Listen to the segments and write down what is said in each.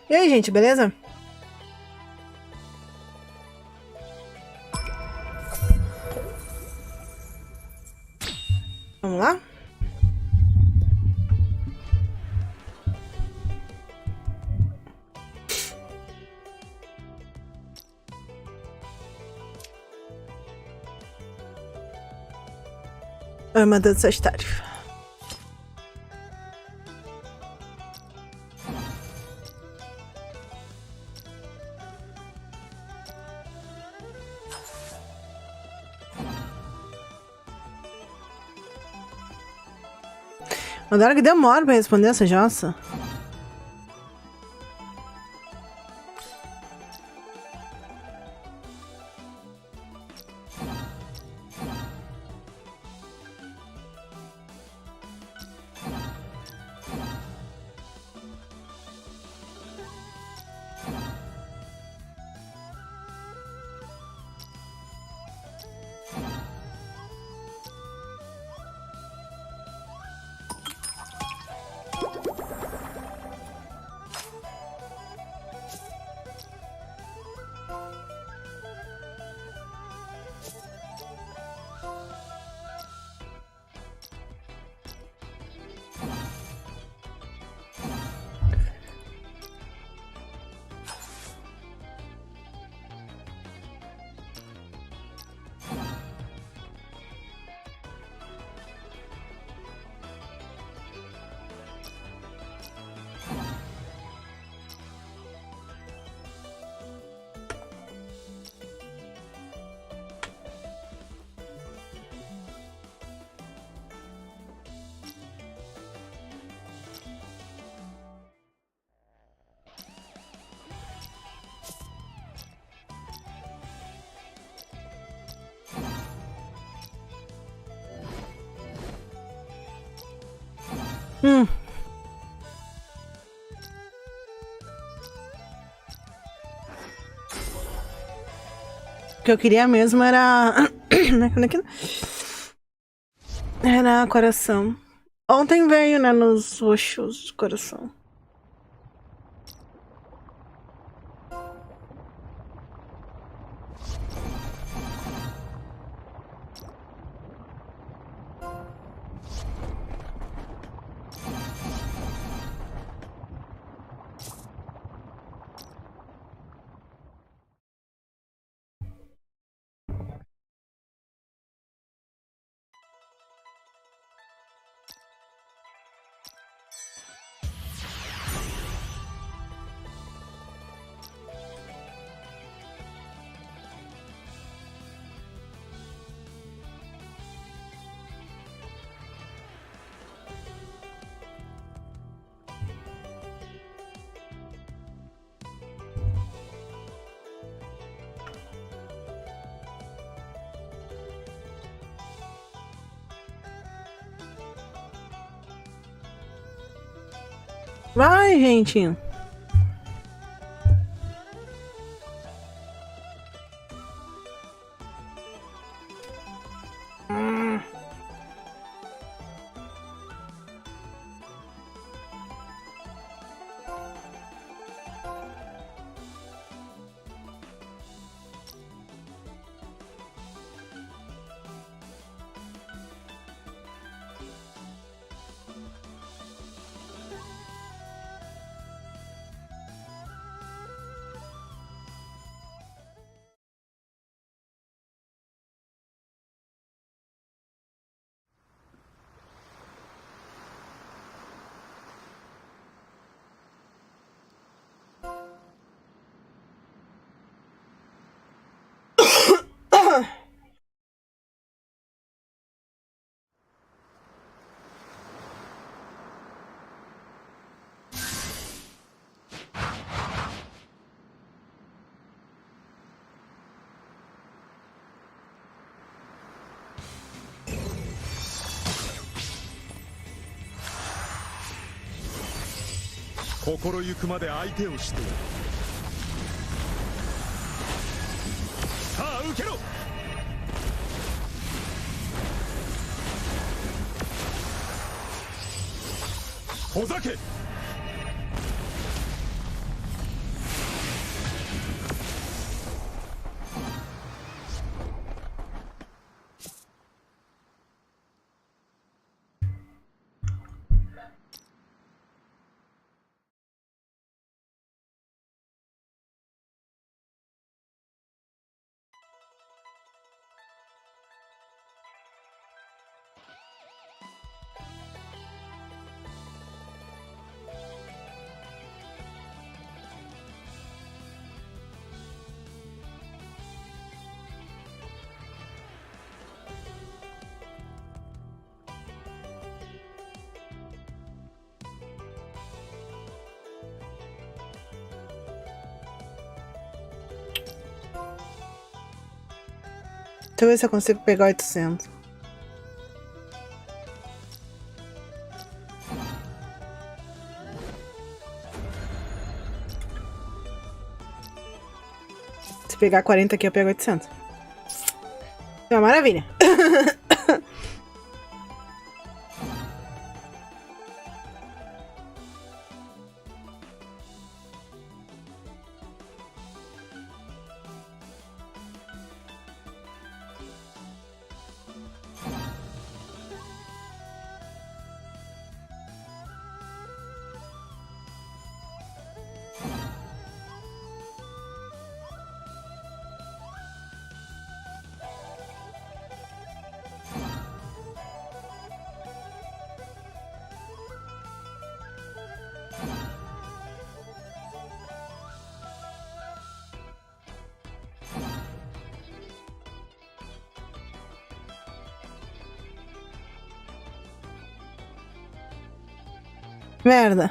E aí, gente, beleza? Vamos lá? Armadura do Santuário. Adoro que demora pra responder essa jossa. O que eu queria mesmo era... Era coração. Ontem veio, né, nos roxos coração. Vai, gente. Deixa eu ver se eu consigo pegar 800. Se pegar 40 aqui, eu pego 800. É uma maravilha. Merda.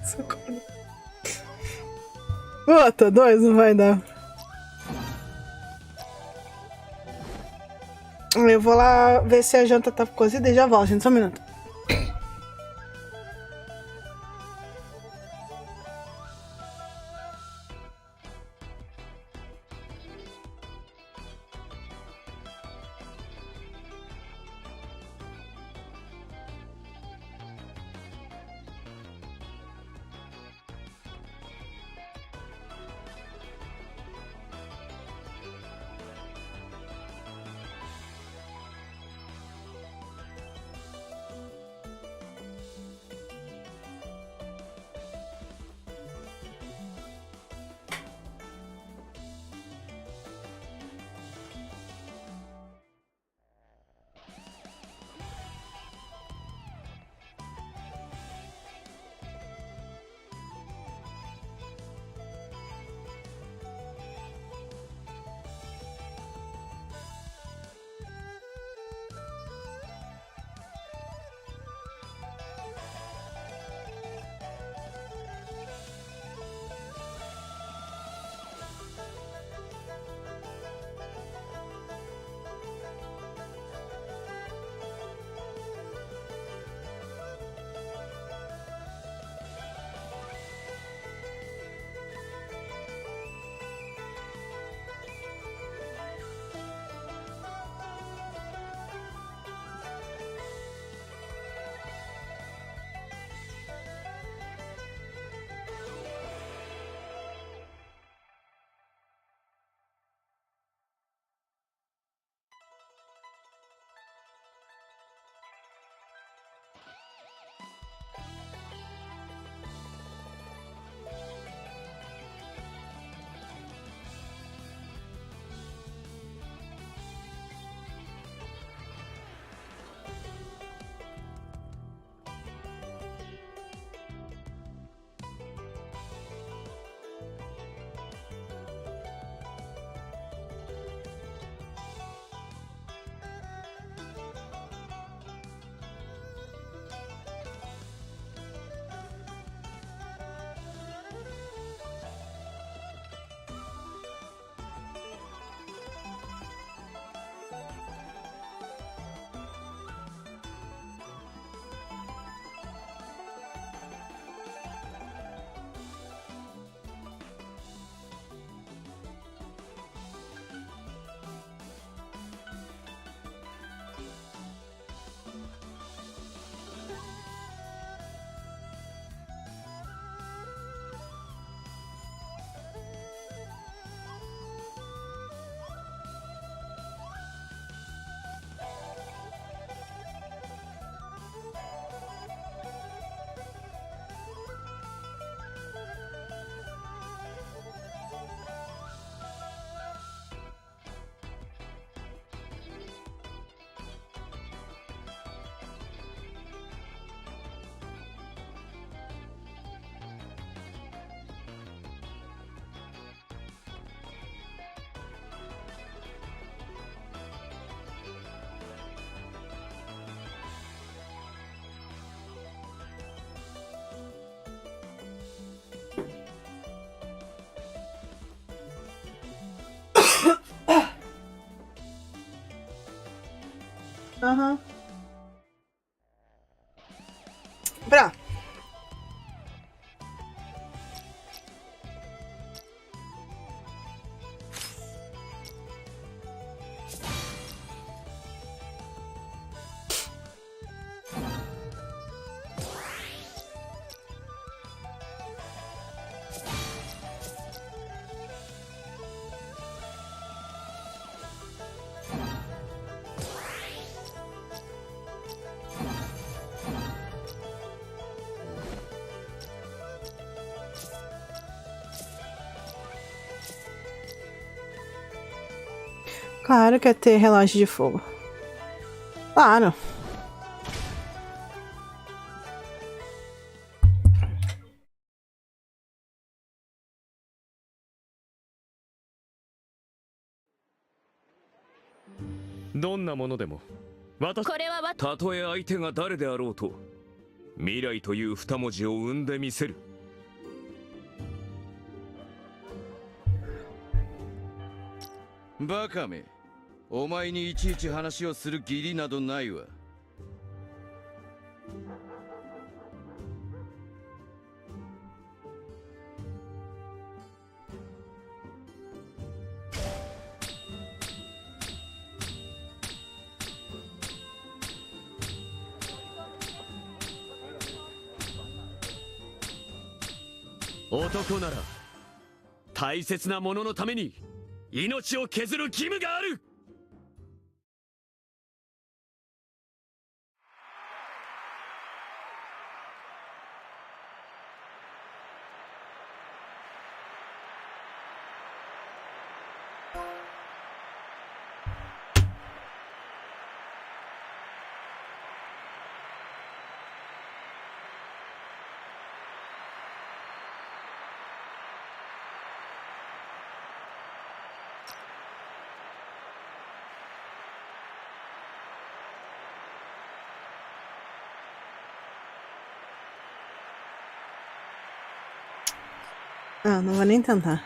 Socorro. Bota, 2 não vai dar. Eu vou lá ver se a janta tá cozida e já volto, gente. Só um minuto. Aham. Pra. Claro que é ter relógio de fogo. Claro. Tá たとえ相手が誰であろうと、未来という二文字を生んでみせる。バカめ、お前にいちいち話をする義理などないわ。男なら大切なもののために命を削る義務がある。Não, não vou nem tentar.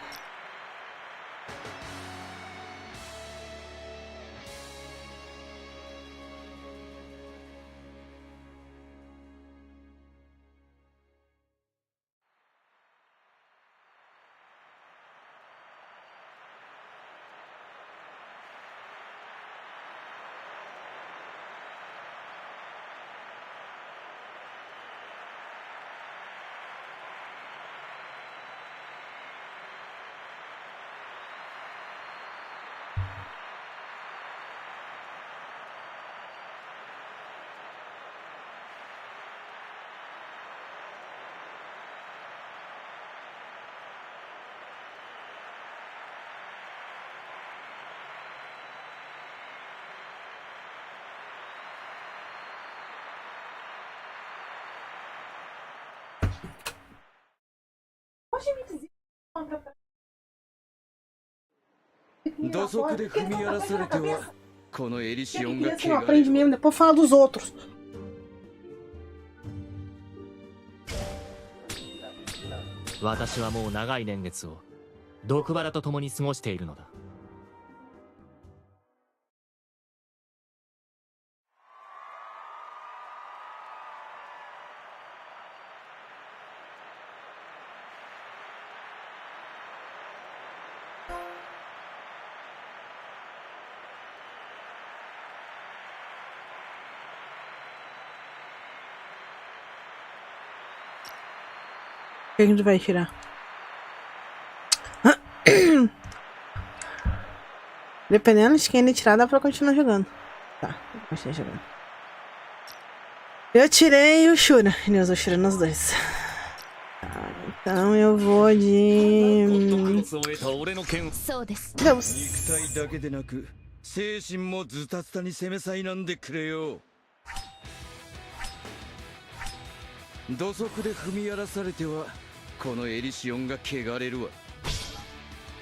Pode me dizer conta pra 土足で踏み荒らされてはこのエリシオンが Você não aprende mesmo, depois fala dos outros. 私はもう長い年月を毒バラと共に過ごしているのだ。O que a gente vai tirar? Dependendo de quem ele tirar, dá pra continuar jogando. Tá, vou continuar jogando. Eu tirei o Shura. Ele usou o Shura nos dois. Tá, então eu vou de... Deus. 肉体だけでなく精神もズタズタに攻めさいなんでくれよ。土足で踏み荒らされてはこのエリシオンが汚れるわ。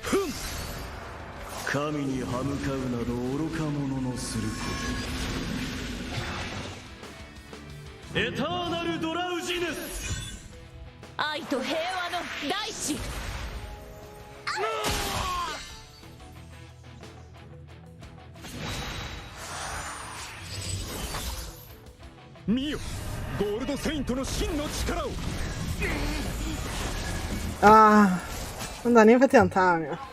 ふん。神に歯向かうなど愚か者のすること。エターナルドラウジネス。愛と平和の大地。見よ、ゴールドセイントの真の力を。 Ah, não dá nem pra tentar, meu. "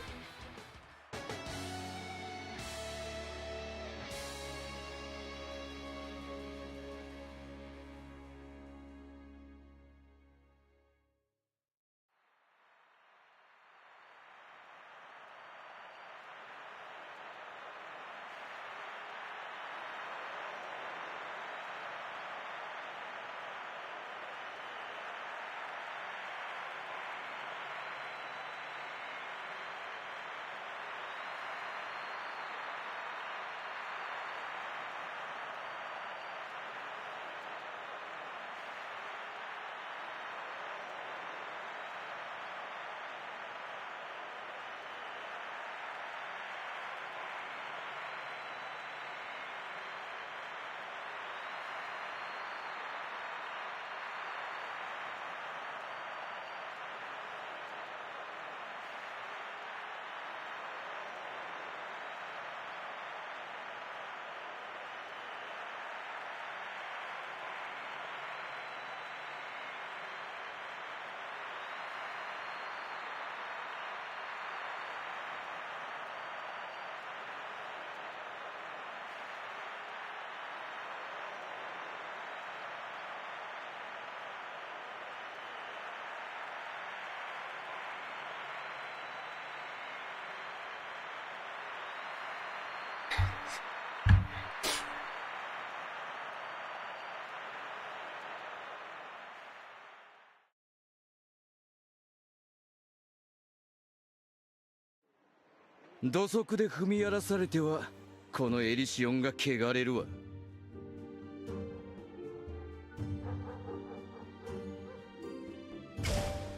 土足で踏み荒らされてはこのエリシオンが汚れるわ。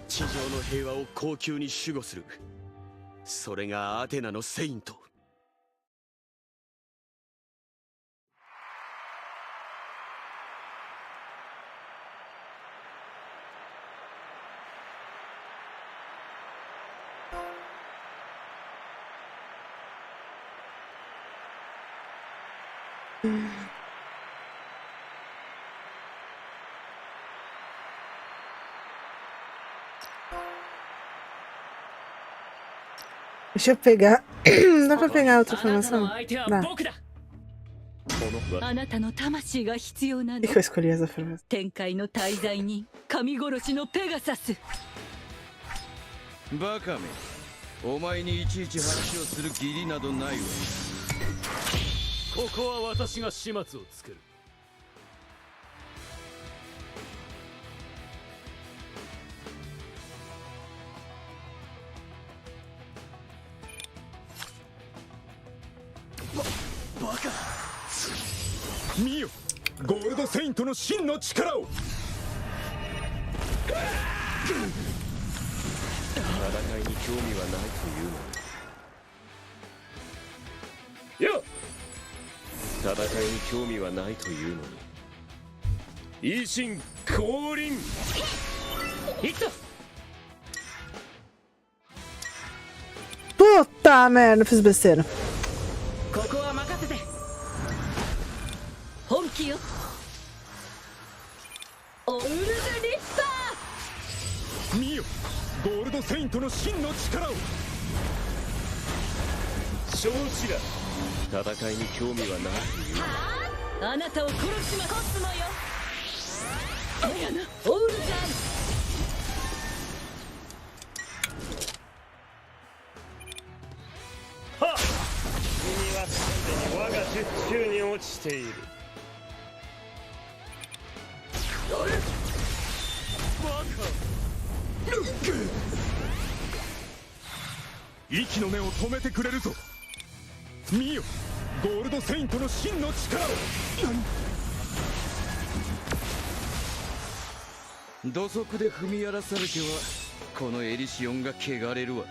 地上の平和を高級に守護する、それがアテナのセイント。Deixa eu pegar. Dá pra pegar outra formação? あなたの相手は Dá. 僕だ。あなたの魂が必要な Por の que eu escolhi essa formação? 天界の滞在人神殺しのペガサス。バカめ、お前にいちいち話をする義理などないわ。ここは私が始末をつける。バカ。見よ、ゴールドセイントの真の力を。戦いに興味はないというのに。よっ、戦いに興味はないというのに。維新降臨。いった。 Puta merda, fiz besteira. ここは任せて。本気よ。オールドリッパ見よ、ゴールドセイントの真の力を。承知だ。戦いに興味はない。ー。あなたを殺します。コスモよ。おやな、オールジャン。 君はすでに我が術中に落ちている。息の根を止めてくれるぞ。見よ、ゴールドセイントの真の力を。土足で踏み荒らされてはこのエリシオンが汚れるわ。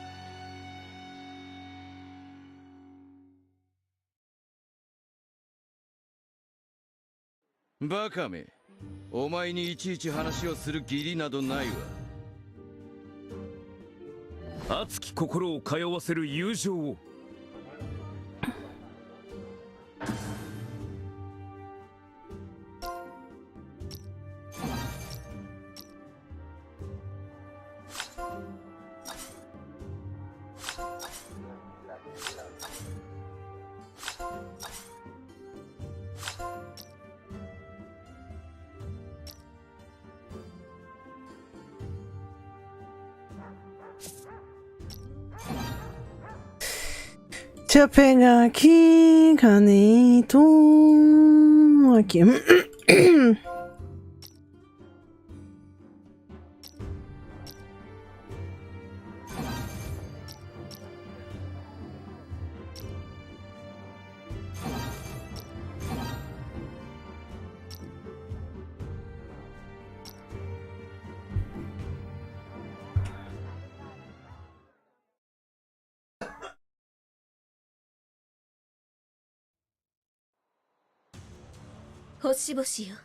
バカめ、お前にいちいち話をする義理などないわ。熱き心を通わせる友情を。Deixa eu pegar aqui. Caneta. Aqui.星々よ。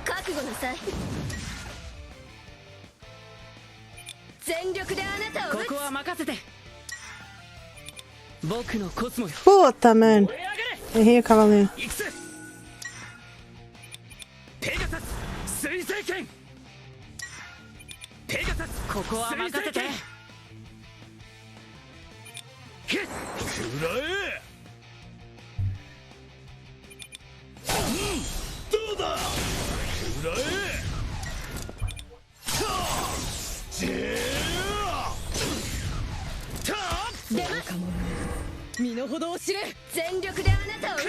覚悟なさい。全力であなたを。ここは任せて。僕のコスモよ。 Puta merda. Errei o cavaleiro. ここは任せて。どうだくらえ出ます。身の程を知れ。全力であなたを撃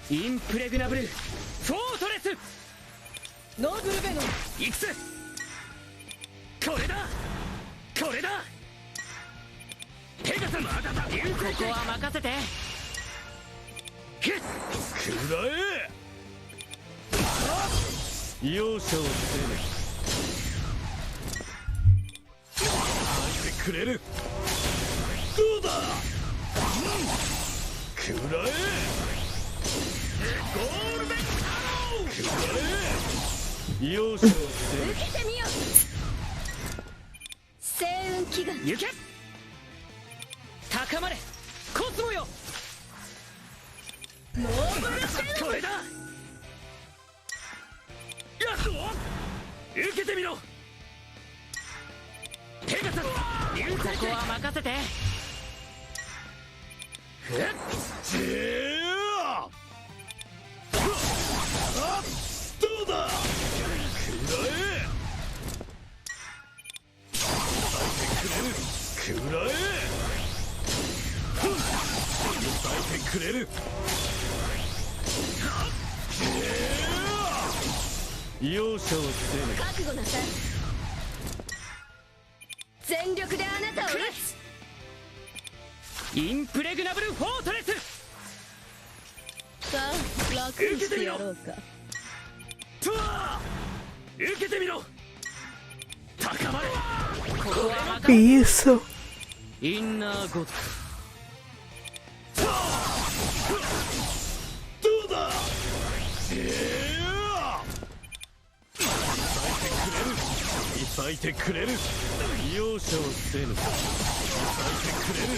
つ。インプレグナブルフォートレスノーブルベノ行くぜ。これだこれだ。ペガサスここは任せて。くらえ容赦を捨てぬ。くれる。どうだくらえゴールデンアローくらえ容赦を捨てぬ。受けてみよう。星雲祈願行け。高まれコスモよ。ノーブルシェルこれだ。やっと受けてみろ。ペガサスここは任せて。どうだくらえくらえ耐えてくれる。容赦を捨てぬ。覚悟なさい。全力であなたを撃つ。インプレグナブルフォートレス。さあ楽にしてやろうか。トワー受けてみろ。高まれ。ここは任せ。 Isso. インナーゴッド。どうだ咲いてくれる。容赦を捨てぬ。咲いてくれる。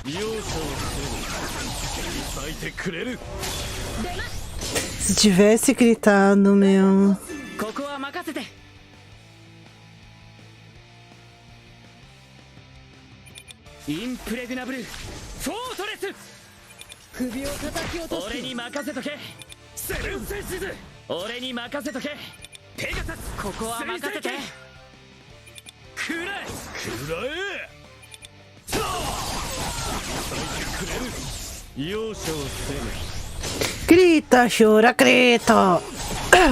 容赦を捨てぬ。咲いてくれる。 Se tivesse gritado, meu. ここは任せて。インプレグナブルフォートレス首を叩き落とす。俺に任せとけ。セブンセンシズ俺に任せとけ。ペガサスここは任せて。くらえくらえ咲いてくれる。容赦を捨てぬ。 Grita, chora, grita. くらえ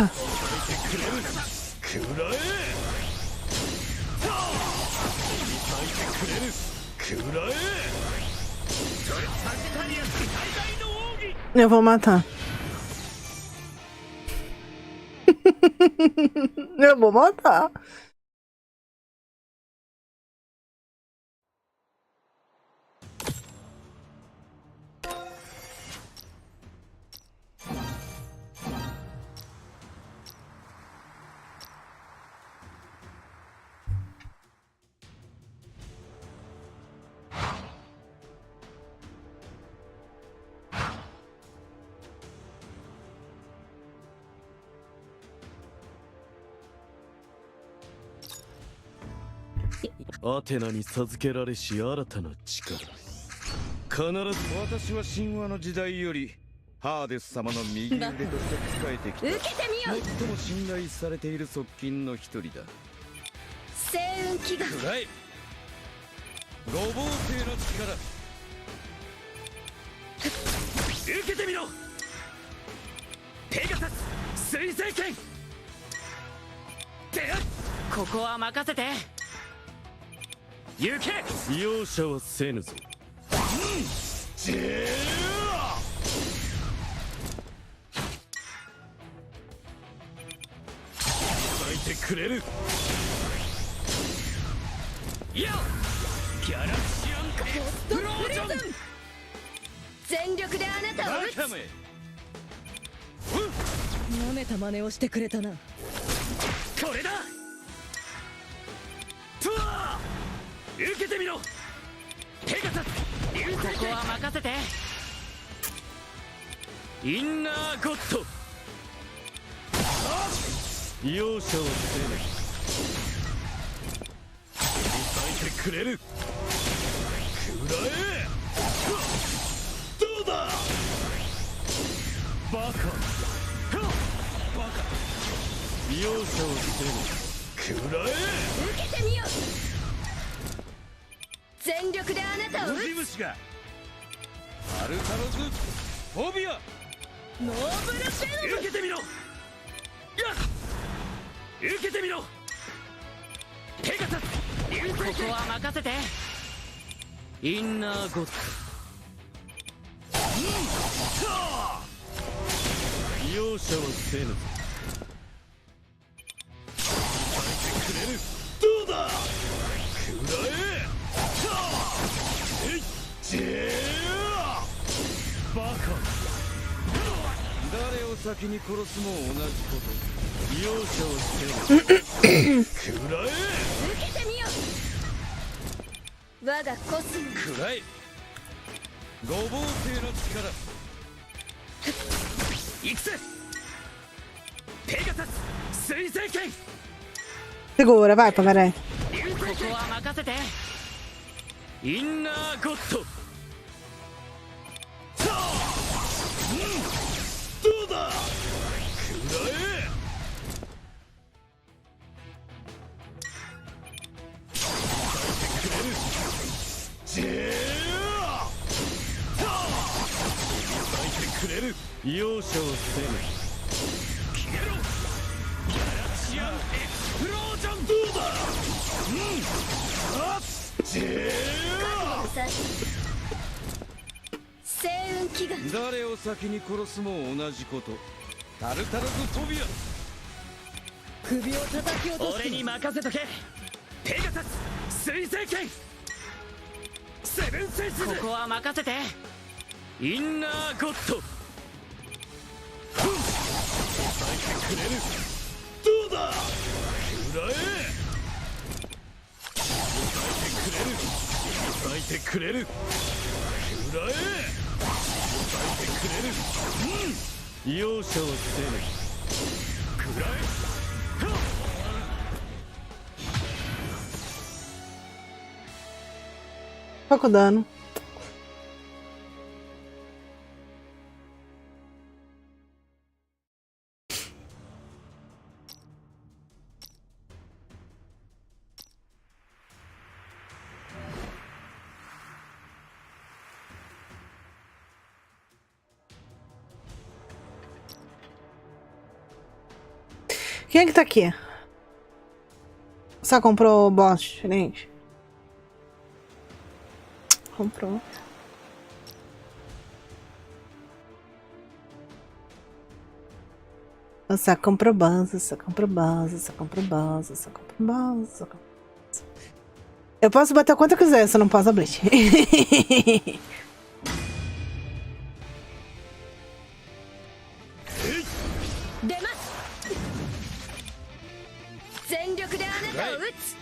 咲いてくれる。くらえ Eu vou matar. Eu vou matar. アテナに授けられし新たな力。必ず私は神話の時代よりハーデス様の右腕として仕えてきた受けてみよう。最も信頼されている側近の一人だ。星雲祈願。くらえ。五芒星の力。受けてみろ。ペガサス水星剣。でここは任せて。行け。容赦はせぬぞ。咲いてくれる。よギャラクシアンエクロージョン。全力であなたを撃つ。バカめ。舐めた真似をしてくれたな。これだ。トワー受けてみろ。ペガサスここは任せて。インナーゴッド。容赦はせぬ。咲いてくれる。くらえ。どうだ。バカバカ。容赦はせぬ。くらえ。受けてみよう。全力であなたを撃ウジ虫が。タルタロズフォビア。つ。ノーブルベルム。受けてみろ。やっ受けてみろ。ペガサスここは任せて。インナーゴッド。容赦はせぬぞ。くれる。どうだ。くらえ。えい。ジェー。バカ誰を先に殺すも同じこと。容赦はせぬ。くらえ。受けてみよう。我がコスモ。くらえ。五芒星の力。行くぜ。ペガサス水星剣。 Segura, vai, Pangaré. ここは任せて。インナーゴッド。どうだ。くらえ。ジェー。咲いてくれる。容赦はせぬ。消えろ。ギャラクシアンエクスプロージョン。どうだ。ジェ星雲祈願。ー。誰を先に殺すも同じこと。タルタルズフォビア。首を叩き落とす。俺に任せとけ。ペガサス水星剣。セブンセンス。ここは任せて。インナーゴッド。咲いてくれる。どうだ。くらえ。咲いてくれる。くらえ。咲いてくれる。容赦はせぬ。くらえ。 Pouco dano. Quem é que tá aqui? Só comprou o boss diferente? Comprou. Só comprou base, só comprou base, só comprou base, só comprou base, só comprou base. Eu posso bater o quanto eu quiser, só não posso abrir. 出ます。全力であなたを撃つ。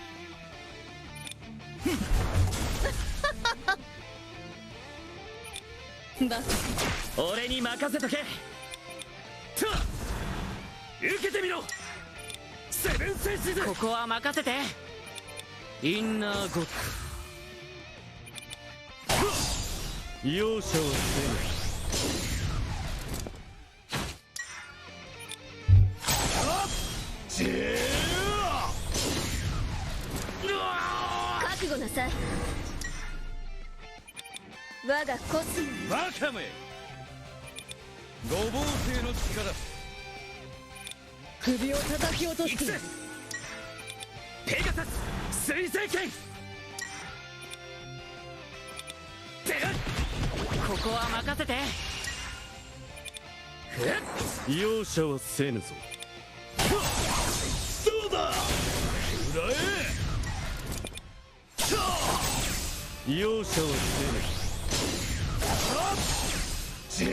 バカ。俺に任せとけ。受けてみろ。セブンセンスズ。ここは任せて。インナーゴッド容赦をせ覚悟なさい。我がコスモにバカめ五芒星の力首を叩き落としてペガサス水星剣ここは任せて。容赦はせぬぞ。どうだ食らえ容赦はせぬ。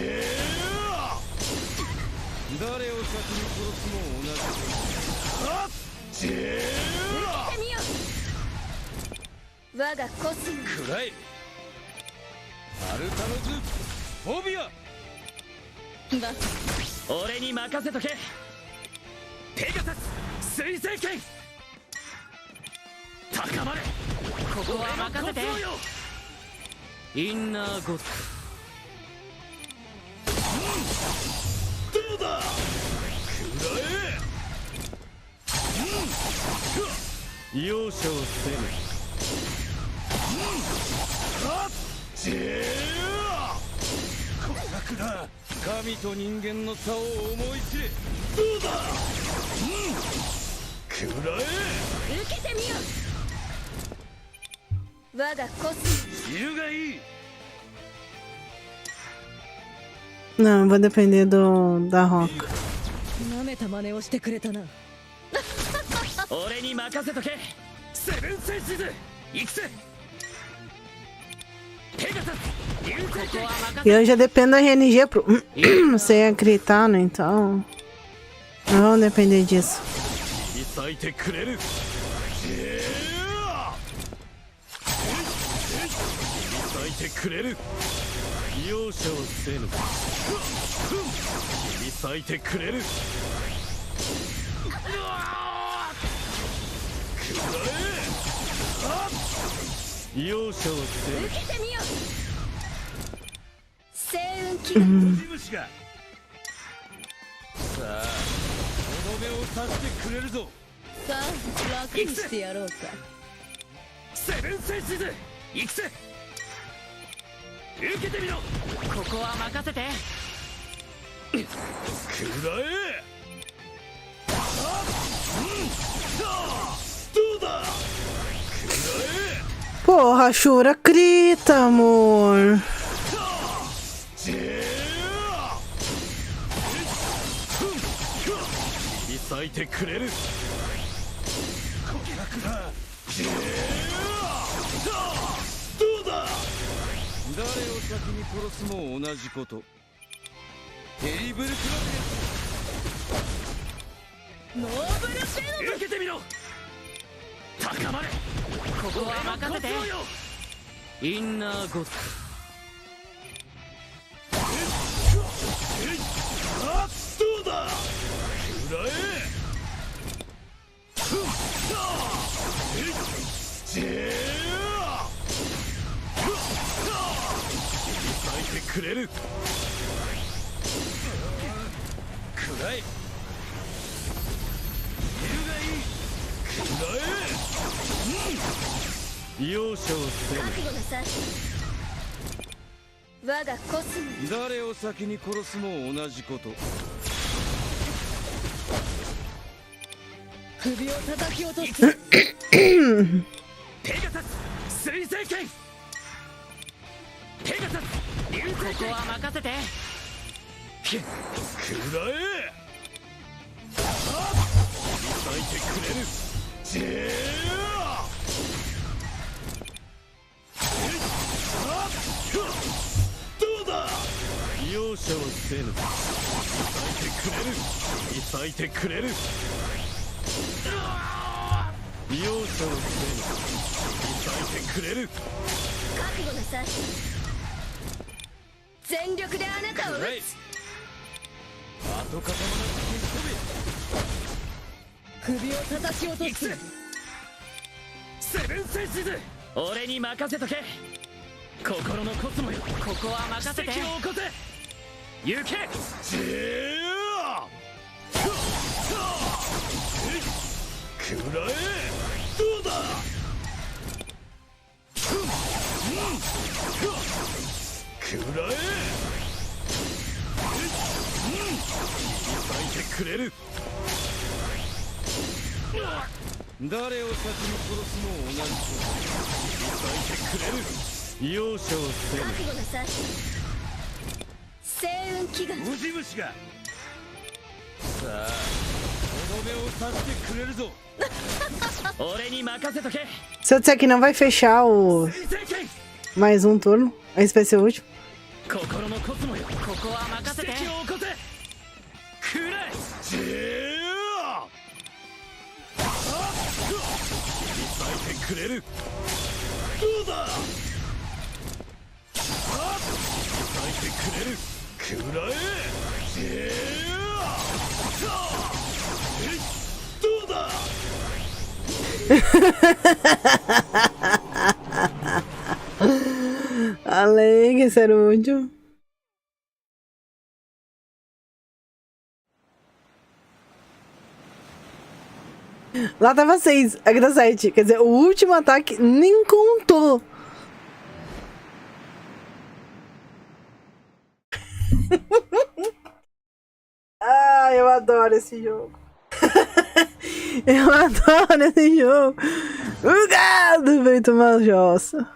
誰を先に殺すも同じ。受けてみよう。我がコスモにくらえアルタノズフォビア俺に任せとけ。ペガサス水星剣高まれ。ここは任せて。インナーゴッどうだくらえ容赦をせぬ。こらくら神と人間の差を思い知れ。どうだくらえ受けてみよう。我がコスモにいるがいい。 Não, eu vou depender da roca. 舐めた真似をしてくれたな。俺に任せとけ。セブンセンシズ行くぜ。ペガサス流星剣。 E eu já dependo da RNG pro. Você acreditar, né? Então. Não vamos depender disso. 咲いてくれる。咲いてくれる。容赦をせぬ。咲いてくれる。容赦をせぬ。受けてみよう。星雲気分虫がさあとどめを刺してくれるぞ。さあ楽にしてやろうか。セブンセンシズ行くぜ。受けてみろ。ここは任せて。くらえ。どうだ。くらえ。 Porra, Shura, grita, amor. 咲いてくれる。どうだ。誰を先に殺すも同じこと。テリブルクロノーブルペロ受けてみろ。高まれ。ここは任せて。インナーゴッドどうだ。くらえ。咲いてくれる。くらえ。いるがいい。くらえ。容赦をせぬ。覚悟なさい。我がコスモに誰を先に殺すも同じこと。首を叩き落とす。ペガサス水星剣ペガサス流星剣。ここは任せて。くらえ。咲いてくれる。どうだ。容赦をせぬ。咲いてくれる。容赦をせぬ。咲いてくれる。覚悟なさい。全力であなたを撃つ。跡形もなく首を叩き落とす。セブンセンシズ俺に任せとけ心のコスモよここは任せて奇跡を起こせ行けくらえどうだくらえ咲いてくれる誰を先に殺すも同じ咲いてくれる容赦をせぬ覚悟なさい星雲祈願ウジ虫がさあとどめを刺してくれるぞ俺に任せとけ Se eu disser que não vai fechar o mais um turno, esse vai ser o último. 心のコスモよここは任せて奇跡を起こせくらえ咲いてくれるどうだ咲いてくれるくらえどうだAlém, esse era o último. Lá tava 6, aqui tá 7. Quer dizer, o último ataque nem contou. Ah, eu adoro esse jogo. Eu adoro esse jogo. O gado veio tomar jossa.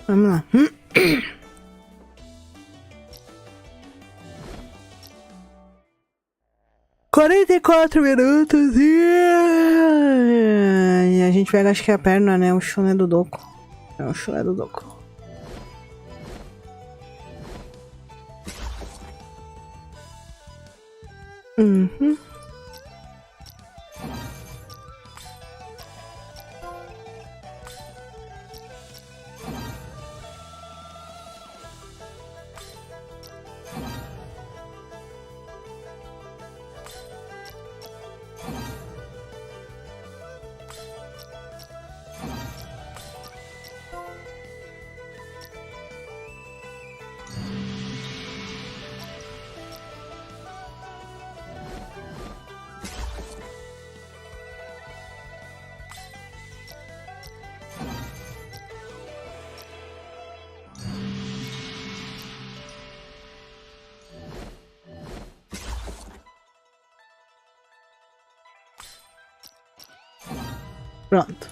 Vamos lá. 44 minutos e a gente pega, acho que é a perna, né? O chune do Doku. É o chune do Doku. Uhum. Pronto.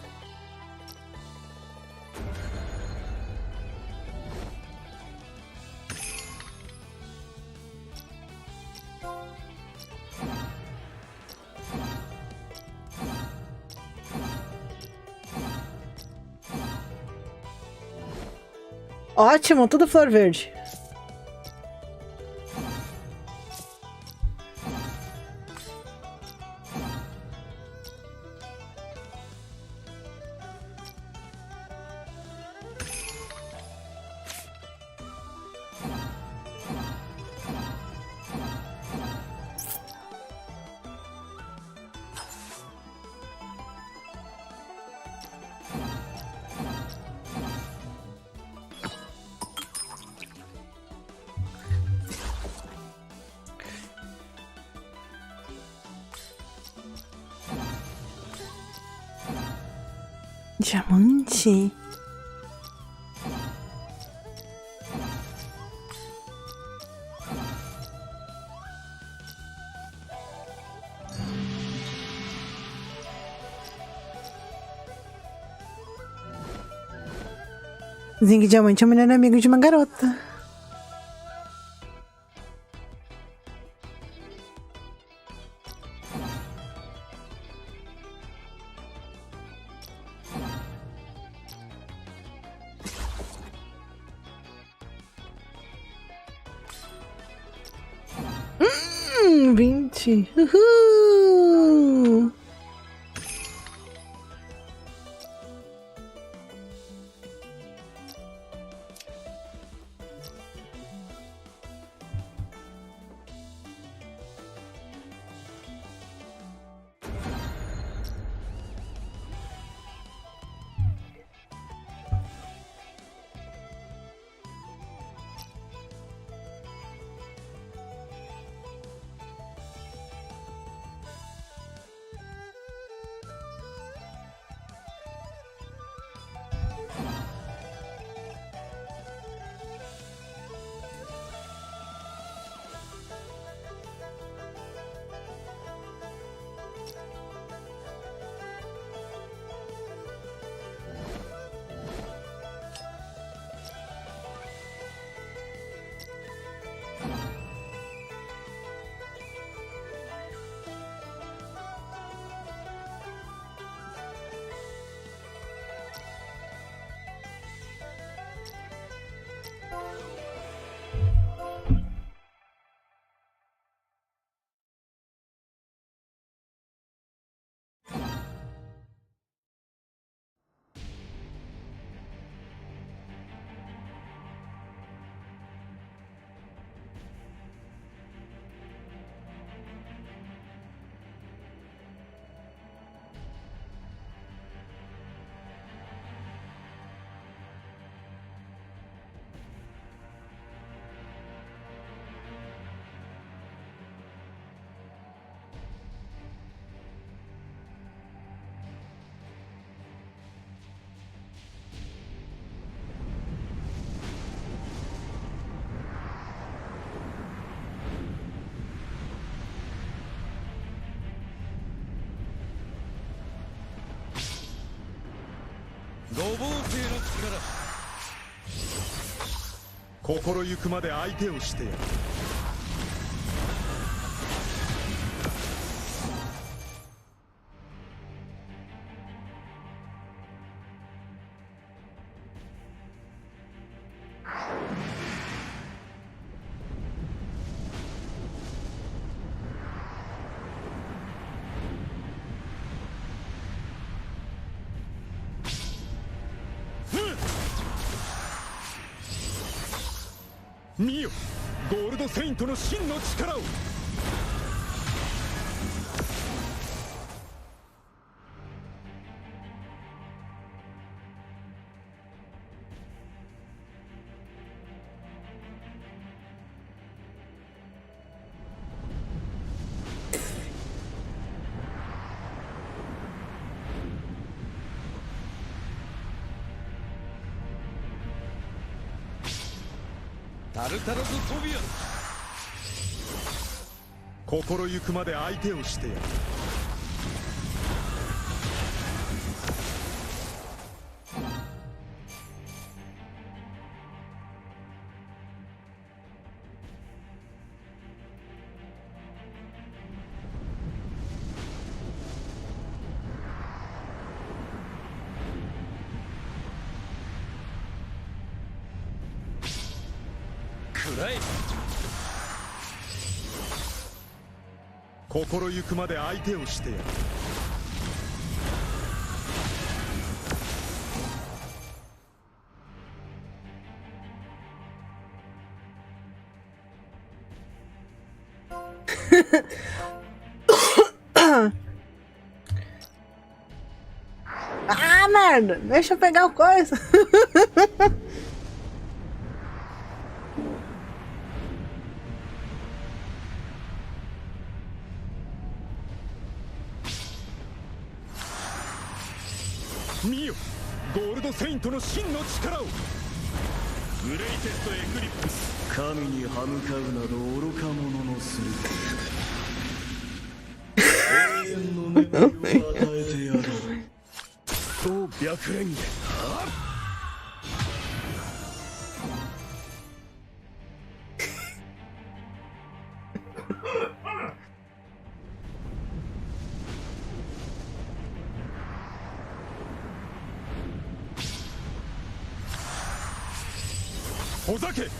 Ótimo, tudo flor verde. Diamante. Zing Diamante é o melhor amigo de uma garota. Vinte. Uhul.心ゆくまで相手をしてやる。見よ、ゴールドセイントの真の力を。タルタロズトビア、心ゆくまで相手をしてやる。らえ。心ゆくまで相手をしてやる。Ah, merda! Deixa eu pegar o coisa. Mio, ゴールドセイントの真の力を。グレイテストエクリプス。神に歯向かうなど愚か者のする永遠の眠りを与えてやろう。と白蓮華。ほざけ。グレ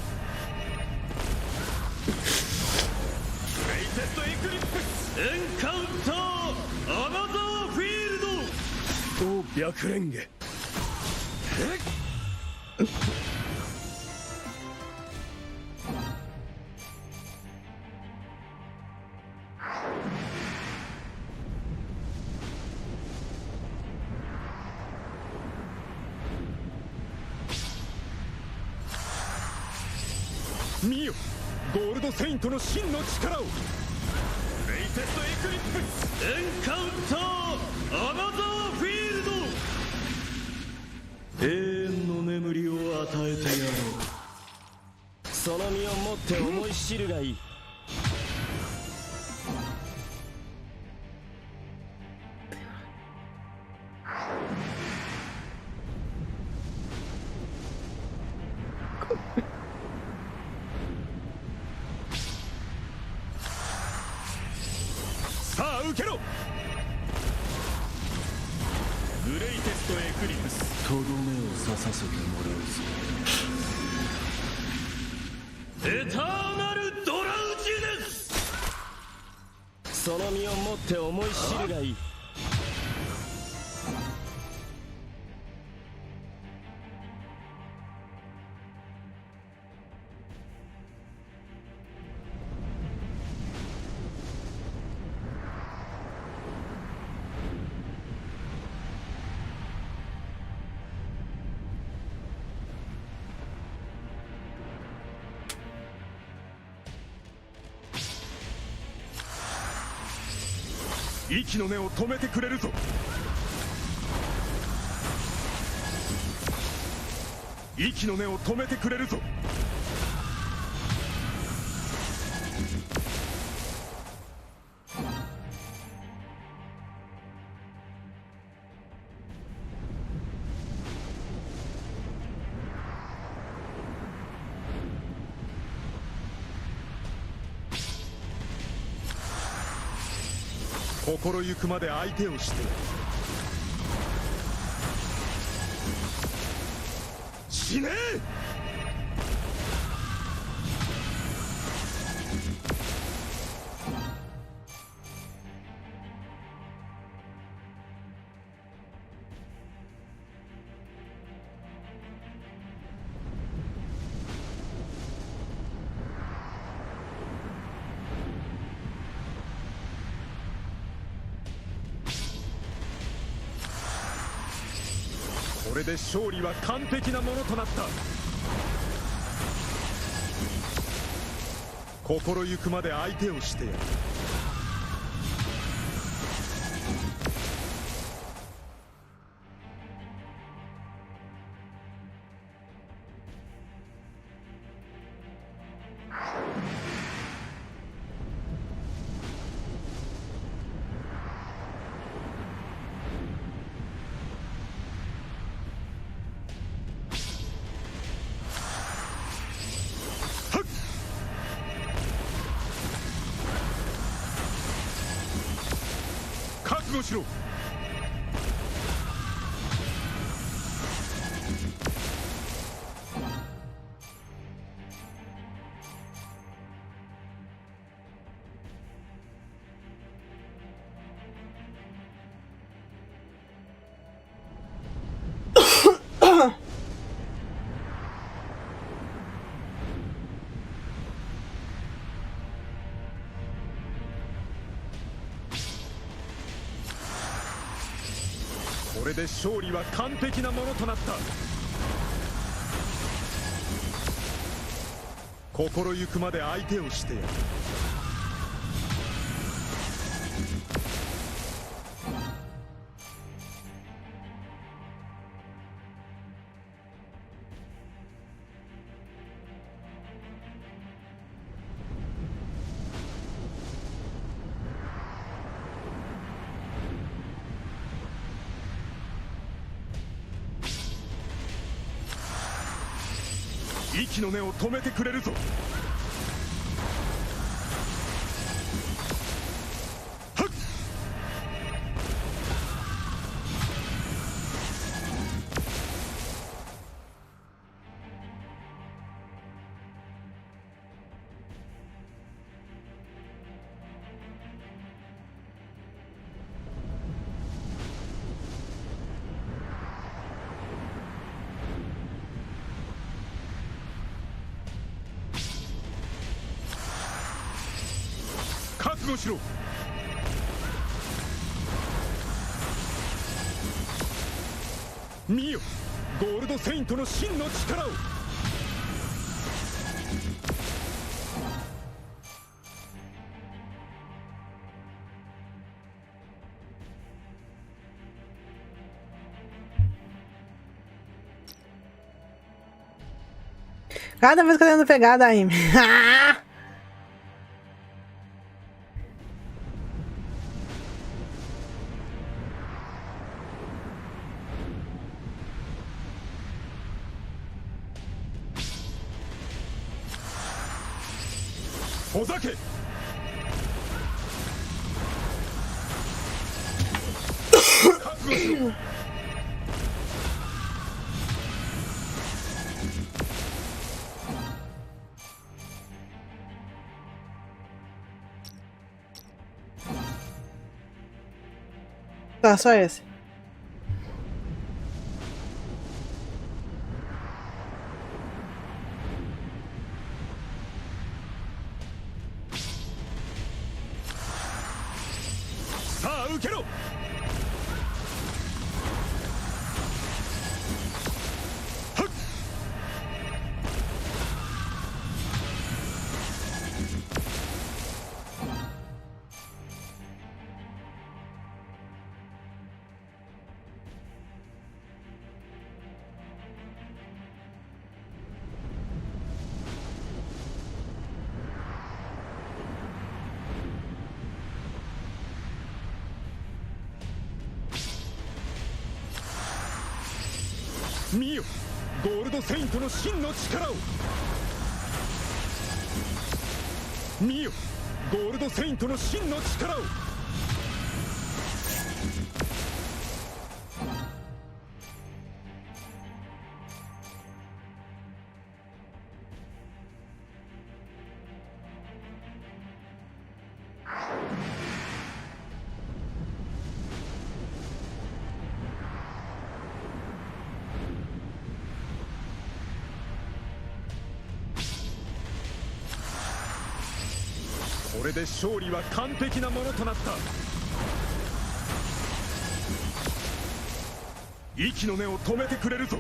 イテストエクリプス。エンカウンターアナザーフィールド。と白蓮華。見よ、ゴールドセイントの真の力を。グレイテストエクリプス。エンカウンターアナザーフィールド。永遠の眠りを与えてやろう。その身をもって思い知るがいい。さあ受けろ。グレイテストエクリプス。とどめを刺させてもらうぞ。エターナルドラウジネス。その身をもって思い知るがいい。息の根を止めてくれるぞ。息の根を止めてくれるぞ。心ゆくまで相手をして死ねえ。これで勝利は完璧なものとなった。心ゆくまで相手をしてやる。覚悟しろ。れで勝利は完璧なものとなった。心ゆくまで相手をしてやる。息の根を止めてくれるぞ。はっ。覚悟しろ。見よ、ゴールドセイントの真の力を。Cada vez que eu tento pegar, dá M. Ah! ほざけ。覚悟しろ。Tá, só esse.見よ、ゴールドセイントの真の力を。見よ、ゴールドセイントの真の力を。これで勝利は完璧なものとなった。息の根を止めてくれるぞ。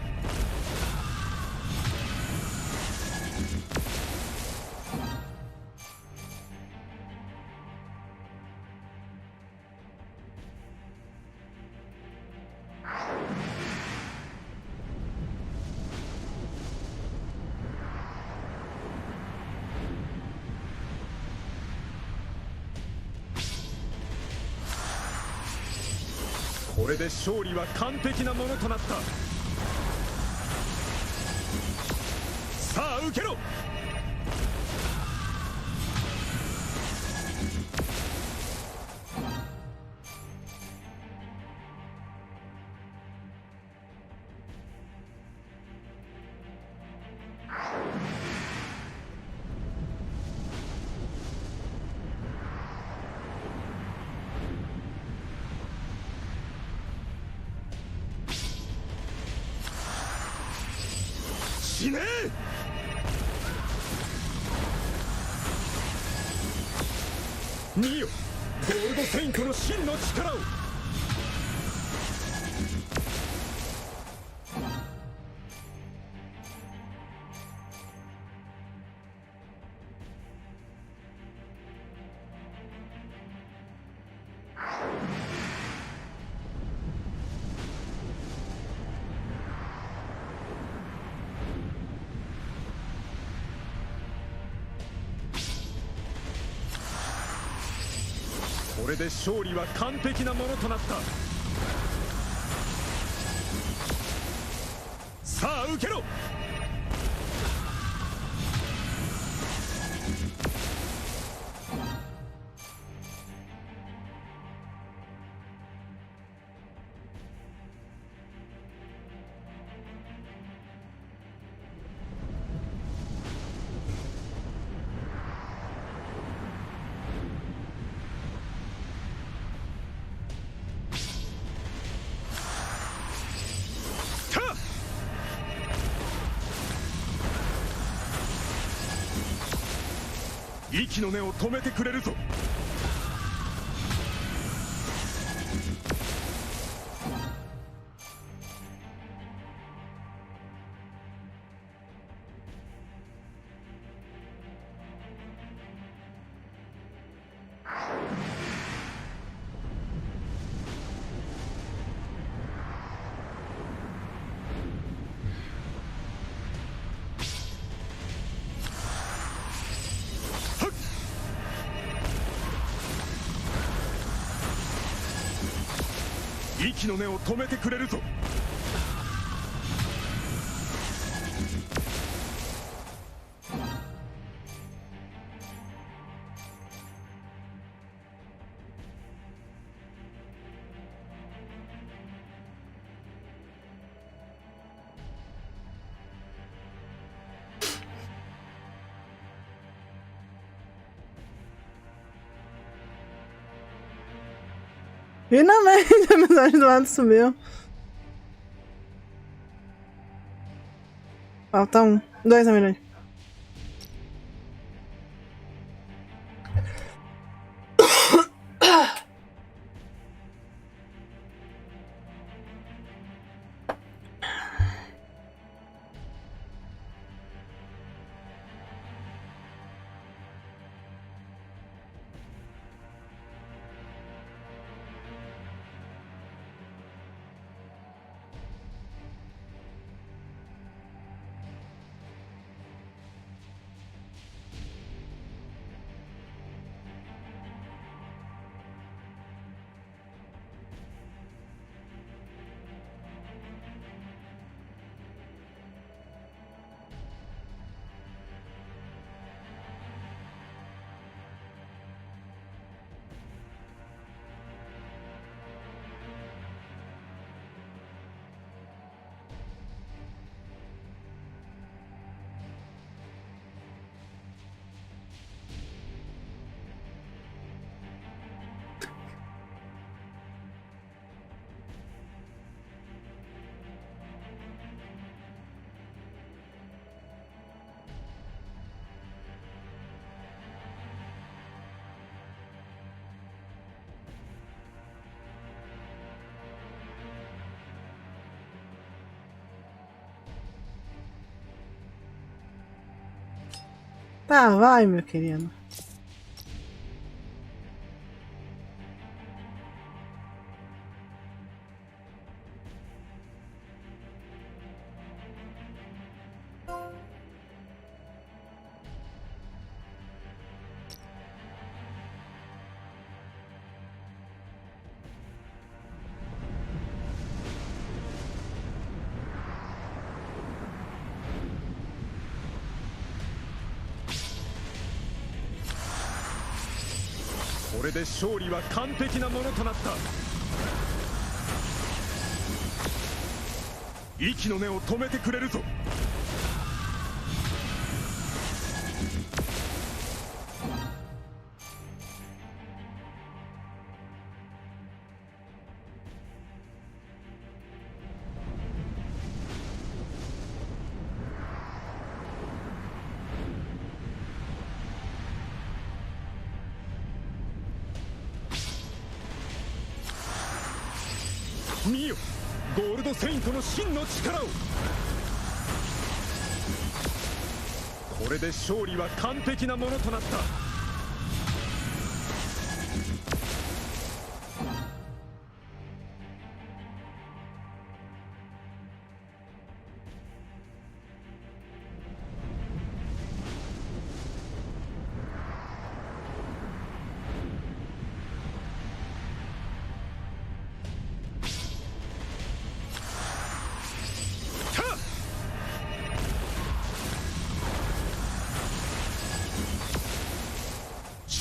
これで勝利は完璧なものとなった。さあ受けろ。死ねえ。見よ、ゴールドセイントの真の力を。これで勝利は完璧なものとなった。さあ受けろ。息の根を止めてくれるぞ。息の根を止めてくれるぞ。Finalmente a mensagem do lado sumiu. Falta 2 a milhões. Tá, vai, meu querido.これで勝利は完璧なものとなった。息の根を止めてくれるぞ。見よ、ゴールドセイントの真の力を。これで勝利は完璧なものとなった。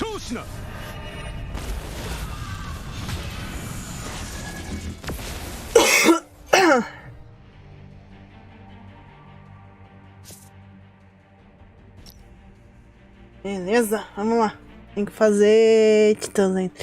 勝しな。 Beleza, vamos lá. Tem que fazer titãs ainda.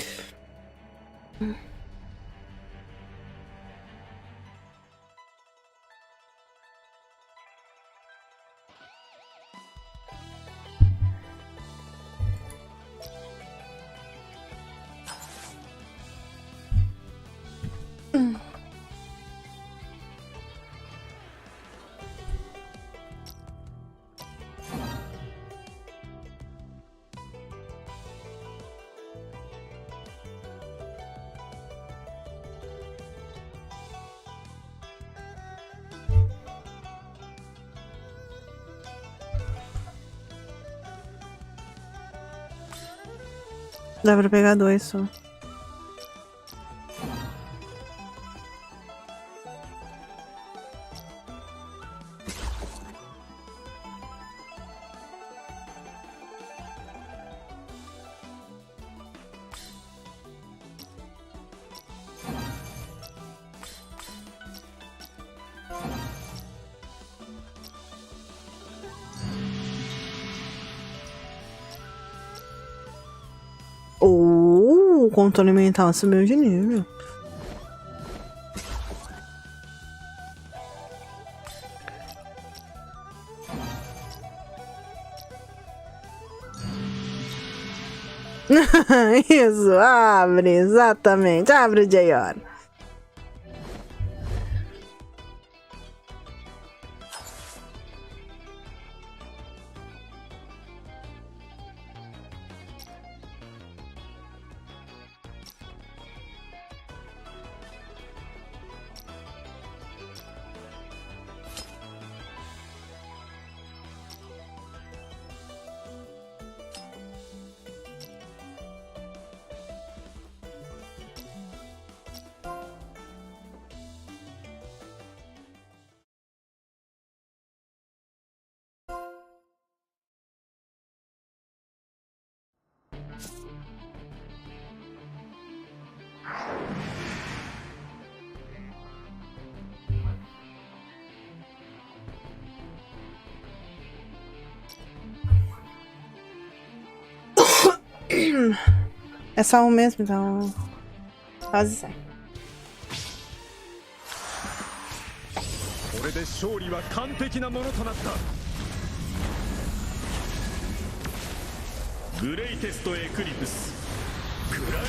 Dá pra pegar 2 só. O controle mental subiu de nível. Isso, abre, exatamente. Abre o Jayor. É só um mesmo, então quase sai. これで勝利は完璧なものとなった。グレイテストエクリプス食らえ。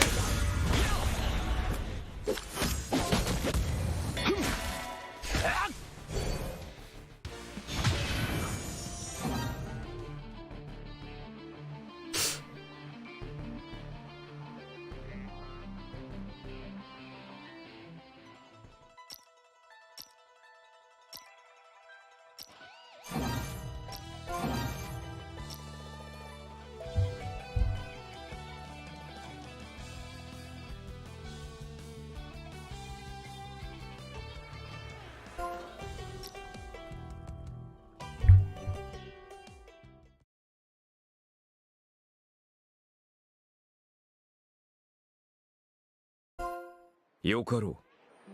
よかろ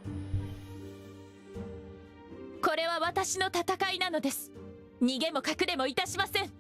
う。これは私の戦いなのです。逃げも隠れもいたしません。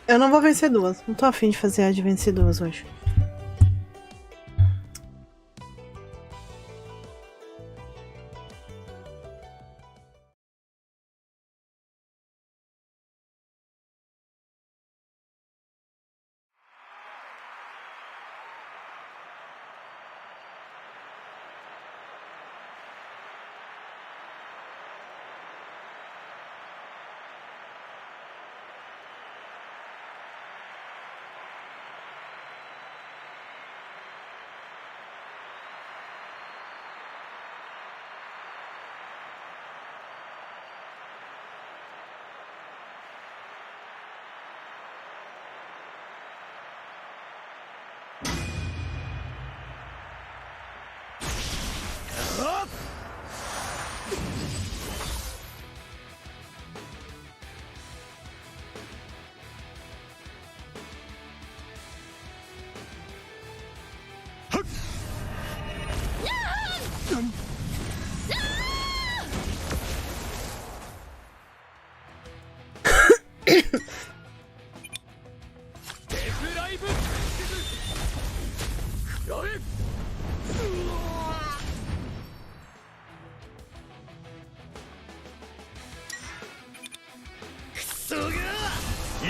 Eu não vou vencer duas. Não tô afim de fazer a de vencer duas hoje.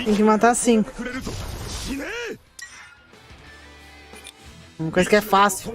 Tem que matar 5. Uma coisa que é fácil.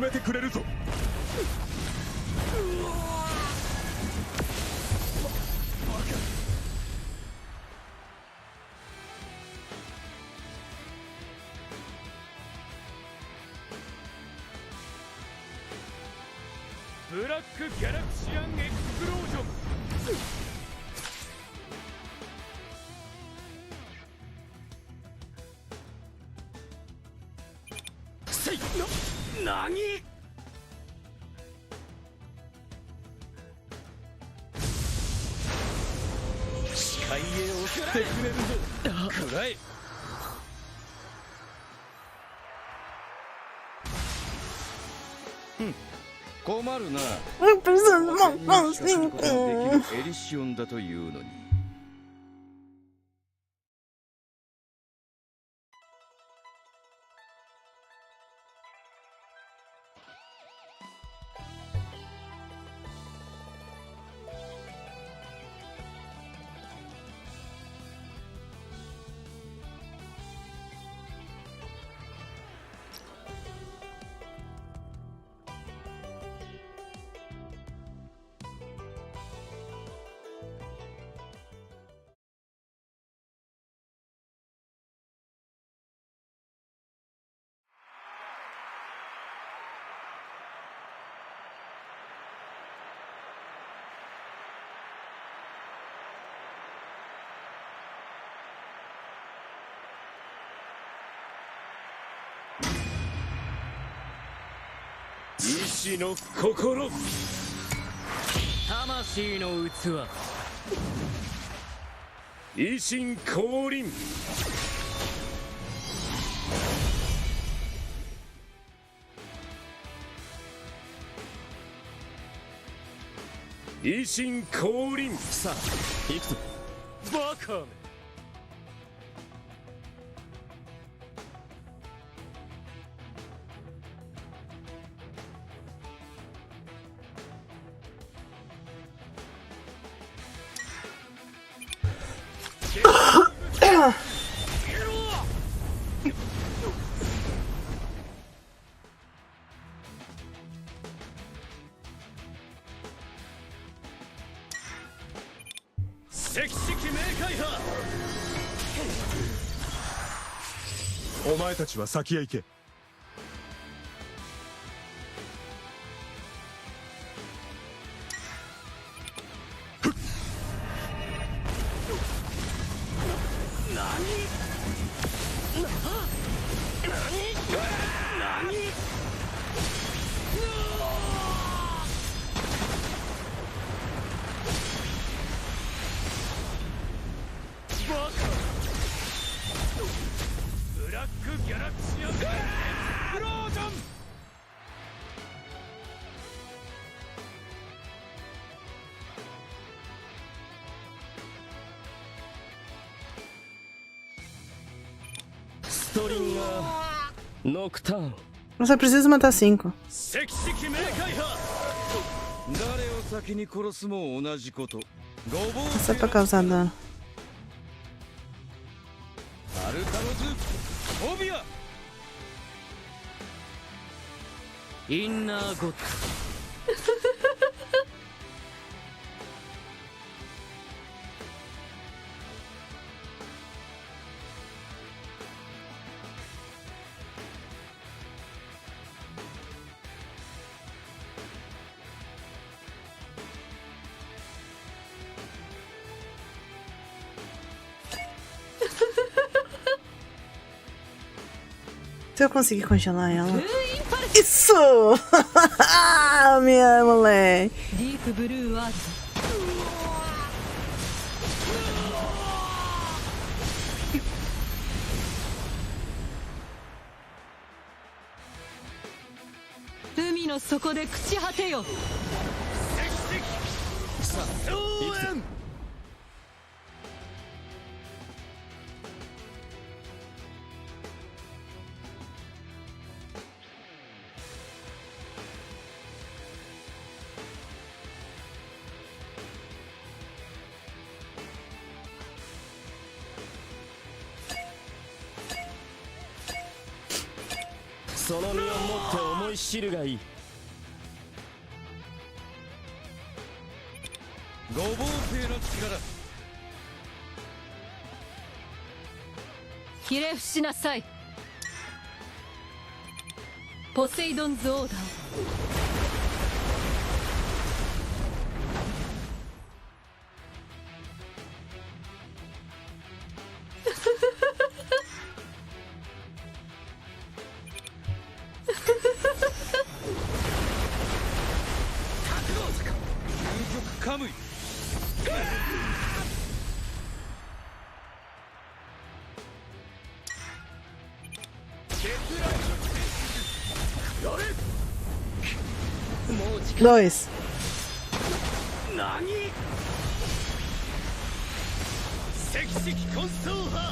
困るな。 Eu preciso matar 近づくこと 5. のできるエリシオンだというのに。意志の心、魂の器。維新降臨。維新降臨。さあ行くぞ。バカめ。赤色明快派。お前たちは先へ行け。ブラックギャラクシアンエクスプロージョン。ストリンガーノクターン。 Eu só preciso matar 5. 赤色明快派。誰を先に殺すも同じこと。ごぼう Só pra causar dano. アルカロズオビア。インナーゴッド。Se eu conseguir congelar ela. Isso! Minha moleque. ディープブルーワールド。海の底で朽ち果てよ。さあ行くぞ。その身をもって思い知るがいい。五芒星の力。ひれ伏しなさい。ポセイドンズオーダー。カムイ。Dois.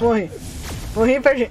Morri. Morri e perdi.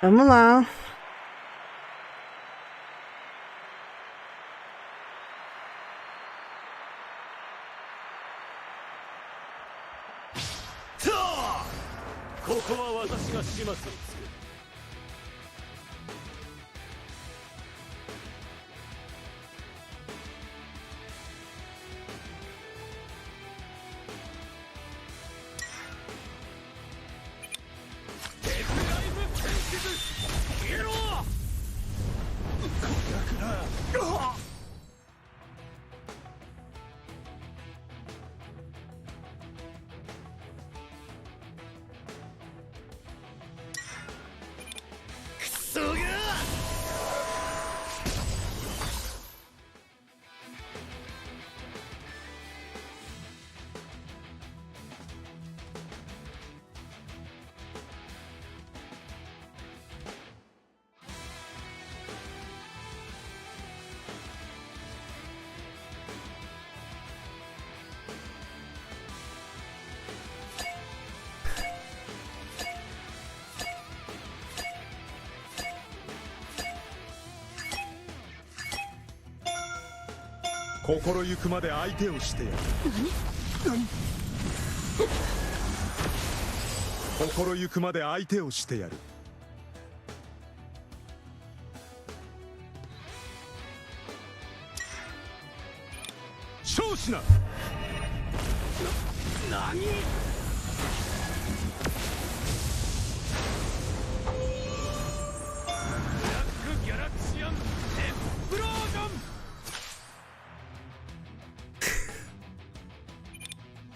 Vamos lá.心ゆくまで相手をしてやる。心ゆくまで相手をしてやる。勝しな。何？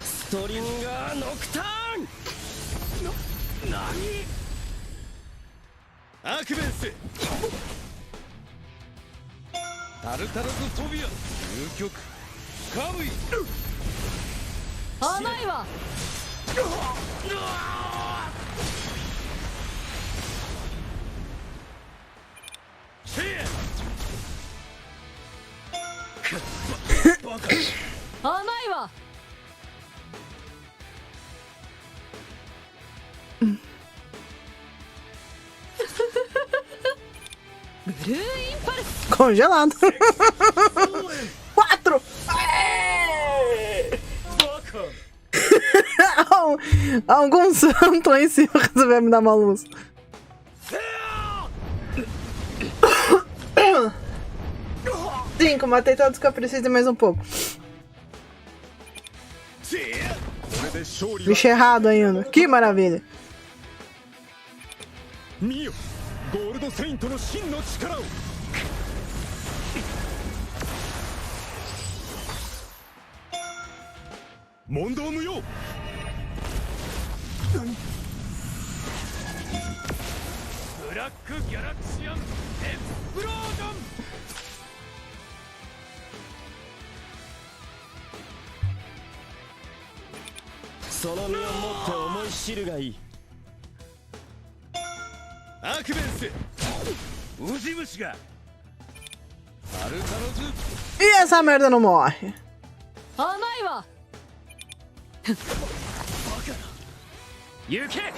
ストリンガーノクターン。何？アクベンス。タルタルズトビア。究極カムイ。甘いわ。か。ブルーインパルス。 Congelado. 4! Algum santo lá em cima resolveu me dar uma luz. Cinco, matei todos que eu preciso e mais um pouco. Bicho errado ainda. Que maravilha. 見よゴールドセイントの真の力を。問答無用。ブラックギャラクシアンエクスプロージョン。その身をもって思い知るがいい。アクベンスウジ虫がアルカロズ。 E essa merda não morre. 甘いわ。行け。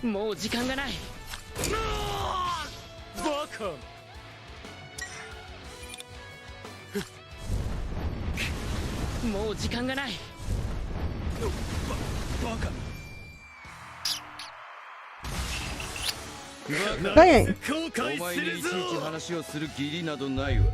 もう時間がない。バカ。もう時間がない。バカ。 Ganhei. 後悔お前するぞ。にいちいち話をする義理などないわ。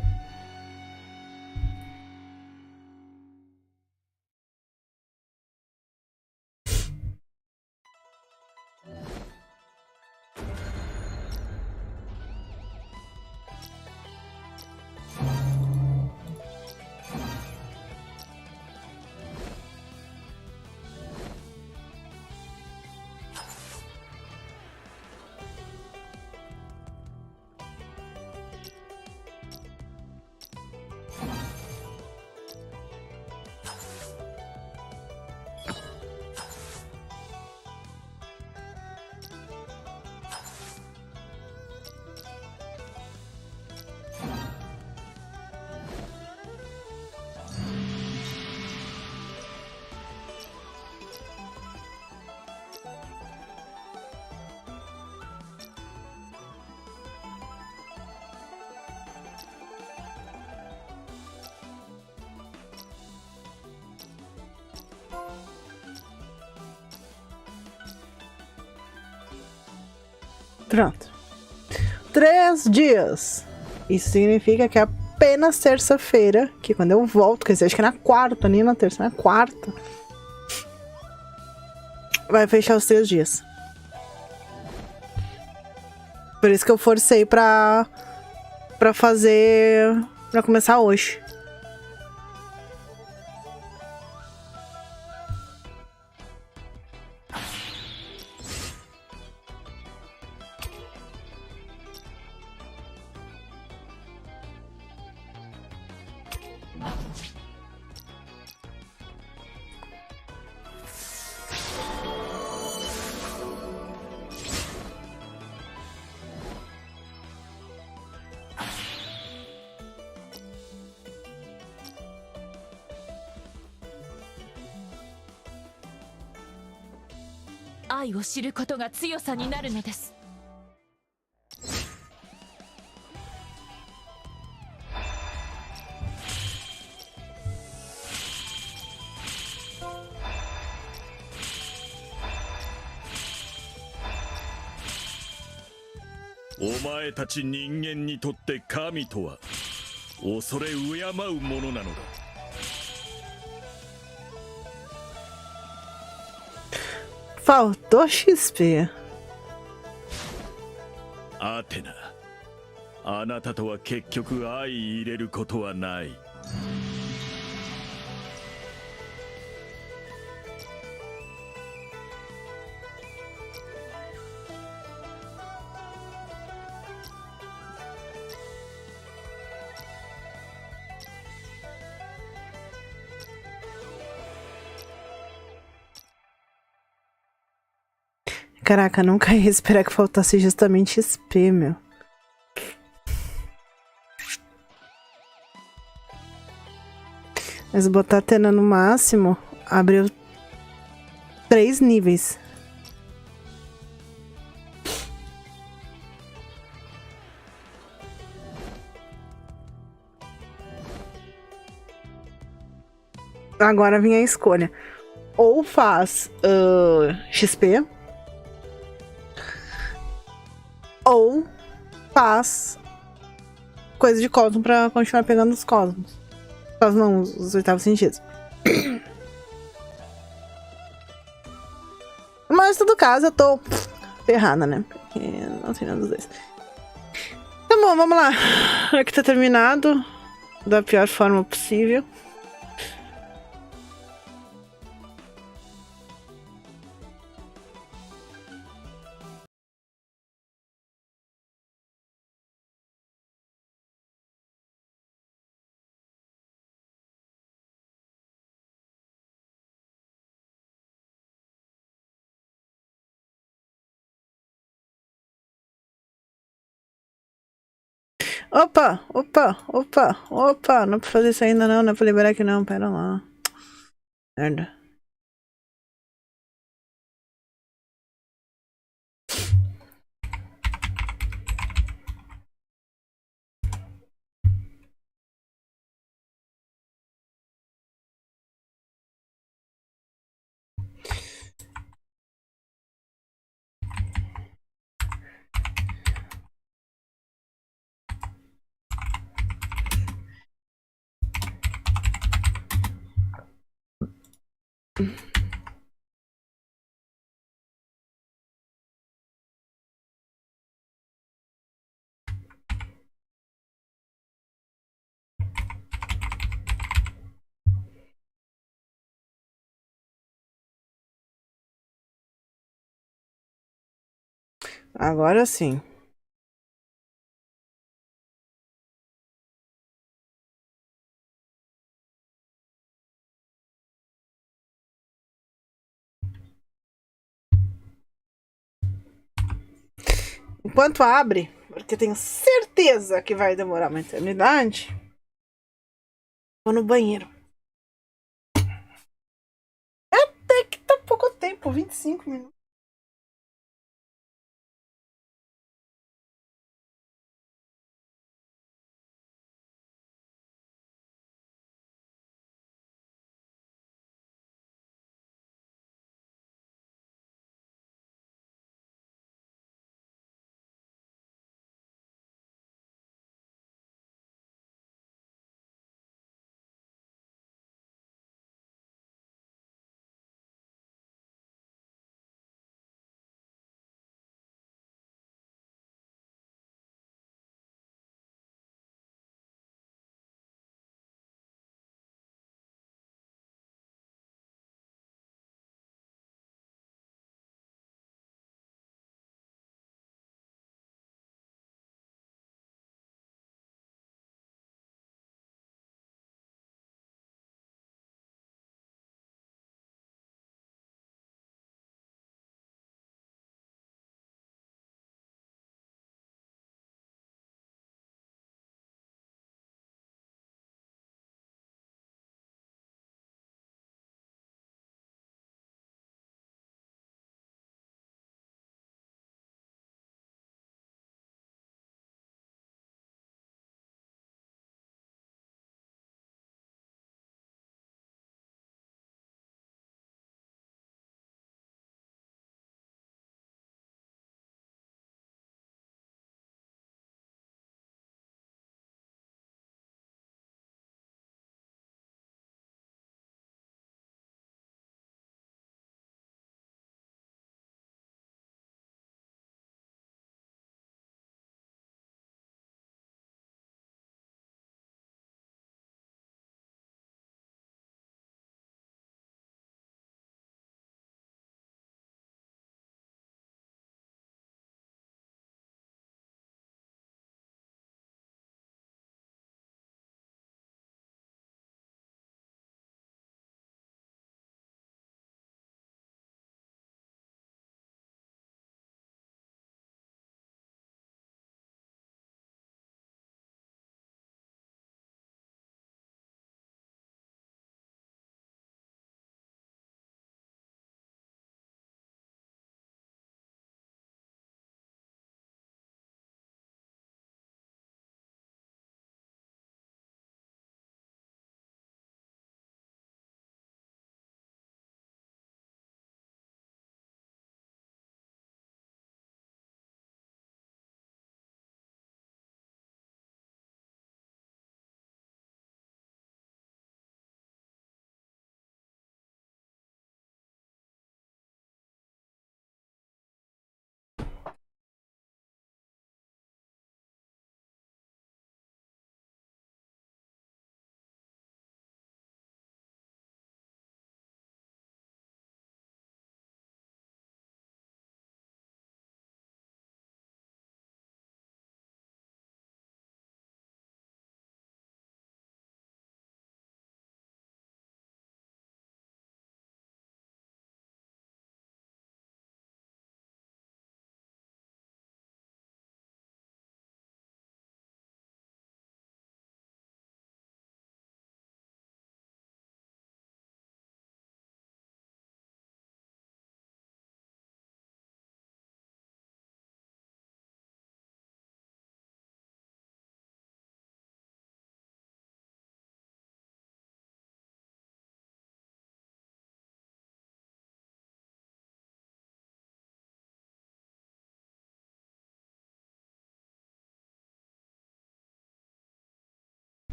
Pronto. 3 dias. Isso significa que é apenas terça-feira, que quando eu volto, quer dizer, acho que é na quarta, nem na terça, na quarta, vai fechar os 3 dias. Por isso que eu forcei pra fazer, pra começar hoje.愛を知ることが強さになるのです。お前たち人間にとって神とは恐れ敬うものなのだ。Faltou XP. アテナ、あなたとは結局相入れることはない。Caraca, nunca ia esperar que faltasse justamente XP, meu. Mas botar a Atena no máximo abriu 3 níveis. Agora vem a escolha. Ou faz XP, ou faz coisa de cosmo pra continuar pegando os cosmos. Não, os oitavos sentidos. Mas, em todo caso, eu tô ferrada, né? Porque não tem nada dos dois. Tá bom, vamos lá. Aqui tá terminado da pior forma possível. Opa, opa, opa, opa. Não é pra fazer isso ainda não, não é pra liberar aqui não, pera lá. Merda. Agora sim. Enquanto abre, porque tenho certeza que vai demorar uma eternidade, vou no banheiro. Até que tá pouco tempo, 25 minutos.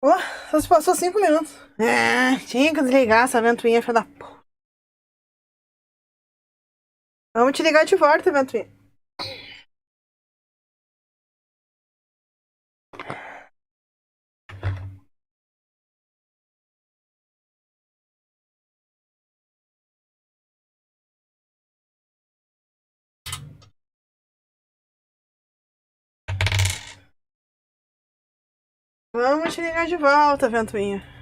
Oh, só se passou 5 minutos. É, tinha que desligar essa ventoinha, filha da porra. Vamos te ligar de volta, ventoinha. Vamos te ligar de volta, ventoinha.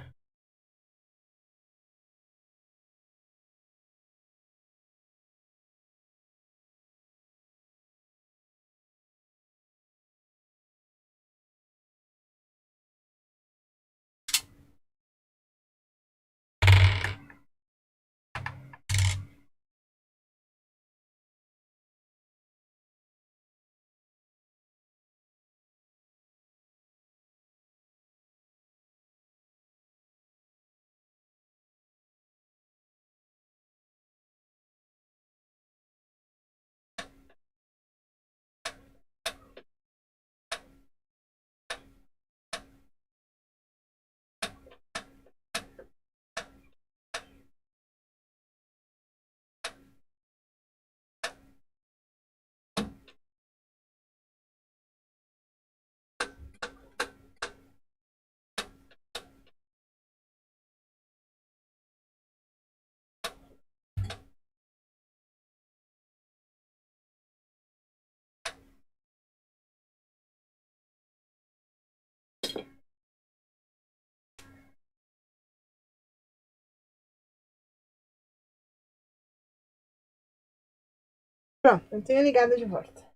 Pronto, ventoinha ligada de volta.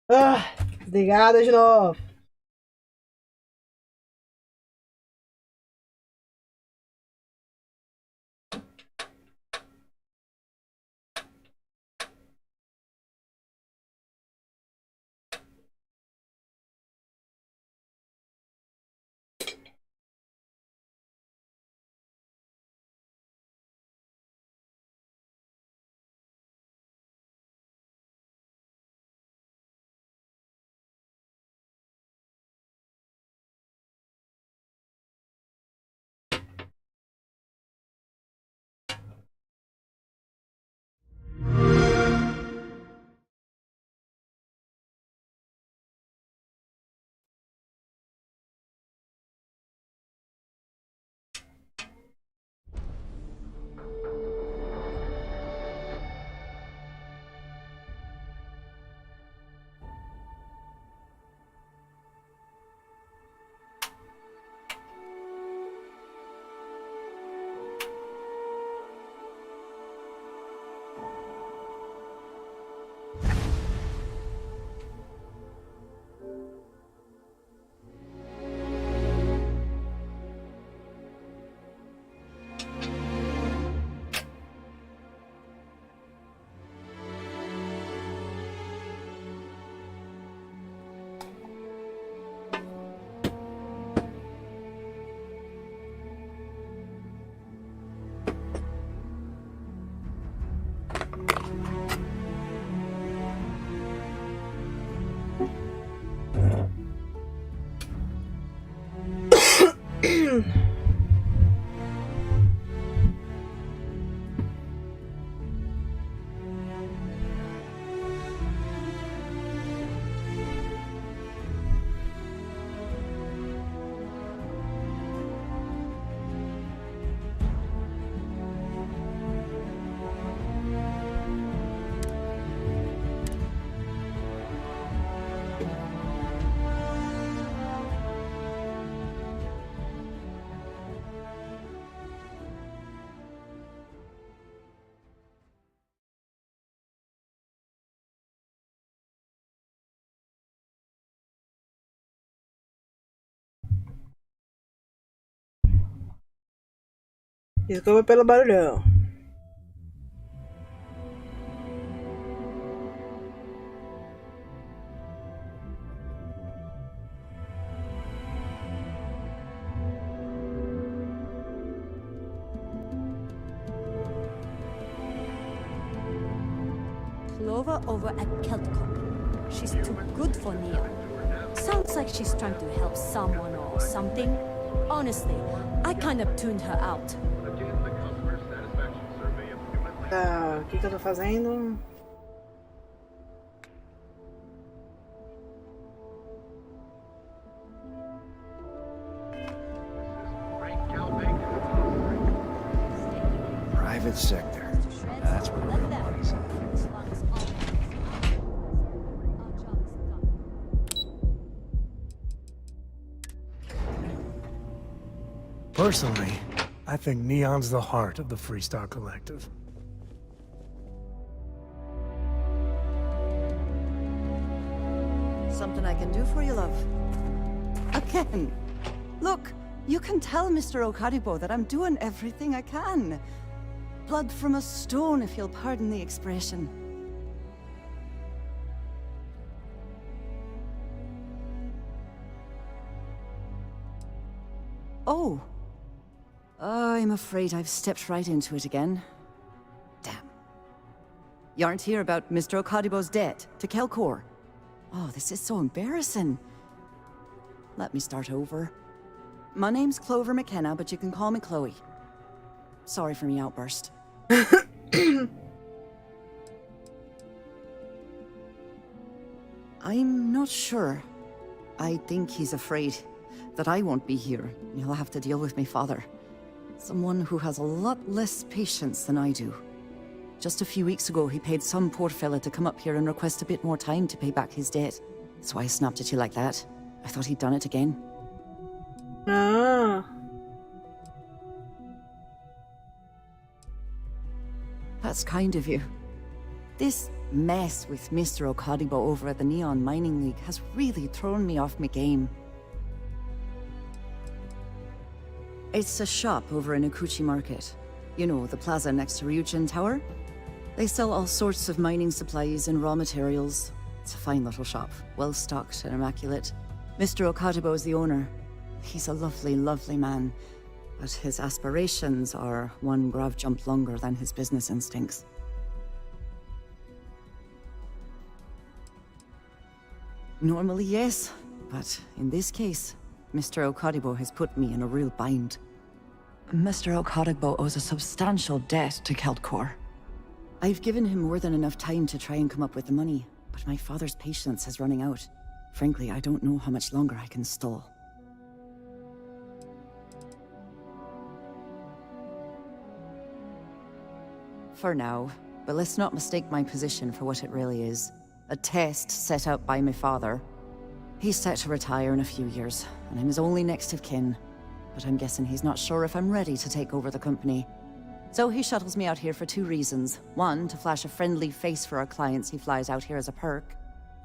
Ah, desligada de novo. Desculpa pelo barulhão. Clover over at Keltcom. She's too good for Nia. Sounds like she's trying to help someone or something. Honestly, I kind of tuned her out. Tá, o que eu tô fazendo? Private sector. That's where the real money's at. Personally, I think Neon's the heart of the Freestar Collective. Something I can do for you, love. Again. Look, you can tell Mr. Okaribo that I'm doing everything I can. Blood from a stone, if you'll pardon the expression. Oh. I'm afraid I've stepped right into it again. Damn. You aren't here about Mr. Okaribo's debt to Kelkor. Oh, this is so embarrassing. Let me start over. My name's Clover McKenna, but you can call me Chloe. Sorry for me outburst. I'm not sure. I think he's afraid that I won't be here. He'll have to deal with my father. Someone who has a lot less patience than I do. Just a few weeks ago, he paid some poor fella to come up here and request a bit more time to pay back his debt. So I snapped at you like that. I thought he'd done it again. Ah. That's kind of you. This mess with Mr. Okaribo over at the Neon Mining League has really thrown me off my game. It's a shop over in Akuchi Market. You know, the plaza next to Ryujin Tower? They sell all sorts of mining supplies and raw materials. It's a fine little shop, well stocked and immaculate. Mr. Okaribo is the owner. He's a lovely, lovely man, but his aspirations are one grav jump longer than his business instincts. Normally, yes, but in this case, Mr. Okaribo has put me in a real bind. Mr. Okaribo owes a substantial debt to Keltkor. I've given him more than enough time to try and come up with the money, but my father's patience is running out. Frankly, I don't know how much longer I can stall. For now, but let's not mistake my position for what it really is. A test set out by my father. He's set to retire in a few years, and I'm his only next of kin. But I'm guessing he's not sure if I'm ready to take over the company. So he shuttles me out here for two reasons. One, to flash a friendly face for our clients he flies out here as a perk.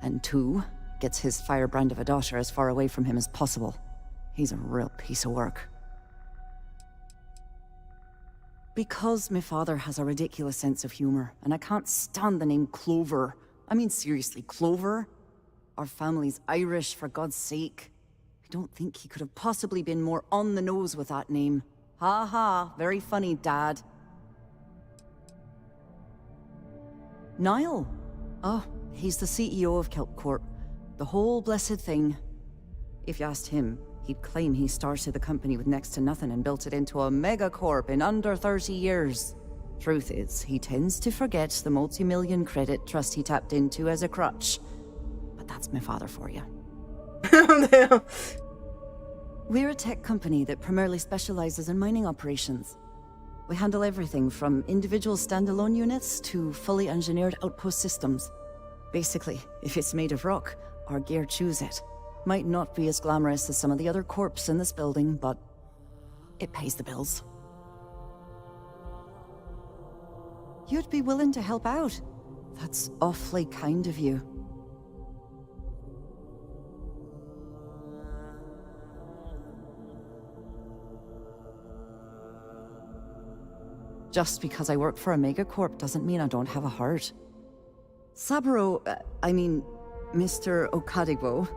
And two, gets his firebrand of a daughter as far away from him as possible. He's a real piece of work. Because my father has a ridiculous sense of humor, and I can't stand the name Clover. I mean, seriously, Clover? Our family's Irish, for God's sake. I don't think he could have possibly been more on the nose with that name. Ha ha, very funny, Dad. Niall? Oh, he's the CEO of Keltcorp. The whole blessed thing. If you asked him, he'd claim he started the company with next to nothing and built it into a megacorp in under 30 years. Truth is, he tends to forget the multi-million credit trust he tapped into as a crutch. But that's my father for you. We're a tech company that primarily specializes in mining operations. We handle everything from individual standalone units to fully engineered outpost systems. Basically, if it's made of rock, our gear chews it. Might not be as glamorous as some of the other corps in this building, but it pays the bills. You'd be willing to help out. That's awfully kind of you. Just because I work for a megacorp doesn't mean I don't have a heart. Saburo, Mr. Okaribo,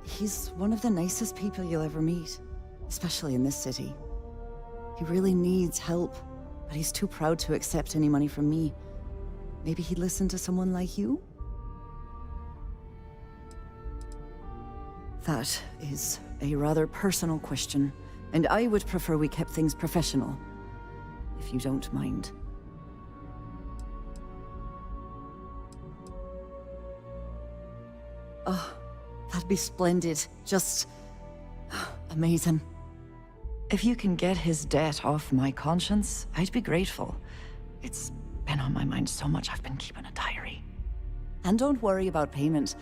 he's one of the nicest people you'll ever meet, especially in this city. He really needs help, but he's too proud to accept any money from me. Maybe he'd listen to someone like you? That is a rather personal question, and I would prefer we kept things professional, if you don't mind. Oh, that'd be splendid. Just amazing. If you can get his debt off my conscience, I'd be grateful. It's been on my mind so much I've been keeping a diary. And don't worry about payment.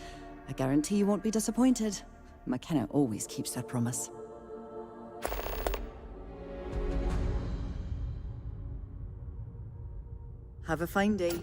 I guarantee you won't be disappointed. McKenna always keeps that promise. Have a fine day.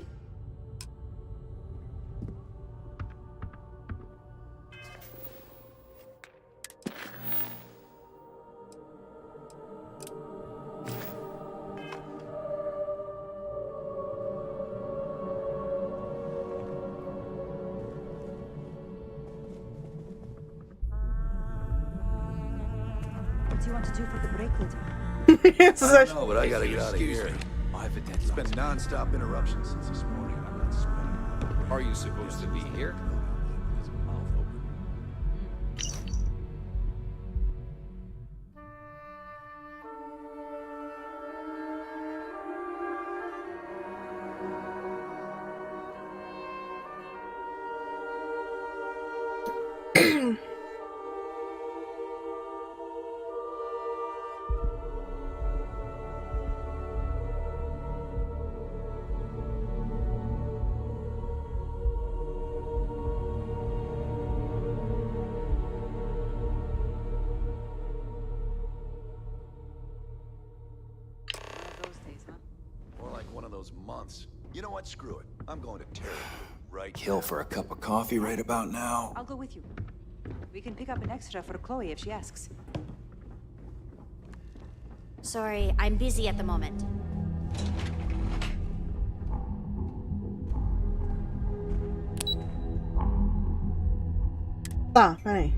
What do you want to do for the break later? No, but I gotta get out of here. It's been non-stop interruptions since this morning, and I'm not spreading. Are you supposed to be here? Months. You know what? Screw it. I'm going to tear it right. Kill for a cup of coffee right about now. I'll go with you. We can pick up an extra for Chloe if she asks. Sorry, I'm busy at the moment. Tá, peraí.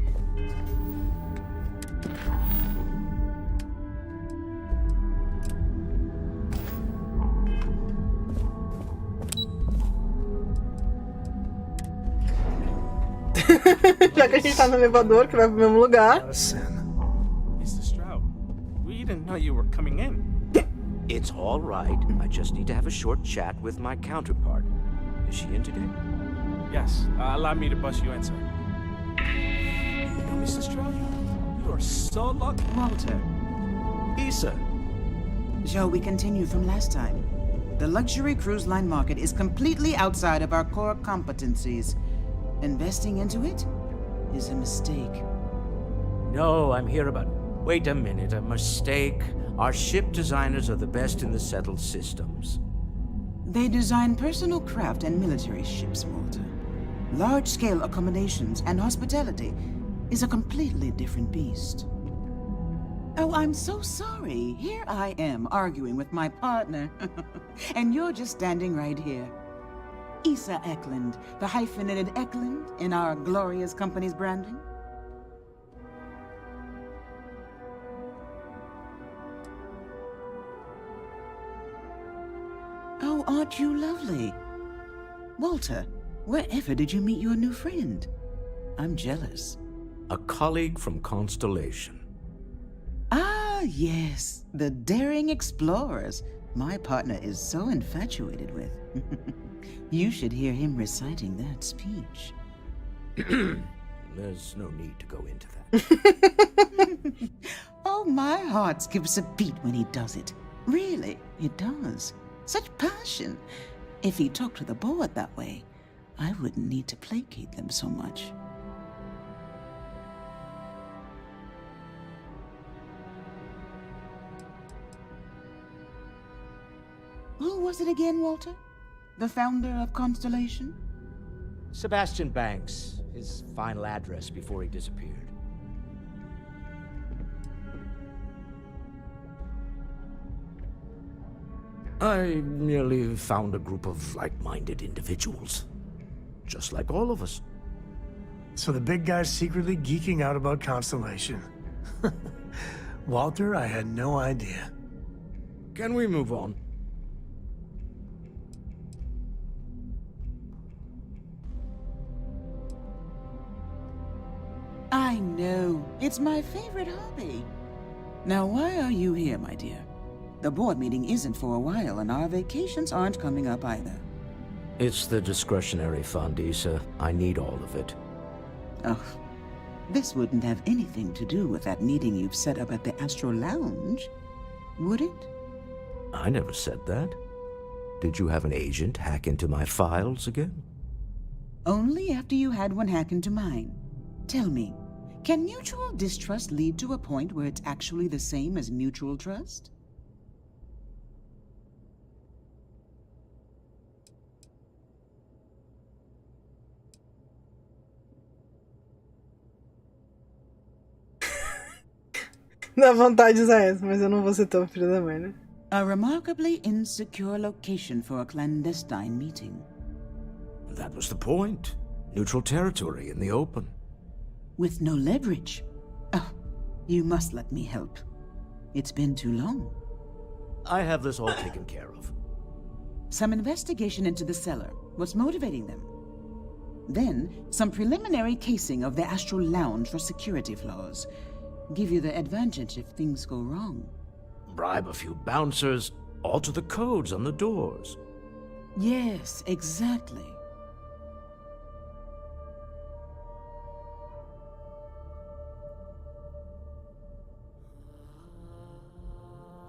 Já que a gente tá no elevador, que vai pro mesmo lugar. Mr. Stroud, we didn't know you were coming in. It's all right. I just need to have a short chat with my counterpart. Is she in today? Yes. Allow me to bust you in, sir. You know, Mr. Stroud, you are so lucky. Walter. Issa. Shall we continue from last time? The luxury cruise line market is completely outside of our core competencies. Investing into it is a mistake. No, I'm here about... Wait a minute, a mistake? Our ship designers are the best in the settled systems. They design personal craft and military ships, Walter. Large-scale accommodations and hospitality is a completely different beast. Oh, I'm so sorry. Here I am arguing with my partner, and you're just standing right here. Issa Eklund, the hyphenated Eklund in our glorious company's branding. Oh, aren't you lovely? Walter, wherever did you meet your new friend? I'm jealous. A colleague from Constellation. Ah, yes, the daring explorers my partner is so infatuated with. You should hear him reciting that speech. There's no need to go into that. Oh, my heart skips a beat when he does it. Really, it does. Such passion. If he talked to the board that way, I wouldn't need to placate them so much. Who was it again, Walter? The founder of Constellation? Sebastian Banks, his final address before he disappeared. I merely found a group of like-minded individuals. Just like all of us. So the big guy's secretly geeking out about Constellation. Walter, I had no idea. Can we move on? I know. It's my favorite hobby. Now, why are you here, my dear? The board meeting isn't for a while, and our vacations aren't coming up either. It's the discretionary fund, Issa. I need all of it. Oh, this wouldn't have anything to do with that meeting you've set up at the Astro Lounge, would it? I never said that. Did you have an agent hack into my files again? Only after you had one hack into mine. Tell me, can mutual distrust lead to a point where it's actually the same as mutual trust? Dá vontade de usar essa, mas eu não vou ser tão filho da mãe, né? A remarkably insecure location for a clandestine meeting. That was the point. Neutral territory in the open. With no leverage. Oh, you must let me help. It's been too long. I have this all taken care of. Some investigation into the cellar. What's motivating them? Then, some preliminary casing of the Astral Lounge for security flaws. Give you the advantage if things go wrong. Bribe a few bouncers, alter the codes on the doors. Yes, exactly.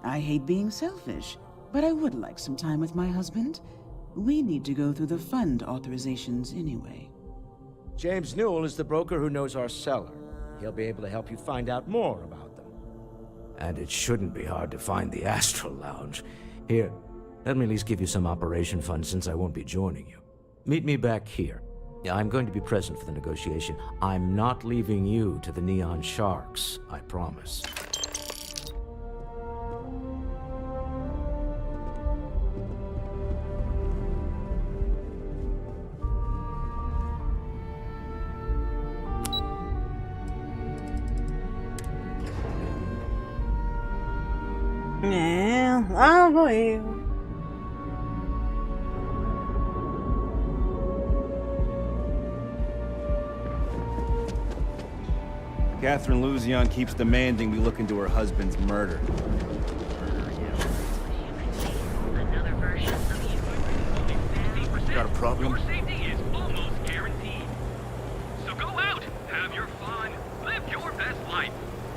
I hate being selfish, but I would like some time with my husband. We need to go through the fund authorizations anyway. James Newell is the broker who knows our cellar. He'll be able to help you find out more about them. And it shouldn't be hard to find the Astral Lounge. Here, let me at least give you some operation funds since I won't be joining you. Meet me back here. I'm going to be present for the negotiation. I'm not leaving you to the Neon Sharks, I promise. É, lá vou eu. Catherine Luzion keeps demanding we look into her husband's murder. Got a problem? Your safety is almost guaranteed. So go out, have your fun, live your best life.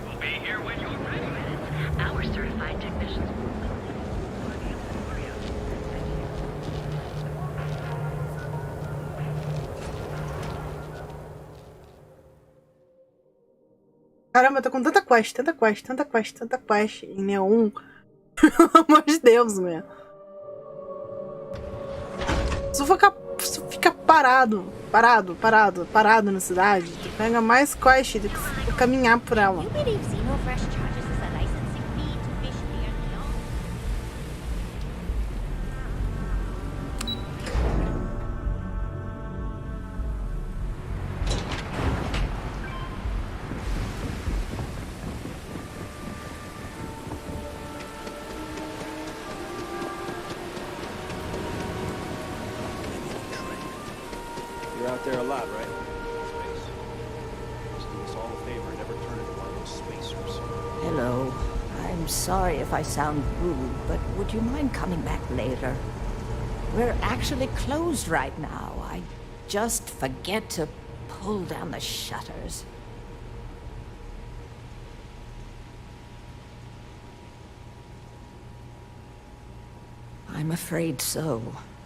We'll be here when you're ready. Our certified technicians. Caramba, eu tô com tanta quest, tanta quest, tanta quest, tanta quest em Neon. Pelo amor de Deus, meu. Se eu ficar parado na cidade, tu pega mais quest do que caminhar por ela. You're out there a lot, right? Space. Just do us all a favor and never turn into one of those spacers. Hello. I'm sorry if I sound rude, but would you mind coming back later? We're actually closed right now. I just forget to pull down the shutters. I'm afraid so,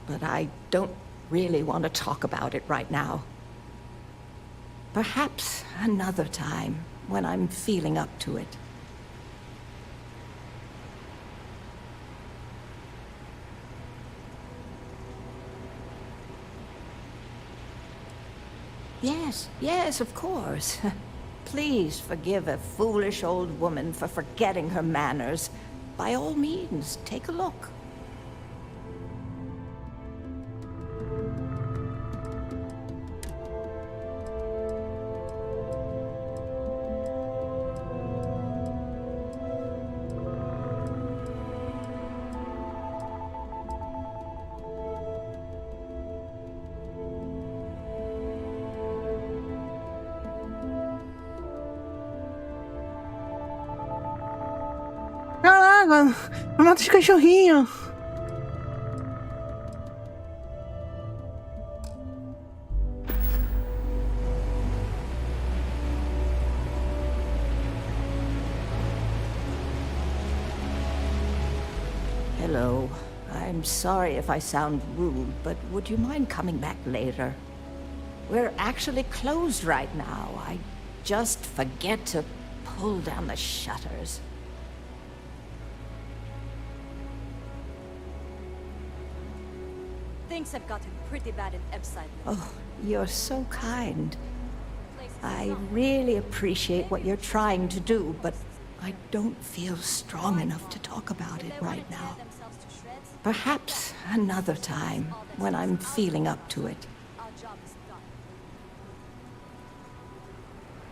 but I don't really want to talk about it right now. Perhaps another time, when I'm feeling up to it. Yes, of course. Please forgive a foolish old woman for forgetting her manners. By all means, take a look. água. Mata os cachorrinhos. Hello. I'm sorry if I sound rude, but would you mind coming back later? We're actually closed right now. I just forget to pull down the shutters. Things have gotten pretty bad in Epside. Oh, you're so kind. I really appreciate what you're trying to do, but I don't feel strong enough to talk about it right now. Perhaps another time, when I'm feeling up to it.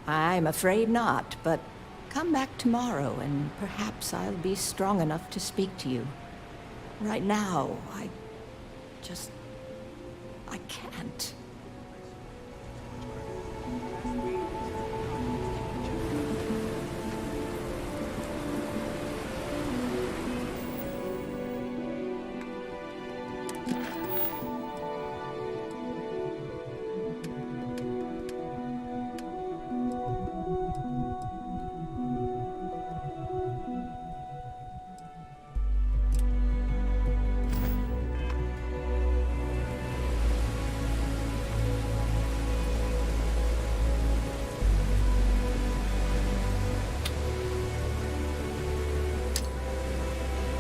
I'm afraid not, but come back tomorrow and perhaps I'll be strong enough to speak to you. Right now, I can't.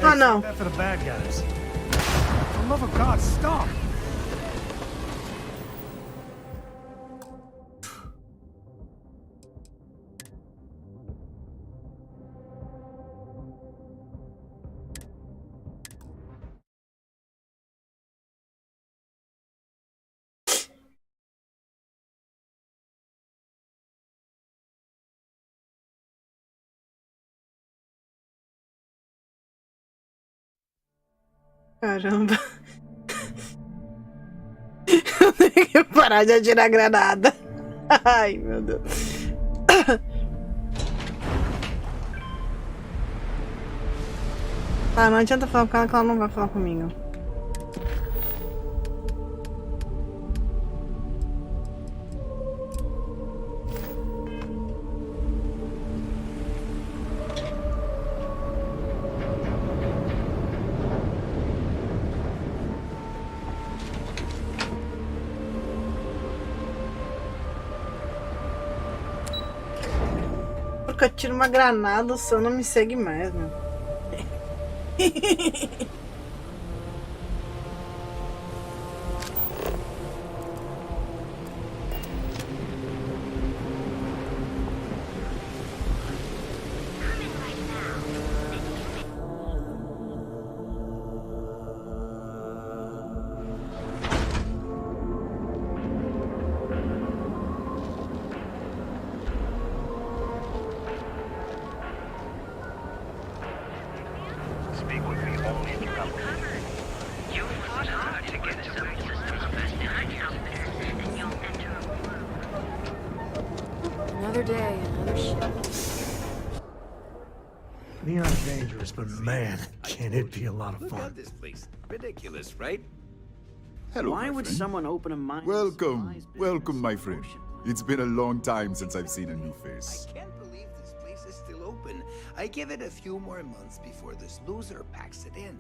Oh no. That for the bad guys. For the love of God, stop! Caramba. Eu tenho que parar de atirar granada. Ai, meu Deus. Tá, não adianta falar com ela que ela não vai falar comigo. Eu tiro uma granada, o seu não me segue mais, meu. Another day, another ship. Neon's dangerous, but man, can it be a lot of Look fun. at this place. Ridiculous, right? Hello, Why my would friend. someone open a mine? Welcome, my friend. It's been a long time since I've seen a new face. I can't believe this place is still open. I give it a few more months before this loser packs it in.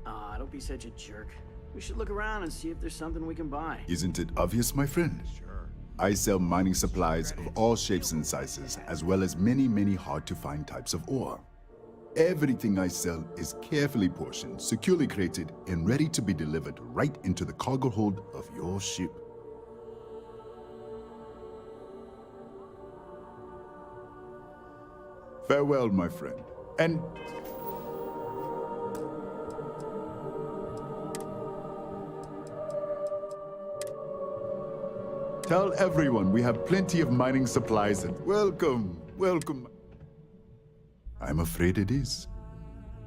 Ah, don't be such a jerk. We should look around and see if there's something we can buy. Isn't it obvious, my friend? I sell mining supplies of all shapes and sizes, as well as many hard-to-find types of ore. Everything I sell is carefully portioned, securely crated, and ready to be delivered right into the cargo hold of your ship. Farewell, my friend, and tell everyone we have plenty of mining supplies and welcome. I'm afraid it is.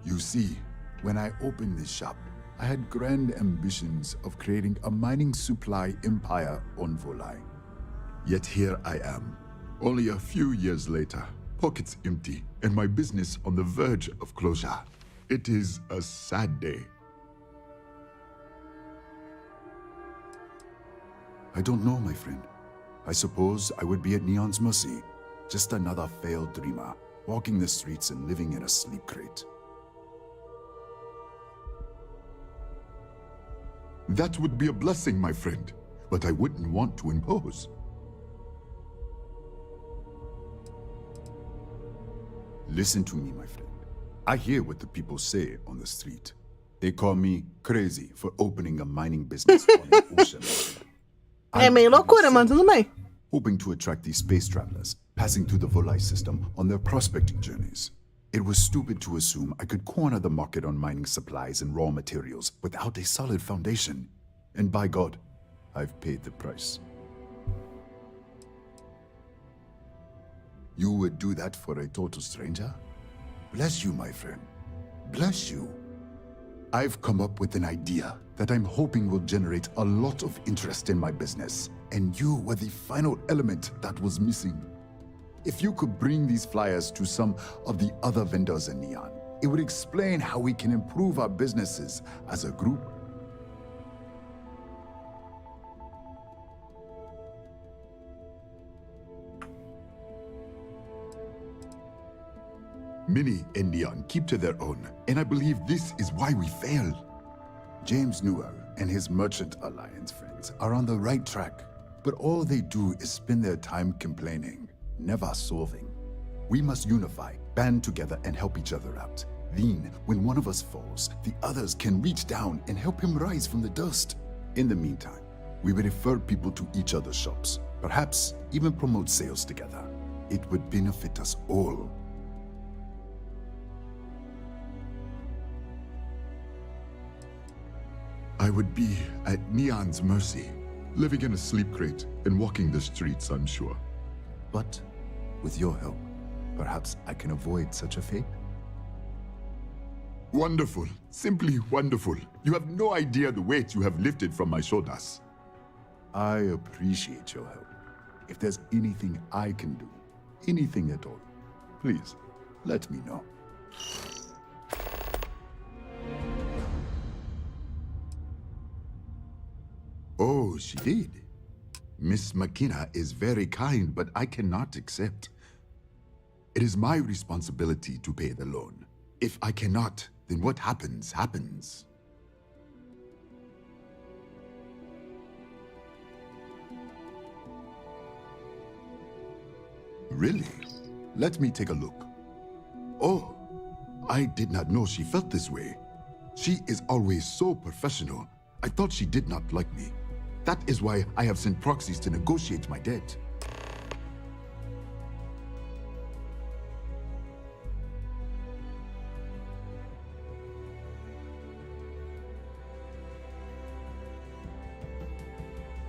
You see, when I opened this shop, I had grand ambitions of creating a mining supply empire on Volai. Yet here I am, only a few years later, pockets empty, and my business on the verge of closure. It is a sad day. I don't know, my friend. I suppose I would be at Neon's mercy. Just another failed dreamer, walking the streets and living in a sleep crate. That would be a blessing, my friend, but I wouldn't want to impose. Listen to me, my friend. I hear what the people say on the street. They call me crazy for opening a mining business on the ocean. É meio loucura, mas tudo bem. Hoping to attract these space travelers passing through the Volai system on their prospecting journeys. It was stupid to assume I could corner the market on mining supplies and raw materials without a solid foundation. And by God, I've paid the price. You would do that for a total stranger? Bless you, my friend. Bless you. I've come up with an idea that I'm hoping will generate a lot of interest in my business, and you were the final element that was missing. If you could bring these flyers to some of the other vendors in Neon, it would explain how we can improve our businesses as a group. Many in Neon keep to their own, and I believe this is why we fail. James Newell and his Merchant Alliance friends are on the right track, but all they do is spend their time complaining, never solving. We must unify, band together, and help each other out. Then, when one of us falls, the others can reach down and help him rise from the dust. In the meantime, we will refer people to each other's shops, perhaps even promote sales together. It would benefit us all. I would be at Neon's mercy, living in a sleep crate and walking the streets, I'm sure. But with your help, perhaps I can avoid such a fate? Wonderful. Simply wonderful. You have no idea the weight you have lifted from my shoulders. I appreciate your help. If there's anything I can do, anything at all, please let me know. Oh, she did. Miss McKenna is very kind, but I cannot accept. It is my responsibility to pay the loan. If I cannot, then what happens, happens. Really? Let me take a look. Oh, I did not know she felt this way. She is always so professional. I thought she did not like me. That is why I have sent proxies to negotiate my debt.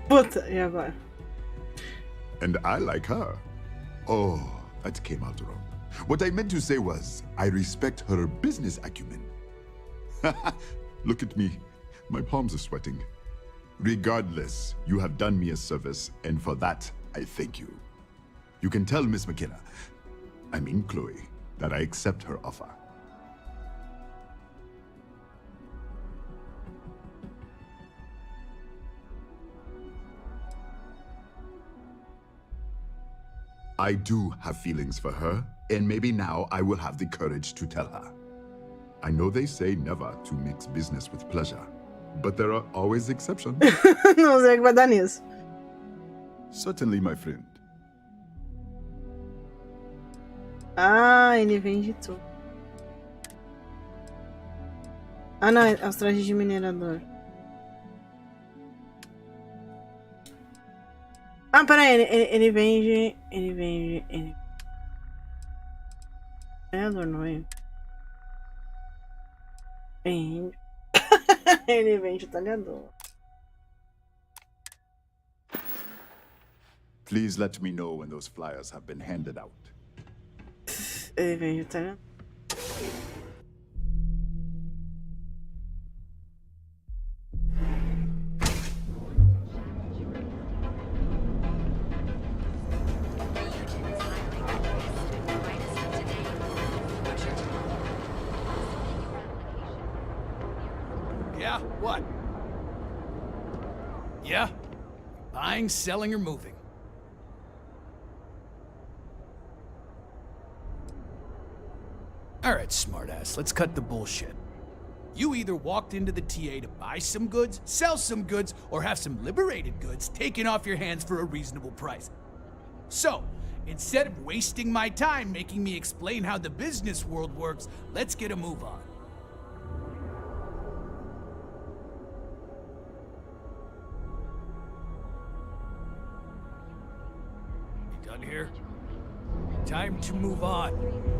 Puta, e agora? And I like her. Oh, that came out wrong. What I meant to say was, I respect her business acumen. Look at me. My palms are sweating. Regardless, you have done me a service, and for that, I thank you. You can tell Miss McKenna, I mean Chloe, that I accept her offer. I do have feelings for her, and maybe now I will have the courage to tell her. I know they say never to mix business with pleasure, but there are always exceptions. Não sei o que vai dar nisso. Certainly, my friend. Ah, ele vende tudo. Ah, não, é os trajes de minerador. Ah, peraí, ele vende... Minerador, não é? Vende. Ele vende o talhador. Please let me know when those flyers have been handed out. Ele vende o talhador. Yeah? What? Yeah? Buying, selling, or moving? Alright, smartass, let's cut the bullshit. You either walked into the TA to buy some goods, sell some goods, or have some liberated goods taken off your hands for a reasonable price. So, instead of wasting my time making me explain how the business world works, let's get a move on. You done here? Time to move on.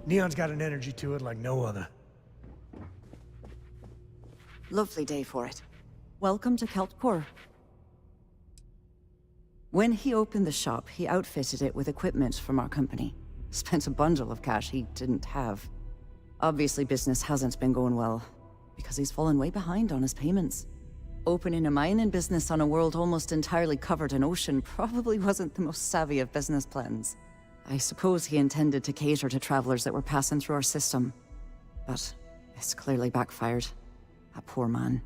Neon's got an energy to it like no other. Lovely day for it. Welcome to Keltcore. When he opened the shop, he outfitted it with equipment from our company. Spent a bundle of cash he didn't have. Obviously, business hasn't been going well, because he's fallen way behind on his payments. Opening a mining business on a world almost entirely covered in ocean probably wasn't the most savvy of business plans. I suppose he intended to cater to travelers that were passing through our system. But it's clearly backfired. That poor man.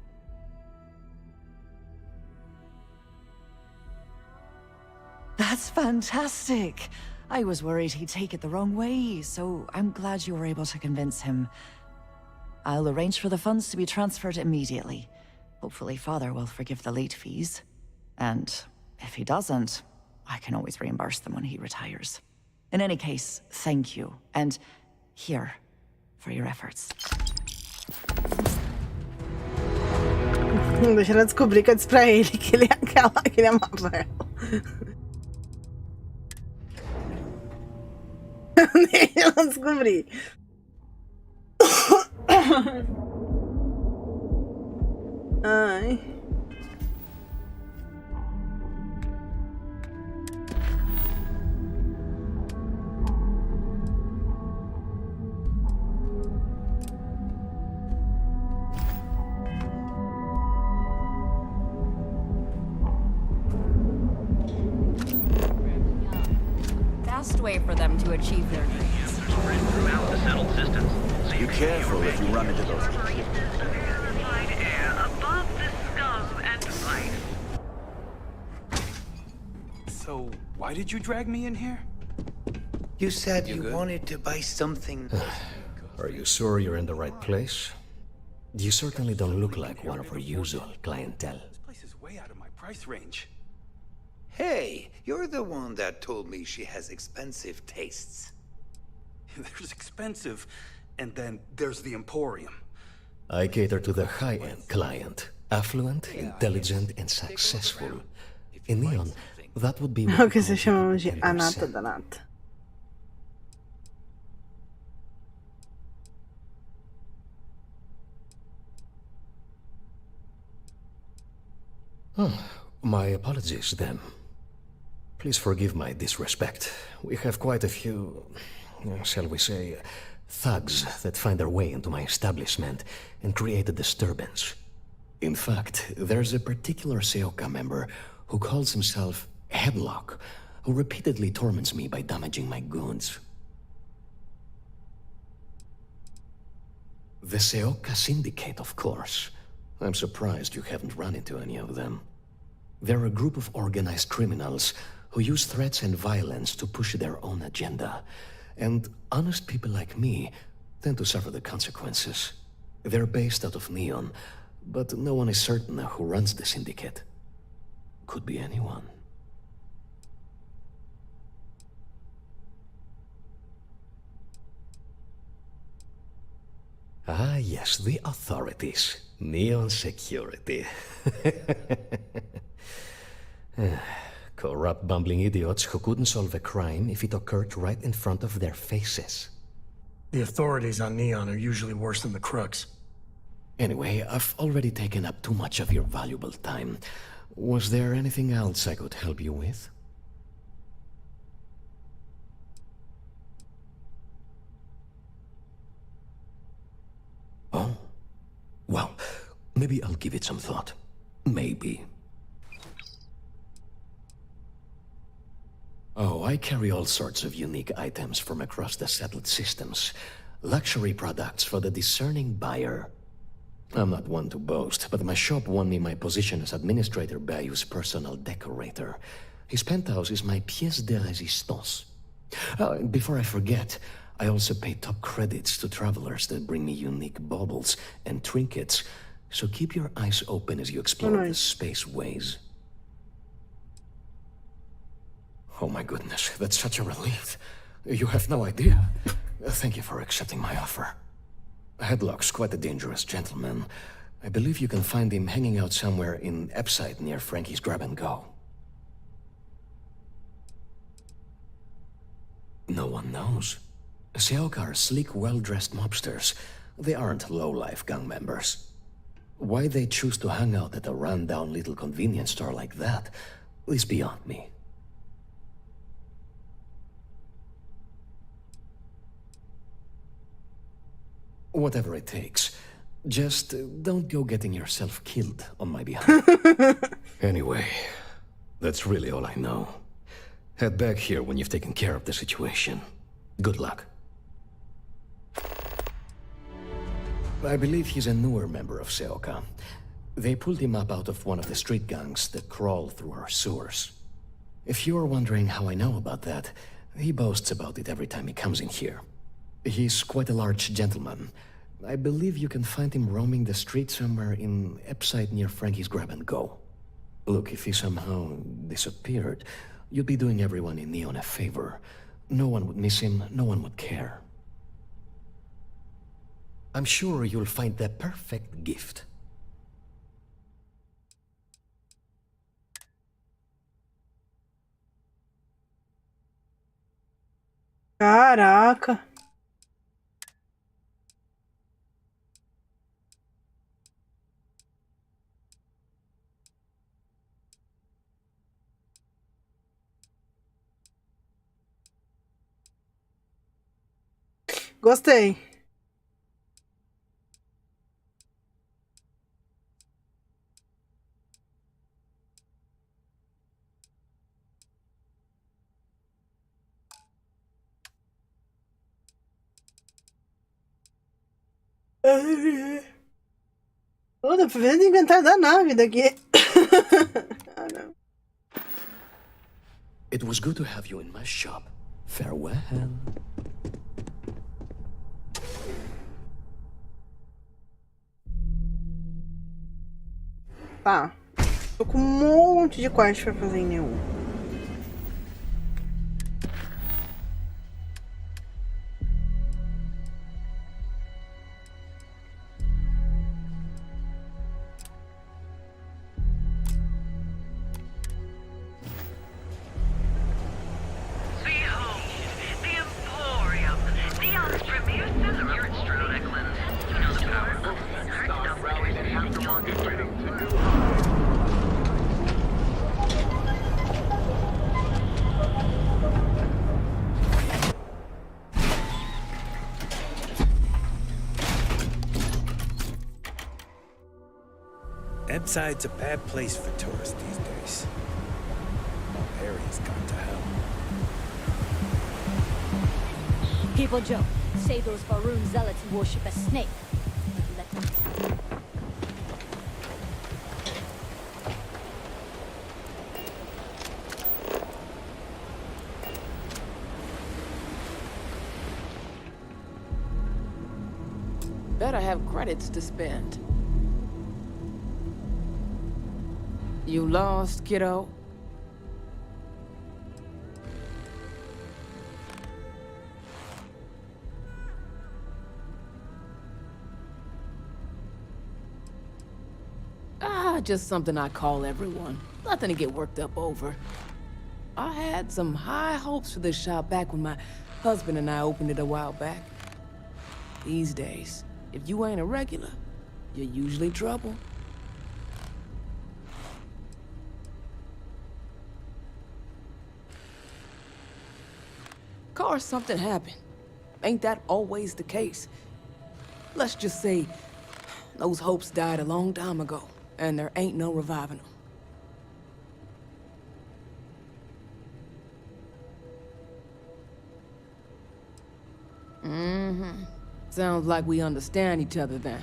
That's fantastic! I was worried he'd take it the wrong way, so I'm glad you were able to convince him. I'll arrange for the funds to be transferred immediately. Hopefully Father will forgive the late fees. And if he doesn't, I can always reimburse them when he retires. In any case, thank you. And here, for your efforts. Deixa ela descobrir que eu disse pra ele que ele é amarelo. Deixa ela descobrir. Ai. Way for them to achieve their dreams. Throughout the settled systems. So Be careful if you run into those. Air above the scum and life. So, why did you drag me in here? You said you wanted to buy something. Are you sure you're in the right place? You certainly don't look like one of our usual clientele. This place is way out of my price range. Hey, you're the one that told me she has expensive tastes. There's expensive, and then there's the Emporium. I cater to the high-end client. Affluent, intelligent, and successful. In Neon, that would be... O que se chamamos de a nata da nata. Oh, my apologies, then. Please forgive my disrespect. We have quite a few, shall we say, thugs that find their way into my establishment and create a disturbance. In fact, there's a particular Seoka member who calls himself Headlock, who repeatedly torments me by damaging my goods. The Seoka Syndicate, of course. I'm surprised you haven't run into any of them. They're a group of organized criminals who use threats and violence to push their own agenda. And honest people like me tend to suffer the consequences. They're based out of Neon, but no one is certain who runs the syndicate. Could be anyone. Ah, yes, the authorities. Neon security. Corrupt, bumbling idiots who couldn't solve a crime if it occurred right in front of their faces. The authorities on Neon are usually worse than the crooks. Anyway, I've already taken up too much of your valuable time. Was there anything else I could help you with? Oh? Well, maybe I'll give it some thought. Maybe. Oh, I carry all sorts of unique items from across the settled systems. Luxury products for the discerning buyer. I'm not one to boast, but my shop won me my position as Administrator Bayou's personal decorator. His penthouse is my pièce de résistance. Before I forget, I also pay top credits to travelers that bring me unique baubles and trinkets, so keep your eyes open as you explore the space ways. Oh my goodness, that's such a relief. You have no idea. Thank you for accepting my offer. Headlock's quite a dangerous gentleman. I believe you can find him hanging out somewhere in Epside near Frankie's Grab and Go. No one knows. Seoka are sleek, well-dressed mobsters. They aren't low-life gang members. Why they choose to hang out at a run-down little convenience store like that is beyond me. Whatever it takes. Just don't go getting yourself killed on my behalf. Anyway, that's really all I know. Head back here when you've taken care of the situation. Good luck. I believe he's a newer member of Seoka. They pulled him up out of one of the street gangs that crawl through our sewers. If you're wondering how I know about that, he boasts about it every time he comes in here. He's quite a large gentleman. I believe you can find him roaming the street somewhere in Epside near Frankie's Grab and Go. Look, if he somehow disappeared, you'd be doing everyone in Neon a favor. No one would miss him, no one would care. I'm sure you'll find the perfect gift. Caraca. Gostei. Oh, tô vendo inventar da nave daqui. Ah, não. It was good to have you in my shop. Farewell. Tá. Tô com um monte de quest pra fazer em nenhum. Epside's a bad place for tourists these days. The whole area's gone to hell. People joke, say those Varun zealots worship a snake. Let them... better have credits to spend. You lost, kiddo? Just something I call everyone. Nothing to get worked up over. I had some high hopes for this shop back when my husband and I opened it a while back. These days, if you ain't a regular, you're usually trouble. Of course, something happened. Ain't that always the case? Let's just say those hopes died a long time ago. And there ain't no reviving them. Sounds like we understand each other then.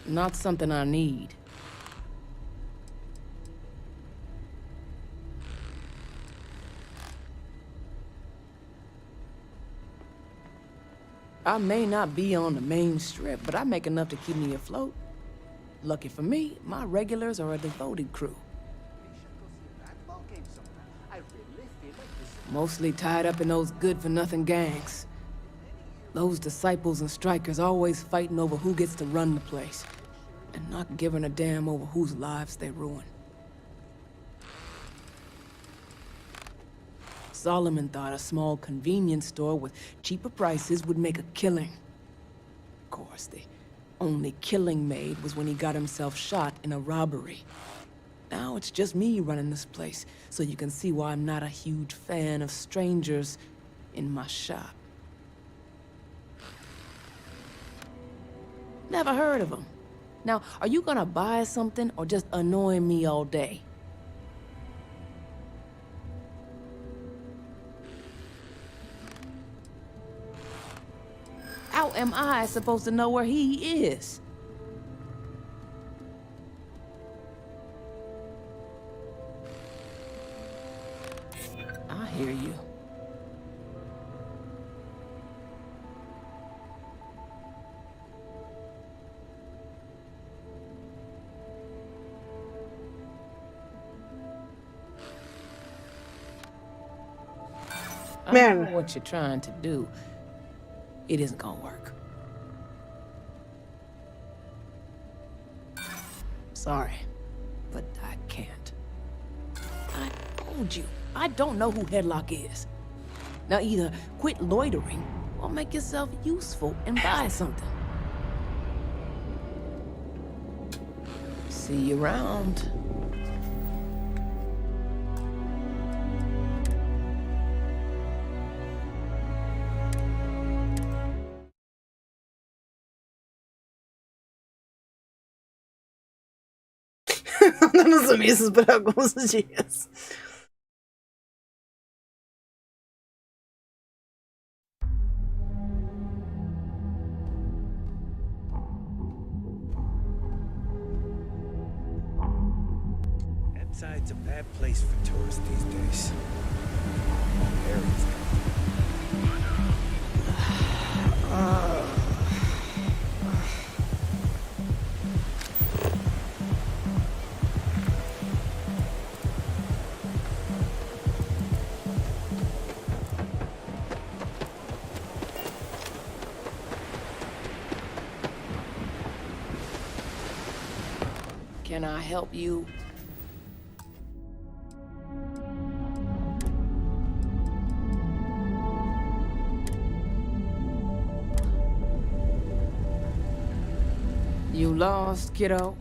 Not something I need. I may not be on the main strip, but I make enough to keep me afloat. Lucky for me, my regulars are a devoted crew. Mostly tied up in those good-for-nothing gangs. Those disciples and strikers always fighting over who gets to run the place, and not giving a damn over whose lives they ruin. Solomon thought a small convenience store with cheaper prices would make a killing. Of course, the only killing made was when he got himself shot in a robbery. Now it's just me running this place, so you can see why I'm not a huge fan of strangers in my shop. Never heard of them. Now, are you gonna buy something or just annoy me all day? How am I supposed to know where he is? I hear you. I know what you're trying to do. It isn't gonna work. Sorry, but I can't. I told you, I don't know who Headlock is. Now either quit loitering or make yourself useful and buy something. See you around. Dando sumiços por alguns dias. Emside's a bad place for tourists these days. Areas. Can I help you? You lost, kiddo?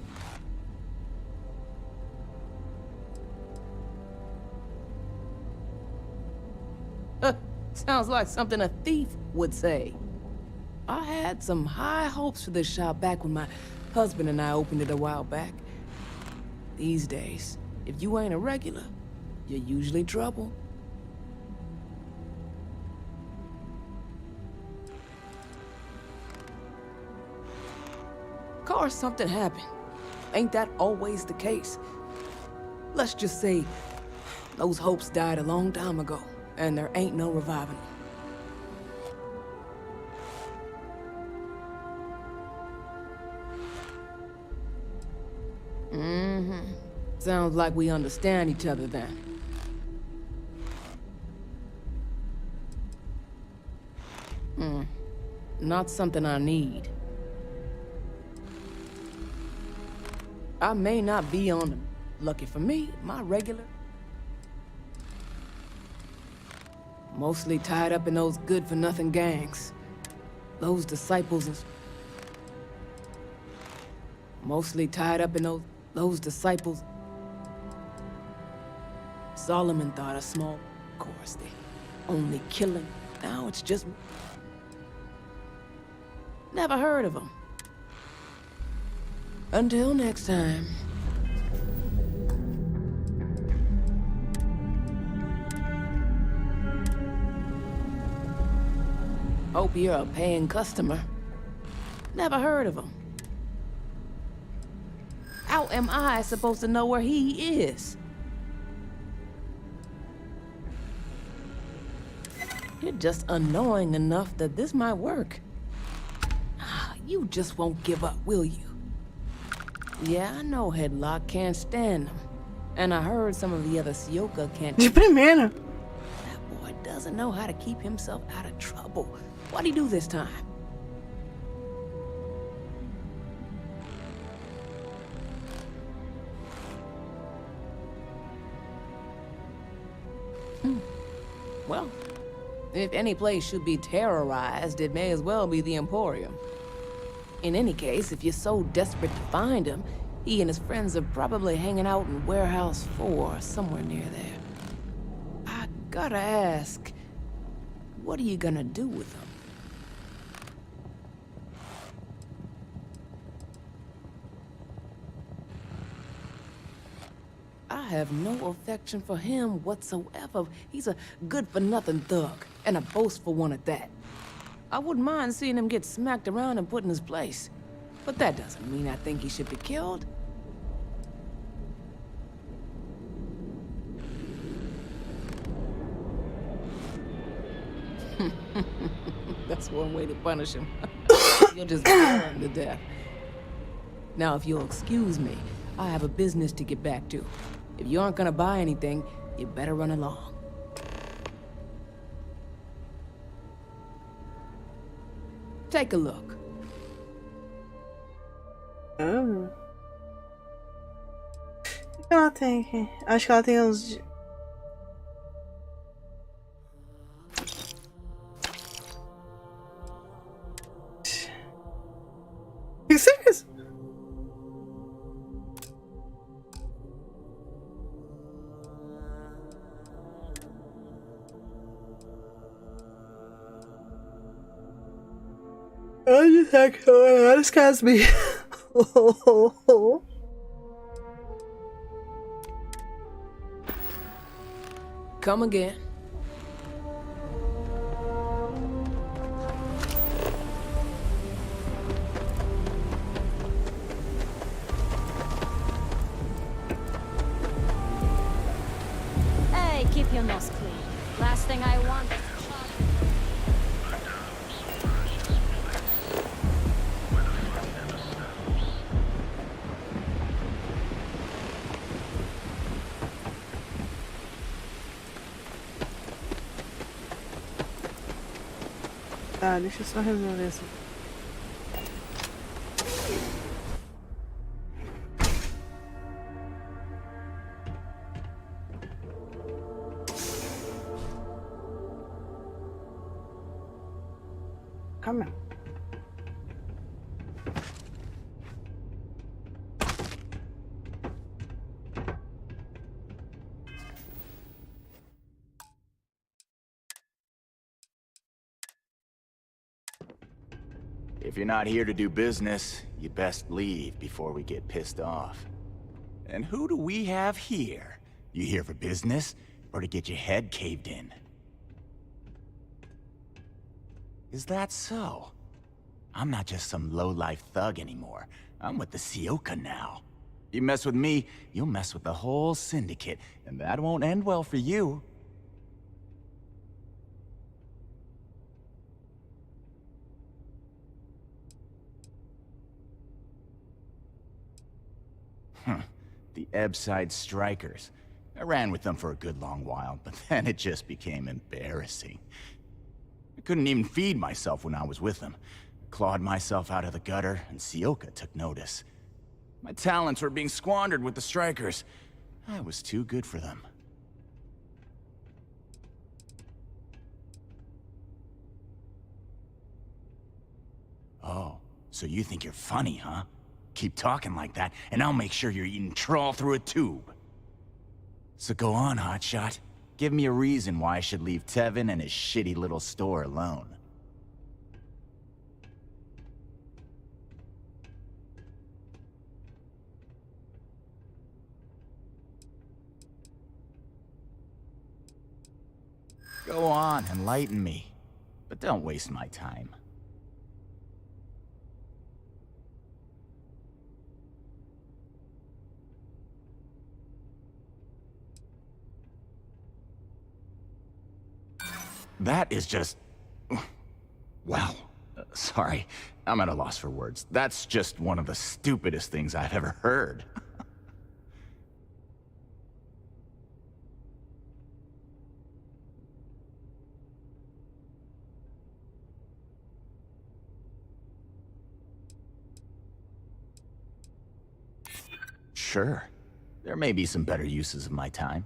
Sounds like something a thief would say. I had some high hopes for this shop back when my husband and I opened it a while back. These days, if you ain't a regular, you're usually trouble. Of course, something happened. Ain't that always the case? Let's just say those hopes died a long time ago, and there ain't no reviving them. Mm-hmm. Sounds like we understand each other then. Not something I need. I may not be on them. Lucky for me, my regular. Mostly tied up in those good-for-nothing gangs. Those disciples and... Mostly tied up in those disciples. Solomon thought a small... Of course, they only killing. Now it's just... Never heard of them. Until next time. Hope you're a paying customer. Never heard of him. How am I supposed to know where he is? You're just annoying enough that this might work. You just won't give up, will you? Yeah, I know Headlock can't stand them. And I heard some of the other Sioka can't... De primeira. That boy doesn't know how to keep himself out of trouble. What'd he do this time? Well, if any place should be terrorized, it may as well be the Emporium. In any case, if you're so desperate to find him, he and his friends are probably hanging out in Warehouse 4, somewhere near there. I gotta ask, what are you gonna do with him? I have no affection for him whatsoever. He's a good-for-nothing thug, and a boastful one at that. I wouldn't mind seeing him get smacked around and put in his place. But that doesn't mean I think he should be killed. That's one way to punish him. You'll just bore him to death. Now, if you'll excuse me, I have a business to get back to. If you aren't gonna buy anything, you better run along. Take a look. O que ela tem aqui? Acho que ela tem uns... O que você fez? Onde tá que olha os casbi? Come again. Hey, keep your nose clean. Last thing I want is Tá, deixa eu só resolver isso. Calma. If you're not here to do business, you best leave before we get pissed off. And who do we have here? You here for business, or to get your head caved in? Is that so? I'm not just some low-life thug anymore. I'm with the Sioka now. You mess with me, you'll mess with the whole syndicate, and that won't end well for you. The Ebbside Strikers. I ran with them for a good long while, but then it just became embarrassing. I couldn't even feed myself when I was with them. Clawed myself out of the gutter, and Sioka took notice. My talents were being squandered with the Strikers. I was too good for them. Oh, so you think you're funny, huh? Keep talking like that, and I'll make sure you're eating trawl through a tube. So go on, hotshot. Give me a reason why I should leave Tevin and his shitty little store alone. Go on, enlighten me. But don't waste my time. That is just... Well, sorry. I'm at a loss for words. That's just one of the stupidest things I've ever heard. Sure. There may be some better uses of my time.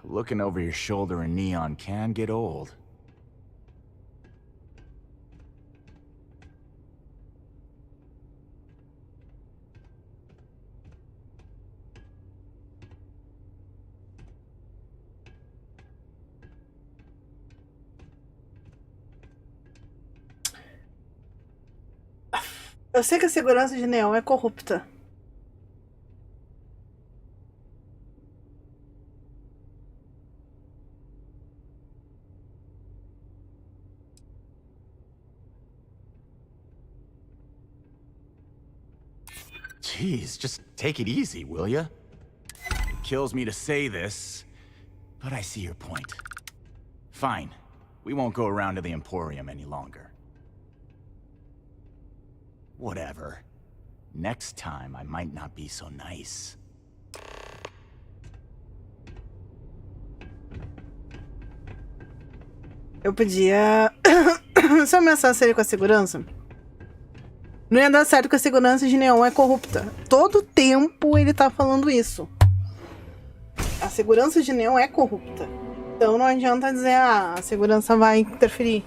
Looking over your shoulder in neon can get old. Eu sei que a segurança de Neon é corrupta. Jeez, just take it easy, will ya? It kills me to say this, but I see your point. Fine. We won't go around to the Emporium any longer. Whatever. Next time, I might not be so nice. Eu podia... Se eu ameaçasse ele com a segurança... Não ia dar certo, que a segurança de Neon é corrupta. Todo tempo ele tá falando isso. A segurança de Neon é corrupta. Então não adianta dizer, ah, a segurança vai interferir.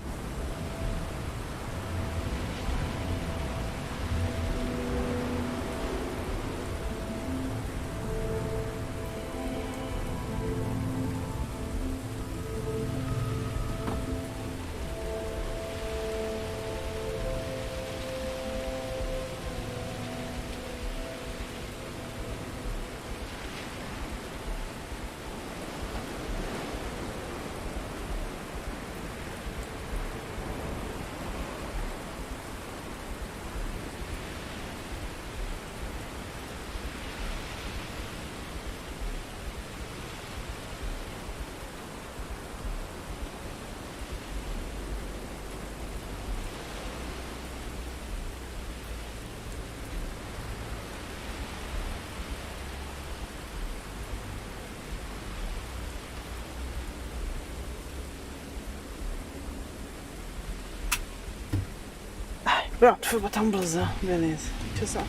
Pronto, fui botar blusão. Beleza. Deixa eu só.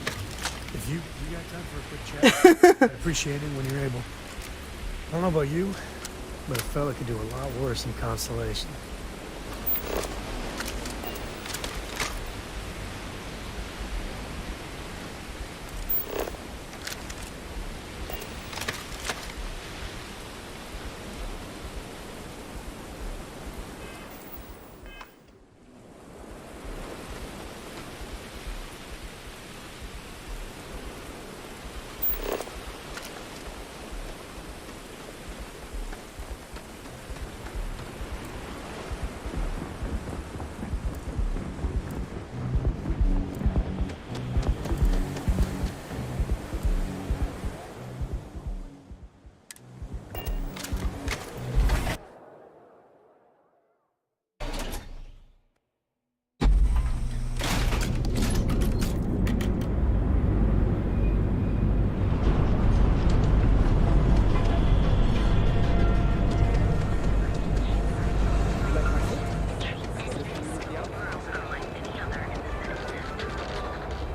If you got time for a quick chat, I'd appreciate it when you're able. I don't know about you, but a fella could do a lot worse than Constellation.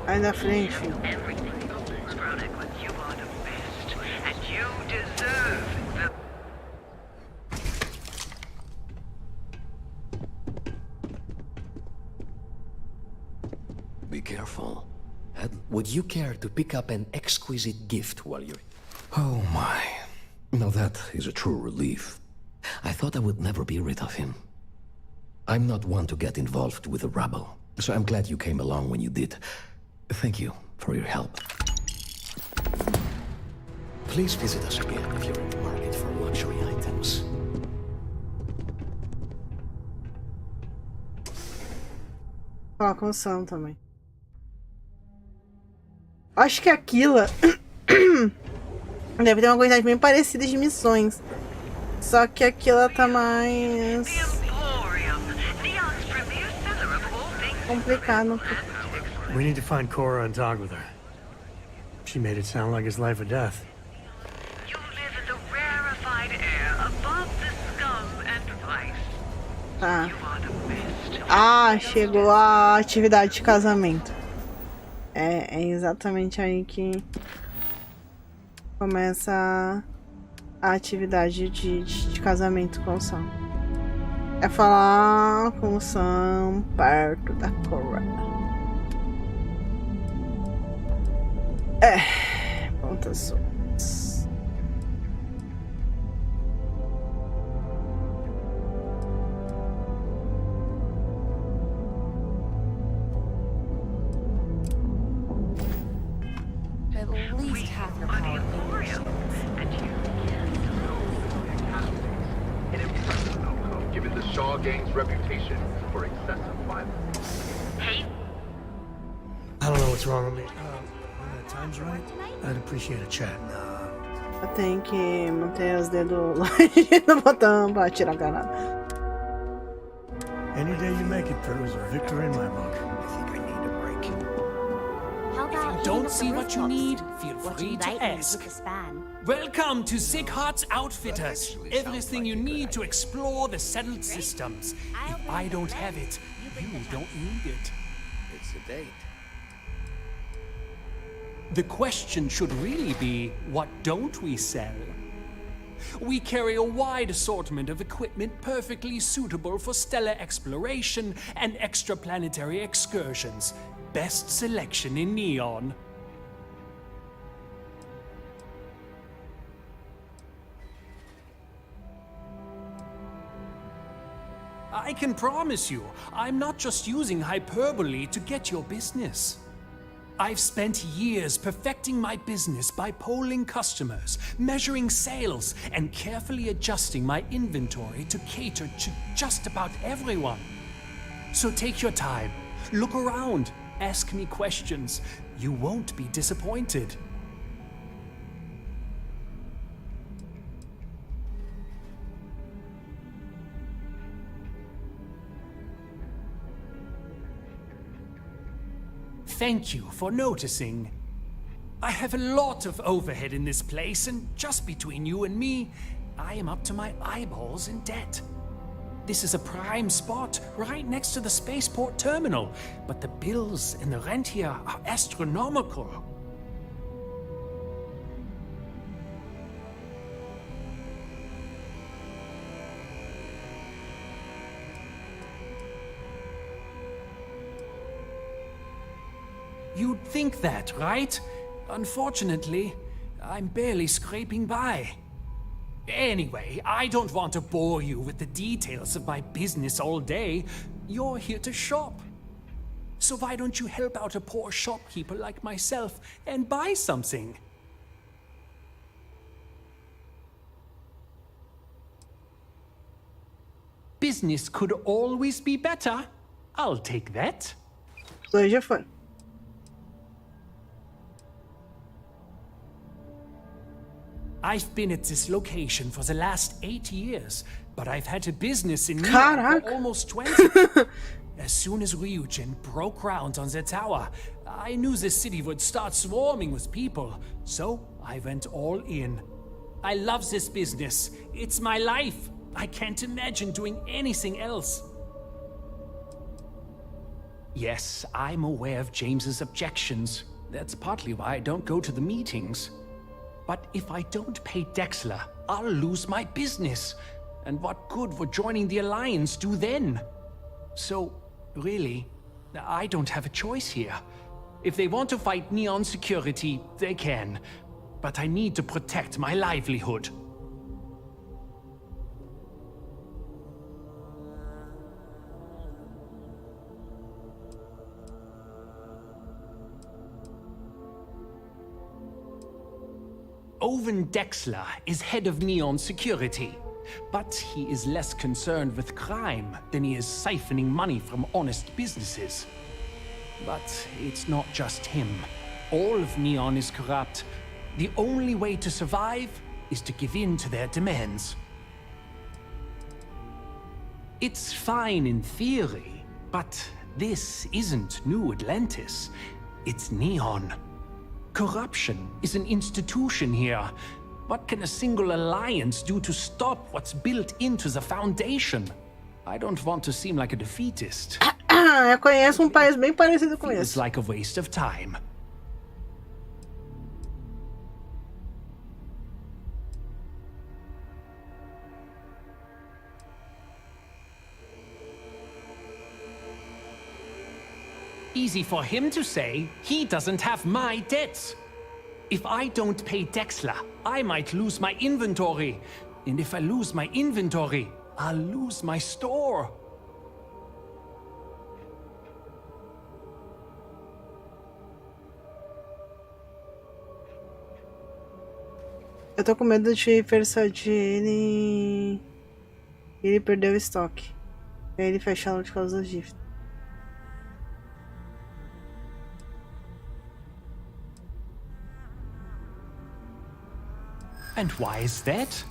Aí na frente. Be careful. Would you care to pick up an exquisite gift while you're... Oh my. Now that is a true relief. I thought I would never be rid of him. I'm not one to get involved with the rabble, so I'm glad you came along when you did. Thank you for your help. Please visit us again if you're in the market for luxury items. Falar com o Sam também. Acho que aquilo deve ter uma quantidade bem parecida de missões. Só que aquilo tá mais complicado. We need to find Cora and talk with her. She made it sound like it's life or death. You live in the rarefied air above the scum and vice. Tá. Ah, chegou a atividade de casamento. É exatamente aí que começa a atividade de casamento com o Sam. É falar com o Sam perto da Cora. Pontas soltas. At least half your power fingers. Given the Shaw gang's reputation for excessive violence. Hey. I don't know what's wrong with me. When the time's right, I'd appreciate a chat. Eu tenho que manter os dedos longe do botão pra tirar a granada. Any day you make it through is a victory in my book. Don't see what you need? Feel free to ask. Welcome to Sick Heart's Outfitters. Everything you need to explore the settled systems. If I don't have it, you don't need it. It's a date. The question should really be, what don't we sell? We carry a wide assortment of equipment perfectly suitable for stellar exploration and extraplanetary excursions. Best selection in Neon. I can promise you, I'm not just using hyperbole to get your business. I've spent years perfecting my business by polling customers, measuring sales, and carefully adjusting my inventory to cater to just about everyone. So take your time, look around, ask me questions. You won't be disappointed. Thank you for noticing. I have a lot of overhead in this place, and just between you and me, I am up to my eyeballs in debt. This is a prime spot, right next to the spaceport terminal, but the bills and the rent here are astronomical. You'd think that, right? Unfortunately, I'm barely scraping by. Anyway, I don't want to bore you with the details of my business all day. You're here to shop. So why don't you help out a poor shopkeeper like myself and buy something? Business could always be better. I'll take that. Dois já foi. I've been at this location for the last 8 years, but I've had a business in New Caraca. York for almost 20. As soon as Ryujin broke ground on the tower, I knew the city would start swarming with people, so I went all in. I love this business. It's my life. I can't imagine doing anything else. Yes, I'm aware of James's objections. That's partly why I don't go to the meetings. But if I don't pay Dexler, I'll lose my business. And what good would joining the Alliance do then? So, really, I don't have a choice here. If they want to fight Neon Security, they can. But I need to protect my livelihood. Owen Dexler is head of Neon Security, but he is less concerned with crime than he is siphoning money from honest businesses. But it's not just him. All of Neon is corrupt. The only way to survive is to give in to their demands. It's fine in theory, but this isn't New Atlantis. It's Neon. Corruption is an institution here. What can a single alliance do to stop what's built into the foundation? I don't want to seem like a defeatist. Eu conheço país bem parecido com esse. It's like a waste of time. Easy for him to say, he doesn't have my debts. If I don't pay Dexler, I might lose my inventory. And if I lose my inventory, I'll lose my store. Eu tô com medo de persuadir ele perder o estoque. E aí ele fecha a loja por causa das dívidas. And why is that?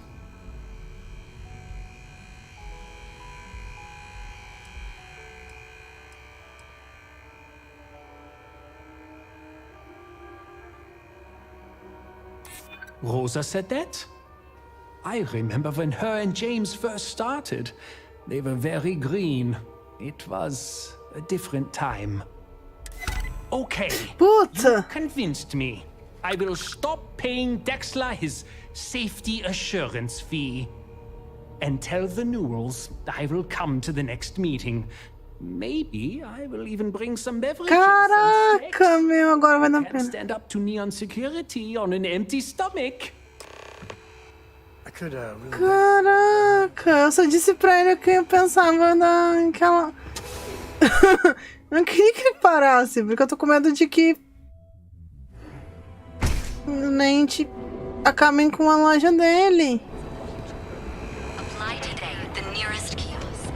Rosa said that? I remember when her and James first started. They were very green. It was a different time. Okay, you convinced me. I will stop paying Dexler his safety assurance fee. And tell the Newells I will come to the next meeting. Maybe I will even bring some beverages. Caraca, meu, agora vai dar pena. Can't stand up to Neon Security on an empty stomach. Caraca, eu só disse pra ele que eu pensava naquela... Não queria que ele parasse, porque eu tô com medo de que nem te acabem com a loja dele. Apply today at the nearest kiosk.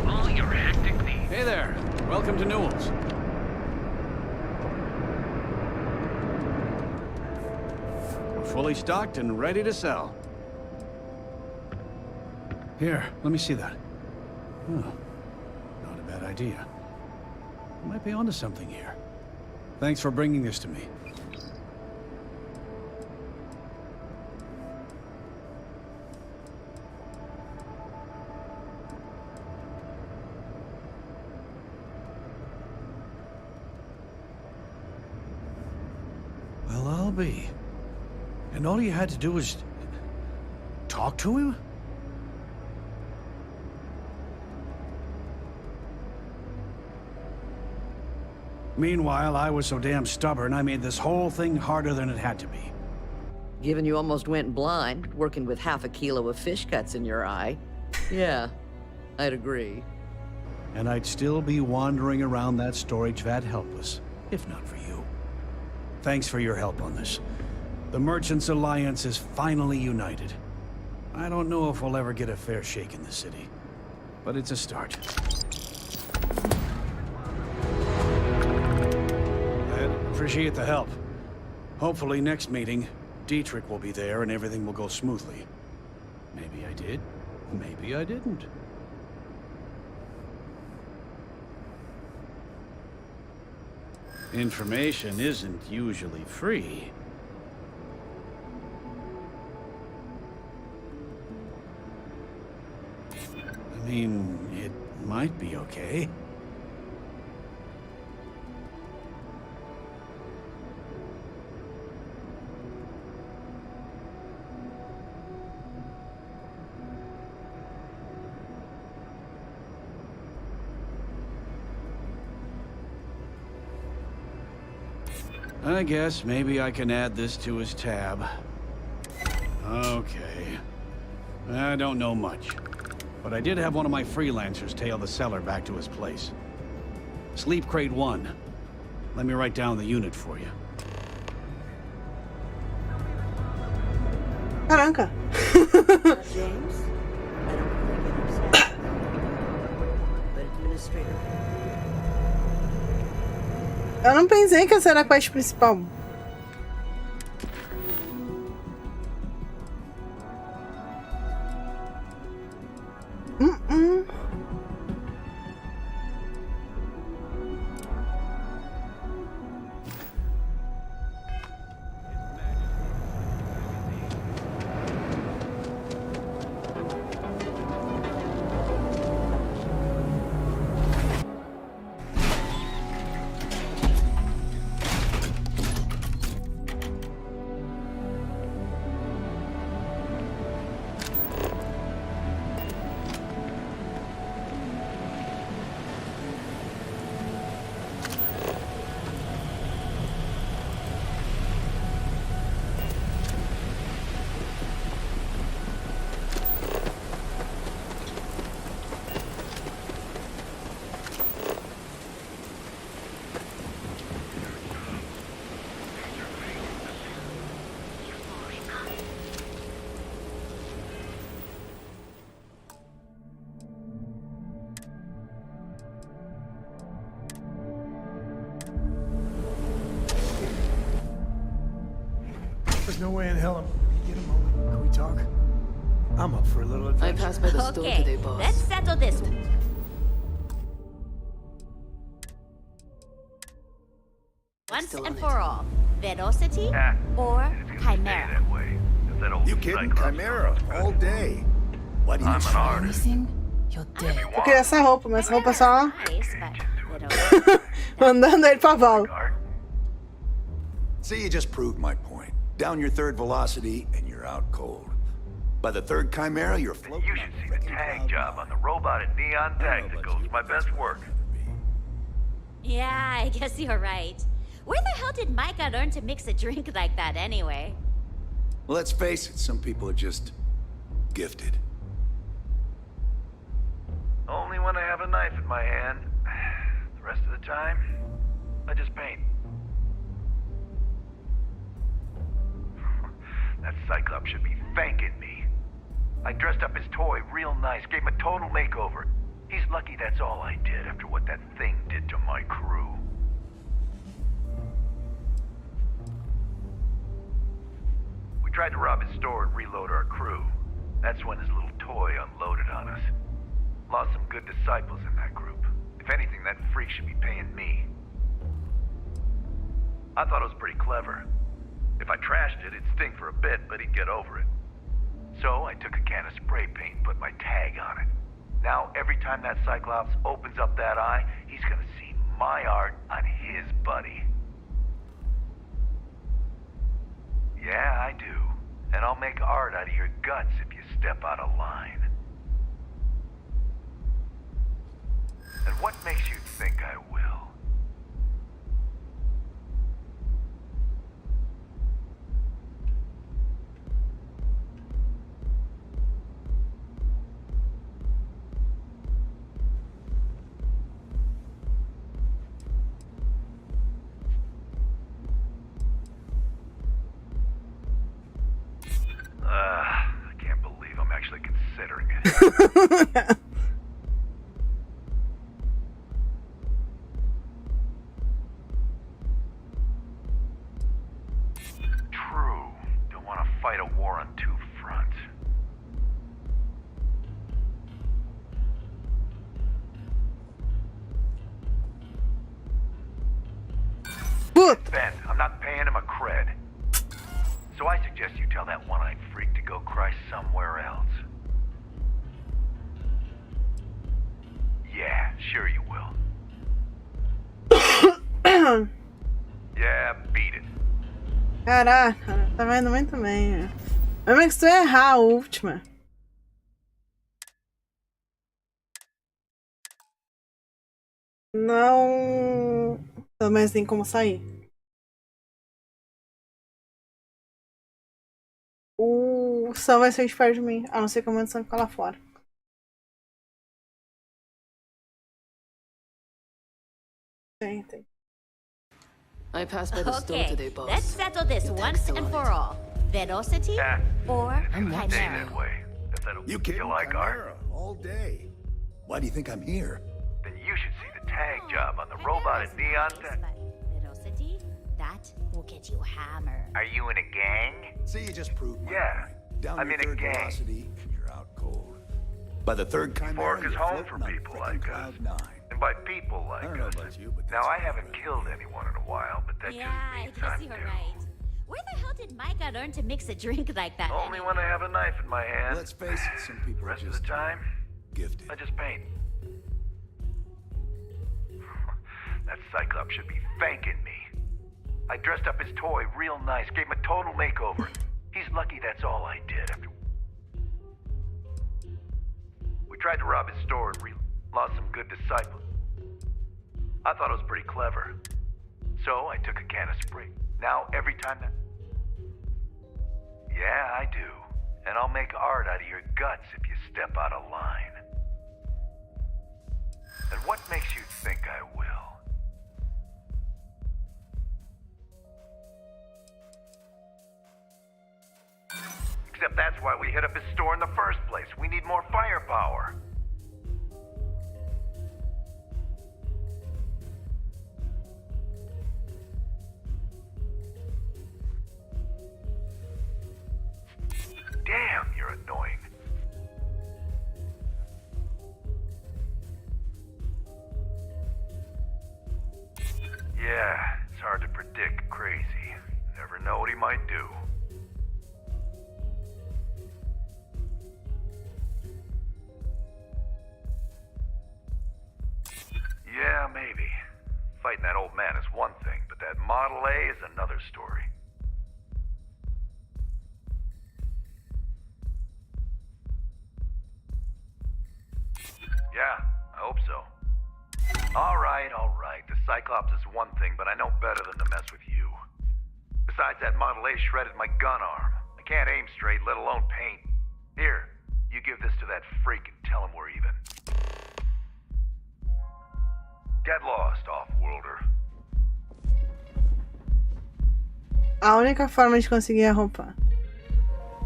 All your hectic needs. Hey there. Welcome to Newell's. We're fully stocked and ready to sell. Here, let me see that. Oh, not a bad idea. I might be onto something here. Thanks for bringing this to me. Well, I'll be. And all you had to do was talk to him? Meanwhile, I was so damn stubborn, I made this whole thing harder than it had to be. Given you almost went blind, working with half a kilo of fish cuts in your eye. Yeah, I'd agree. And I'd still be wandering around that storage vat helpless, if not for you. Thanks for your help on this. The Merchants Alliance is finally united. I don't know if we'll ever get a fair shake in the city, but it's a start. Appreciate the help. Hopefully next meeting, Dietrich will be there and everything will go smoothly. Maybe I did, maybe I didn't. Information isn't usually free. mean, it might be okay. I guess maybe I can add this to his tab. Okay. I don't know much, but I did have one of my freelancers tail the seller back to his place. Sleep Crate 1. Let me write down the unit for you. Caraca. James? I don't really get upset. But administrator. Eu não pensei que essa era a quest principal. There's no way in hell I'm... Get a moment. Can we talk? I'm up for a little adventure. I passed by the store today, boss. Let's settle this one. Once and for all, velocity or chimera? You kidding? Chimera all day. Why do you I'm an artist. You're dead. Eu queria essa roupa, mas essa roupa é só mandando ele pra vala. See, you just proved my point. Down your third velocity, and you're out cold. By the third chimera, you're floating. You should see the tag job on the robot at Neon Tactical. It's my best work. Yeah, I guess you're right. Where the hell did Micah learn to mix a drink like that anyway? Well, let's face it, some people are just gifted. Only when I have a knife in my hand. The rest of the time, I just paint. That Cyclops should be thanking me. I dressed up his toy real nice, gave him a total makeover. He's lucky that's all I did after what that thing did to my crew. We tried to rob his store and reload our crew. That's when his little toy unloaded on us. Lost some good disciples in that group. If anything, that freak should be paying me. I thought it was pretty clever. If I trashed it, it'd stink for a bit, but he'd get over it. So I took a can of spray paint and put my tag on it. Now, every time that Cyclops opens up that eye, he's gonna see my art on his buddy. Yeah, I do. And I'll make art out of your guts if you step out of line. And what makes you think I will? I can't believe I'm actually considering it. True. Don't want to fight a war on two fronts. Ben, I'm not paying him a cred. So I suggest you tell that one-eyed freak to go cry somewhere else. Yeah, beat it. Caraca, tá vendo muito bem. Mas é que se tu errar a última. Não. Pelo menos tem como sair. O Sam vai sair de perto de mim. A não ser que a munição ficar lá fora. Tem. I passed by the store Okay, today, boss. let's settle this once and for all. Velocity or Stay chimera? that way. If that'll You kidding? like art, Chimera, all day. Why do you think I'm here? then you should see the tag job on the robot at Neon Tech. Velocity, that will get you hammered. Are you in a gang? See, you just proved my Yeah, point. Down I'm your in a third gang. velocity, and you're out cold. By the third chimera, Fork is you're home floating for on people frickin' like us. Cloud 9. And by people like I don't know us. about you, but Now, that's I haven't killed anyone in a while, but that Yeah, just I means guess I'm you're due. right. Where the hell did Micah learn to mix a drink like that? Only when I have a knife in my hand. Let's face it, some people The rest are of just the time, gifted. I just paint. That Cyclops should be thanking me. I dressed up his toy real nice, gave him a total makeover. He's lucky that's all I did after... We tried to rob his store and lost some good disciples. I thought it was pretty clever. So I took a can of spray. Now every time that... Yeah, I do. And I'll make art out of your guts if you step out of line. And what makes you think I will? Except that's why we hit up his store in the first place. We need more firepower. Damn, you're annoying. Yeah, it's hard to predict Crazy. Never know what he might do. Yeah, maybe. Fighting that old man is one thing, but that Model A is another story. Yeah, I hope so. All right. The Cyclops is one thing, but I know better than to mess with you. Besides, that Model A shredded my gun arm. I can't aim straight, let alone paint. Here, you give this to that freak and tell him we're even. Get lost, off-worlder. A única forma de conseguir a roupa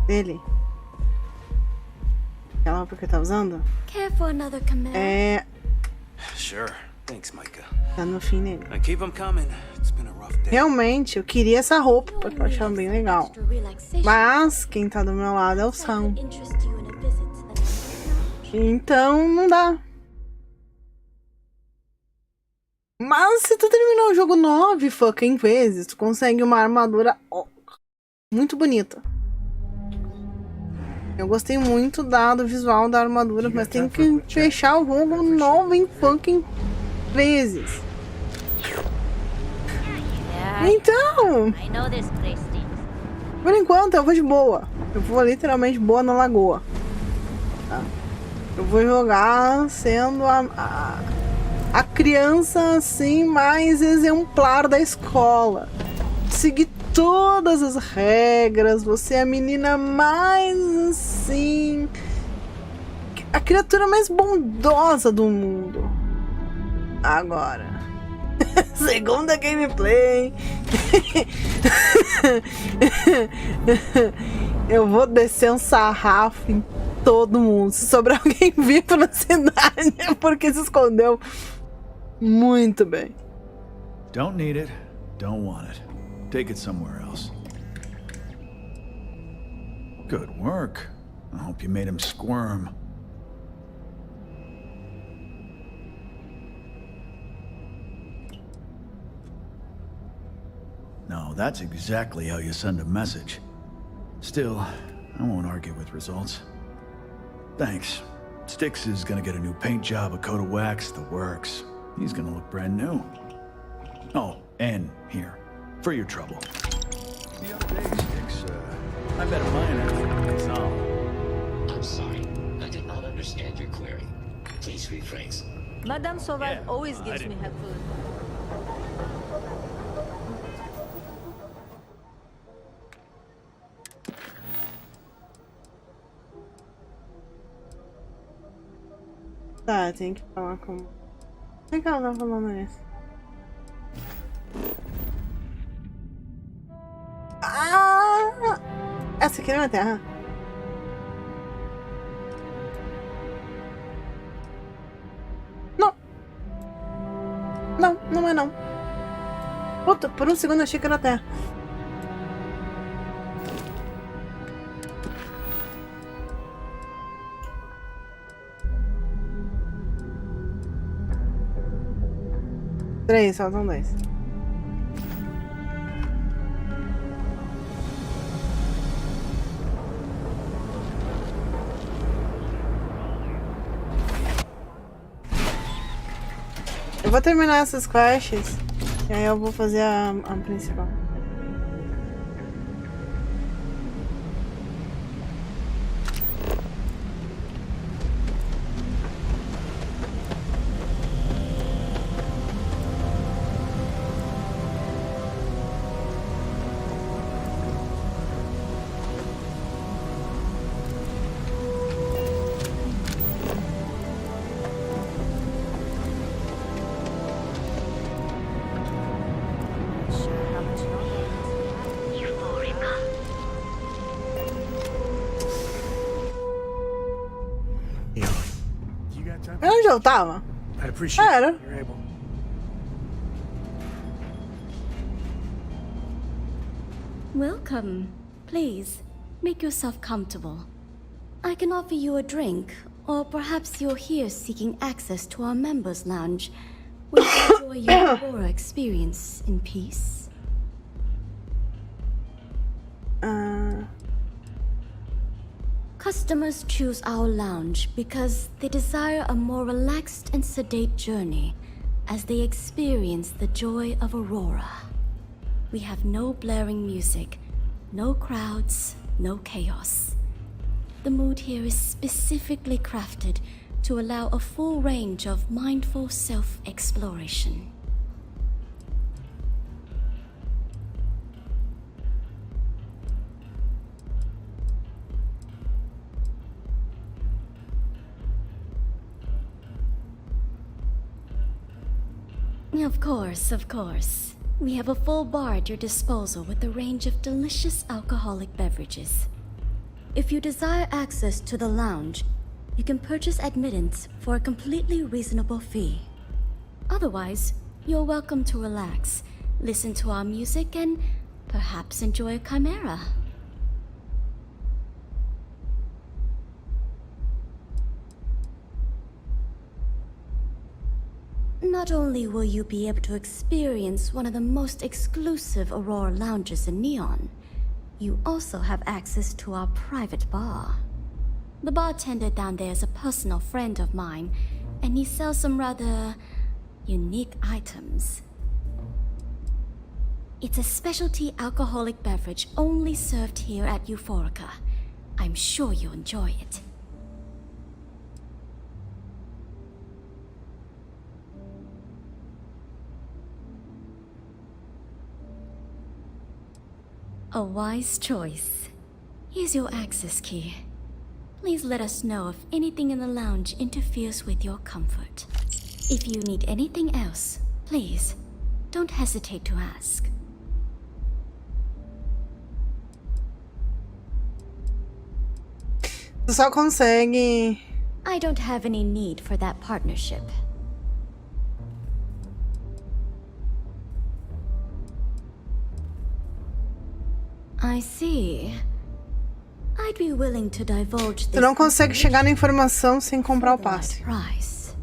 dele, aquela roupa que ele tá usando, Care for another chimera? é... Sure. Thanks, Micah. Tá no fim dele. Now keep them coming. It's been a rough day. Realmente, eu queria essa roupa, porque eu achava bem legal. Mas, quem tá do meu lado é o Sam. Então, não dá. Mas, se tu terminar o jogo 9 fucking vezes, tu consegue uma armadura muito bonita. Eu gostei muito do visual da armadura, mas tem que fechar o jogo 9 fucking vezes. Então, por enquanto eu vou de boa. Eu vou literalmente boa na lagoa. Tá? Eu vou jogar sendo a criança assim mais exemplar da escola. Seguir todas as regras. Você é a menina mais assim, a criatura mais bondosa do mundo. Agora, segunda gameplay. Eu vou descer um sarrafo em todo mundo. Se sobrar alguém vivo na cidade, é porque se escondeu muito bem. Don't need it. Don't want it. Take it somewhere else. Good work. I hope you made him squirm. No, that's exactly how you send a message. Still, I won't argue with results. Thanks. Styx is gonna get a new paint job, a coat of wax, the works. He's gonna look brand new. Oh, And here, for your trouble. The other day, Sticks, I bet a miner. That's all. I'm sorry. I did not understand your query. Please rephrase. Madame Sauvage always gives me her food. Tá, tem que falar com... Por que ela tá falando isso? Ah! Essa aqui não é a terra? Não! Não, não é não. Puta, por um segundo eu achei que era a terra. Três, faltam dois. Eu vou terminar essas quests e aí eu vou fazer a principal. Onde eu tava? I'd appreciate Era. it if you're able. Welcome. Please, make yourself comfortable. I can offer you a drink, or perhaps you're here seeking access to our members' lounge, where you enjoy your Aurora experience in peace. Customers choose our lounge because they desire a more relaxed and sedate journey as they experience the joy of Aurora. We have no blaring music, no crowds, no chaos. The mood here is specifically crafted to allow a full range of mindful self-exploration. Of course, of course. We have a full bar at your disposal with a range of delicious alcoholic beverages. If you desire access to the lounge, you can purchase admittance for a completely reasonable fee. Otherwise, you're welcome to relax, listen to our music, and perhaps enjoy a chimera. Not only will you be able to experience one of the most exclusive Aurora lounges in Neon, you also have access to our private bar. The bartender down there is a personal friend of mine, and he sells some rather unique items. It's a specialty alcoholic beverage only served here at Euphorica. I'm sure you'll enjoy it. A wise choice. Here's your access key. Please let us know if anything in the lounge interferes with your comfort. If you need anything else, please, don't hesitate to ask. Tu só consegue... I don't have any need for that partnership. I see. I'd be willing to divulge Tu não consegue chegar na informação sem comprar o passe. Price.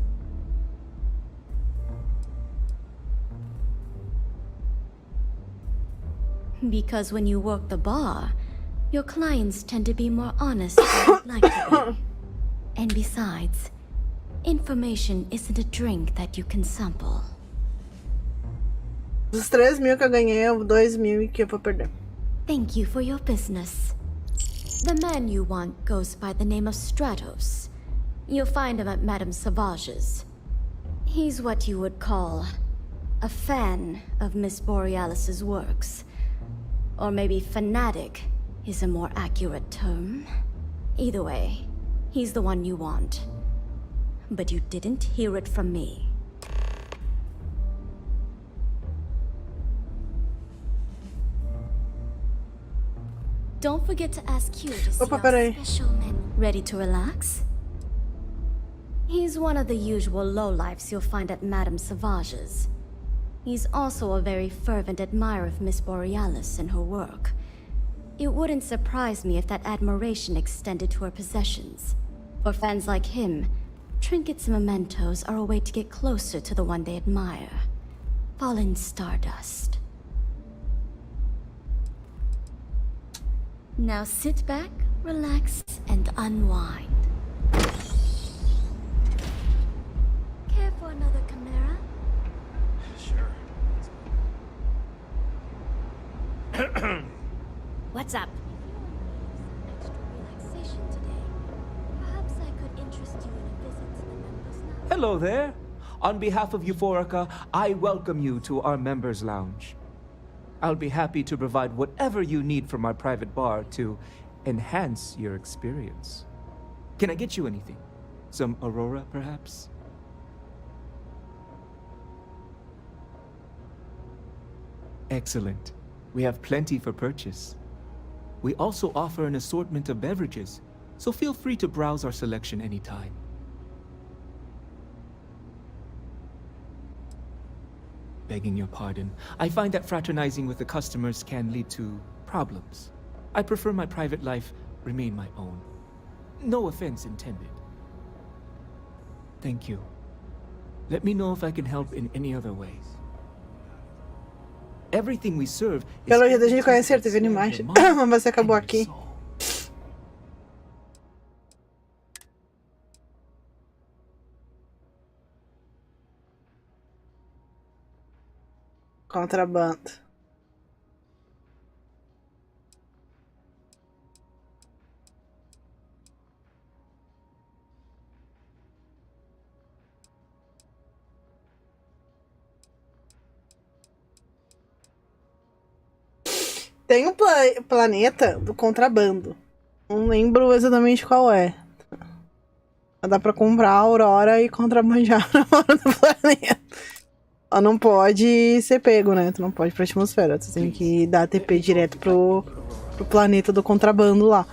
Because when you work the bar, your clients tend to be more honest than you'd like to be. And besides, information isn't a drink that you can sample. Dos 3.000 que eu ganhei, é 2.000 que eu vou perder. Thank you for your business. The man you want goes by the name of Stratos. You'll find him at Madame Sauvage's. He's what you would call a fan of Miss Borealis's works. Or maybe fanatic is a more accurate term. Either way, he's the one you want. But you didn't hear it from me. Don't forget to ask Q to see our special menu. Ready to relax? He's one of the usual lowlifes you'll find at Madame Sauvage's. He's also a very fervent admirer of Miss Borealis and her work. It wouldn't surprise me if that admiration extended to her possessions. For fans like him, trinkets and mementos are a way to get closer to the one they admire. Fallen stardust. Now sit back, relax, and unwind. Care for another chimera? Sure. What's up? Extra relaxation today. Perhaps I could interest you in a visit to the members' lounge. Hello there. On behalf of Euphorica, I welcome you to our members' lounge. I'll be happy to provide whatever you need from our private bar to enhance your experience. Can I get you anything? Some Aurora, perhaps? Excellent. We have plenty for purchase. We also offer an assortment of beverages, so feel free to browse our selection anytime. Begging your pardon, I find that fraternizing with the customers can lead to problems. I prefer my private life remain my own. No offense intended. Thank you. Let me know if I can help in any other ways. Everything we serve is... Pelo jeito a gente conhece ele, teve animais. Mas você acabou aqui. Contrabando. Tem um planeta do contrabando. Não lembro exatamente qual é. Dá pra comprar a Aurora e contrabandear na hora do planeta. Só não pode ser pego, né? Tu não pode ir pra atmosfera. Tu tem que dar TP direto pro planeta do contrabando lá.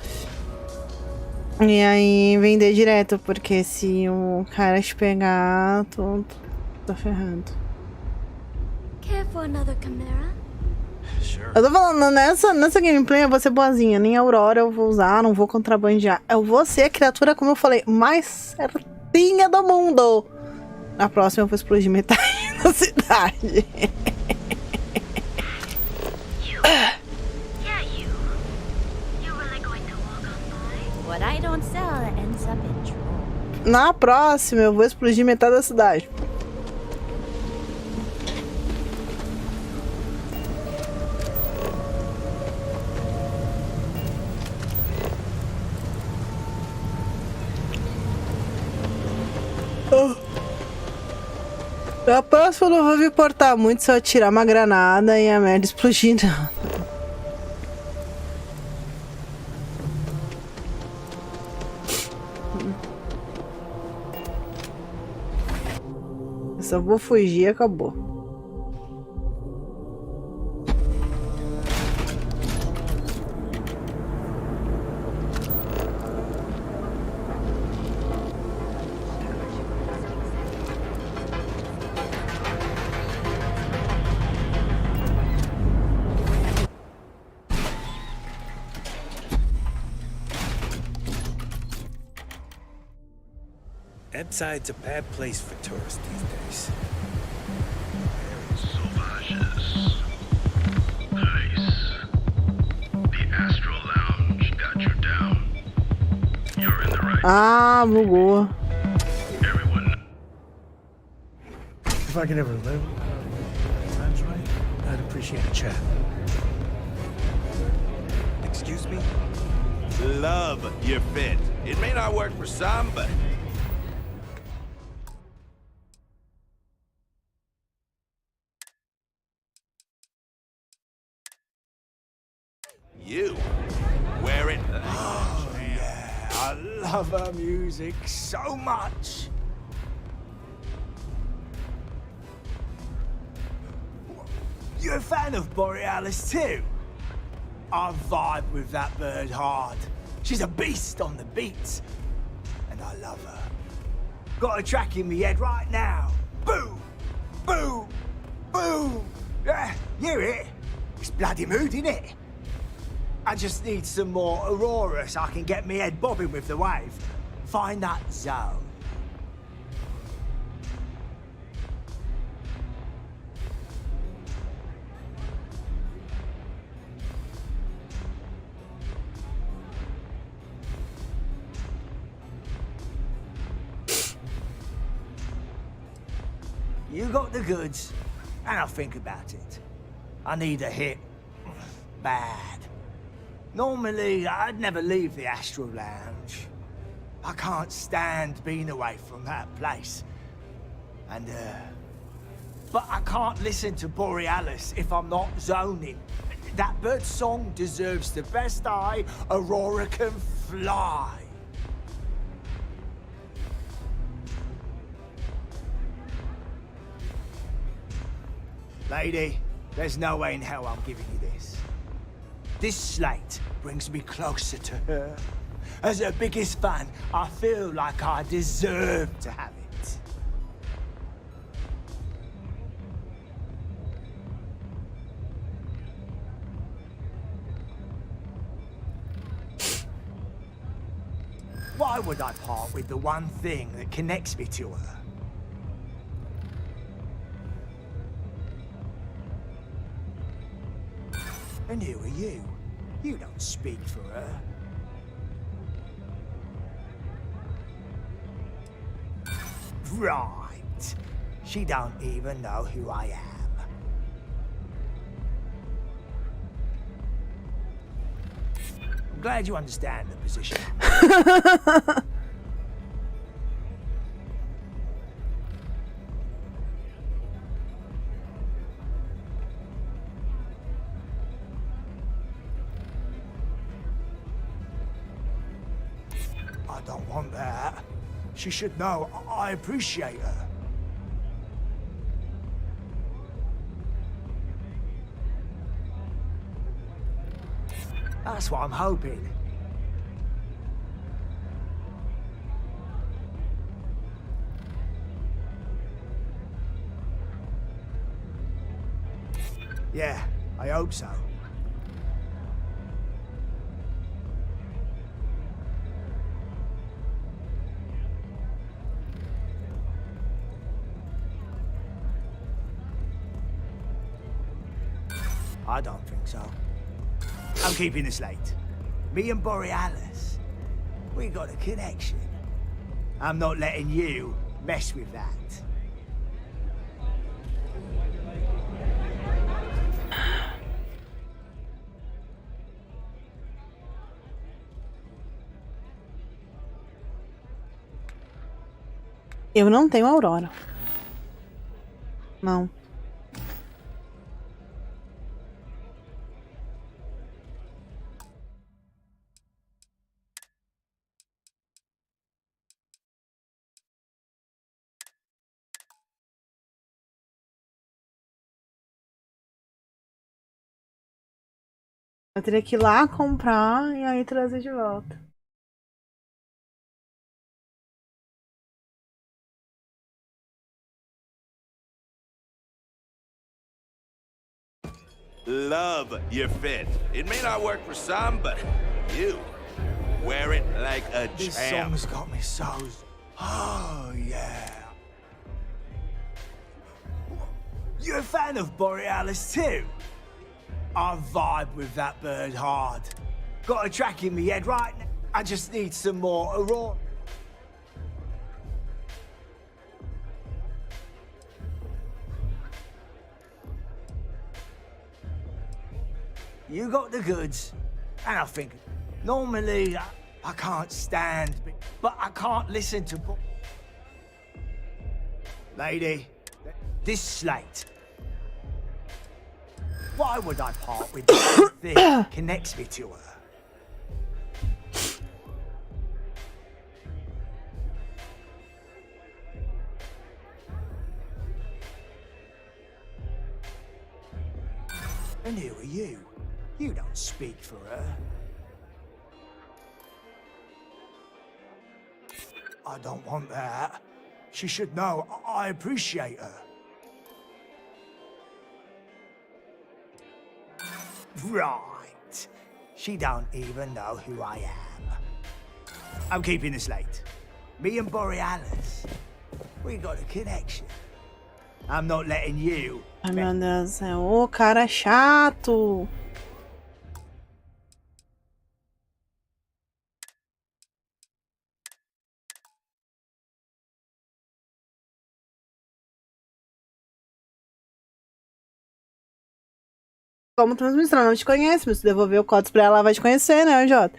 E aí vender direto, porque se o cara te pegar, tu tá ferrando. Care for another chimera? Eu tô falando, nessa gameplay eu vou ser boazinha. Nem a Aurora eu vou usar, não vou contrabandear. Eu vou ser a criatura, como eu falei, mais certinha do mundo. Na próxima eu vou explodir metade da cidade. Na próxima eu vou explodir metade da cidade. Na próxima eu não vou me importar muito se eu atirar uma granada e a merda explodir, não. Eu só vou fugir e acabou. Ebbside's a bad place for tourists these days. Sauvages. Nice. The Astral Lounge got you down. You're in the right. Ah, bugou. If I can ever live, that's right. appreciate a chat. Excuse me? Love your fit. It may not work for some, but... You wear it like a champ. Yeah, I love her music so much. You're a fan of Borealis too? I vibe with that bird hard. She's a beast on the beats, and I love her. Got a track in me head right now. Boom! Boom! Boom! Yeah, hear it? It's bloody mood, innit? I just need some more Aurora so I can get me head bobbing with the wave. Find that zone. You got the goods, and I'll think about it. I need a hit. Bad. Normally, I'd never leave the Astral Lounge. I can't stand being away from that place. And, but I can't listen to Borealis if I'm not zoning. That bird's song deserves the best eye Aurora can fly. Lady, there's no way in hell I'm giving you this. This slate brings me closer to her. As her biggest fan, I feel like I deserve to have it. Why would I part with the one thing that connects me to her? And who are you? You don't speak for her. Right. She don't even know who I am. I'm glad you understand the position. I don't want that. She should know I appreciate her. That's what I'm hoping. Yeah, I hope so. I don't think so. I'm keeping this late. Me and Borealis, we got a connection. I'm not letting you mess with that. Eu não tenho Aurora. Não. Eu teria que ir lá comprar e aí trazer de volta. Love your fit. It may not work for some, but you wear it like a champ. This song's got me so... Oh, yeah. You're a fan of Borealis too? I vibe with that bird hard. Got a track in me head right now. I just need some more Aurora. You got the goods. And I think, normally I can't stand, but I can't listen to... Lady, this slate. Why would I part with the thing that connects me to her? And who are you? You don't speak for her. I don't want that. She should know I appreciate her. Right. She don't even know who I am. I'm keeping this late. Me and Borealis, we got a connection. I'm not letting you... Ai, meu Deus do céu. Ô, cara chato. Como transmissão, não te conhece, mas se devolver o código pra ela, ela vai te conhecer, né, Jota?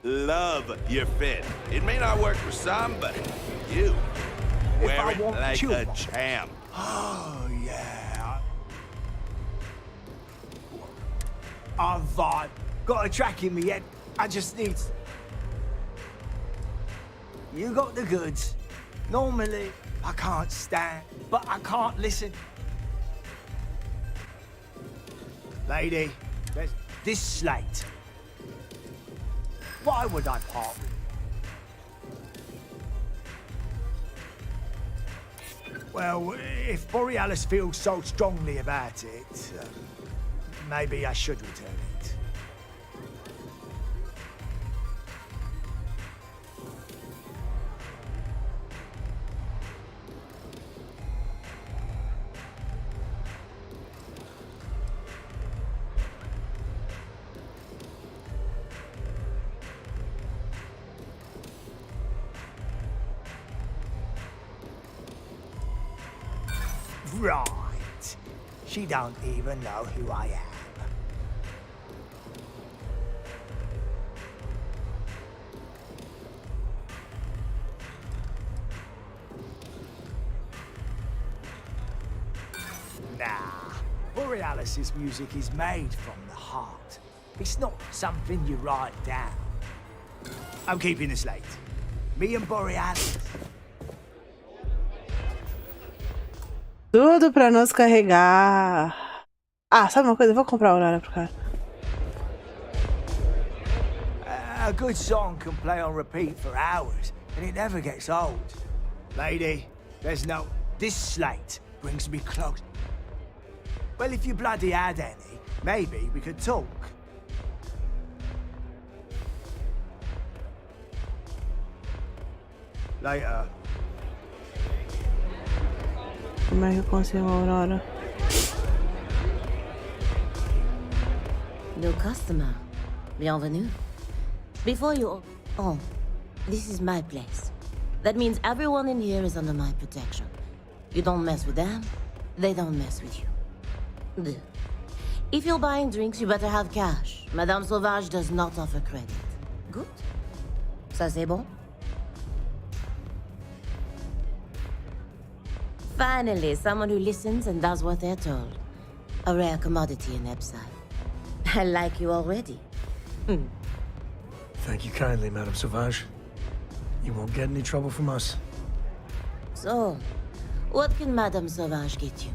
Love your fit. It may not work for some, but you wear it like a champ. Oh, yeah. I've got a track in me head. I just need... You got the goods. Normally, I can't stand, but I can't listen. Lady, there's this slate. Why would I part with it? Well, if Borealis feels so strongly about it, maybe I should return it. Right. She don't even know who I am. Nah. Borealis's music is made from the heart. It's not something you write down. I'm keeping this late. Me and Borealis. Tudo pra nos carregar. Ah, sabe uma coisa? Eu vou comprar a Aurora pro cara. A good song can play on repeat for hours, and it never gets old. Lady, there's no... This slate brings me close. Well, if you bloody had any, maybe we could talk. Later. Como é que eu consigo a Aurora? New customer. Bienvenue. Before you... Oh, this is my place. That means everyone in here is under my protection. You don't mess with them, they don't mess with you. If you're buying drinks, you better have cash. Madame Sauvage does not offer credit. Good? Ça c'est bon? Finally, someone who listens and does what they're told. A rare commodity in Epside. I like you already. Thank you kindly, Madame Sauvage. You won't get any trouble from us. So, what can Madame Sauvage get you?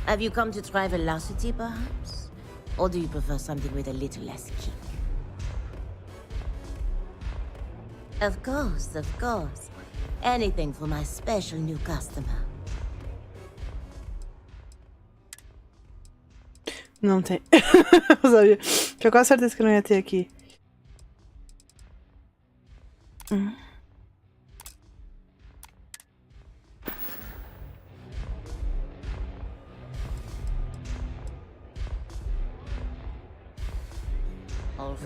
Have you come to try velocity, perhaps? Or do you prefer something with a little less kick? Of course, of course. Anything for my special new customer. Não tem. Eu sabia. Tinha quase certeza que não ia ter aqui.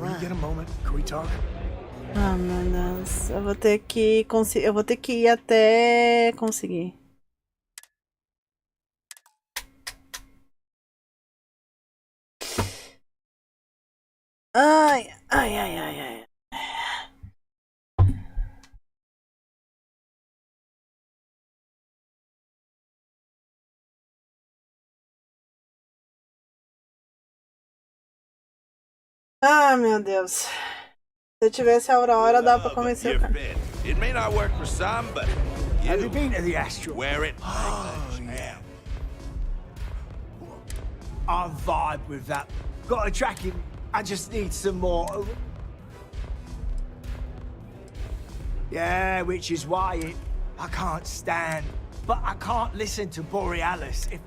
When you get a moment, can we talk? Ah, meu Deus. Eu vou ter que conseguir. Eu vou ter que ir até conseguir. Ai, ai, ai, ai, ai. Ah, meu Deus. Se eu tivesse a Aurora, dá pra convencer o cara. It may not work for some, but Have you been to the Astral? wear it. Oh, yeah. I vibe with that. Got a tracking. I just need some more. Yeah, which is why I can't stand. But I can't listen to Borealis if...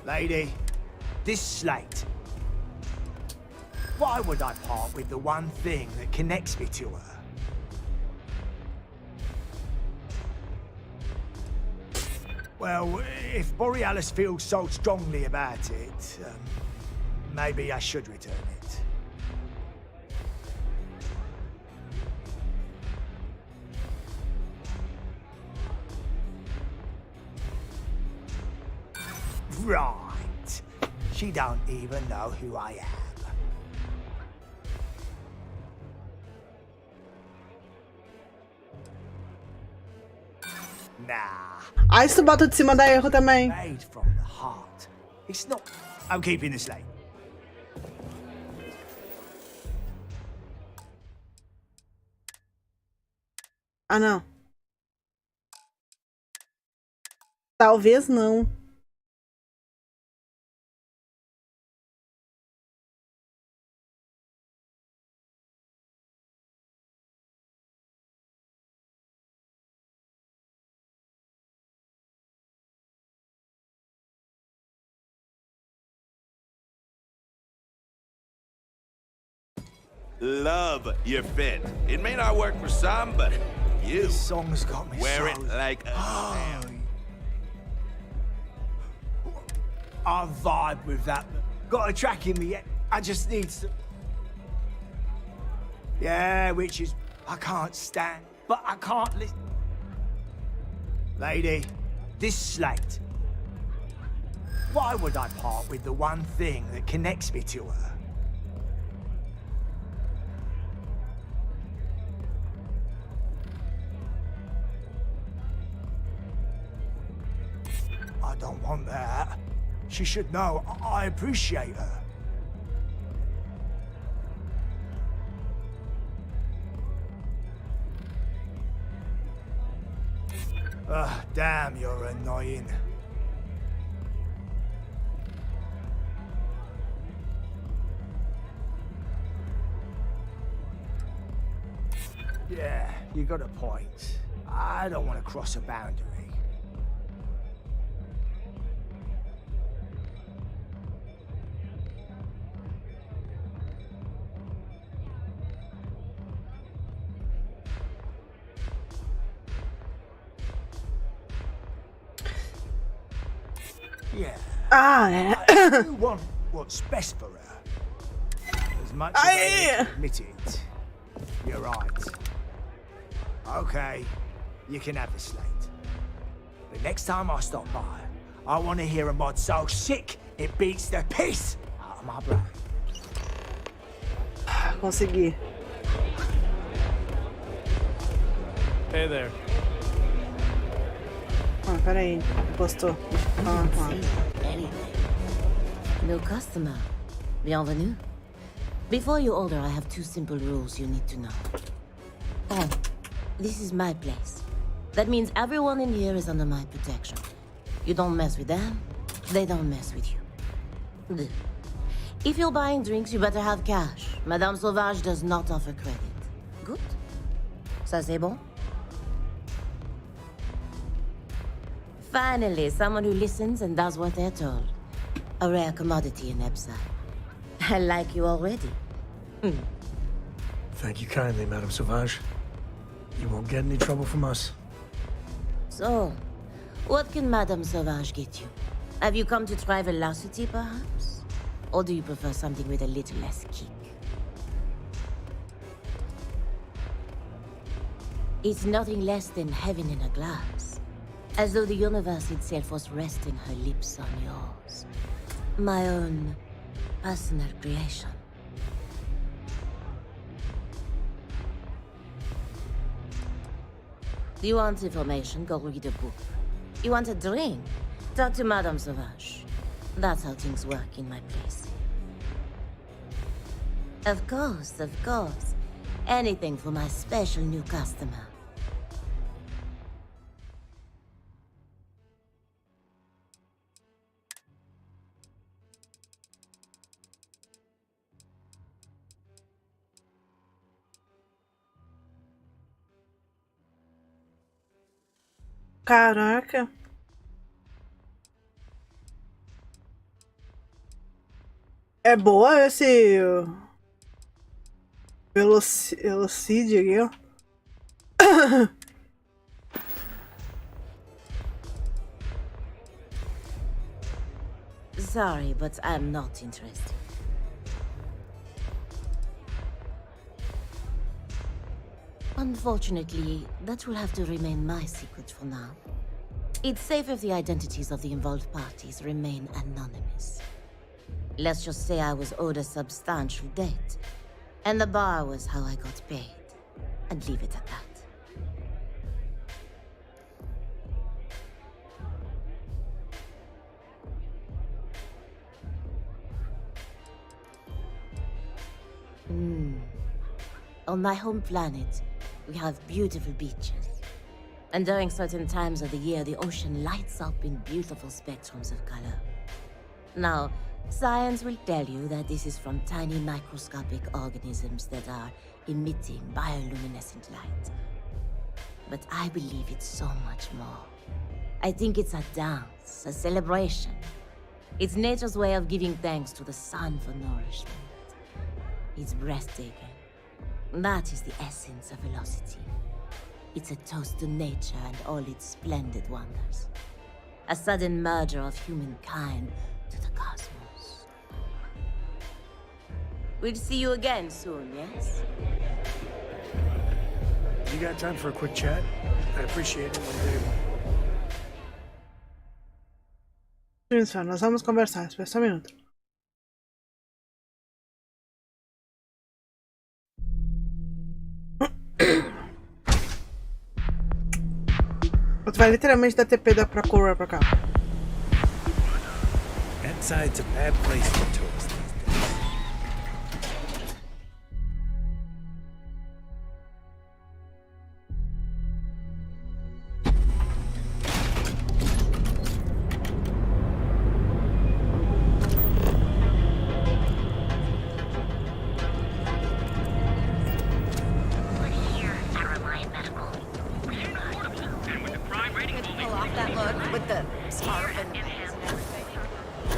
Lady, this slate. Why would I part with the one thing that connects me to her? Well, if Borealis feels so strongly about it, maybe I should return it. Right. She don't even know who I am. Nah. Ah, isso bota de cima da erro também. Made from the heart. It's not. I'm keeping this late. Ah, não. Talvez não. Love your fit. It may not work for some, but you This song's got me wear it so... like a I vibe with that. Got a track in me. I just need some... Yeah, which is... I can't stand. But I can't listen. Lady, this slate. Why would I part with the one thing that connects me to her? I don't want that. She should know I appreciate her. Ugh, damn, you're annoying. Yeah, you got a point. I don't want to cross a boundary. Yeah. I do want what's best for her. As much as I hate to admit it, you're right. Okay, you can have the slate. But next time I stop by, I want to hear a mod so sick it beats the piss out of my brain. Consegui. Hey there. Ah, peraí. Postou. New customer. Bienvenue. Before you order, I have two simple rules you need to know. Oh, this is my place. That means everyone in here is under my protection. You don't mess with them, they don't mess with you. Deux. If you're buying drinks, you better have cash. Madame Sauvage does not offer credit. Good? Ça c'est bon? Finally, someone who listens and does what they're told. A rare commodity in Epside. I like you already. Thank you kindly, Madame Sauvage. You won't get any trouble from us. So, what can Madame Sauvage get you? Have you come to try velocity, perhaps? Or do you prefer something with a little less kick? It's nothing less than heaven in a glass. As though the universe itself was resting her lips on yours. My own personal creation. You want information? Go read a book. You want a drink? Talk to Madame Sauvage. That's how things work in my place. Of course, of course. Anything for my special new customer. Caraca. É boa esse velocídio aqui, ó. Sorry, but I'm not interested. Unfortunately, that will have to remain my secret for now. It's safe if the identities of the involved parties remain anonymous. Let's just say I was owed a substantial debt, and the bar was how I got paid, and leave it at that. On my home planet, we have beautiful beaches. And during certain times of the year, the ocean lights up in beautiful spectrums of color. Now, science will tell you that this is from tiny microscopic organisms that are emitting bioluminescent light. But I believe it's so much more. I think it's a dance, a celebration. It's nature's way of giving thanks to the sun for nourishment. It's breathtaking. That is the essence of velocity. It's a toast to nature and all its splendid wonders. A sudden merger of humankind to the cosmos. We'll see you again soon, yes? You got time for a quick chat? I appreciate it when you're able. Isso, nós vamos conversar. Espera só um minuto. Tu vai literalmente dar TP pra correr pra cá. Inside's a bad place for tourists these days.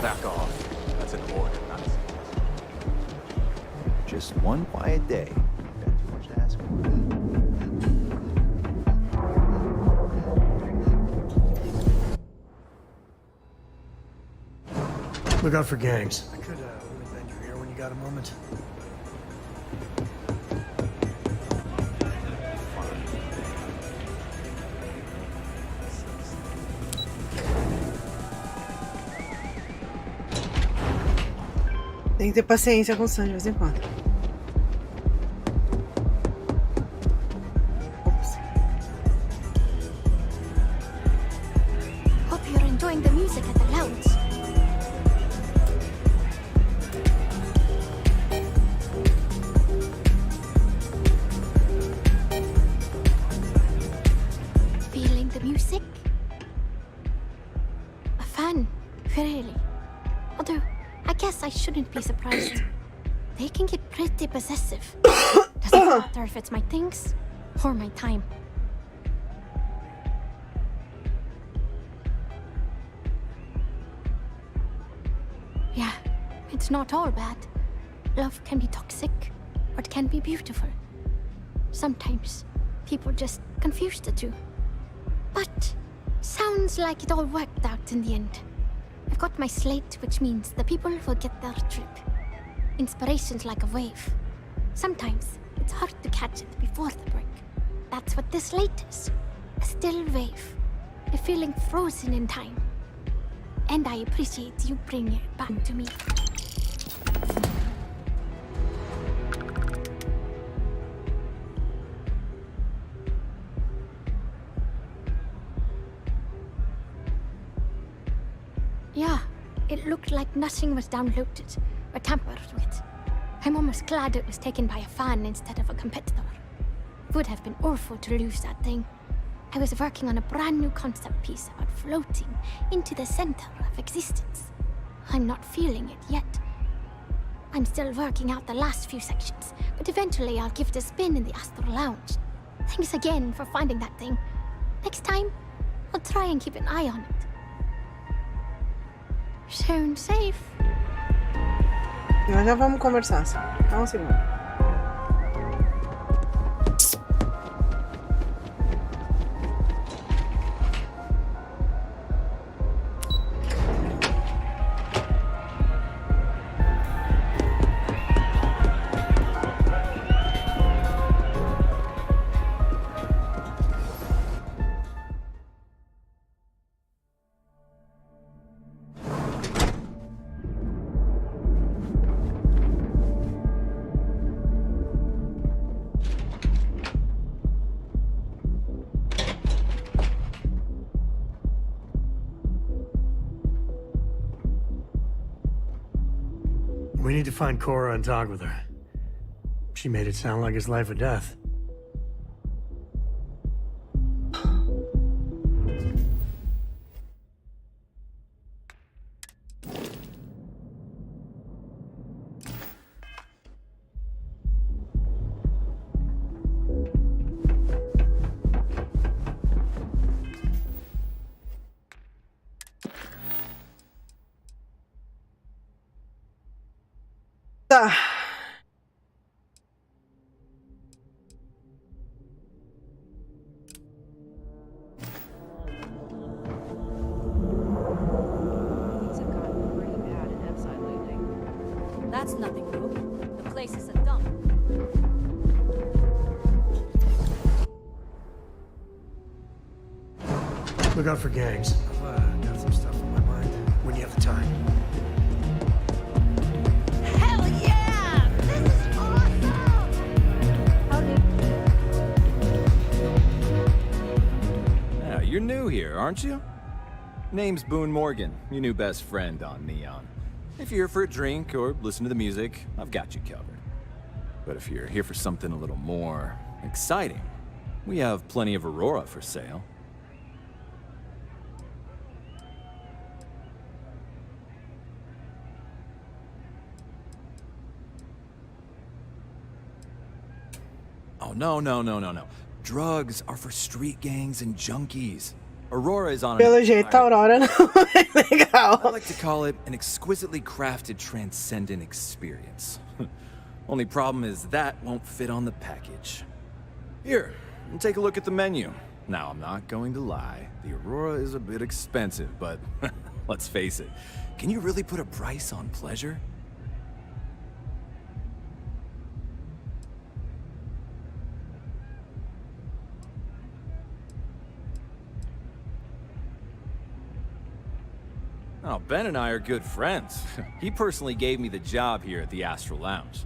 Back off. That's an order, not a... Just one quiet day. Got too much to ask for. Look out for gangs. I could really bend your ear when you got a moment. Tem que ter paciência com o Sanji de vez em quando. Hope you're enjoying the music at the lounge. Feeling the music? A fan, really. Although, I guess I shouldn't be surprised. They can get pretty possessive. Doesn't matter if it's my things or my time. Yeah, it's not all bad. Love can be toxic, or it can be beautiful. Sometimes people just confuse the two. But sounds like it all worked out in the end. I've got my slate, which means the people will get their trip. Inspiration's like a wave. Sometimes it's hard to catch it before the break. That's what this light is. A still wave. A feeling frozen in time. And I appreciate you bringing it back to me. Yeah, it looked like nothing was downloaded or tampered with. I'm almost glad it was taken by a fan instead of a competitor. It would have been awful to lose that thing. I was working on a brand new concept piece about floating into the center of existence. I'm not feeling it yet. I'm still working out the last few sections, but eventually I'll give it a spin in the Astral Lounge. Thanks again for finding that thing. Next time, I'll try and keep an eye on it. Sound safe. Nós já vamos conversar. Só um segundo. We need to find Cora and talk with her. She made it sound like it's life or death. Tá. That's nothing new. The place is a dump. Look out for gangs. I've got some stuff on my mind when you have the time. Hell yeah! This is awesome! Yeah, you're new here, aren't you? Name's Boone Morgan, your new best friend on Neon. If you're here for a drink or listen to the music, I've got you covered. But if you're here for something a little more exciting, we have plenty of Aurora for sale. Oh, no. Drugs are for street gangs and junkies. Aurora is on an Pelo jeito, a Aurora não é legal. I like to call it an exquisitely crafted, transcendent experience. Only problem is that won't fit on the package. Here, take a look at the menu. Now, I'm not going to lie. The Aurora is a bit expensive, but let's face it. Can you really put a price on pleasure? Oh, Ben and I are good friends. He personally gave me the job here at the Astral Lounge.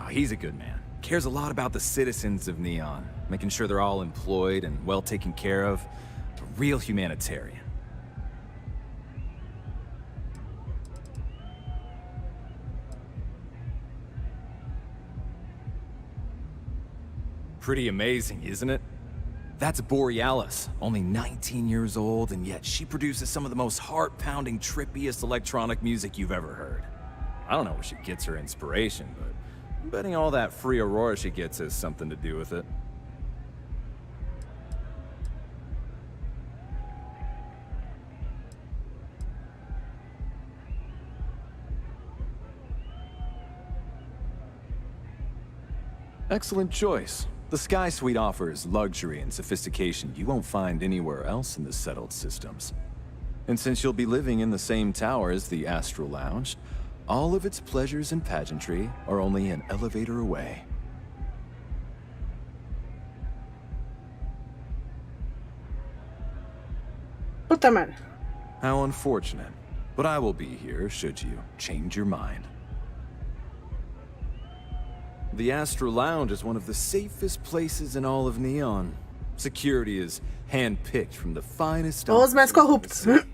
Oh, he's a good man. Cares a lot about the citizens of Neon, making sure they're all employed and well taken care of. A real humanitarian. Pretty amazing, isn't it? That's Borealis, only 19 years old, and yet she produces some of the most heart-pounding, trippiest electronic music you've ever heard. I don't know where she gets her inspiration, but I'm betting all that free Aurora she gets has something to do with it. Excellent choice. The Sky Suite offers luxury and sophistication you won't find anywhere else in the settled systems. And since you'll be living in the same tower as the Astral Lounge, all of its pleasures and pageantry are only an elevator away. Puta merda. How unfortunate. But I will be here should you change your mind. The Astro Lounge is one of the safest places in all of Neon. Security is handpicked from the finest Os mais corruptos.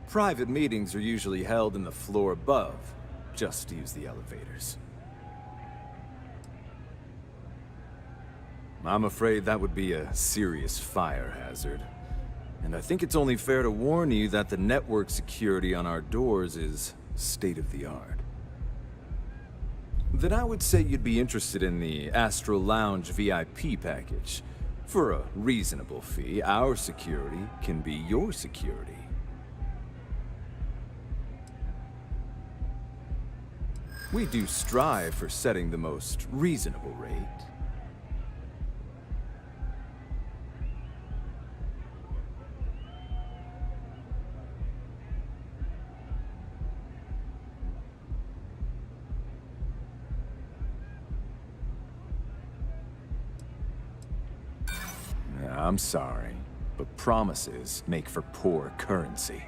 Private meetings are usually held in the floor above. Just use the elevators. I'm afraid that would be a serious fire hazard. And I think it's only fair to warn you that the network security on our doors is state-of-the-art. Then I would say you'd be interested in the Astro Lounge VIP package. For a reasonable fee, our security can be your security. We do strive for setting the most reasonable rate. I'm sorry, but promises make for poor currency.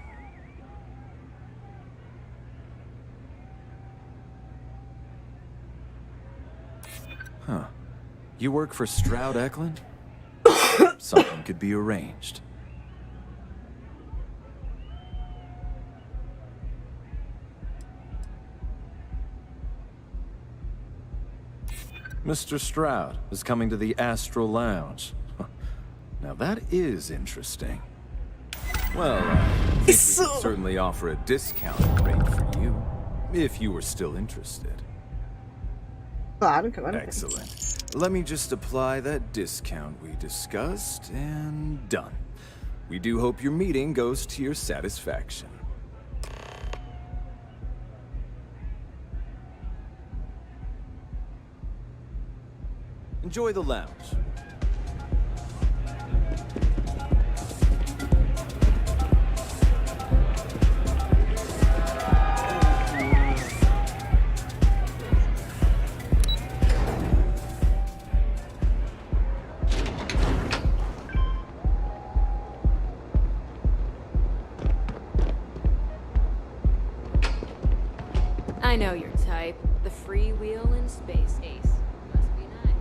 Huh. You work for Stroud Eklund? Something could be arranged. Mr. Stroud is coming to the Astro Lounge. Now that is interesting. Well, I think we could certainly offer a discounted rate for you, if you were still interested. Claro que agora. Excellent. Let me just apply that discount we discussed, and done. We do hope your meeting goes to your satisfaction. Enjoy the lounge. I know your type. The freewheel in space ace. Must be nice.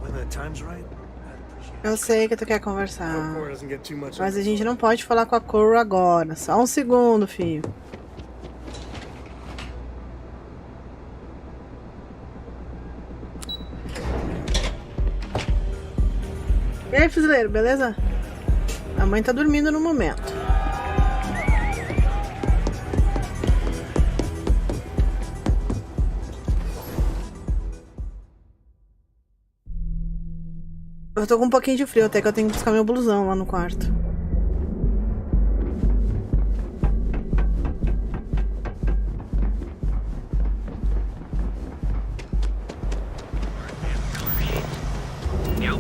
When the time's right, Eu sei que tu quer conversar. Cora doesn't get too much. Mas a gente não pode falar com a Cora agora. Só um segundo, filho. E aí, fuzileiro, beleza? A mãe tá dormindo no momento. Eu tô com um pouquinho de frio, até que eu tenho que buscar meu blusão lá no quarto. You'll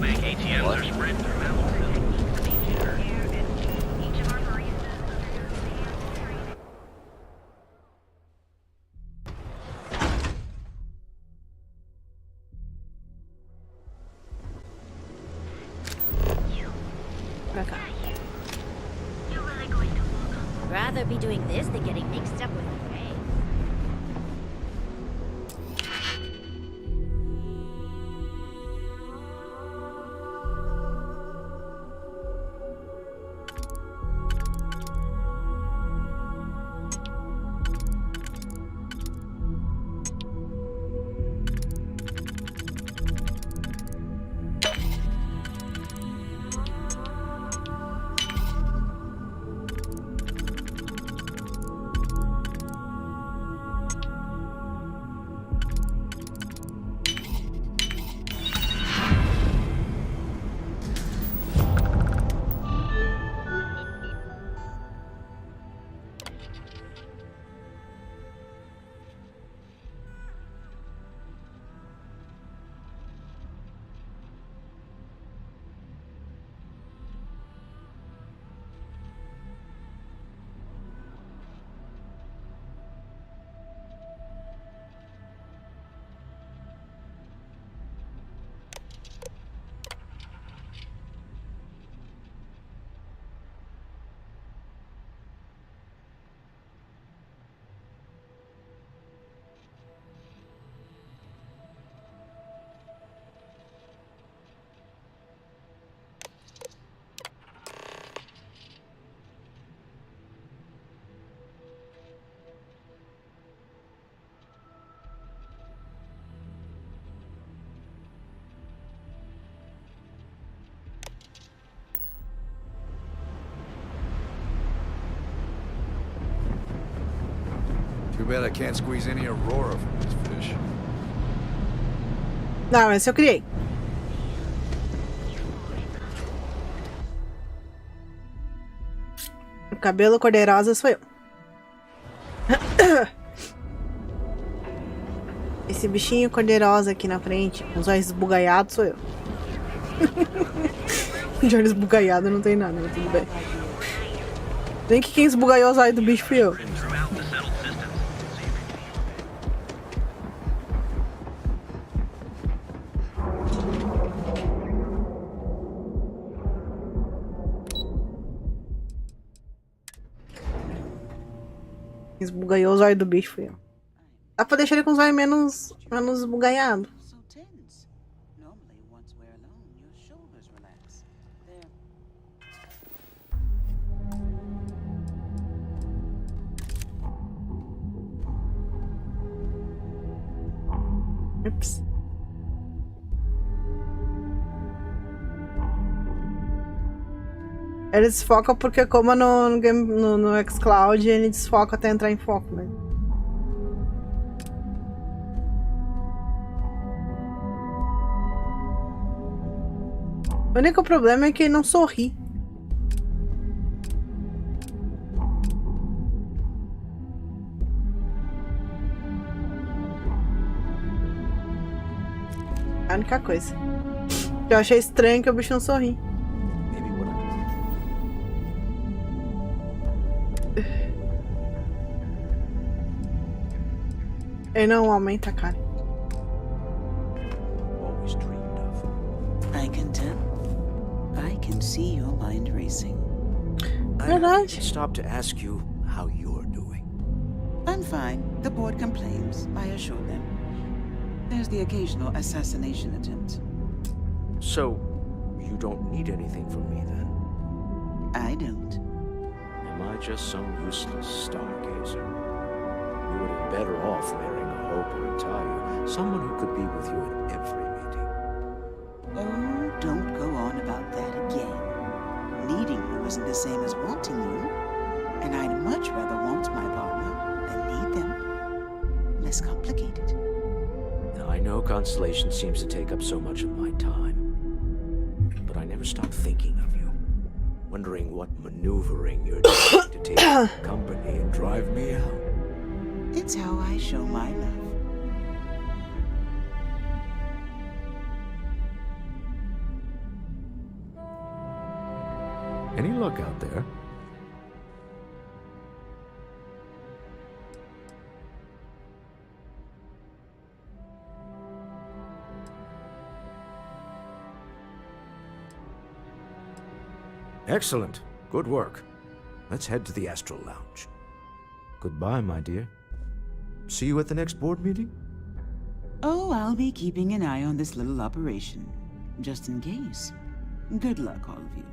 Pra cá. Rather be doing this than getting mixed up with Ray. Too bad I can't squeeze any Aurora from this fish. Não, esse eu criei. O cabelo cor-de-rosa sou eu. Esse bichinho cor-de-rosa aqui na frente, com os olhos esbugalhados, sou eu. De olhos esbugalhados não tem nada, mas tudo bem. Nem que quem esbugalhou os olhos do bicho fui eu. Esbugalhou os olhos do bicho, fui eu. Dá pra deixar ele com os olhos menos esbugalhados. Ups. Ele desfoca porque como no XCloud ele desfoca até entrar em foco, né? O único problema é que ele não sorri. A única coisa. Eu achei estranho que o bicho não sorri. Ele não aumenta a cara. I can tell. I can see your mind racing. Verdade. I stopped to ask you how you're doing. I'm fine. The board complains. I assure them. There's the occasional assassination attempt. So, you don't need anything from me then? I don't. Am I just some useless stargazer? You would have been better off marrying a hope or a Talia, someone who could be with you at every meeting. Oh, don't go on about that again. Needing you isn't the same as wanting you. And I'd much rather want my partner than need them. Less complicated. I know Constellation seems to take up so much of my time. But I never stop thinking of you. Wondering what maneuvering you're doing to take the company and drive me out. It's how I show my love. Any luck out there? Excellent. Good work. Let's head to the Astral Lounge. Goodbye, my dear. See you at the next board meeting? Oh, I'll be keeping an eye on this little operation, just in case. Good luck, all of you.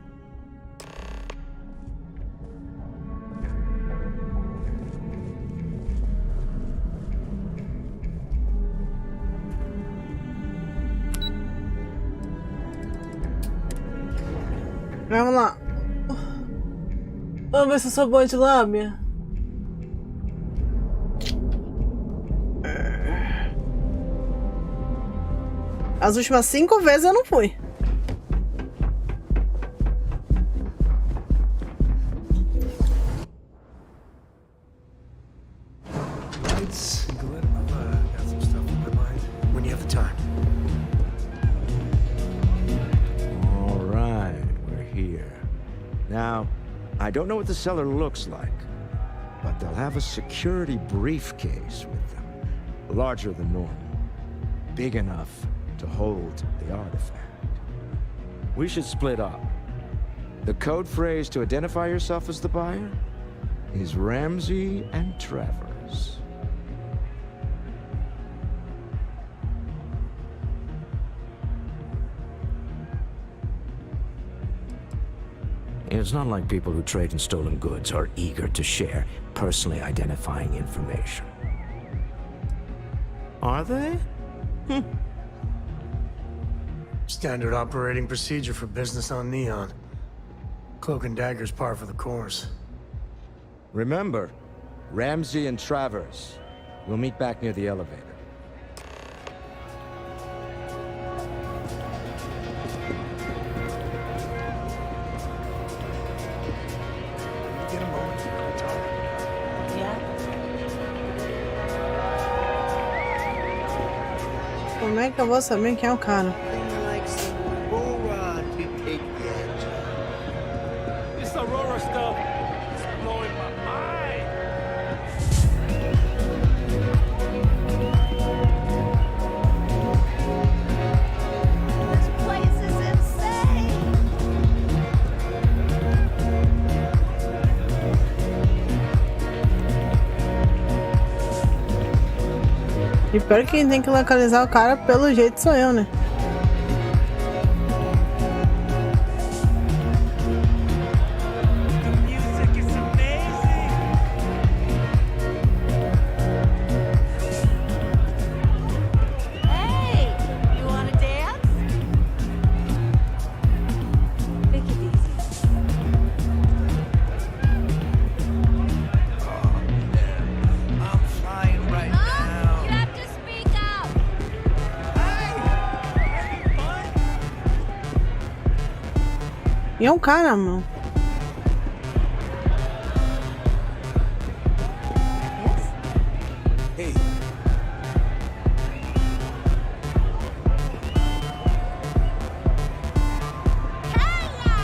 Vamos lá. Vamos ver se eu sou boa de lábia. As últimas 5 vezes eu não fui. Lights, good. I've got some stuff on my mind. When you have the time. All right, we're here. Now, I don't know what the cellar looks like, but they'll have a security briefcase with them, larger than normal, big enough to hold the artifact. We should split up. The code phrase to identify yourself as the buyer is Ramsey and Travers. It's not like people who trade in stolen goods are eager to share personally identifying information. Are they? Standard operating procedure for business on Neon. Cloak and dagger's par for the course. Remember, Ramsey and Travers. We'll meet back near the elevator. Get a moment to talk. Como é que eu vou saber quem é o cara? This Aurora stuff is blowing my mind. This place is insane! E pior que quem tem que localizar o cara, pelo jeito, sou eu, né? Hey! You wanna dance? Take it easy. I'm flying right now. You have to speak up! E é um cara, mano. Hey. Kayla!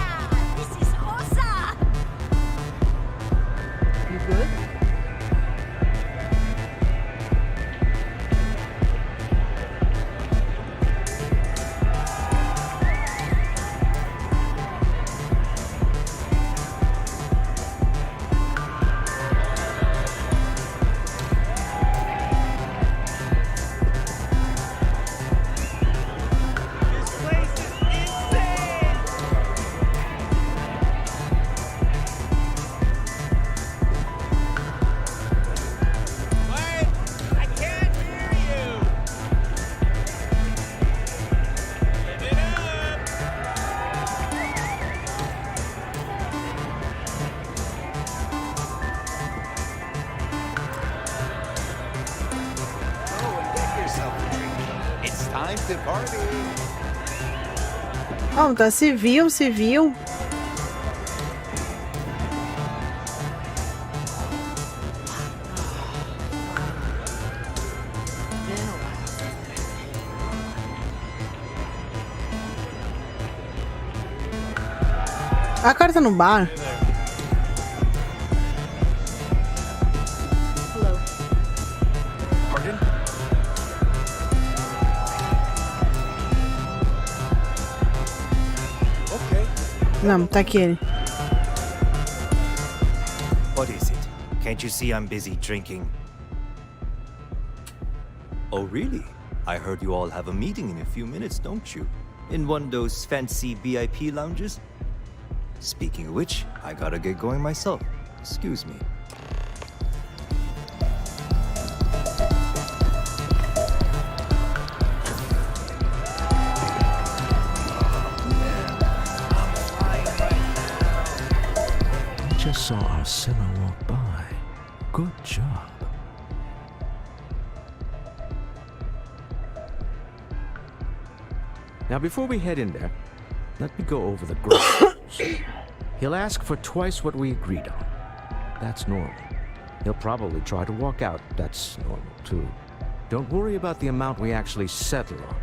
This is Osa! You good? It's time to party. Ó, tá civil. A cara tá no bar. Pardon? Okay. Não, tá aqui ele. What is it? Can't you see I'm busy drinking? Oh, really? I heard you all have a meeting in a few minutes, don't you? In one of those fancy VIP lounges? Speaking of which, I gotta get going myself. Excuse me. Just saw our sinner walk by. Good job. Now, before we head in there, let me go over the grounds. He'll ask for twice what we agreed on. That's normal. He'll probably try to walk out. That's normal, too. Don't worry about the amount we actually settle on.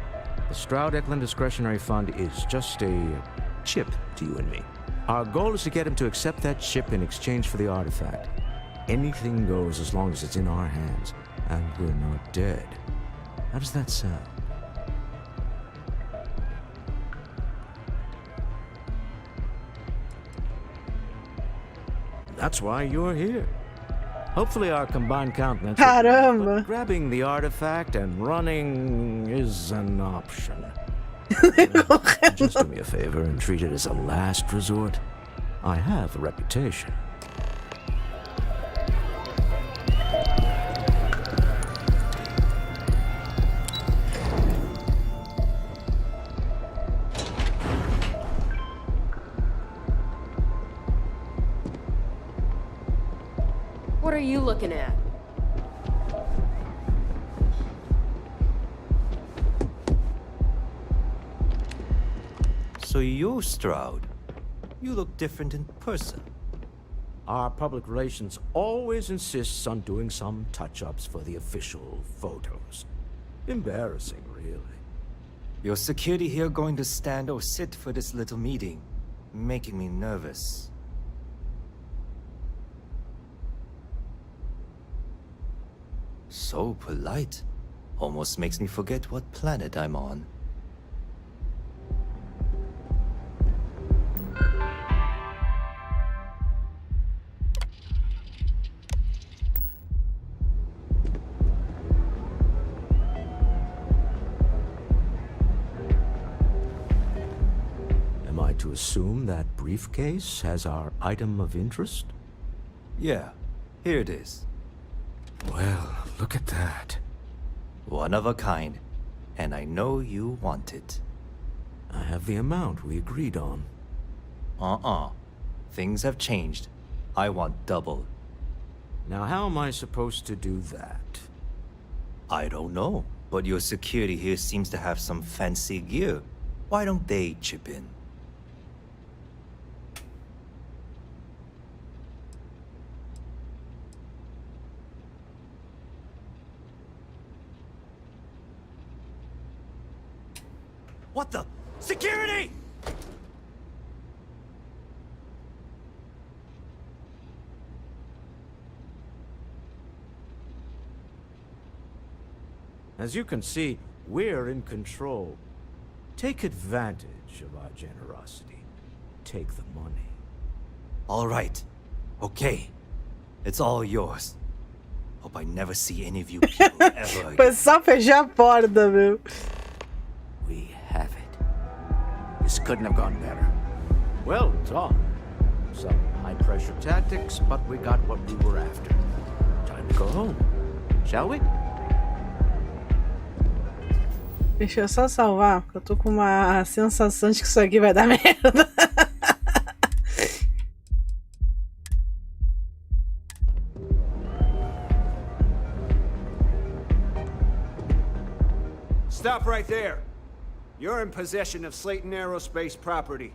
The Stroud-Eklund Discretionary Fund is just a chip to you and me. Our goal is to get him to accept that chip in exchange for the artifact. Anything goes as long as it's in our hands, and we're not dead. How does that sound? That's why you're here. Hopefully our combined countenance... Caramba! Grabbing the artifact and running is an option. Just do me a favor and treat it as a last resort. I have a reputation. What are you looking at? So you, Stroud, you look different in person. Our public relations always insists on doing some touch-ups for the official photos. Embarrassing, really. Your security here going to stand or sit for this little meeting, making me nervous. So polite. Almost makes me forget what planet I'm on. Am I to assume that briefcase has our item of interest? Yeah, here it is. Well, look at that. One of a kind. And I know you want it. I have the amount we agreed on. Things have changed. I want double. Now how am I supposed to do that? I don't know, but your security here seems to have some fancy gear. Why don't they chip in? What the? Security! As you can see, we're in control. Take advantage of our generosity. Take the money. All right. Okay. It's all yours. Hope I never see any of you people ever Foi again. só fechar a porta, meu. We have it. This couldn't have gone better. Well done. Some high-pressure tactics, but we got what we were after. Time to go home. Shall we? Deixa eu só salvar, porque eu tô com uma sensação de que isso aqui vai dar merda. Stop right there. You're in possession of Slayton Aerospace property.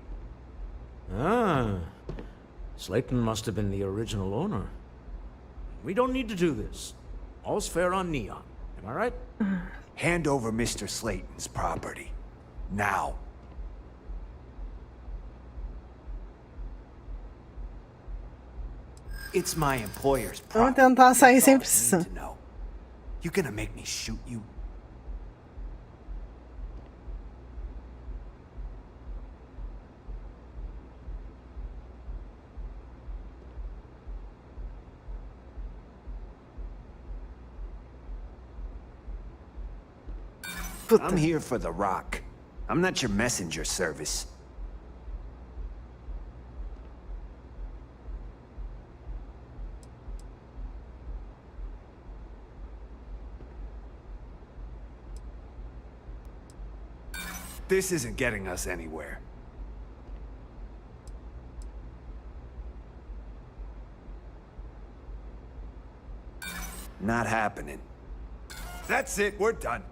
Ah. Slayton must have been the original owner. We don't need to do this. All's fair on Neon. Am I right? Hand over Mr. Slayton's property. Now. It's my employer's Vamos problem. tentar sair That's sem all I precisar. need to know. You gonna make me shoot you? I'm here for the rock. I'm not your messenger service. This isn't getting us anywhere. Not happening. That's it, we're done.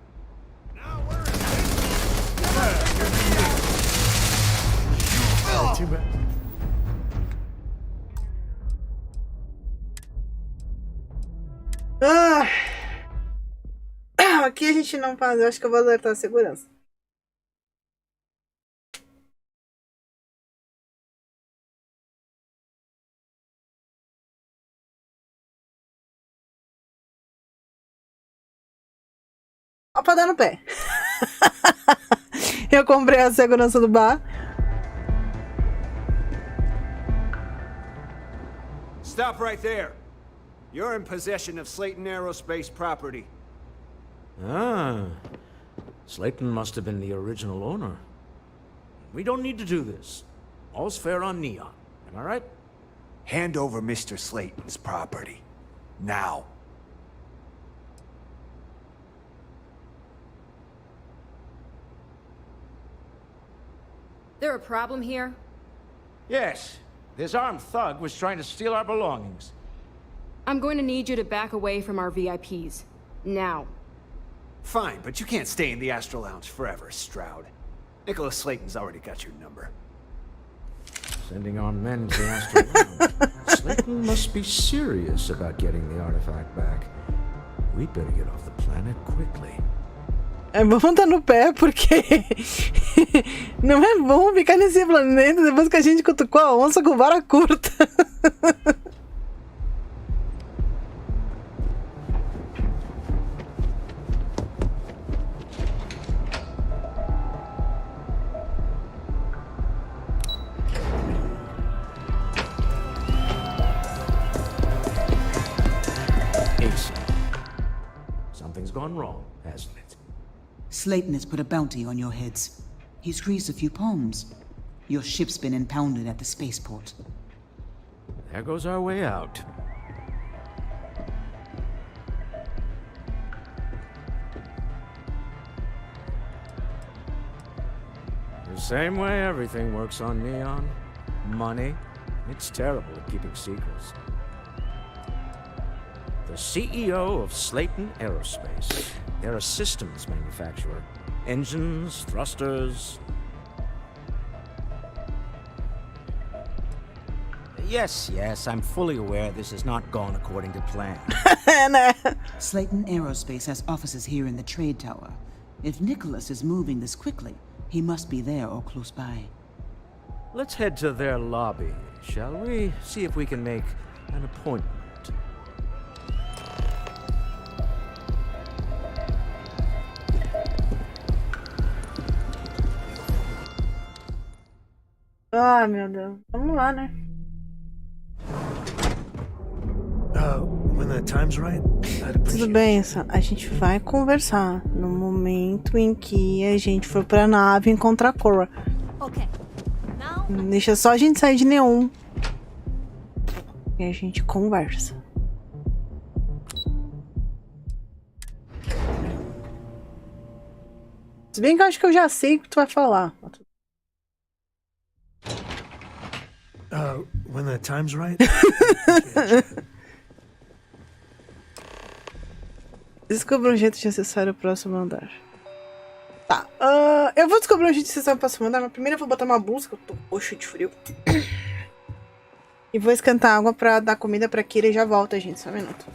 Too bad. Ah! Aqui a gente não faz. Eu acho que eu vou alertar a segurança. Ó pra dar no pé. Eu comprei a segurança do bar. Stop right there. You're in possession of Slayton Aerospace property. Ah. Slayton must have been the original owner. We don't need to do this. All's fair on Neon. Am I right? Hand over Mr. Slayton's property. Now. There a problem here? Yes. This armed thug was trying to steal our belongings. I'm going to need you to back away from our VIPs. Now. Fine, but you can't stay in the Astro Lounge forever, Stroud. Nicholas Slayton's already got your number. Sending our men to the Astro Lounge. Slayton must be serious about getting the artifact back. We'd better get off the planet quickly. É bom estar no pé, porque não é bom ficar nesse planeta depois que a gente cutucou a onça com vara curta. Ace. Something's gone wrong, hasn't it? Slayton has put a bounty on your heads. He's greased a few palms. Your ship's been impounded at the spaceport. There goes our way out. The same way everything works on Neon. Money. It's terrible at keeping secrets. The CEO of Slayton Aerospace. They're a systems manufacturer. Engines, thrusters. Yes, I'm fully aware this has not gone according to plan. Slayton Aerospace has offices here in the trade tower. If Nicholas is moving this quickly, he must be there or close by. Let's head to their lobby, shall we? See if we can make an appointment. Ai, meu Deus. Vamos lá, né? When the time's right, I'd appreciate Tudo bem, a gente vai conversar no momento em que a gente for pra nave encontrar a Cora. Okay. Now. Deixa só a gente sair de Neon. E a gente conversa. Se bem que eu acho que eu já sei o que tu vai falar. When the time's right. Descubra um jeito de acessar o próximo andar. Tá, eu vou descobrir um jeito de acessar o próximo andar, mas primeiro eu vou botar uma blusa, que eu tô roxo de frio. E vou esquentar água pra dar comida pra Kira e já volto, gente, só um minuto.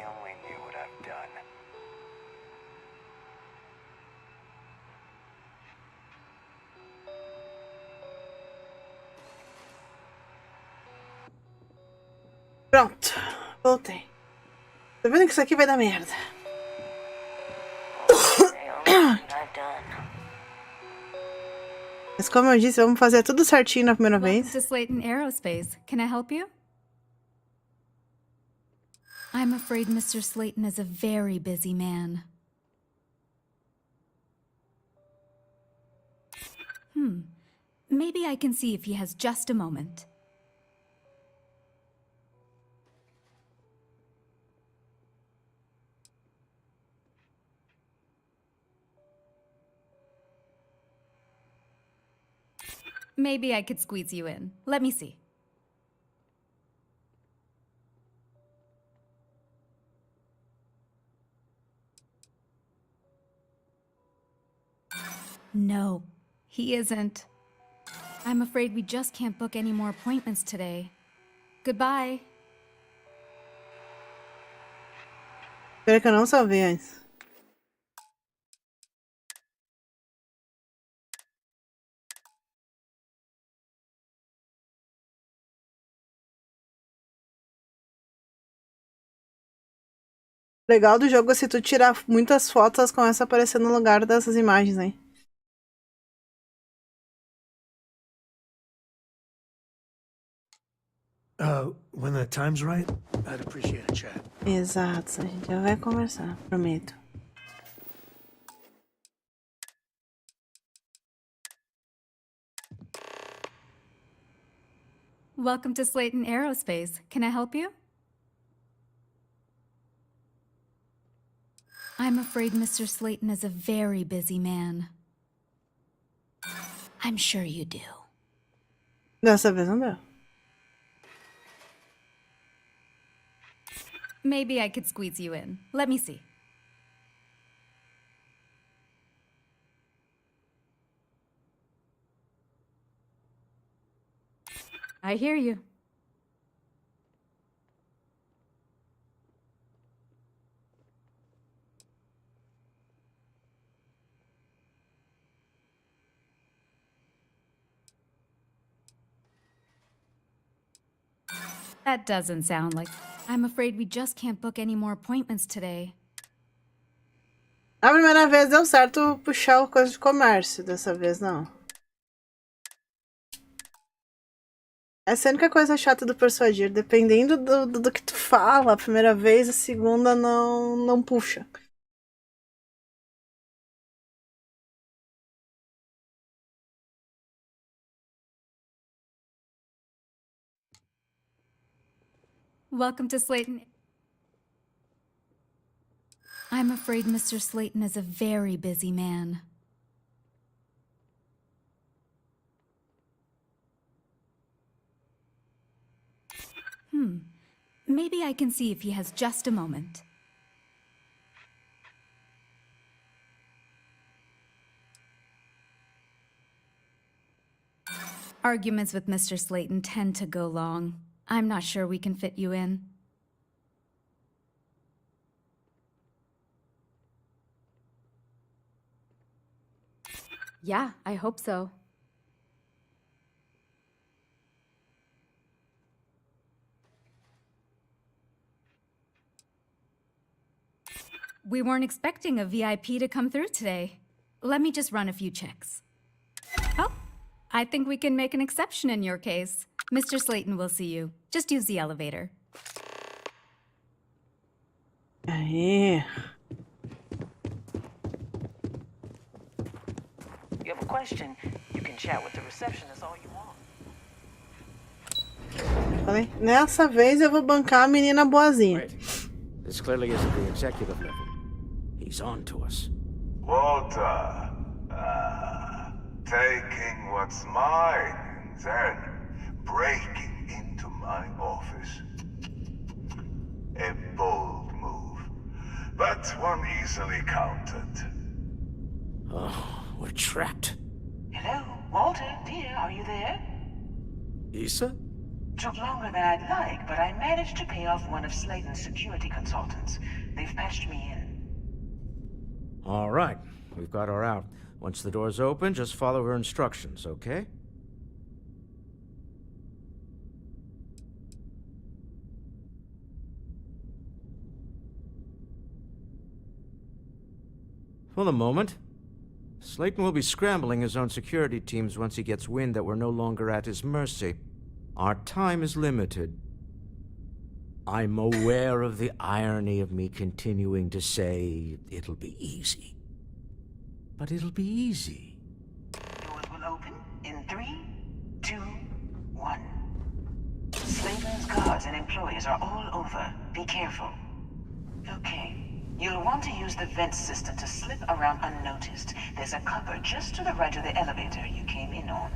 only knew what I've done. Pronto, voltei. Tô vendo que isso aqui vai dar merda. Mas como eu disse, vamos fazer tudo certinho na primeira vez. Welcome to Slayton Aerospace. Can I help you? I'm afraid Mr. Slayton is a very busy man. Maybe I can see if he has just a moment. Maybe I could squeeze you in. Let me see. No, he isn't. I'm afraid we just can't book any more appointments today. Goodbye. Espera que eu não salvei antes. Legal do jogo é se tu tirar muitas fotos, elas começam a aparecer no lugar dessas imagens, hein? When the time's right, I'd appreciate a chat. Exato, a gente já vai conversar, prometo. Welcome to Slayton Aerospace. Can I help you? I'm afraid Mr. Slayton is a very busy man. I'm sure you do. Dessa vez não deu. Maybe I could squeeze you in. Let me see. I hear you. That doesn't sound like... I'm afraid we just can't book any more appointments today. A primeira vez deu certo puxar o coisa de comércio, dessa vez não. Essa é a única coisa chata do persuadir. Dependendo do que tu fala, a primeira vez, a segunda não puxa. Welcome to Slayton. I'm afraid Mr. Slayton is a very busy man. Maybe I can see if he has just a moment. Arguments with Mr. Slayton tend to go long. I'm not sure we can fit you in. Yeah, I hope so. We weren't expecting a VIP to come through today. Let me just run a few checks. Oh, I think we can make an exception in your case. Mr. Slayton will see you. Just use the elevator. Aê. You have a question, you can chat with the receptionist all you want. Falei, nessa vez eu vou bancar a menina boazinha. This clearly isn't the executive level. He's on to us. Walter, taking what's mine and then breaking into my office. A bold move, but one easily countered. Oh, we're trapped. Hello, Walter, dear, are you there? Issa? Took longer than I'd like, but I managed to pay off one of Slayton's security consultants. They've patched me in. All right, we've got her out. Once the door's open, just follow her instructions, okay? For the moment, Slayton will be scrambling his own security teams once he gets wind that we're no longer at his mercy. Our time is limited. I'm aware of the irony of me continuing to say it'll be easy. But it'll be easy. Doors will open in 3, 2, 1. Slayton's guards and employees are all over. Be careful. Okay. You'll want to use the vent system to slip around unnoticed. There's a cupboard just to the right of the elevator you came in on.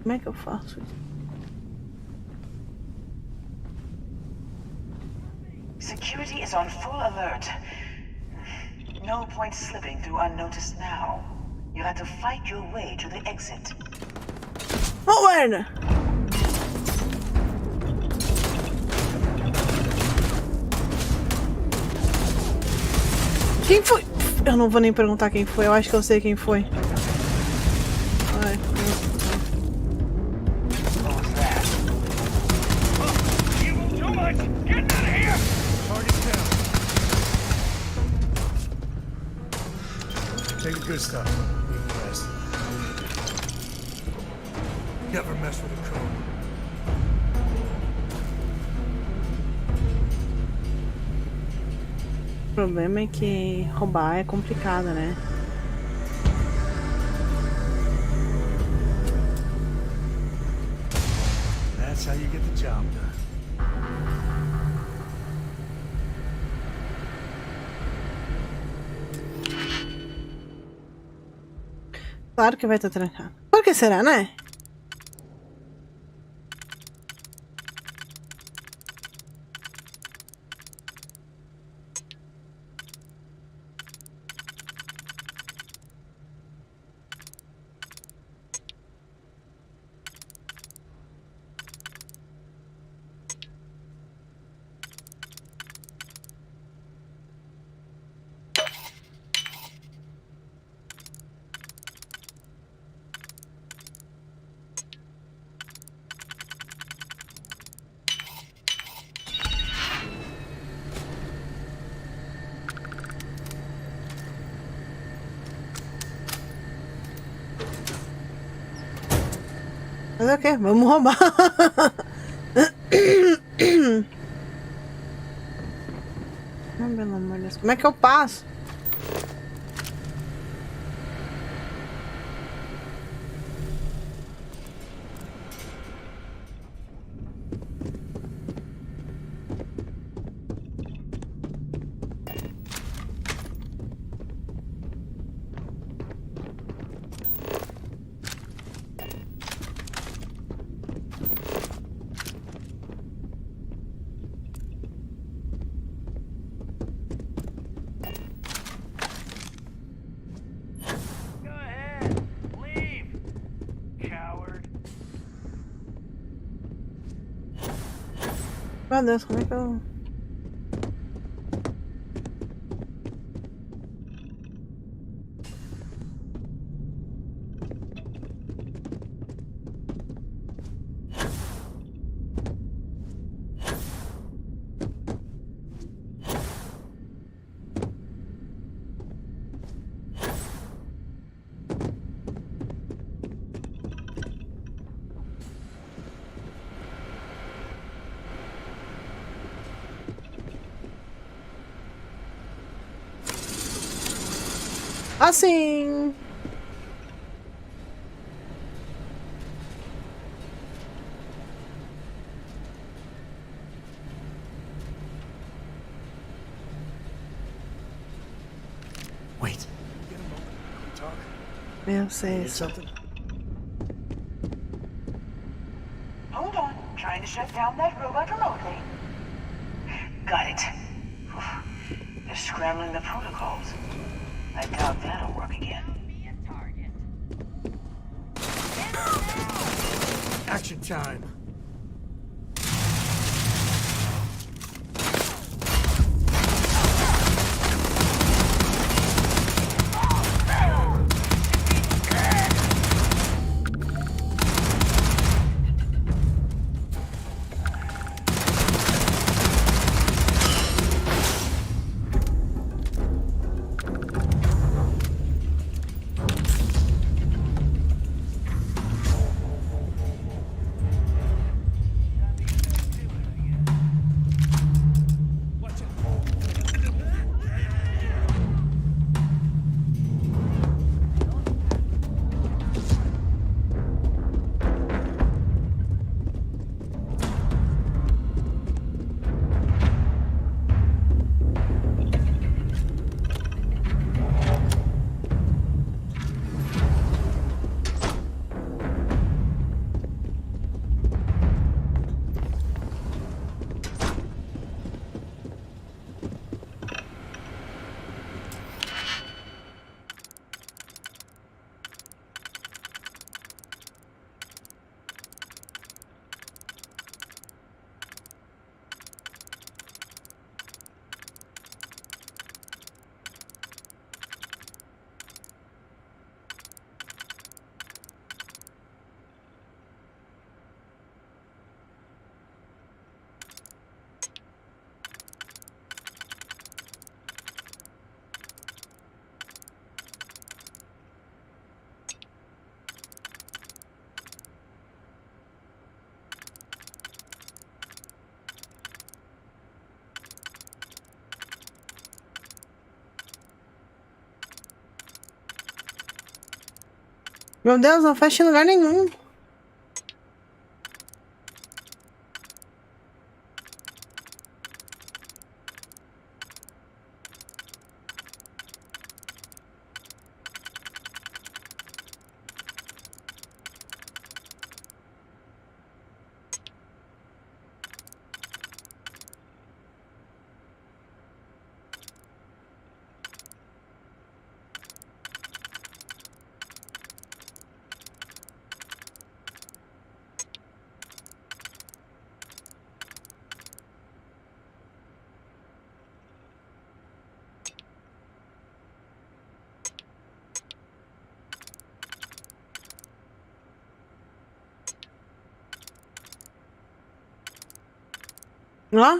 Como é que eu faço isso? Security is on full alert. No point slipping through unnoticed now. You'll have to fight your way to the exit. Oh, merda! Quem foi? Eu não vou nem perguntar quem foi, eu acho que eu sei quem foi. Ai, Take the good stuff. Leave the rest. Never mess with a code. o problema é que roubar é complicado, né? That's how you get the job done. Claro que vai estar trancado. Por que será, né? Mas é o quê? Vamos roubar. Ah, pelo amor de Deus. Como é que eu passo? Meu Deus, como é que eu... Assim. Wait. Eu sei. Hold on. Trying to shut down that robot remotely. Got it. They're scrambling the protocols. I doubt that'll work again. Action time. Meu Deus, não fecha em lugar nenhum. Ó.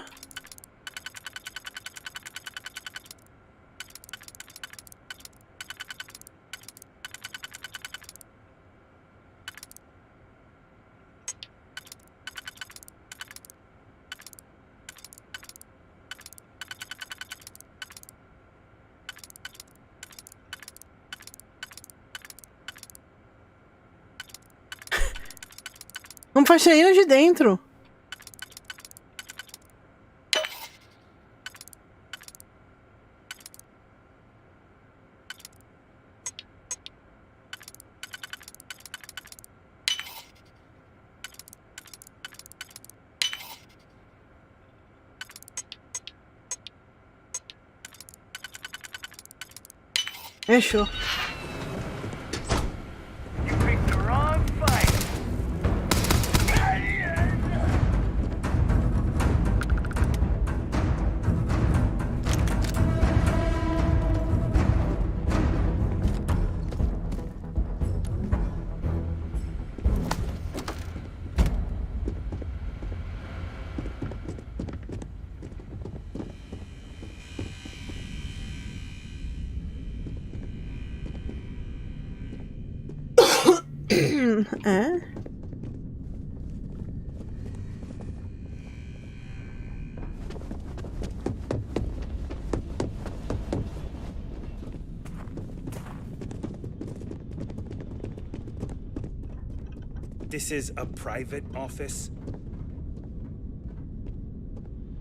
Não faz sair de dentro. Fechou. É? This is a private office?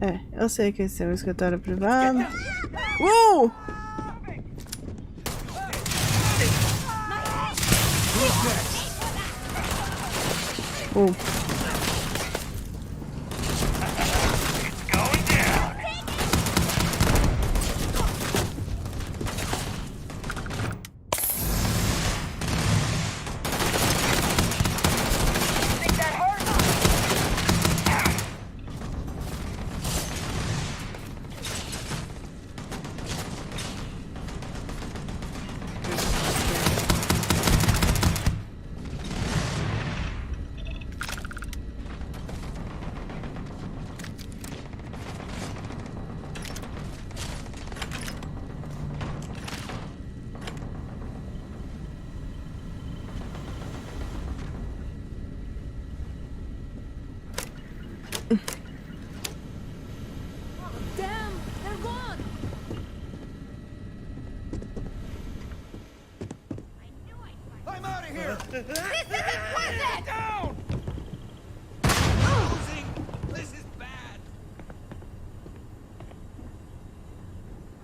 É, eu sei que esse é um escritório privado. Down! Losing! This is bad!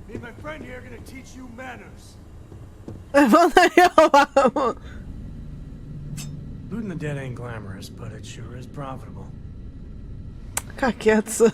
Me and my friend here are gonna teach you manners. Looting the dead ain't glamorous, but it sure is profitable. Fica quieto.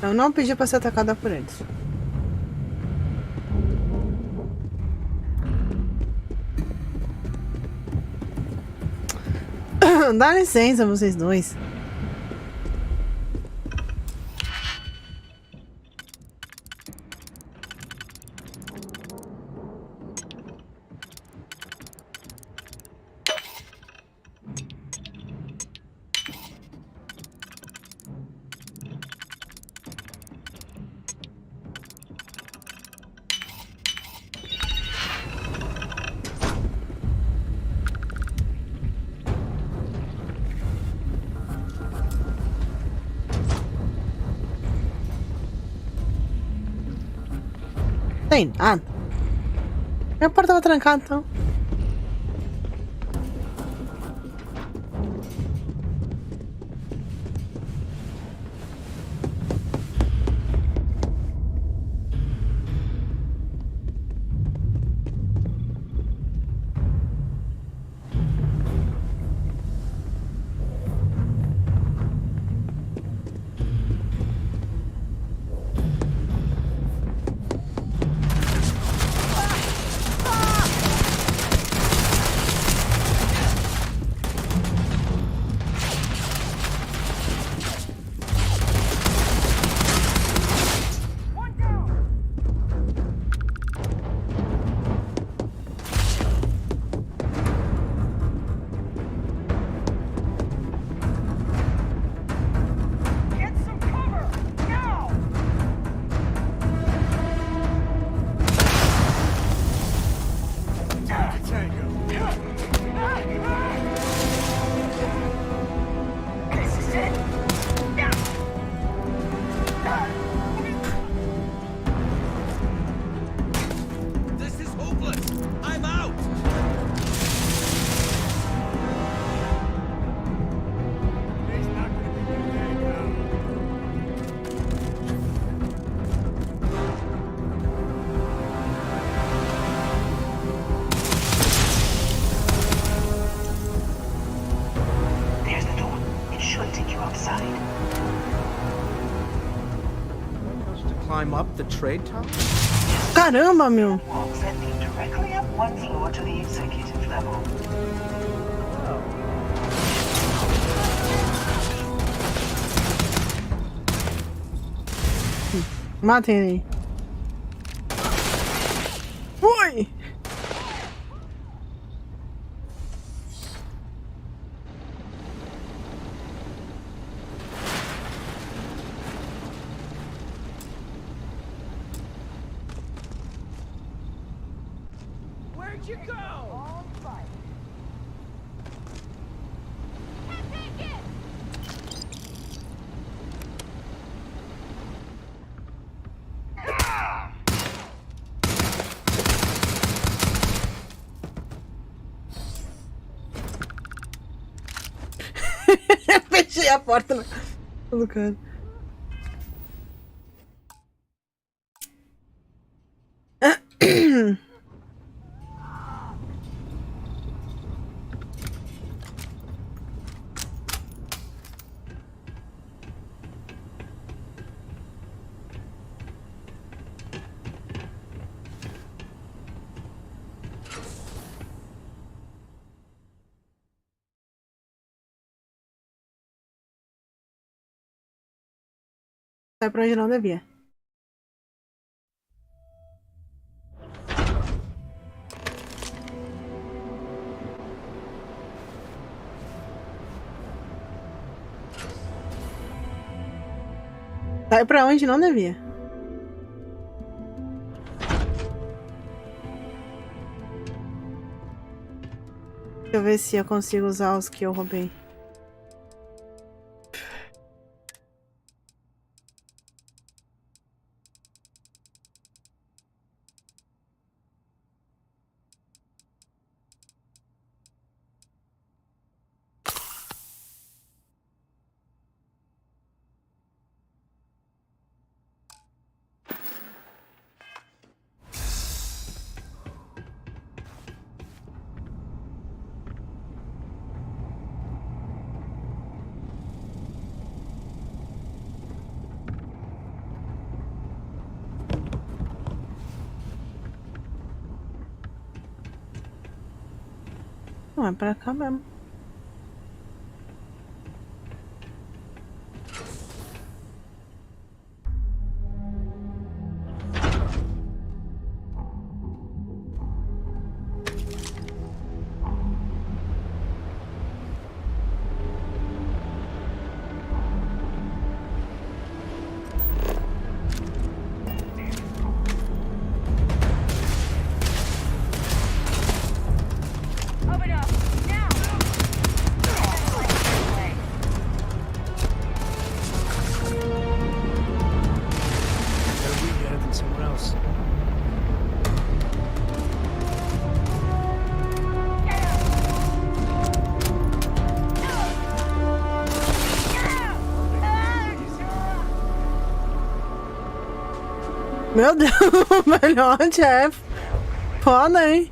Eu não pedi pra ser atacada por eles. Dá licença, vocês dois. Tem nada. Minha porta tava trancada, então. Climb up the trade tower? Caramba, meu. Walks that lead directly up one floor to the executive level. Matem ele. Fui! Where'd you go? All right. Fechei a porta do cara. sai pra onde não devia. Sai pra onde não devia. Deixa eu ver se eu consigo usar os que eu roubei. Não, é pra cá mesmo. Meu Deus, o melhote é foda, hein?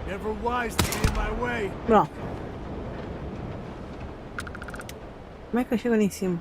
Never wise to be in my way. Pronto. Como é que eu chego ali em cima?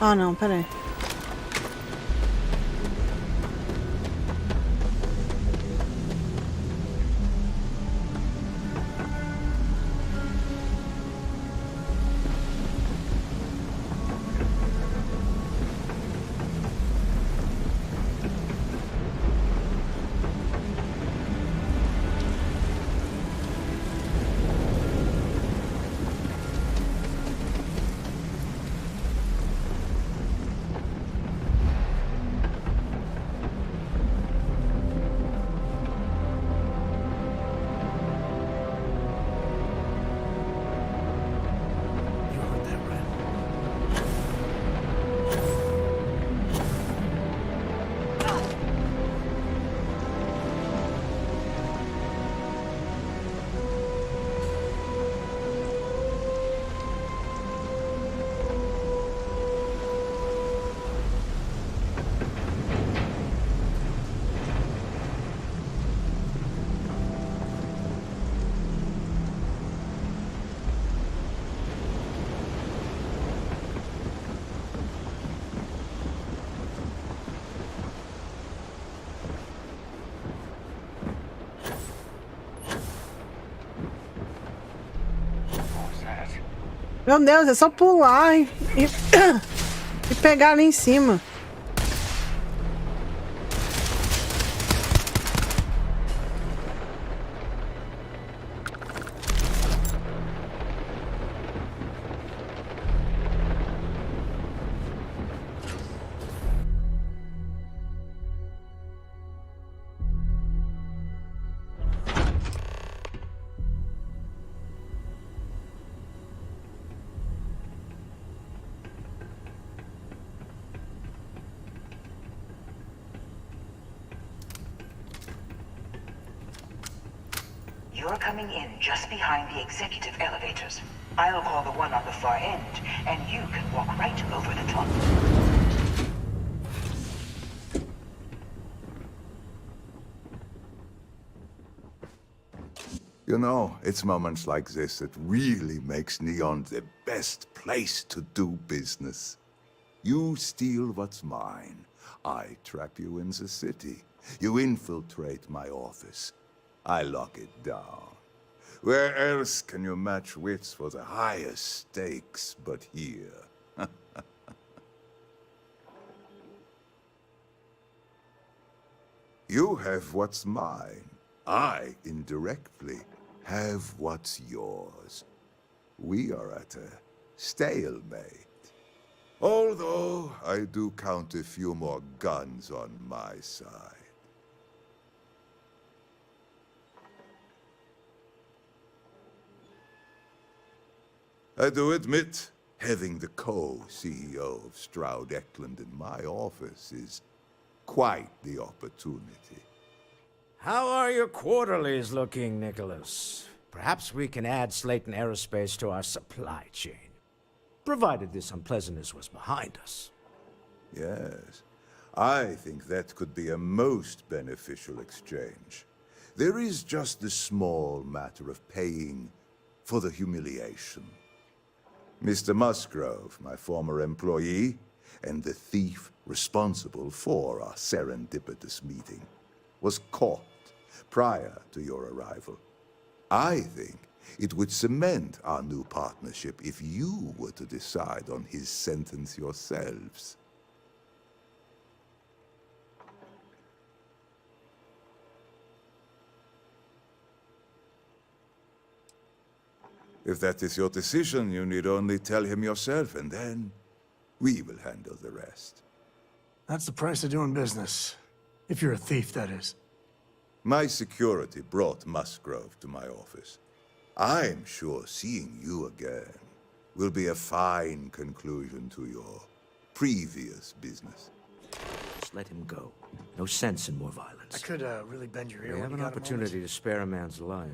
Ah, não, peraí. Meu Deus, é só pular e pegar ali em cima. You're coming in just behind the executive elevators. I'll call the one on the far end, and you can walk right over the top. You know, it's moments like this that really makes Neon the best place to do business. You steal what's mine. I trap you in the city. You infiltrate my office. I lock it down. Where else can you match wits for the highest stakes but here? You have what's mine. I, indirectly, have what's yours. We are at a stalemate. Although I do count a few more guns on my side. I do admit, having the co-CEO of Stroud Eklund in my office is quite the opportunity. How are your quarterlies looking, Nicholas? Perhaps we can add Slayton Aerospace to our supply chain, provided this unpleasantness was behind us. Yes, I think that could be a most beneficial exchange. There is just the small matter of paying for the humiliation. Mr. Musgrove, my former employee, and the thief responsible for our serendipitous meeting, was caught prior to your arrival. I think it would cement our new partnership if you were to decide on his sentence yourselves. If that is your decision, you need only tell him yourself, and then we will handle the rest. That's the price of doing business. If you're a thief, that is. My security brought Musgrove to my office. I'm sure seeing you again will be a fine conclusion to your previous business. Just let him go. No sense in more violence. I could really bend your ear. We when have you an got a opportunity to spare a man's life.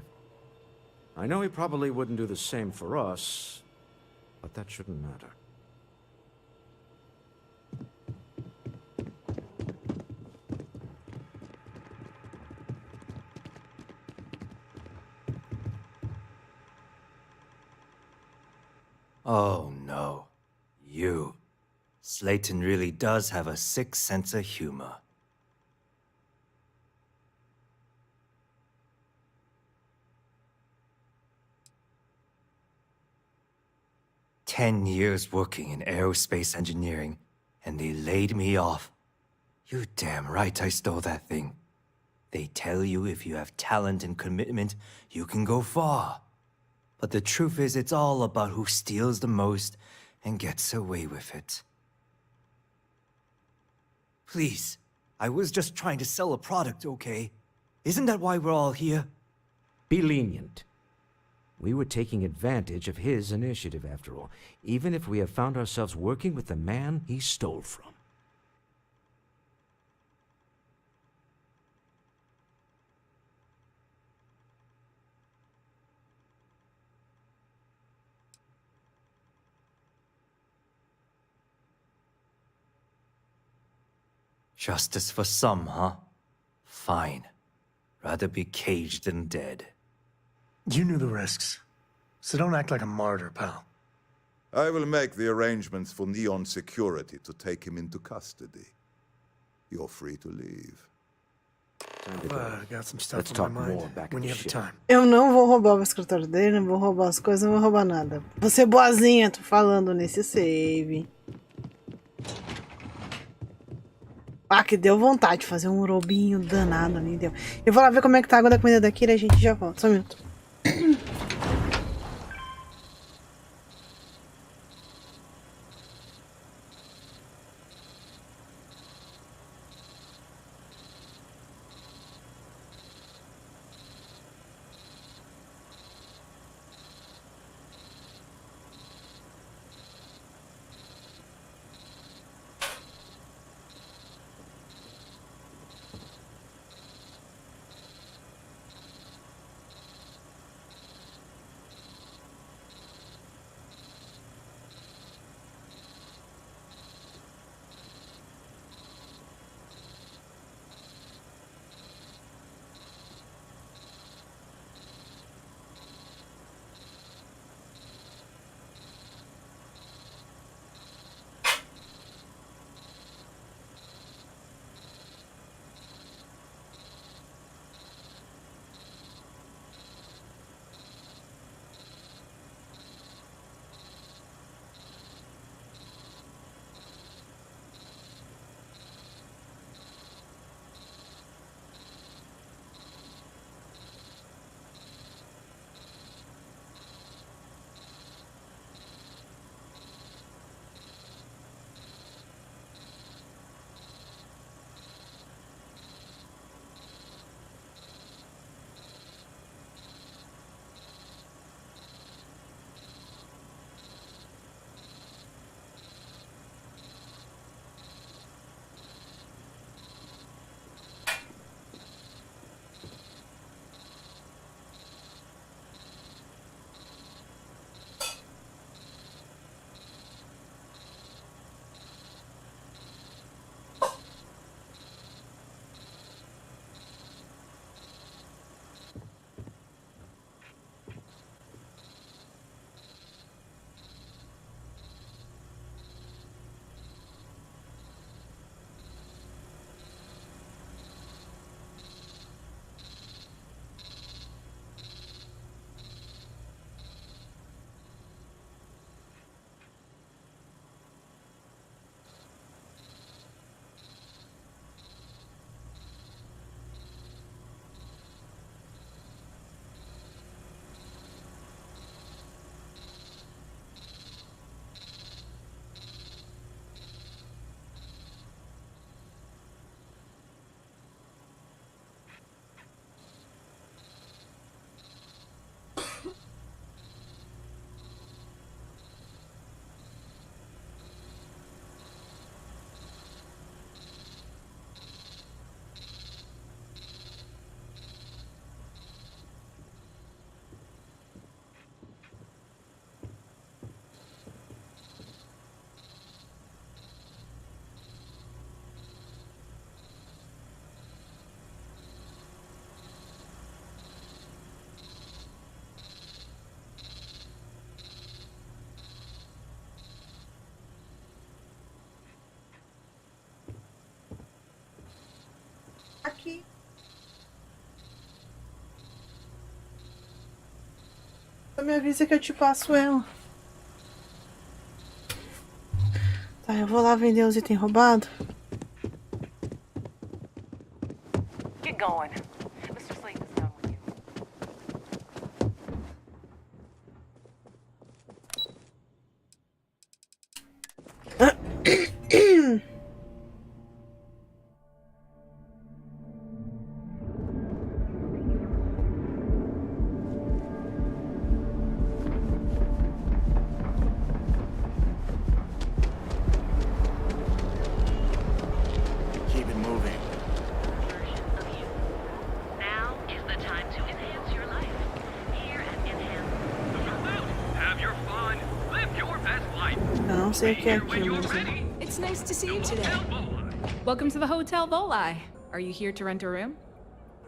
I know he probably wouldn't do the same for us, but that shouldn't matter. Oh no. You. Slayton really does have a sick sense of humor. "10 years working in aerospace engineering, and they laid me off. You damn right I stole that thing. They tell you if you have talent and commitment, you can go far. But the truth is, it's all about who steals the most and gets away with it. Please, I was just trying to sell a product, okay? Isn't that why we're all here?" Be lenient. We were taking advantage of his initiative, after all, even if we have found ourselves working with the man he stole from. Justice for some, huh? Fine. Rather be caged than dead. You knew the risks, so don't act like a martyr, pal. I will make the arrangements for Neon Security to take him into custody. You're free to leave. Time to go. Got some stuff Let's on talk my mind more back when at you the have the ship. time. Eu não vou roubar o escritório dele, não vou roubar as coisas, não vou roubar nada. Você boazinha, tô falando nesse save. Ah, que deu vontade de fazer um robinho danado ali, deu. Eu vou lá ver como é que tá a água da comida daqui e a gente já volta. Só um minuto. Aqui. Só me avisa que eu te passo ela. Tá, eu vou lá vender os itens roubados. Get going. Mr. Slayton is done with you. Sei que é aqui mesmo. It's nice to see you today. Welcome to the Hotel Volai. Are you here to rent a room?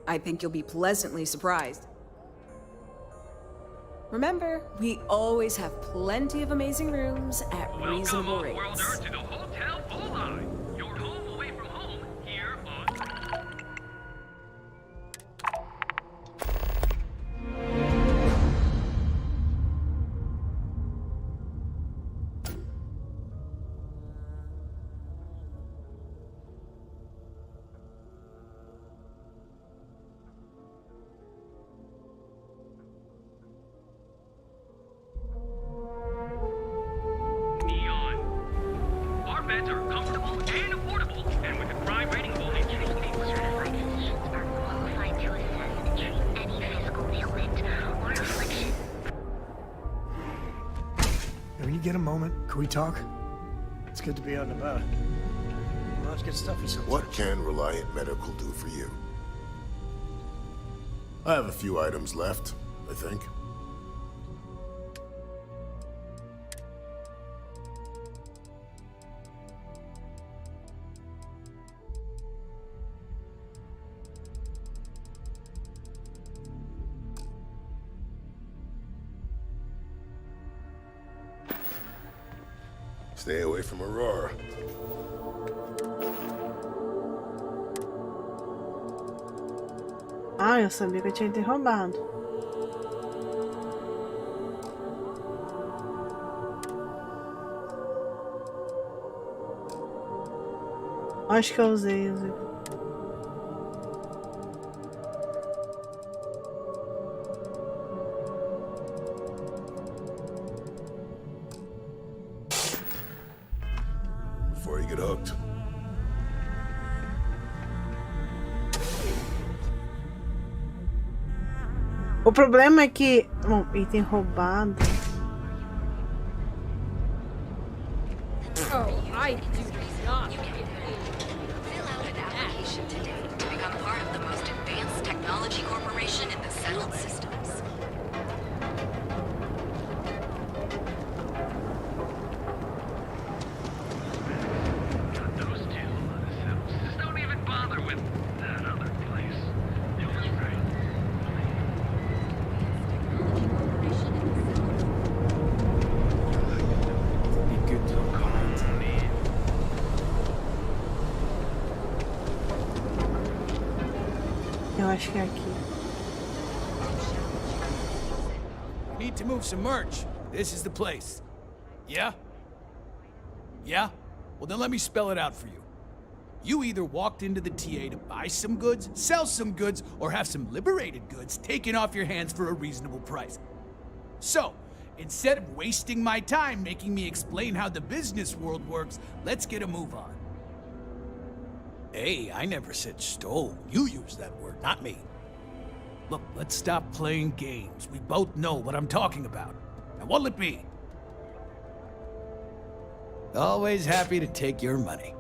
I think you'll be pleasantly surprised. Remember, we always have plenty of amazing rooms at reasonable rates. Welcome, worlder, to the Hotel Volai. Your home away from home here on... and affordable. And with a crime rating of only 2. Are qualified to assess and treat any physical ailment or affliction. When you get a moment, can we talk? It's good to be out and about. Let's get stuffy sometimes. What can Reliant Medical do for you? I have a few items left, I think. Stay away from Aurora. Ah, eu sabia que eu tinha que ter roubado. Acho que eu usei. Before you get hooked. O problema é que... Bom, item roubado... Oh, I do not. Fill out an application today to become part of the most advanced technology corporation in the settled systems. Those two just don't even bother with that other place. It was great. Eu acho que é aqui. Need to move some merch. This is the place. Yeah? Yeah? Well, then let me spell it out for you. You either walked into the TA to buy some goods, sell some goods, or have some liberated goods taken off your hands for a reasonable price. So, instead of wasting my time making me explain how the business world works, let's get a move on. Hey, I never said stole. You used that word, not me. Look, let's stop playing games. We both know what I'm talking about. Now, what'll it be? Always happy to take your money.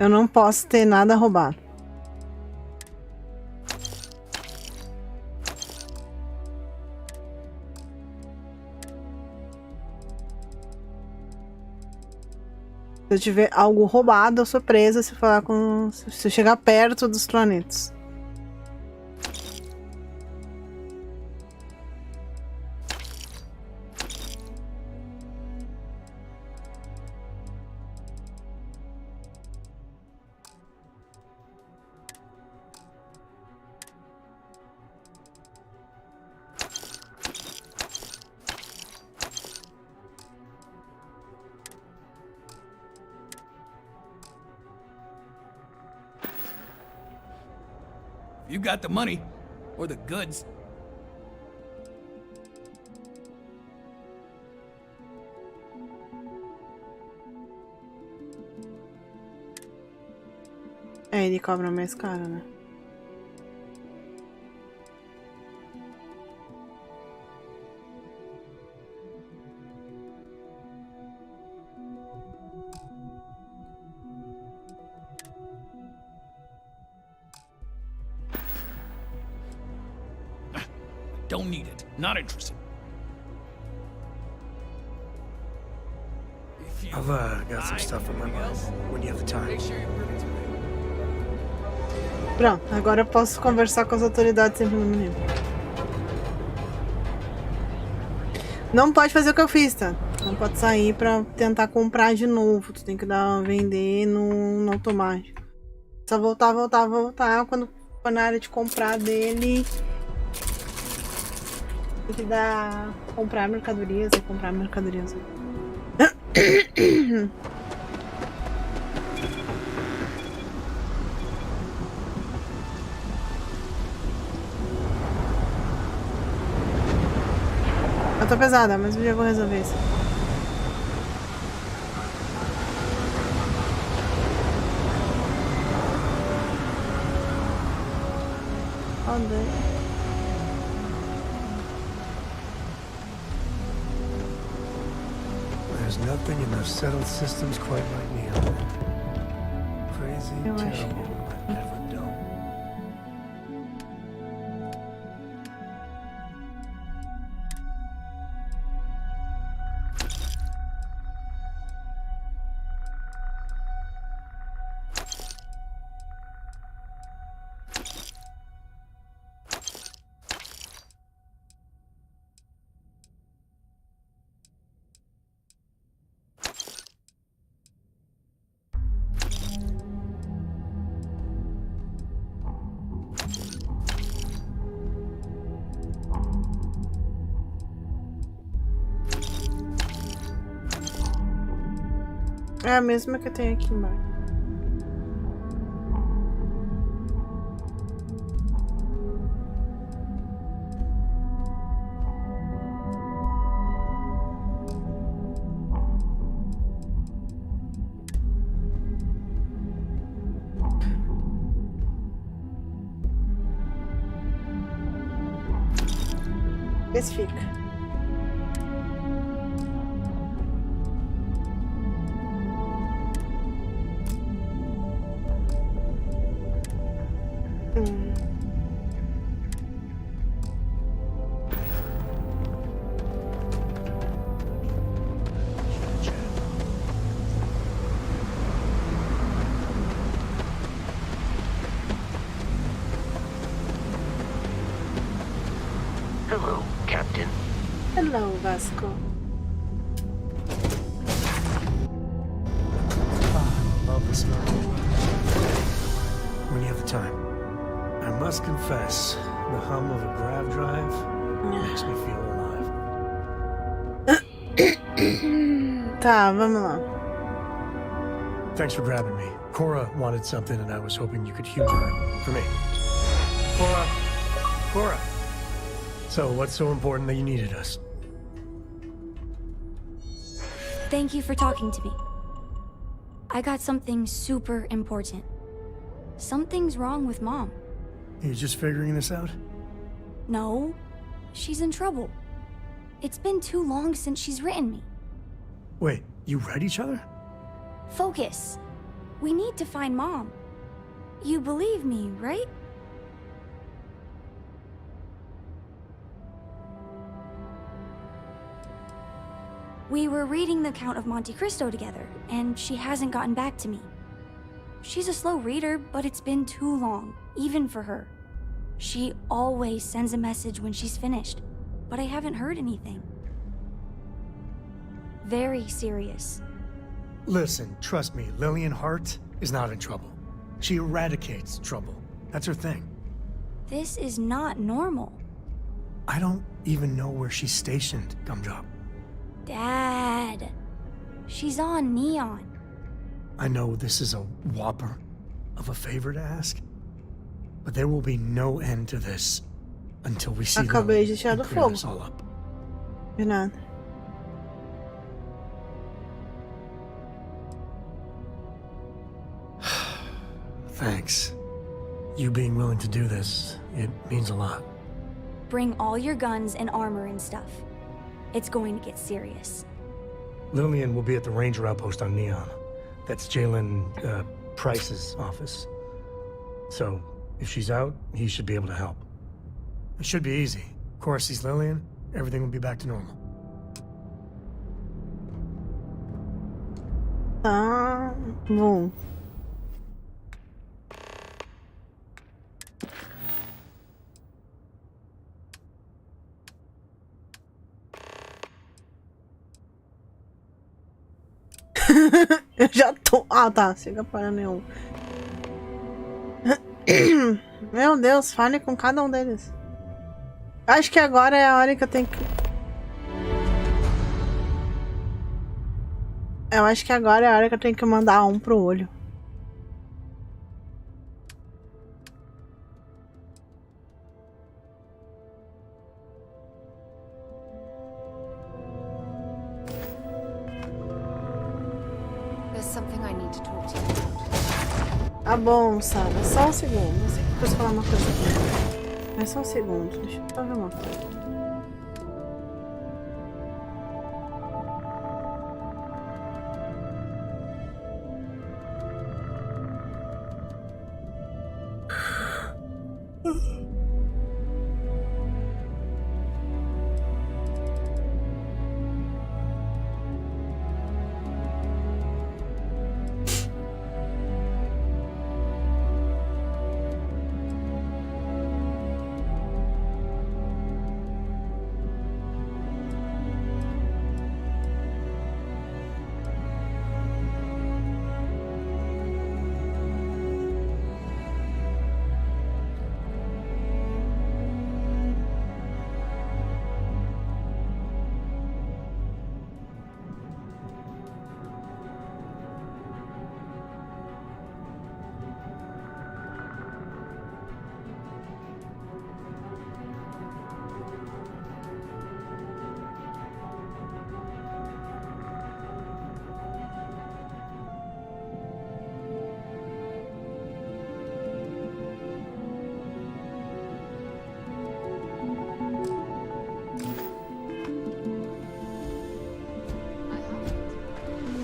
Eu não posso ter nada roubado. Se eu tiver algo roubado, eu sou presa se falar com. Se eu chegar perto dos planetas. You got the money, or the goods. É, ele cobra mais caro, né? Don't need it. Not interested. I've got some stuff in my mind when you have the time. Pronto, agora eu posso conversar com as autoridades sem problema nenhum. Não pode fazer o que eu fiz, tá? Não pode sair pra tentar comprar de novo. Tu tem que vender no automático. Só voltar. Quando for na área de comprar dele, tem que comprar mercadorias. Eu tô pesada, mas eu já vou resolver isso. There's nothing in those settled systems quite like Neon. Crazy, terrible, but never dull. É a mesma que eu tenho aqui embaixo. Especifica. Hello, Captain. Hello, Vasco. Love the smell. When you have the time. I must confess, the hum of a grav drive makes me feel alive. Tá, vamos lá. Thanks for grabbing me. Cora wanted something and I was hoping you could humor her. For me. Cora! So, what's so important that you needed us? Thank you for talking to me. I got something super important. Something's wrong with Mom. You just figuring this out? No, she's in trouble. It's been too long since she's written me. Wait, you read each other? Focus. We need to find Mom. You believe me, right? We were reading the Count of Monte Cristo together, and she hasn't gotten back to me. She's a slow reader, but it's been too long, even for her. She always sends a message when she's finished, but I haven't heard anything. Very serious. Listen, trust me, Lillian Hart is not in trouble. She eradicates trouble. That's her thing. This is not normal. I don't even know where she's stationed, Gumdrop. Dad, she's on Neon. I know this is a whopper of a favor to ask, but there will be no end to this until we see Acabei de Lillian tirar and do clear fogo. this all up. De nada. Thanks. You being willing to do this, it means a lot. Bring all your guns and armor and stuff. It's going to get serious. Lillian will be at the ranger outpost on Neon. That's Jalen, Price's office. So, if she's out, he should be able to help. It should be easy. Of course, he's Lillian, everything will be back to normal. Tá bom. Eu já tô... Ah, tá. Siga para nenhum. Meu Deus, fale com cada um deles. Acho que agora é a hora que eu tenho que... Eu acho que agora é a hora que eu tenho que mandar um pro olho. Tá bom, Sara. Só um segundo. Eu sei que eu preciso falar uma coisa aqui. Mas só um segundo. Deixa eu só ver uma coisa.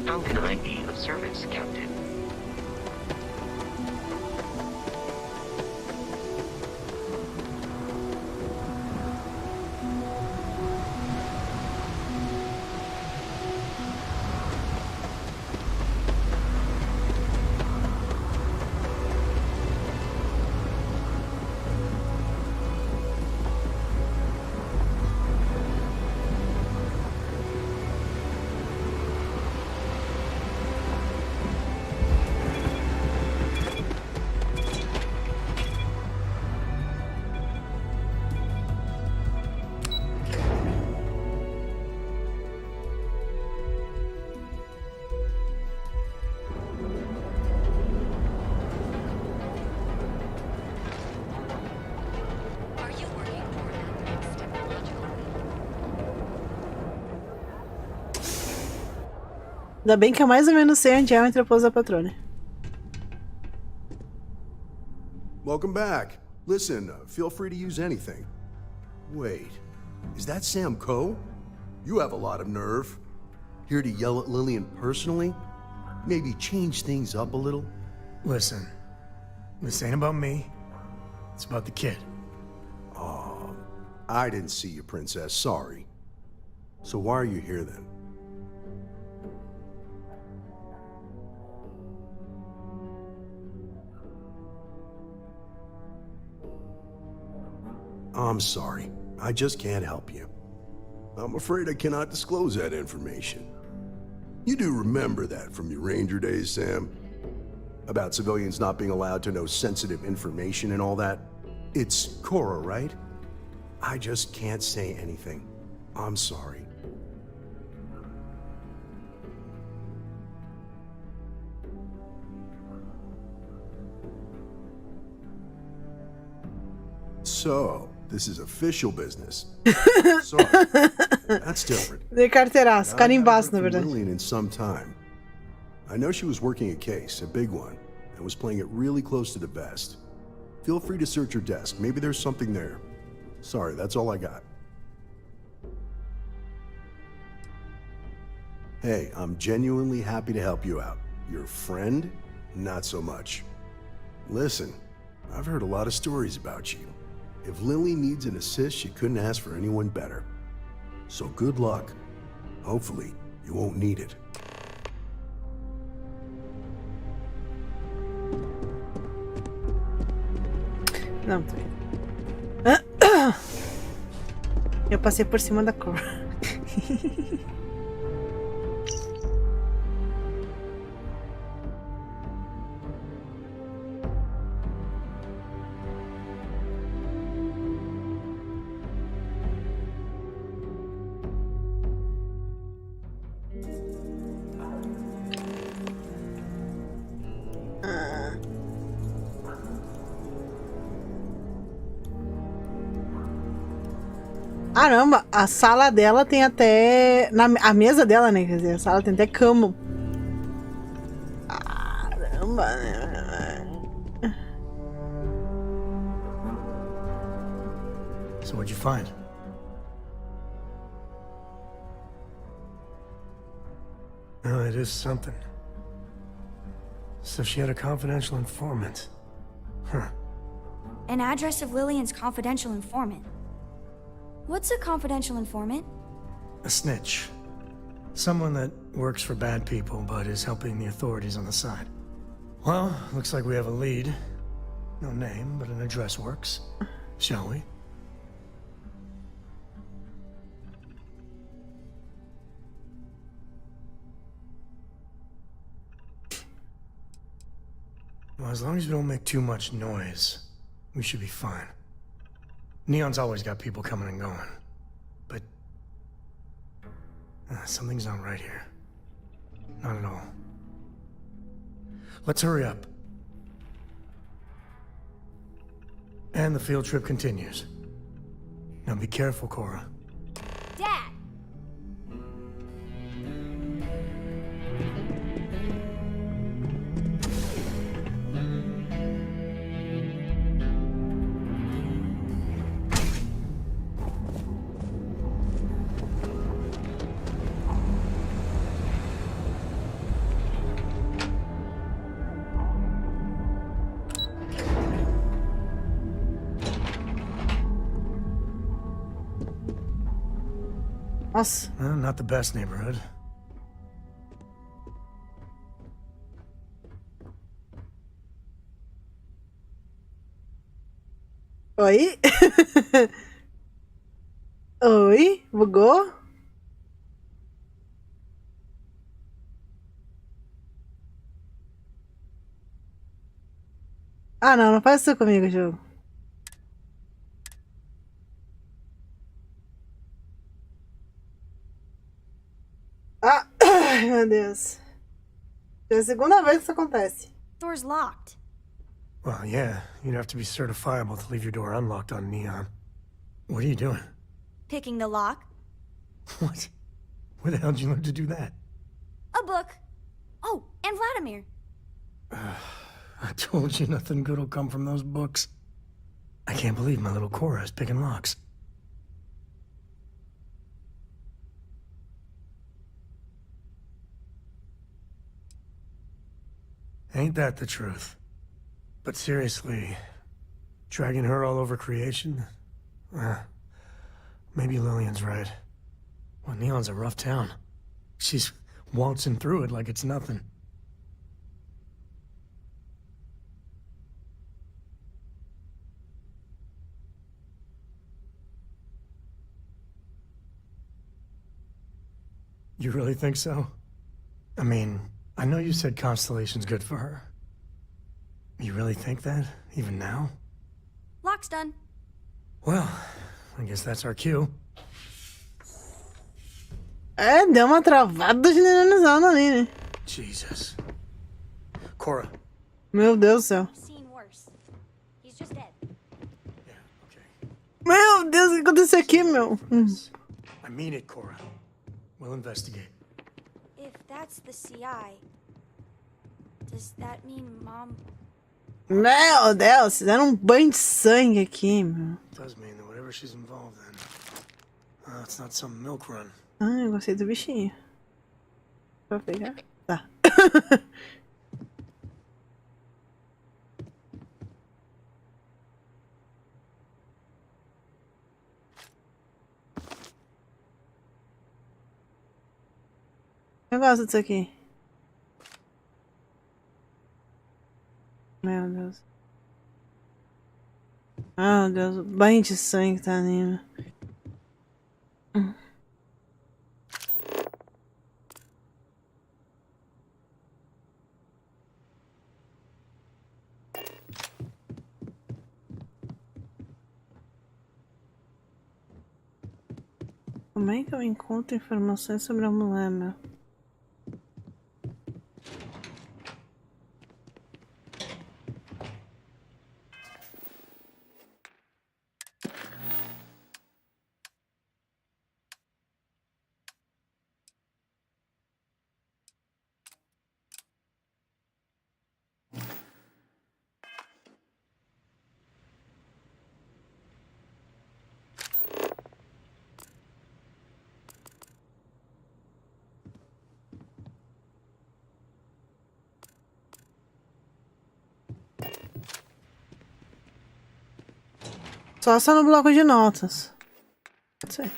How can I be of service, Captain? Ainda bem que eu mais ou menos sei onde é o entreposto da patrona. Welcome back. Listen, feel free to use anything. Wait, is that Sam Coe? You have a lot of nerve. Here to yell at Lillian personally? Maybe change things up a little? Listen, this ain't about me. It's about the kid. Oh, I didn't see you, Princess. Sorry. So why are you here then? I'm sorry. I just can't help you. I'm afraid I cannot disclose that information. You do remember that from your Ranger days, Sam? About civilians not being allowed to know sensitive information and all that? It's Cora, right? I just can't say anything. I'm sorry. So, this is official business. Sorry. That's different. De carteiraço, carimbaço, na verdade. Lillian in some time. I know she was working a case, a big one, and was playing it really close to the vest. Feel free to search her desk. Maybe there's something there. Sorry, that's all I got. Hey, I'm genuinely happy to help you out. Your friend? Not so much. Listen, I've heard a lot of stories about you. If Lily needs an assist, she couldn't ask for anyone better. So good luck. Hopefully, you won't need it. Não, tô indo. Eu passei por cima da cor. Caramba, a sala dela tem até... a mesa dela, né? Quer dizer, a sala tem até cama. Caramba. So what'd you find? Oh, it is something. So she had a confidential informant. Huh. An address of Lillian's confidential informant. What's a confidential informant? A snitch. Someone that works for bad people, but is helping the authorities on the side. Well, looks like we have a lead. No name, but an address works. Shall we? Well, as long as we don't make too much noise, we should be fine. Neon's always got people coming and going. But... something's not right here. Not at all. Let's hurry up. And the field trip continues. Now be careful, Cora. Dad! Nossa. Well, not the best neighborhood. Oi? Oi? Bugou? Ah, não faz isso comigo, jogo. Ah, ai, meu Deus. É a segunda vez que isso acontece. Door's locked. Well, yeah, you'd have to be certifiable to leave your door unlocked on Neon. What are you doing? Picking the lock. What? Where the hell did you learn to do that? A book. Oh, and Vladimir. I told you nothing good will come from those books. I can't believe my little Cora is picking locks. Ain't that the truth? But seriously, dragging her all over creation? Maybe Lillian's right. Well, Neon's a rough town. She's waltzing through it like it's nothing. You really think so? I mean, I know you said Constellation's good for her. You really think that, even now? Lock's done. Well, I guess that's our cue. É, deu uma travada generalizada ali, né? Jesus. Cora. Meu Deus do céu. Seen worse. He's just dead. Meu Deus, o que aconteceu aqui, meu? I mean it, Cora. We'll investigate. If that's the CI, does that mean Mom... Meu Deus, fizeram um banho de sangue aqui, meu. Does mean that whatever she's involved in, it's not some milk run. Ah, eu gostei do bichinho. Pra pegar? Tá. Eu gosto disso aqui. Meu Deus. Ah, meu Deus. O banho de sangue tá ali, né? Como é que eu encontro informações sobre a mulher, meu? Só no bloco de notas. Pode ser.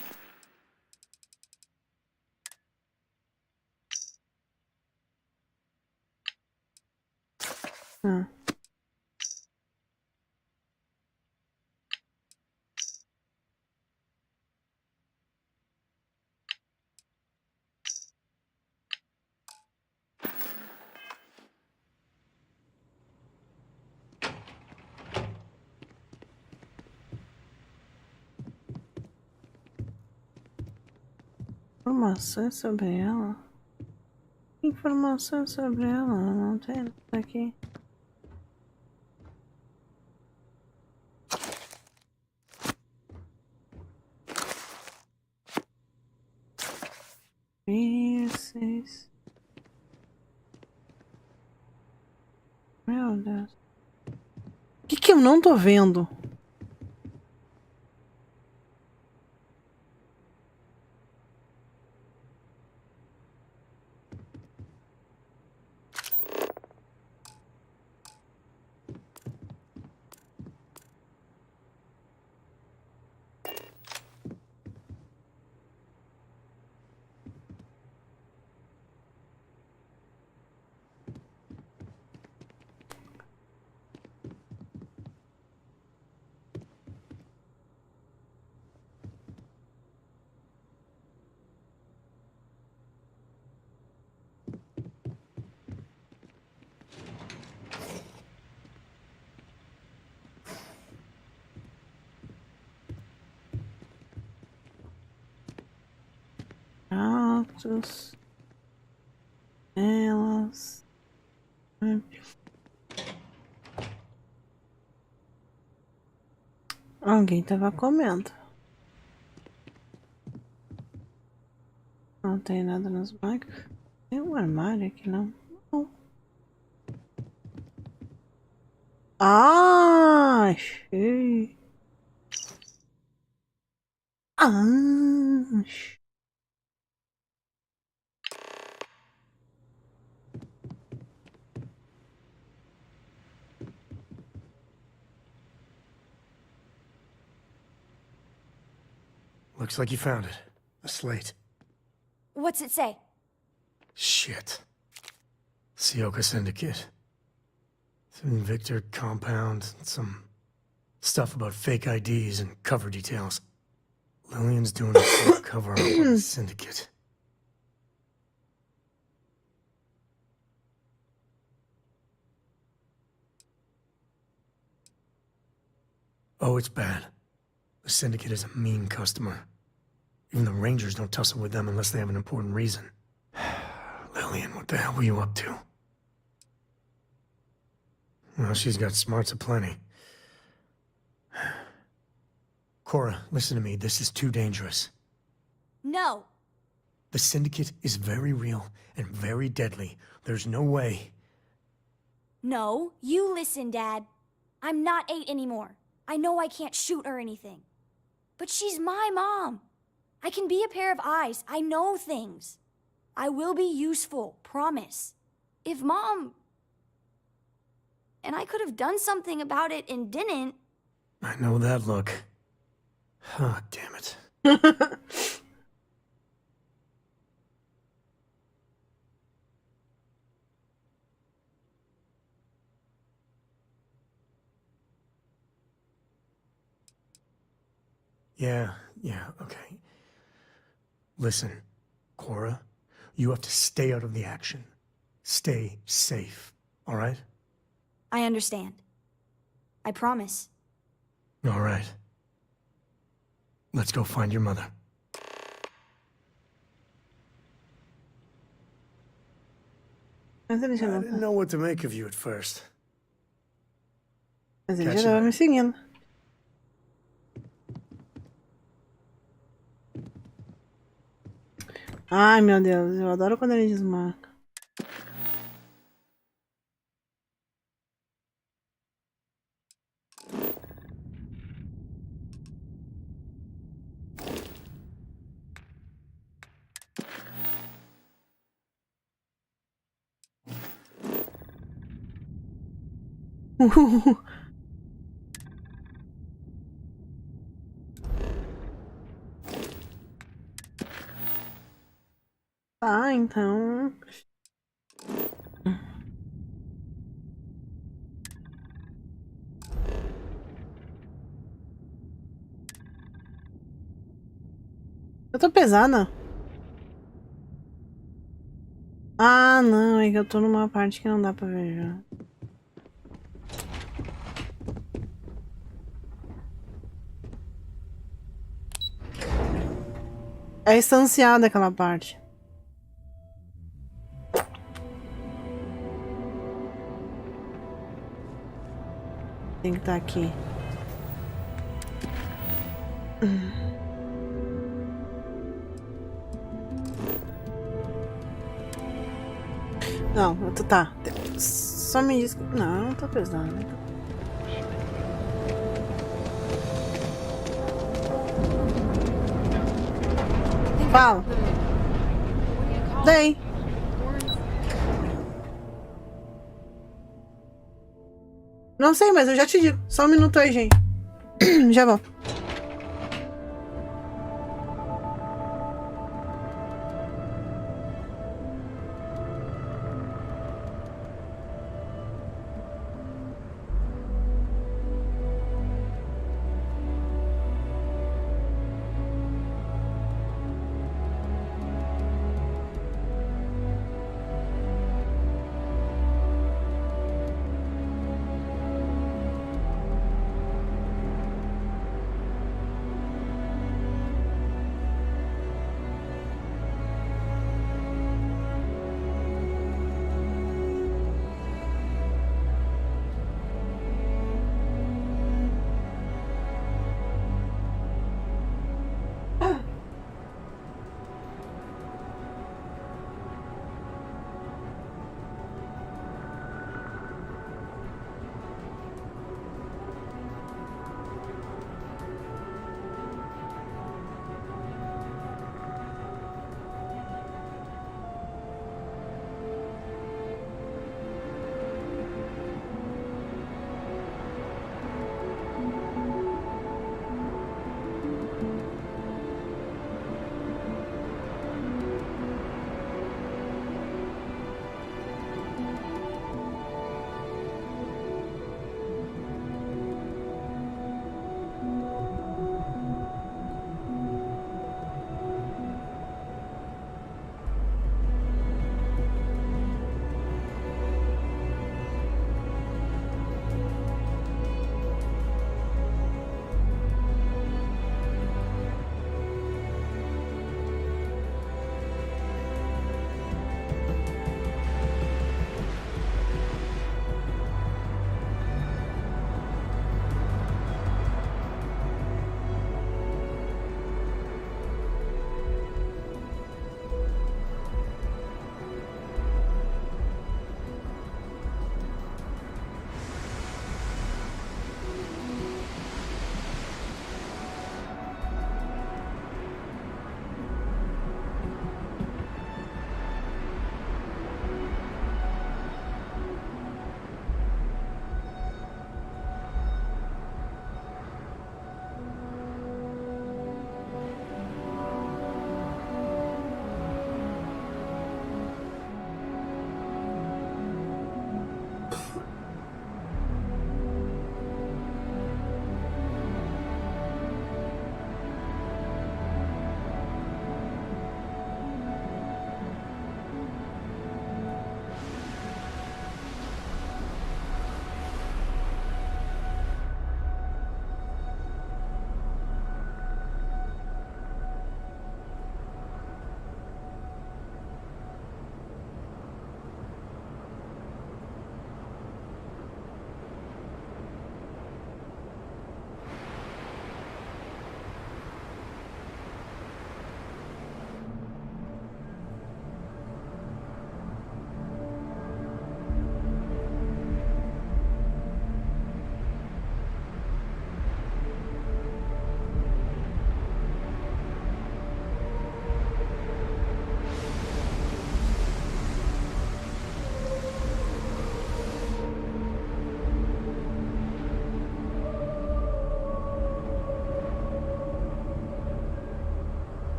Informações sobre ela? Informações sobre ela? Não tem nada aqui. Esses. Meu Deus. O que eu não tô vendo? Atos. Elas. Alguém tava comendo. Não tem nada nos bancos. Tem um armário aqui, não? Não. Ah, achei. Ah, Looks like you found it. A slate. What's it say? Shit. Sioka Syndicate. Some Victor compound, some stuff about fake IDs and cover details. Lillian's doing a full cover up on the Syndicate. Oh, it's bad. The Syndicate is a mean customer. Even the Rangers don't tussle with them unless they have an important reason. Lillian, what the hell were you up to? Well, she's got smarts aplenty. Cora, listen to me. This is too dangerous. No. The Syndicate is very real and very deadly. There's no way. No, you listen, Dad. I'm not 8 anymore. I know I can't shoot or anything. But she's my mom. I can be a pair of eyes. I know things. I will be useful, promise. If Mom... And I could have done something about it and didn't. I know that look. Ah, damn it. Yeah, okay. Listen, Cora, you have to stay out of the action. Stay safe, all right? I understand. I promise. All right. Let's go find your mother. Mas ele já I não didn't know what to make of you at first. Mas ele já tava me seguindo. Ai, meu Deus, eu adoro quando ele desmarca. Tá, então... Eu tô pesada? Ah, não, é que eu tô numa parte que não dá pra ver já. É estanciada aquela parte. Tem que estar aqui. Não, tá. Só me diz que... Não, tá pesado. Fala. Dei. Não sei, mas eu já te digo. Só um minuto aí, gente. Já vou.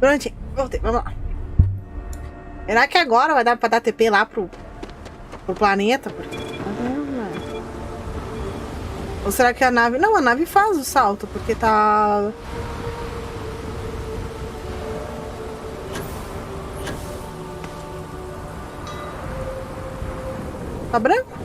Prontinho, voltei, vamos lá. Será que agora vai dar pra dar TP lá pro planeta? Ou será que a nave... Não, a nave faz o salto, porque tá... Tá branco?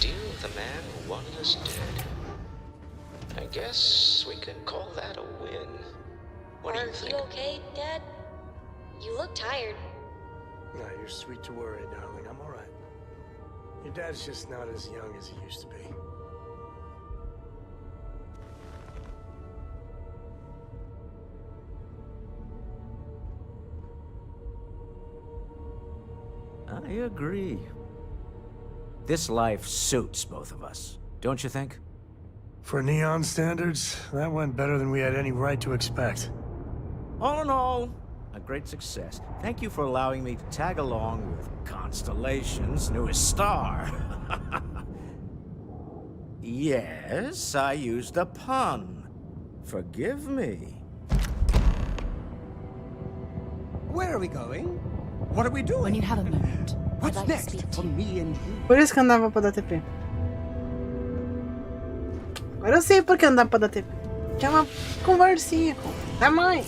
Deal with the man who wanted us dead. I guess we can call that a win. What do you think? Are you okay, Dad? You look tired. No, you're sweet to worry, darling. I'm all right. Your dad's just not as young as he used to be. I agree. This life suits both of us, don't you think? For Neon standards, that went better than we had any right to expect. All in all, a great success. Thank you for allowing me to tag along with Constellation's newest star. Yes, I used a pun. Forgive me. Where are we going? What are we doing? When you have a moment, What's I'd like to next speak for to you. me and you? Por isso que andava pra dar TP. Agora eu sei por que andava pra dar TP. Tinha uma conversinha com a mãe.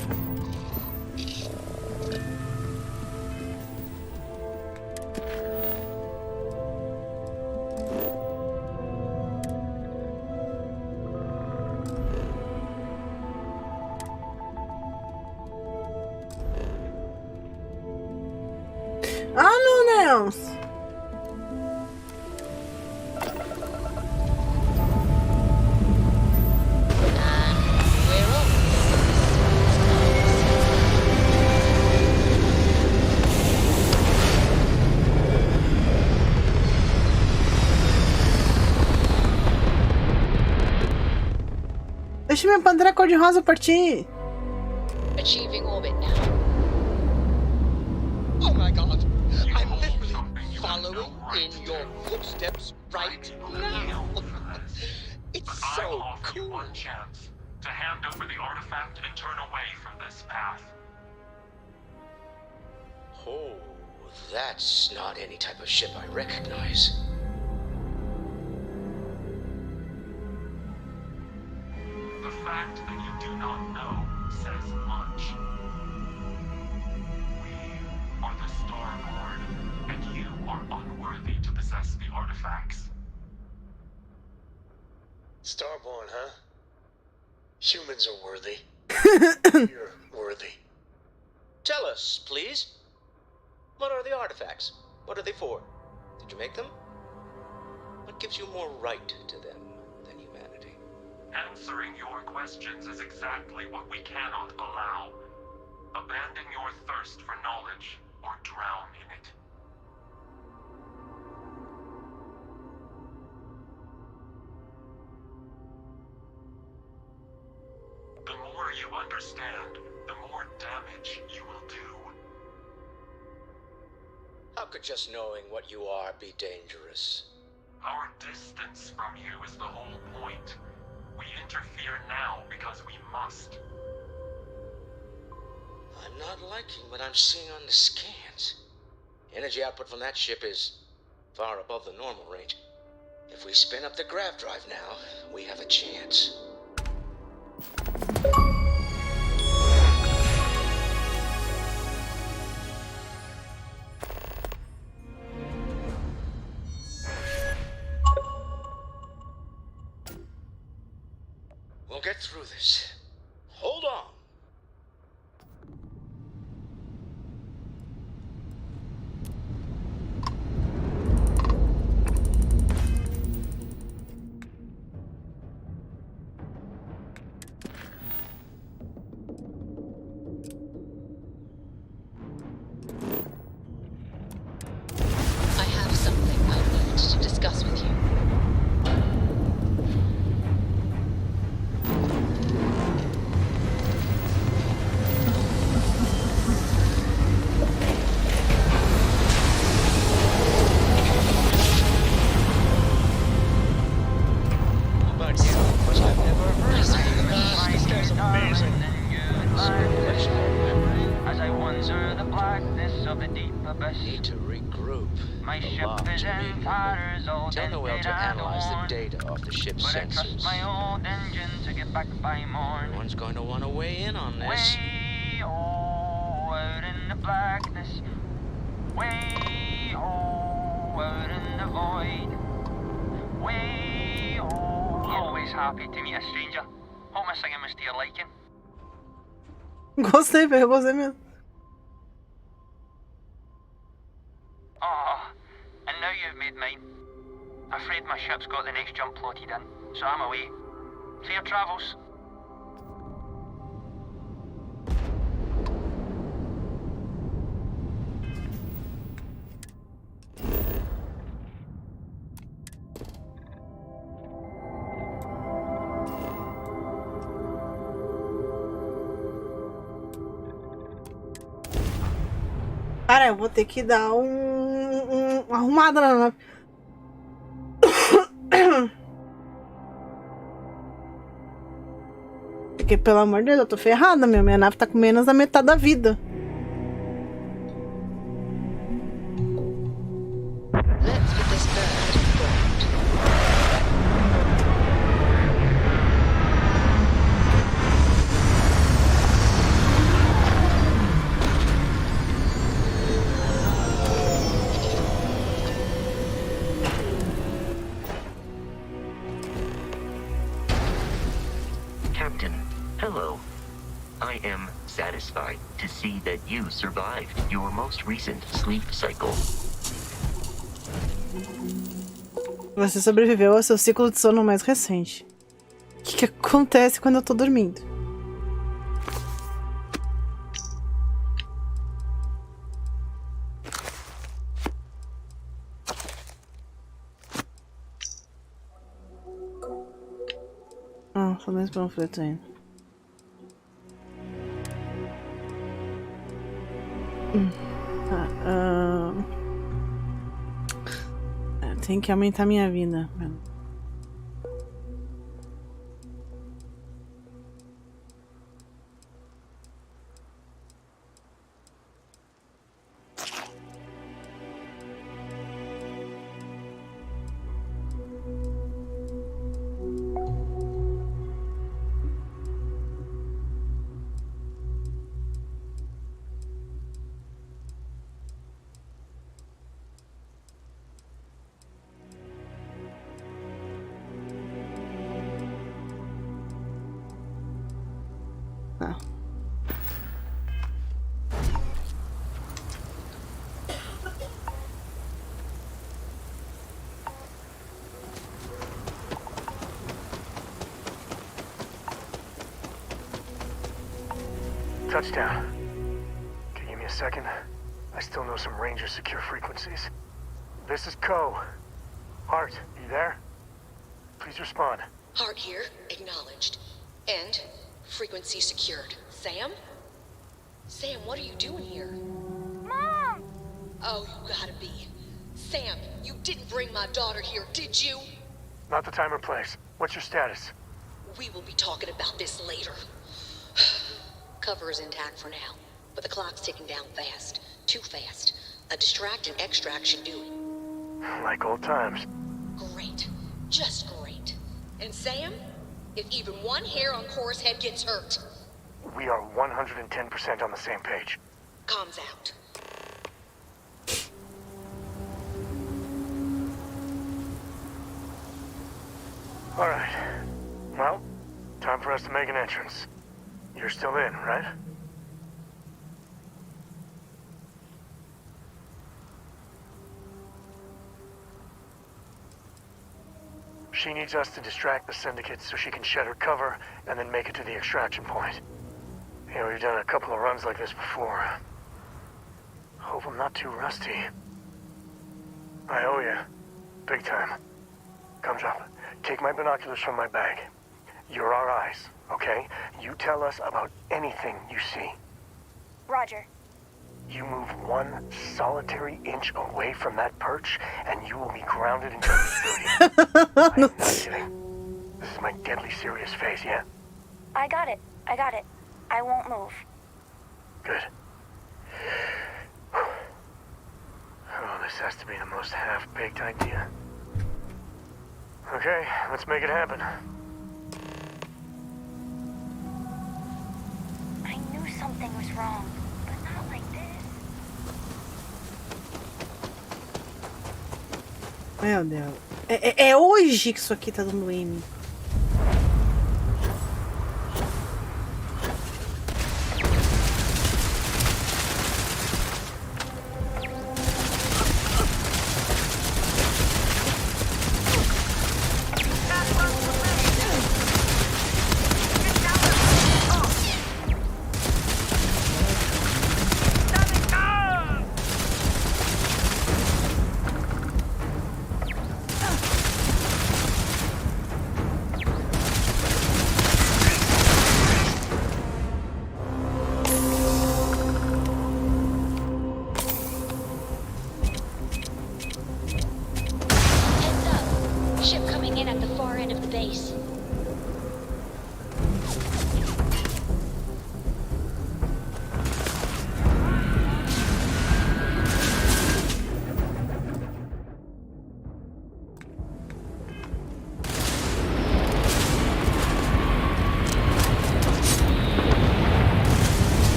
Ah, meu Deus! Deixa minha bandeira cor-de-rosa partir. Achieving orbit now. Oh my god! I'm literally following in your footsteps right now. It's so cool. One chance to hand over the artifact and turn away from this path. Oh, that's not any type of ship I recognize. The fact that you do not know says much. We are the Starborn, and you are unworthy to possess the artifacts. Starborn, huh? Humans are worthy. You're worthy. Tell us, please. What are the artifacts? What are they for? Did you make them? What gives you more right to them than humanity? Answering your questions is exactly what we cannot allow. Abandon your thirst for knowledge or drown in it. The more you understand, the more damage you will do. How could just knowing what you are be dangerous? Our distance from you is the whole point. We interfere now because we must. I'm not liking what I'm seeing on the scans. Energy output from that ship is far above the normal range. If we spin up the grav drive now, we have a chance. We'll get through this. Hold on. of the deep abyss. Need to regroup. My ship is in tatters. Tell Noel to analyze the data off the ship's sensors. But I trust my old engine to get back by morn. Everyone's going to want to weigh in on this. Way out in the blackness. Way out in the void. Way always happy to meet a stranger. Hope my singing was to your liking. Gostei, velho. Eu gostei mesmo. Oh, and now you've made mine. Afraid my ship's got the next jump plotted in, so I'm away. Fair travels. Cara, eu vou ter que dar uma arrumada na nave. Porque, pelo amor de Deus, eu tô ferrada, meu. Minha nave tá com menos da metade da vida. Let's get this Captain, hello. I am satisfied to see that you survived your most recent sleep cycle. Você sobreviveu ao seu ciclo de sono mais recente. O que acontece quando eu tô dormindo? Ah, só 2 panfletos ainda. Tem que aumentar minha vida. Touchdown. Can you give me a second? I still know some Ranger secure frequencies. This is Co. Hart, you there? Please respond. Hart here, acknowledged. And frequency secured. Sam? Sam, what are you doing here? Mom! Oh, you gotta be. Sam, you didn't bring my daughter here, did you? Not the time or place. What's your status? We will be talking about this later. Cover is intact for now, but the clock's ticking down fast. Too fast. A distract and extract should do it. Like old times. Great. Just great. And Sam, if even one hair on Cora's head gets hurt... We are 110% on the same page. Comms out. All right. Well, time for us to make an entrance. You're still in, right? She needs us to distract the Syndicate so she can shed her cover and then make it to the extraction point. You know, we've done a couple of runs like this before. Hope I'm not too rusty. I owe you. Big time. Come, drop. Take my binoculars from my bag. You're our eyes, okay? You tell us about anything you see. Roger. You move one solitary inch away from that perch, and you will be grounded until the 30th. I'm not kidding. This is my deadly serious phase, yeah? I got it. I got it. I won't move. Good. has to be the most half-baked idea. Okay, let's make it happen. I knew something was wrong, but not like this. Meu Deus. É hoje que isso aqui tá dando M.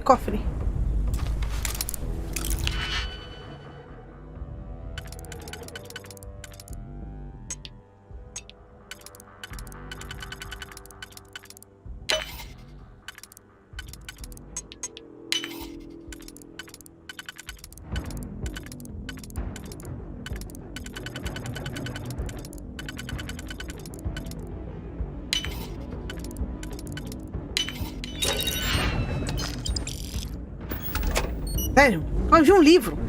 Cofre. Sério? Eu vi um livro.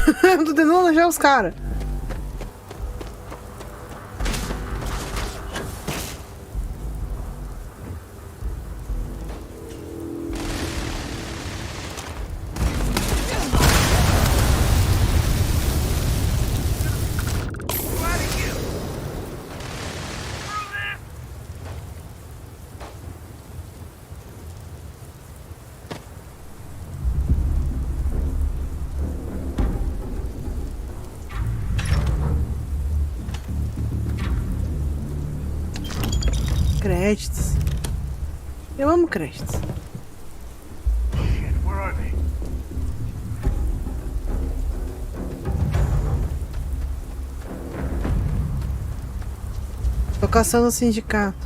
Eu tô tentando achar os caras. Créditos. Eu amo créditos. Tô caçando o sindicato.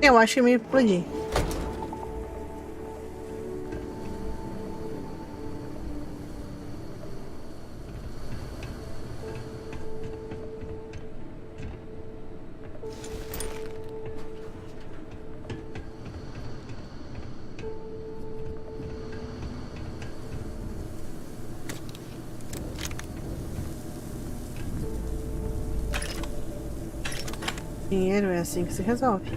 Eu acho que me explodi. Dinheiro é assim que se resolve.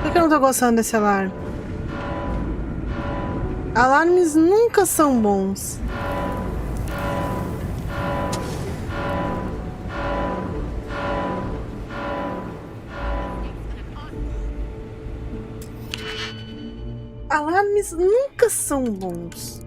Por que eu não tô gostando desse alarme? Alarmes nunca são bons. Alarmes nunca são bons.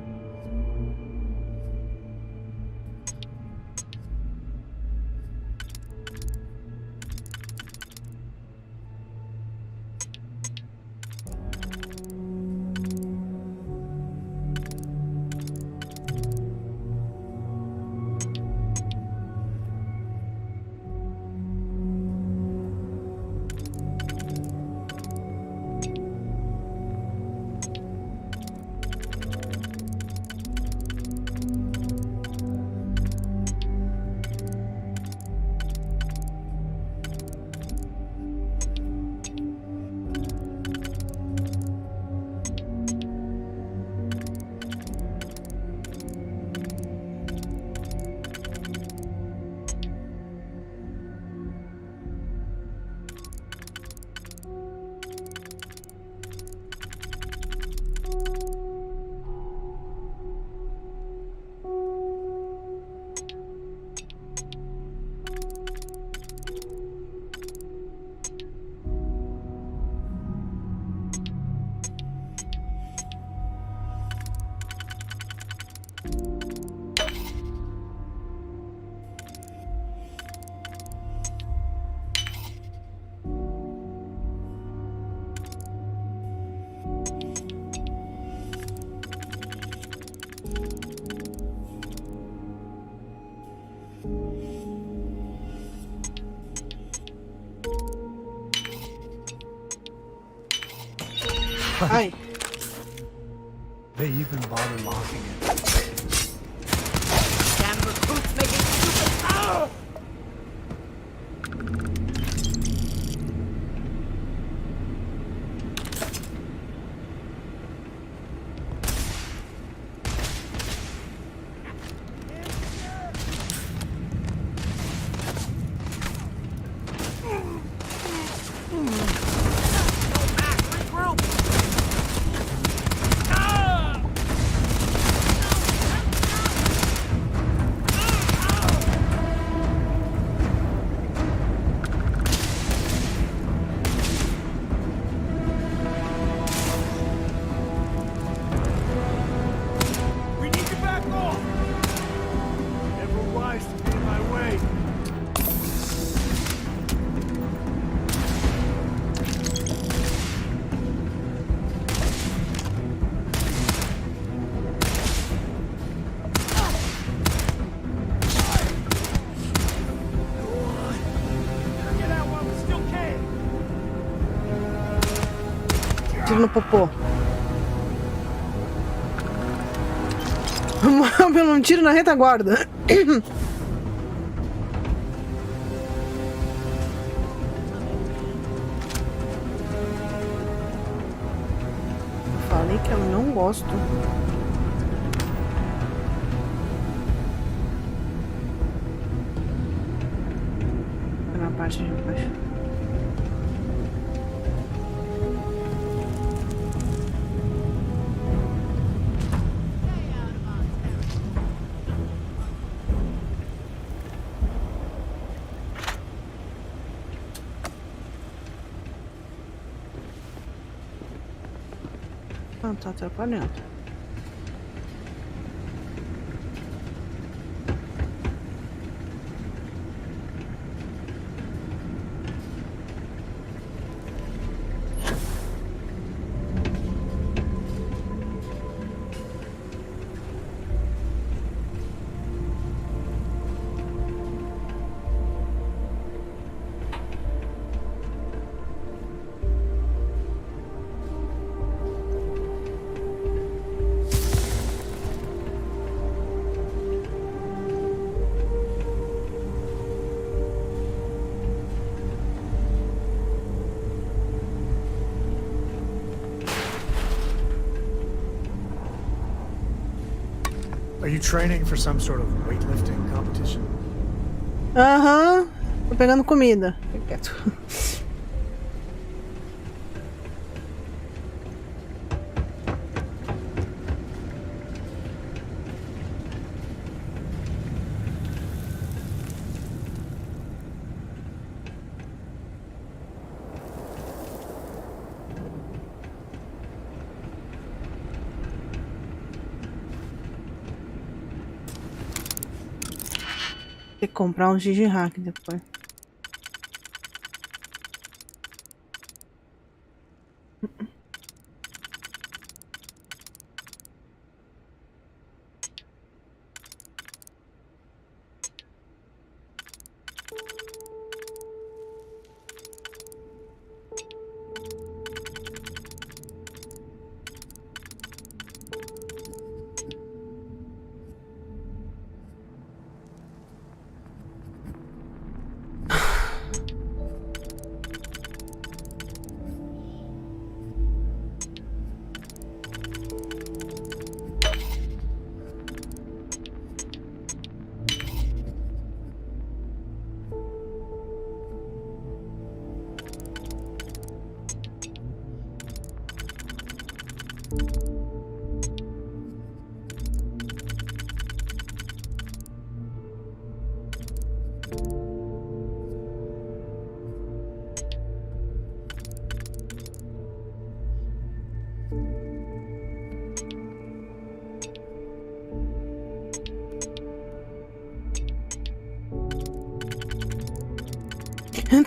Ai. They even bother locking it. Damn recruits making stupid. Oh! Tiro no popô. Pelo um tiro na retaguarda. Falei que eu não gosto. Na parte de baixo. Não, tá atrapalhando. Are you training for some sort of weightlifting competition? Aham. Tô pegando comida. Fica quieto. Tem que comprar um Gigi Hack depois.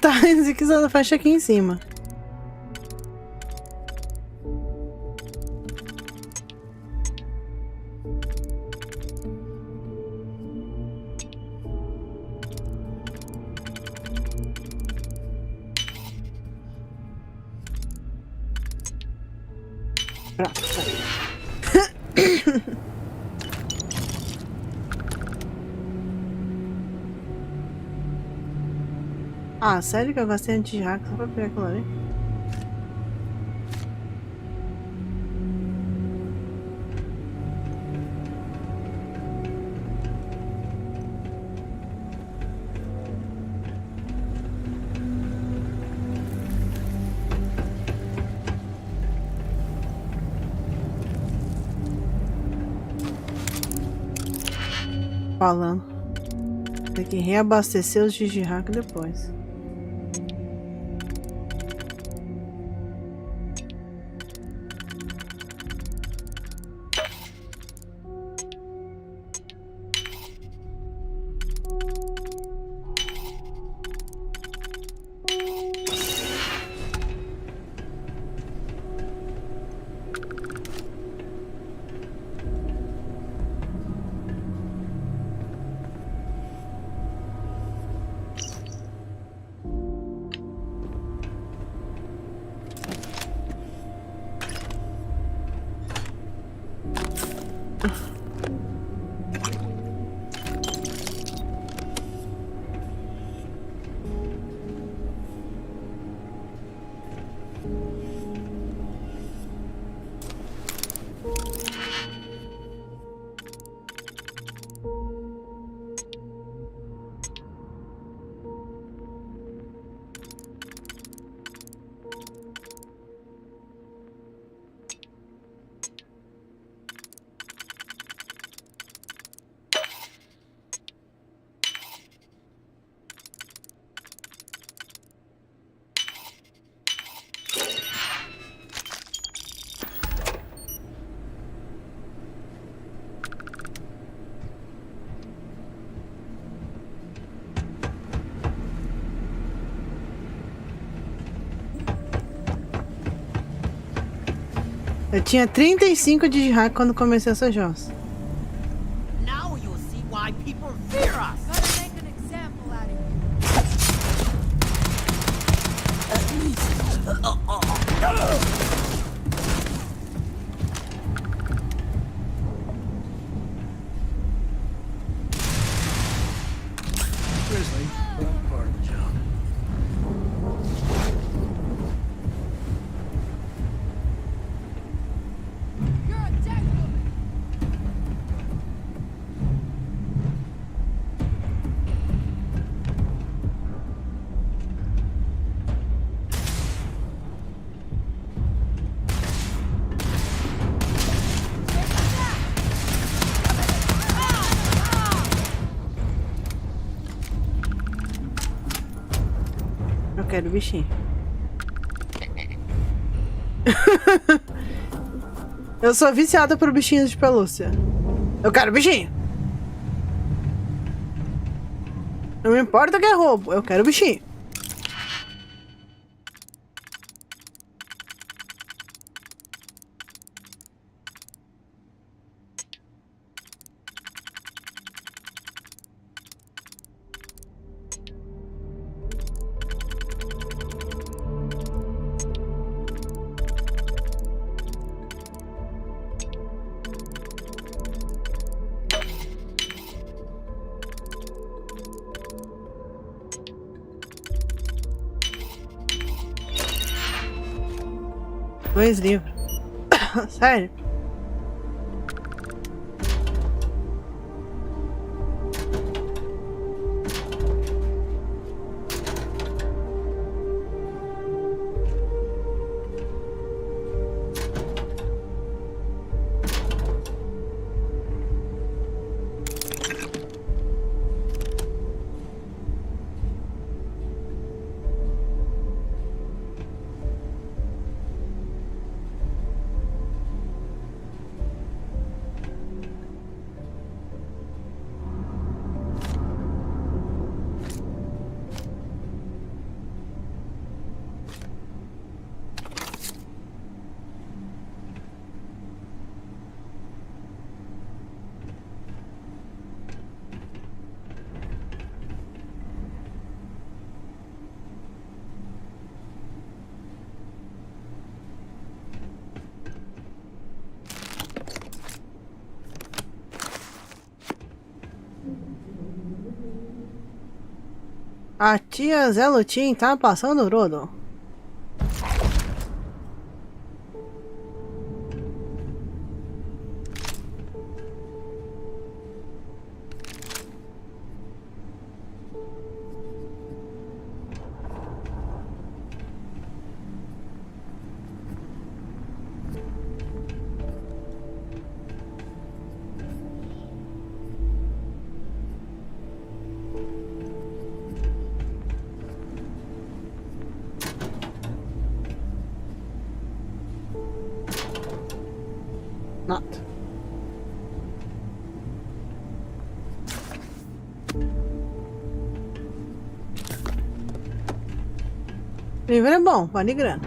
Tá, se quiser fecha aqui em cima. Ah, sério que eu gastei anti-hack só pra pegar aquilo ali? Falando. Tem que reabastecer os digihack depois. Eu tinha 35 de hack quando comecei essa jossa. Now you'll see why people fear us. Gotta make an example out of Grizzly, but part of the job. Eu quero bichinho. Eu sou viciada por bichinhos de pelúcia. Eu quero bichinho. Não me importa que é roubo, eu quero bichinho. Dois livros. Sério? A tia Zé Lutim tá passando o rodo. Nada. Livro é bom, vale grana.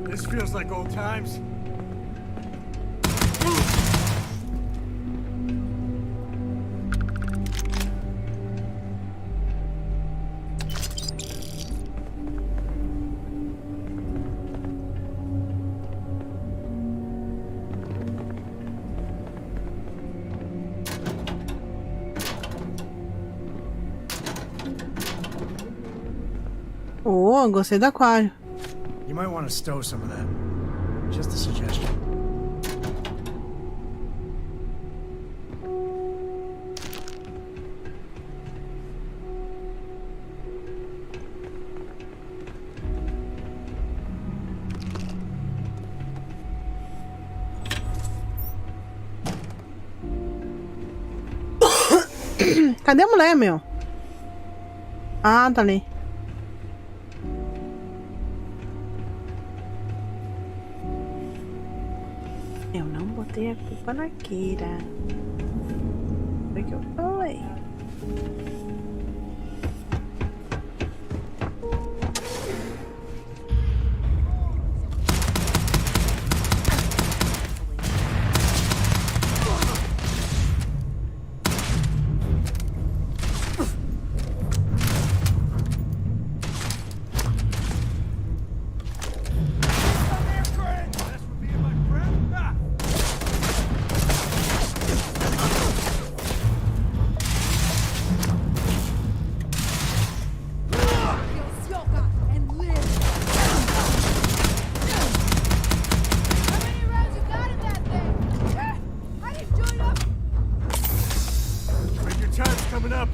This feels like old times. Oh, gostei do aquário. You might want to stow some of that. Just a suggestion. Cadê a mulher, meu? Ah, tá ali. Eu não botei a culpa na Kira. Foi que eu falei. Coming up.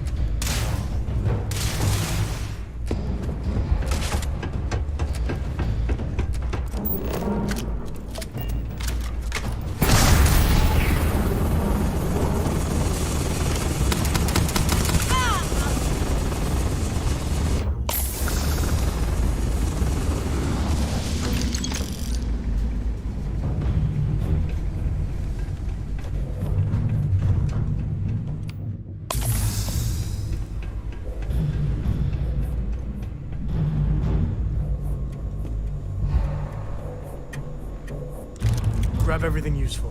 Grab everything useful.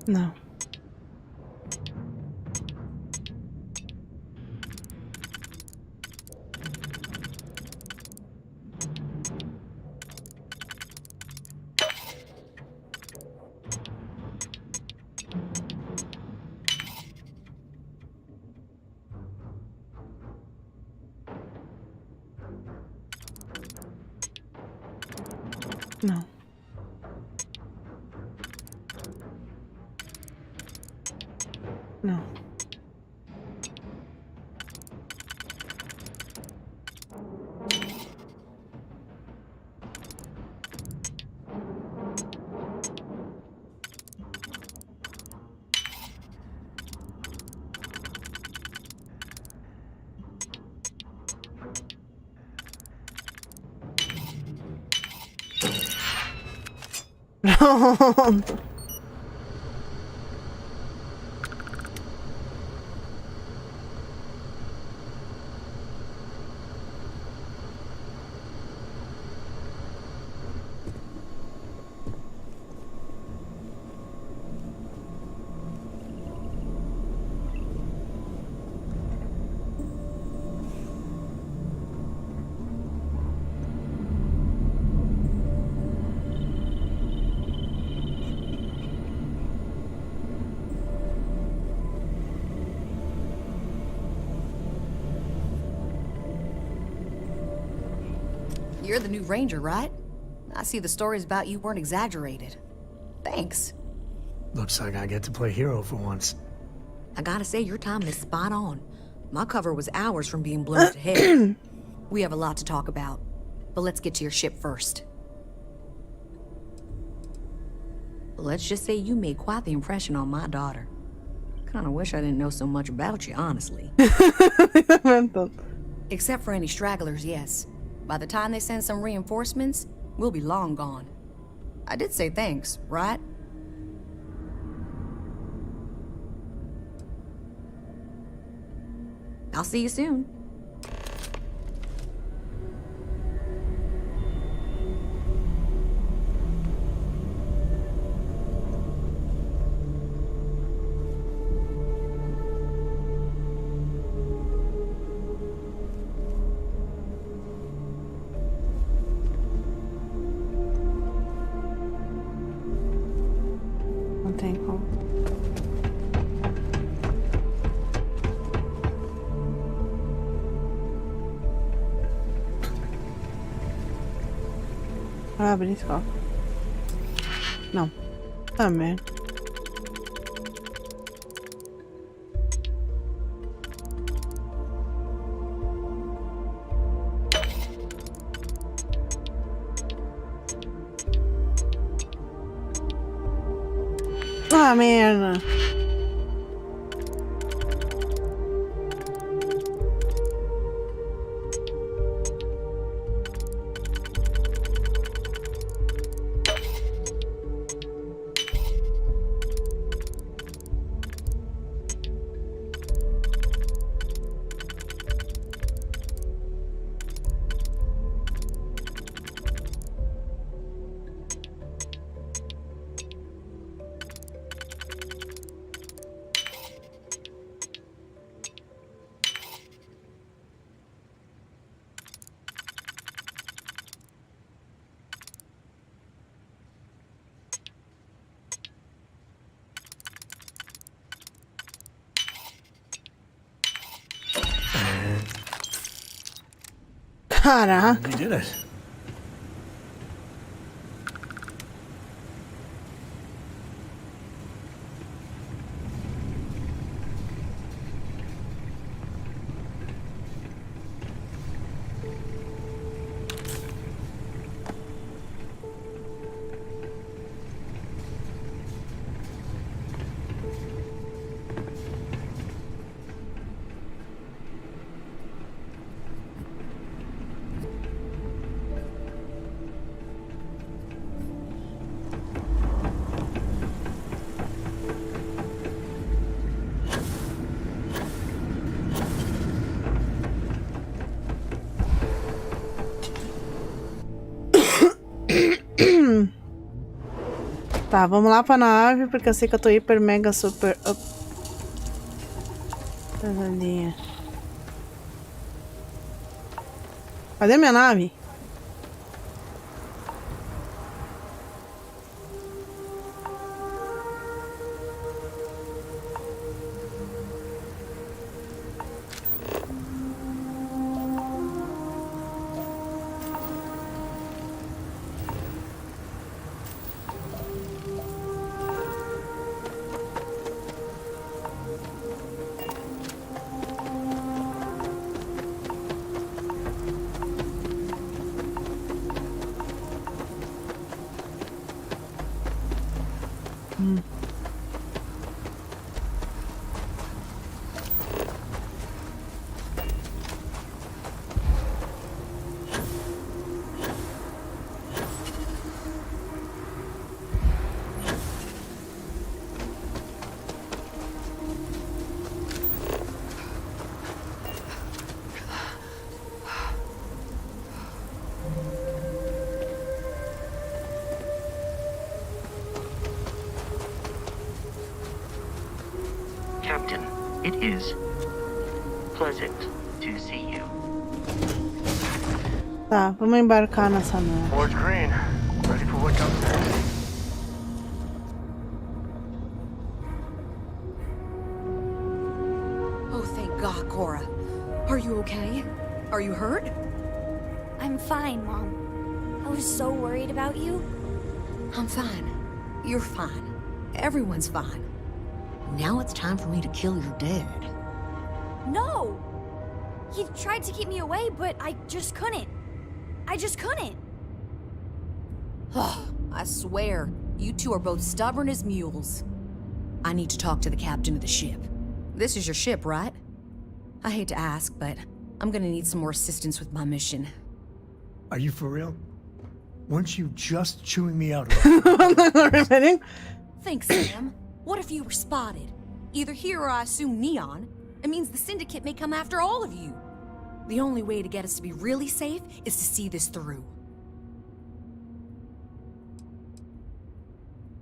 Não. Não. Não. Pronto. You're the new ranger, right? I see the stories about you weren't exaggerated. Thanks. Looks like I get to play hero for once. I gotta say, your timing is spot on. My cover was hours from being blown to hell. We have a lot to talk about, but let's get to your ship first. Let's just say you made quite the impression on my daughter. Kinda wish I didn't know so much about you, honestly. Except for any stragglers, yes. By the time they send some reinforcements, we'll be long gone. I did say thanks, right? I'll see you soon. Não tem como. Ah, abrir esse copo. Não. Ah, merda. Ah, merda. Caraca. You did it. Tá, vamos lá pra nave, porque eu sei que eu tô hiper, mega, super up. Pesadinha. Cadê minha nave? Captain, it is pleasant to see you. Tá, vamos embarcar nessa nave. Board's green. Ready for what comes next. Oh, thank God, Cora. Are you okay? Are you hurt? I'm fine, Mom. I was so worried about you. I'm fine. You're fine. Everyone's fine. Now it's time for me to kill your dad. No! He tried to keep me away, but I just couldn't. I just couldn't. I swear, you two are both stubborn as mules. I need to talk to the captain of the ship. This is your ship, right? I hate to ask, but I'm gonna need some more assistance with my mission. Are you for real? Weren't you just chewing me out? Thanks, Sam. What if you were spotted? Either here or I assume Neon. It means the Syndicate may come after all of you. The only way to get us to be really safe is to see this through.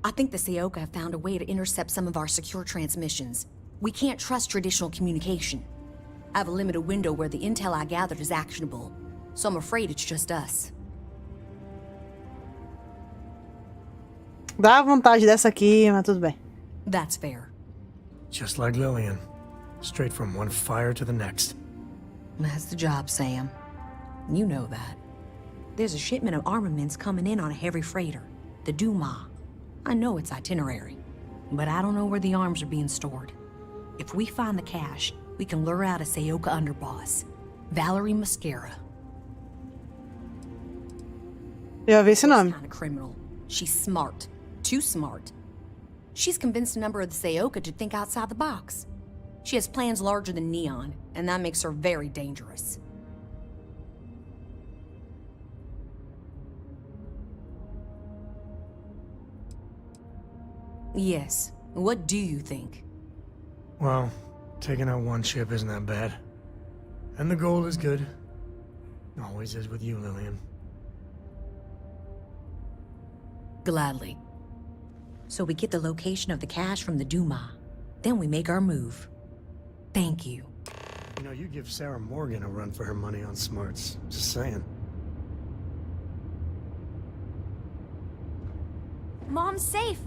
I think the Seoka have found a way to intercept some of our secure transmissions. We can't trust traditional communication. I have a limited window where the intel I gathered is actionable, so I'm afraid it's just us. Dá vontade dessa aqui, mas tudo bem. That's fair. Just like Lillian. Straight from one fire to the next. That's the job, Sam. You know that. There's a shipment of armaments coming in on a heavy freighter, the Duma. I know its itinerary, but I don't know where the arms are being stored. If we find the cache, we can lure out a Seoka underboss, Valerie Mascara. Já vi esse nome. Kind of criminal. She's smart. Too smart. She's convinced a number of the Seoka to think outside the box. She has plans larger than Neon, and that makes her very dangerous. Yes. What do you think? Well, taking out one ship isn't that bad. And the goal is good. Always is with you, Lillian. Gladly. So we get the location of the cache from the Duma. Then we make our move. Thank you. You know, you give Sarah Morgan a run for her money on smarts. Just saying. Mom's safe.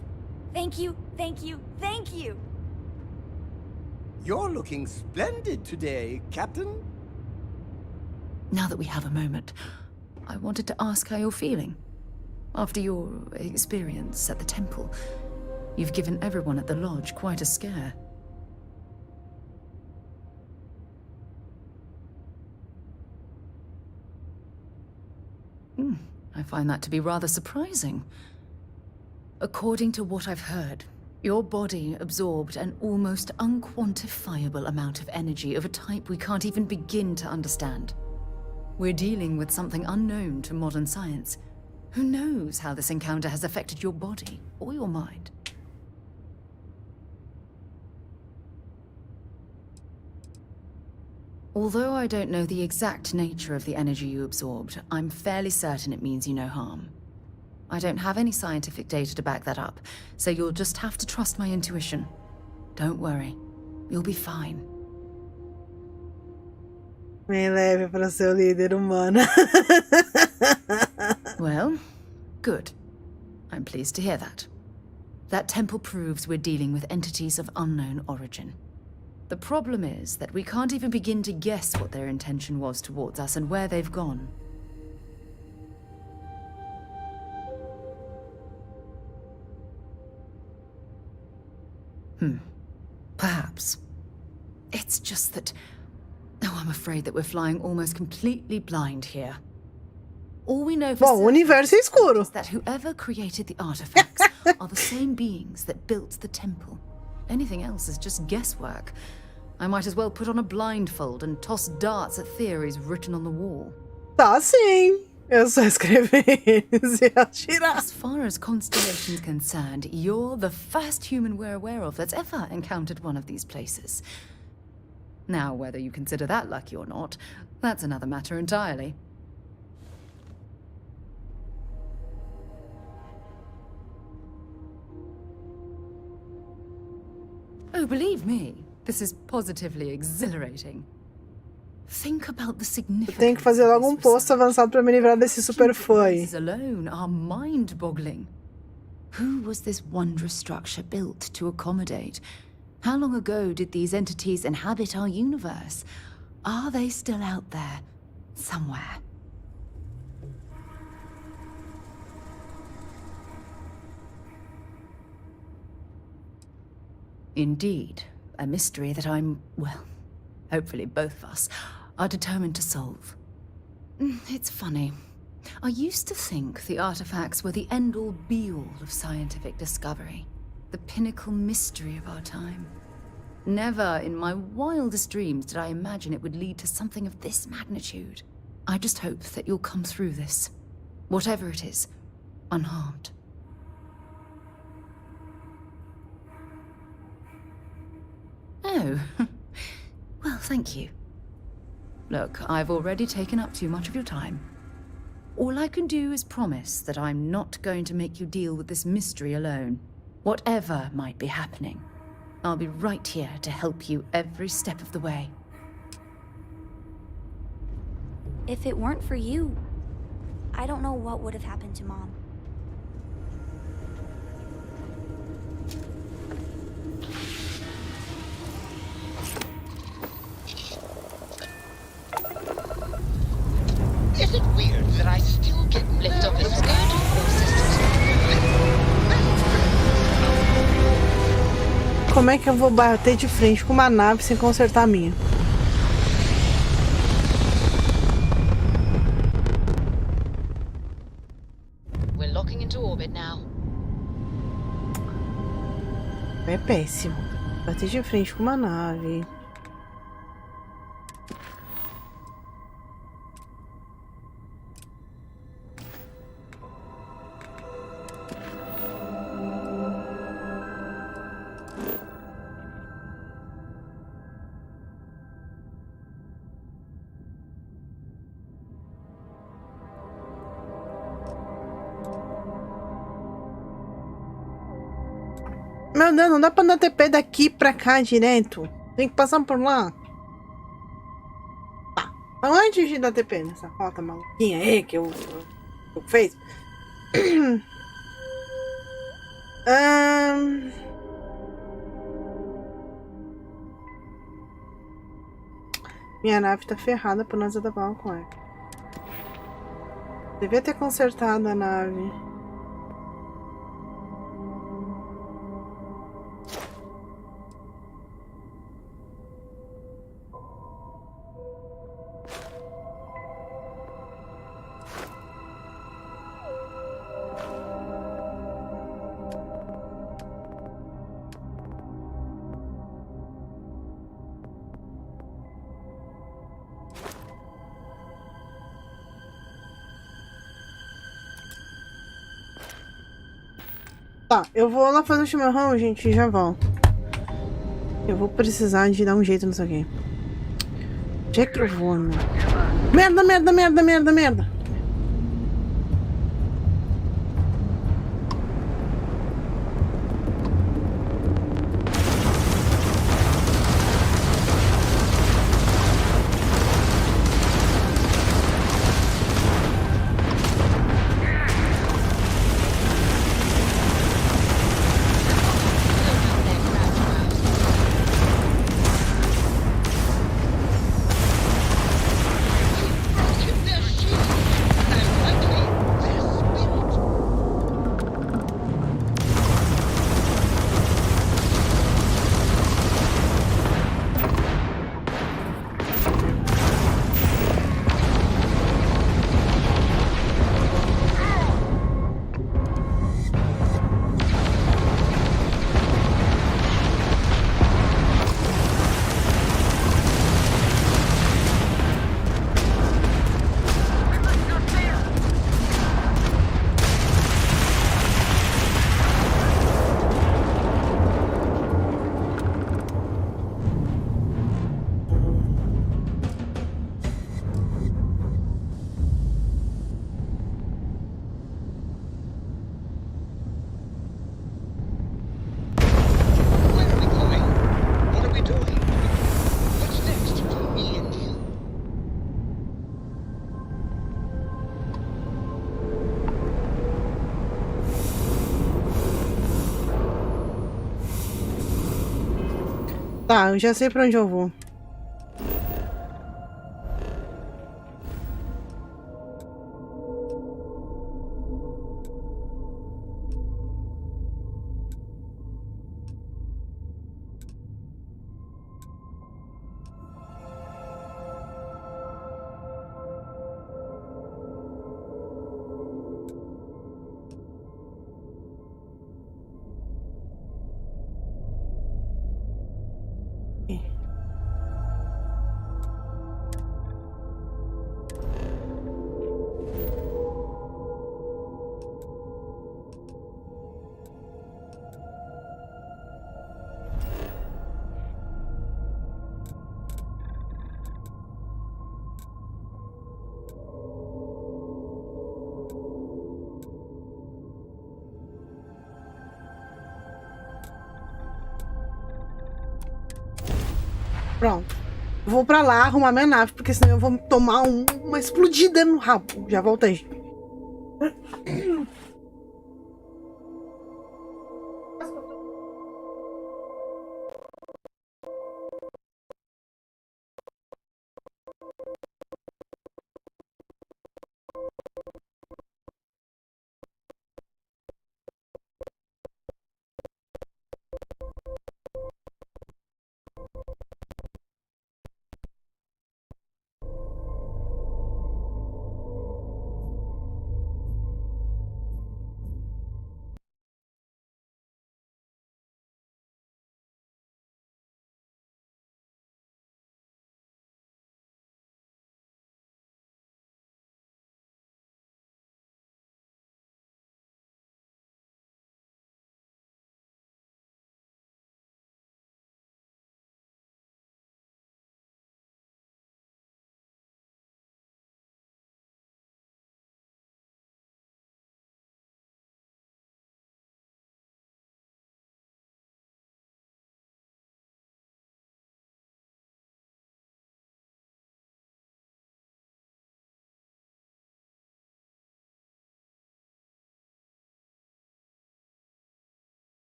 Thank you, thank you, thank you. You're looking splendid today, Captain. Now that we have a moment, I wanted to ask how you're feeling. After your experience at the temple, you've given everyone at the lodge quite a scare. I find that to be rather surprising. According to what I've heard, your body absorbed an almost unquantifiable amount of energy of a type we can't even begin to understand. We're dealing with something unknown to modern science. Who knows how this encounter has affected your body or your mind? Although I don't know the exact nature of the energy you absorbed, I'm fairly certain it means you no harm. I don't have any scientific data to back that up, so you'll just have to trust my intuition. Don't worry. You'll be fine. Me leve para ser o líder humano. Well, good. I'm pleased to hear that. That temple proves we're dealing with entities of unknown origin. The problem is that we can't even begin to guess what their intention was towards us and where they've gone. Perhaps. It's just that... Oh, I'm afraid that we're flying almost completely blind here. All we know for Bom, o universo é escuro. is that whoever created the artifacts are the same beings that built the temple. Anything else is just guesswork. I might as well put on a blindfold and toss darts at theories written on the wall. Tá sim. Eu só escrevi eles e atirar. As far as constellation's concerned, you're the first human we're aware of that's ever encountered one of these places. Now, whether you consider that lucky or not, that's another matter entirely. Oh, believe me, this is positively exhilarating. Think about the significance. Tenho que fazer logo post avançado para me livrar desse super fã aí. Alone are mind-boggling. Who was this wondrous structure built to accommodate? How long ago did these entities inhabit our universe? Are they still out there, somewhere? Indeed, a mystery that I'm, well, hopefully both of us, are determined to solve. It's funny. I used to think the artifacts were the end-all be-all of scientific discovery, the pinnacle mystery of our time. Never in my wildest dreams did I imagine it would lead to something of this magnitude. I just hope that you'll come through this, whatever it is, unharmed. Oh, well, thank you. Look, I've already taken up too much of your time. All I can do is promise that I'm not going to make you deal with this mystery alone. Whatever might be happening, I'll be right here to help you every step of the way. If it weren't for you, I don't know what would have happened to Mom. Is it weird that I still get leftover skirt or systems? Como é que eu vou bater de frente com uma nave sem consertar a minha? We're locking into orbit now. É péssimo. Bater de frente com uma nave. Meu Deus, não dá pra dar TP daqui pra cá direto. Tem que passar por lá. Tá. Antes de dar TP nessa rota maluquinha aí que eu fez. Minha nave tá ferrada por nós acabar com ela. Devia ter consertado a nave. Tá, eu vou lá fazer o chimarrão, gente, e já volto. Eu vou precisar de dar um jeito nisso aqui. Onde é que eu vou, meu? Merda, merda, merda, merda, merda. Tá, eu já sei pra onde eu vou. Pronto. Vou pra lá arrumar minha nave, porque senão eu vou tomar uma explodida no rabo. Já voltei.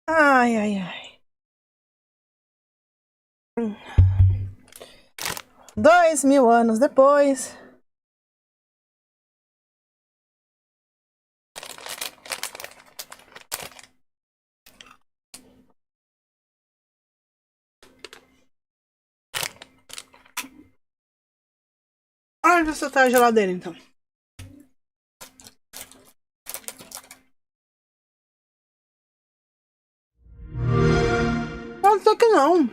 Ai, ai, ai. 2000 anos depois. Onde você tá a geladeira, então? Pode ser que não.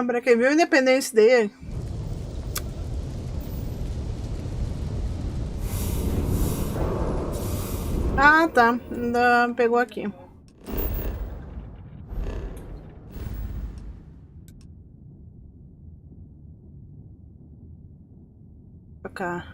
Pra quem viu Independence Day. Ah, tá. Ainda pegou aqui. Cá.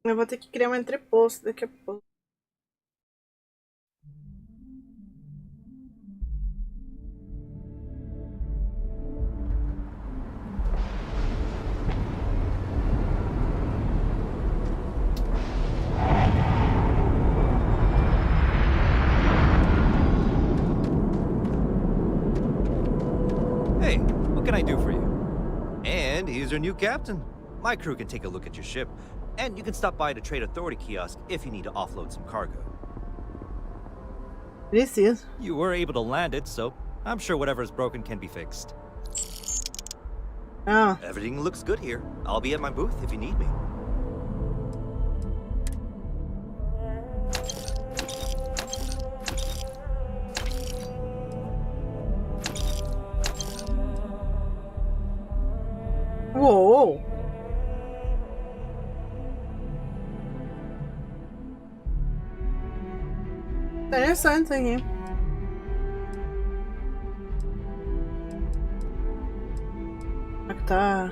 Eu vou ter que criar um entreposto daqui a pouco. Hey, what can I do for you? And here's your new captain. My crew can take a look at your ship, and you can stop by the Trade Authority kiosk if you need to offload some cargo. Preciso. You were able to land it, so I'm sure whatever is broken can be fixed. Ah. Everything looks good here. I'll be at my booth if you need me. Uou! Interessante isso aqui. Tá.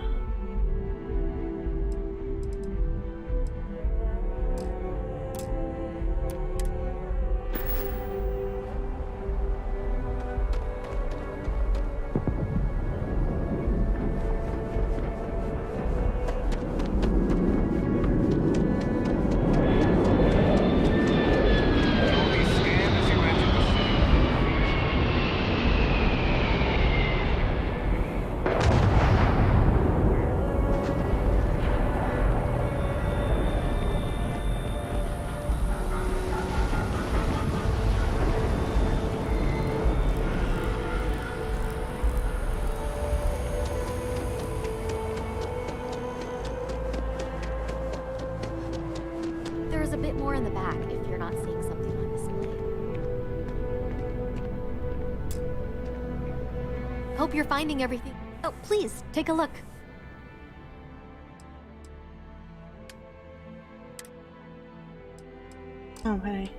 There's a bit more in the back if you're not seeing something on display. Hope you're finding everything. Oh, please, take a look. Oh, peraí.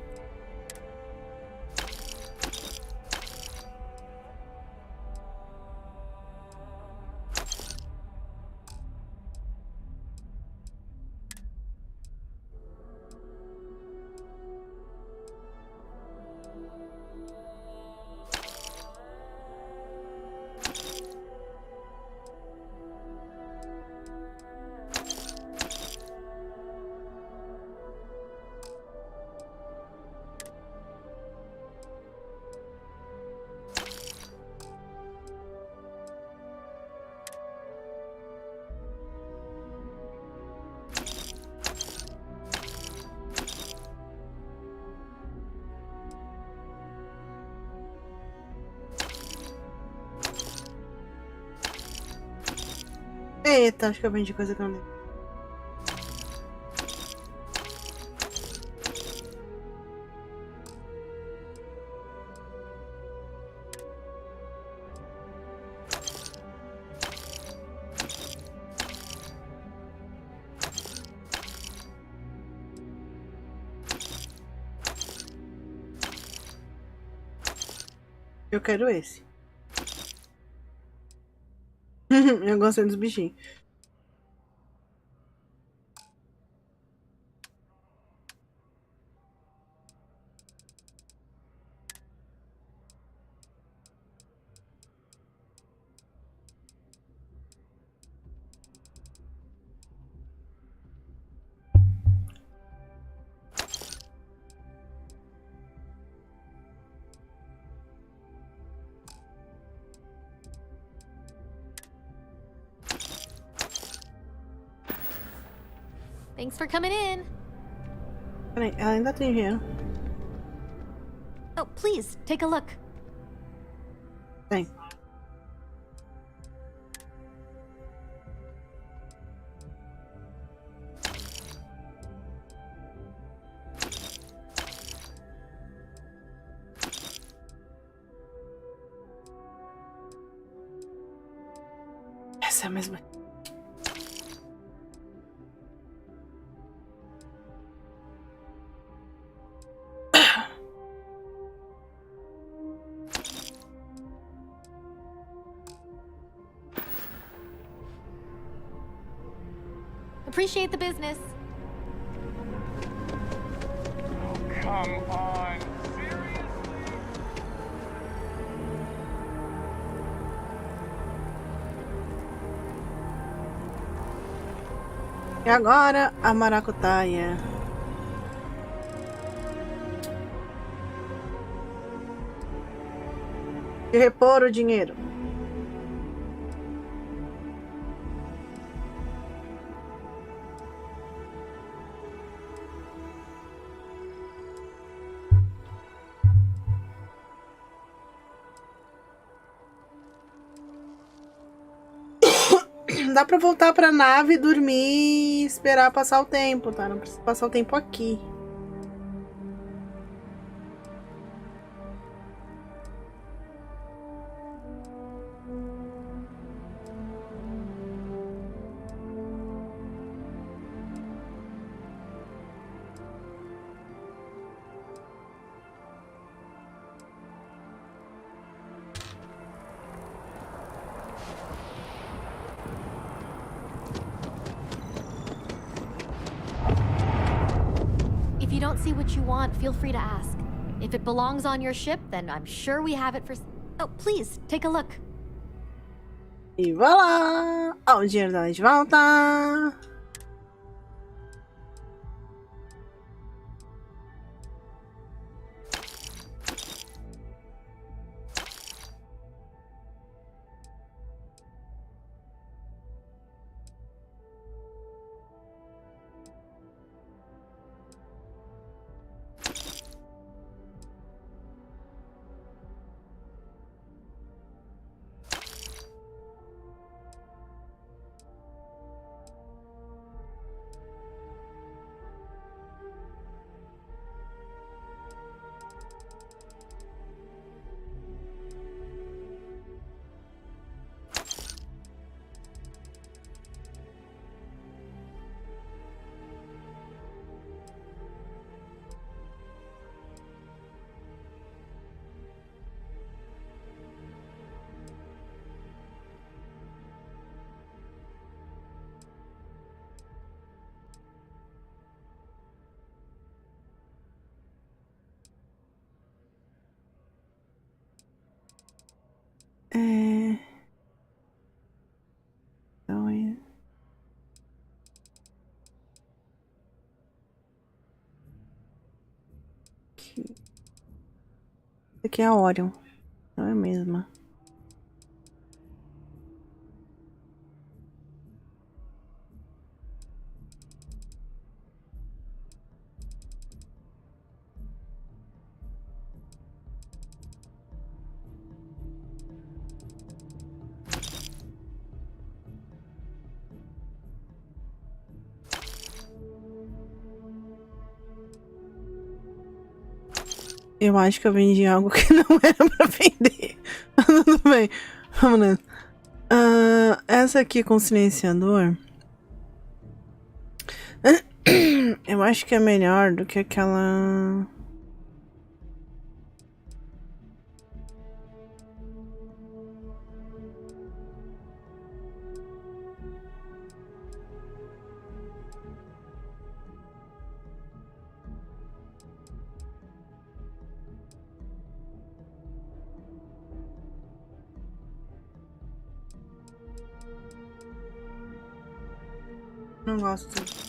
Eita, acho que eu vendi coisa que eu não lembro. Eu quero esse. Eu gostei dos bichinhos. Thanks for coming in. Peraí, ela ainda tem dinheiro. Oh, please, take a look. Tem. Essa é a mesma. Appreciate the business. Oh, come on. E agora a maracutaia. E repor o dinheiro. Dá pra voltar pra nave, dormir e esperar passar o tempo, tá? Não precisa passar o tempo aqui. If you don't see what you want, feel free to ask. If it belongs on your ship, then I'm sure we have it for... Oh, please, take a look. E voilà! Ó, o dinheiro dela de volta! Então é... Aqui. Essa aqui é a Orion, não é a mesma. Eu acho que eu vendi algo que não era pra vender. Tudo bem. Vamos lá. Essa aqui com silenciador. Eu acho que é melhor do que aquela... Não gosto.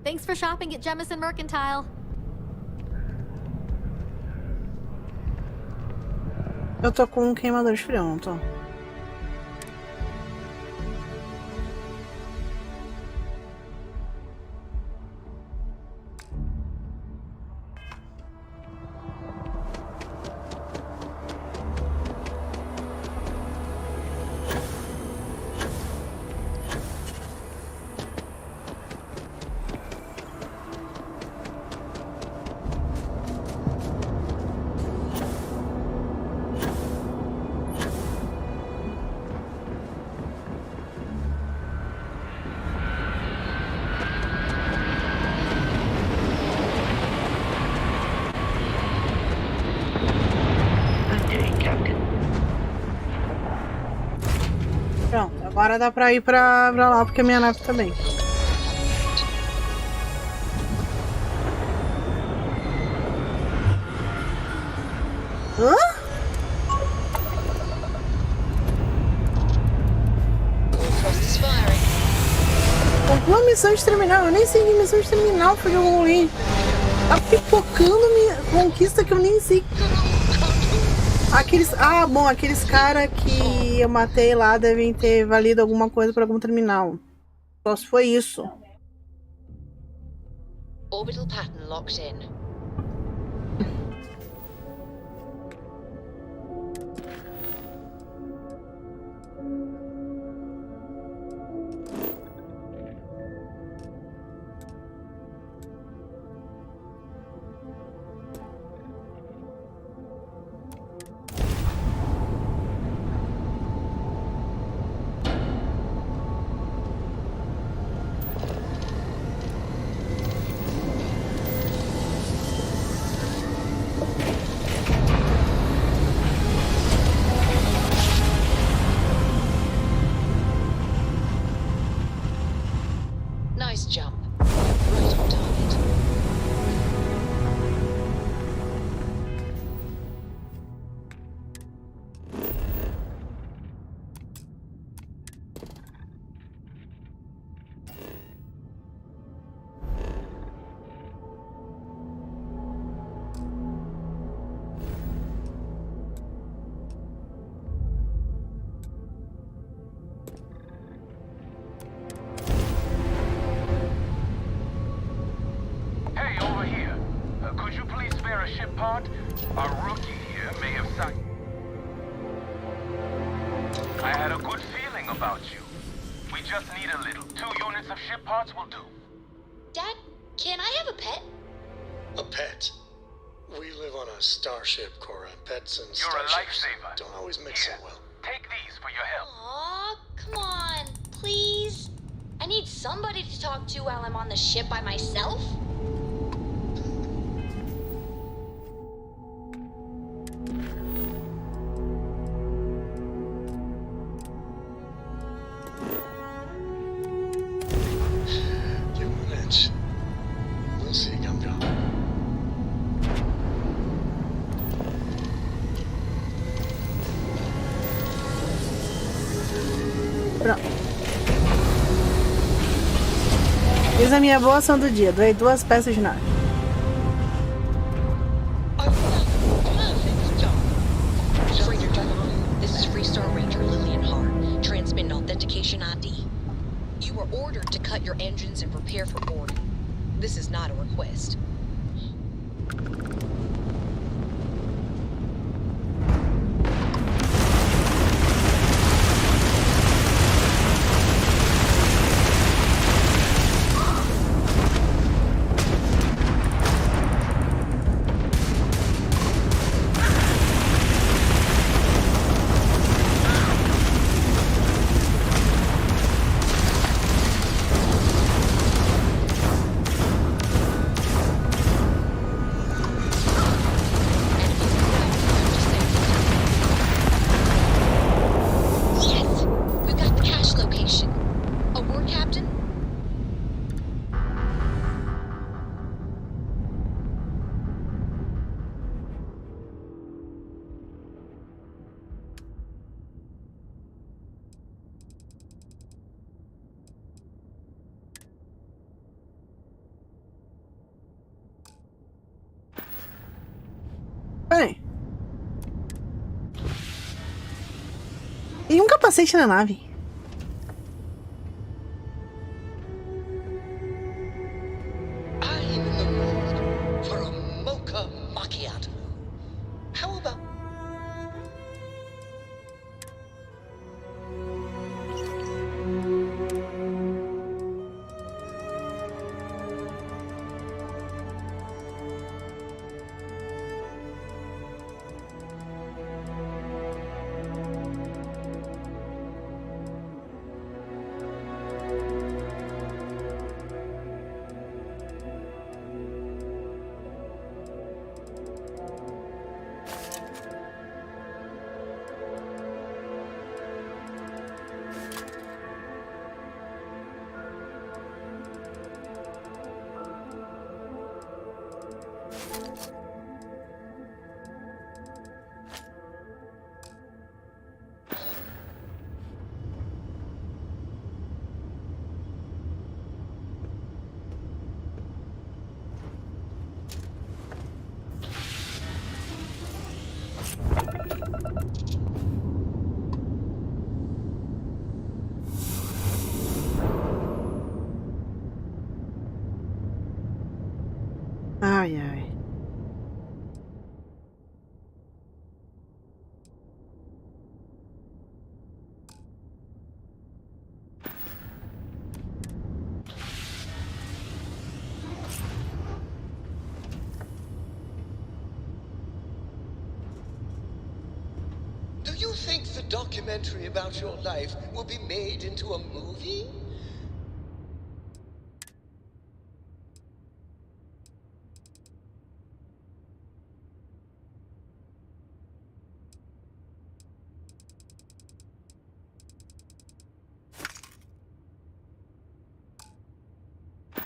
Thanks for shopping at Jemison Mercantile. Eu tô com um queimador de frio, não tô? Pronto, agora dá pra ir pra lá, porque a minha nave tá bem. Hã? Conclua a missão de terminal. Eu nem sei que missão de terminal foi que eu concluí. Tá pipocando minha conquista que eu nem sei. Aqueles... Ah, bom, aqueles caras que eu matei lá devem ter valido alguma coisa para algum terminal. Só se foi isso. Orbital pattern locked in. Nice jump. Right on target. A rookie here may have signed. I had a good feeling about you. just need a little. 2 units of ship parts will do. Dad, can I have a pet? A pet? We live on a starship, Cora. Pets and You're a starships lifesaver. don't always mix so well. Take these for your help. Aw, come on, please. I need somebody to talk to while I'm on the ship by myself. Give him an inch. We'll see, Gumdrop. Pronto. Fiz a minha boa ação do dia. Doei 2 peças de nave. Freighter Domingo, this is Freestar Ranger Lillian Hart. Transmit an authentication ID. You were ordered to cut your engines and prepare for boarding. This is not a request. Peraí. Tem um capacete na nave. I'm in the mood for a mocha macchiato. How about... Ai, ai. Do you think the documentary about your life will be made into a movie?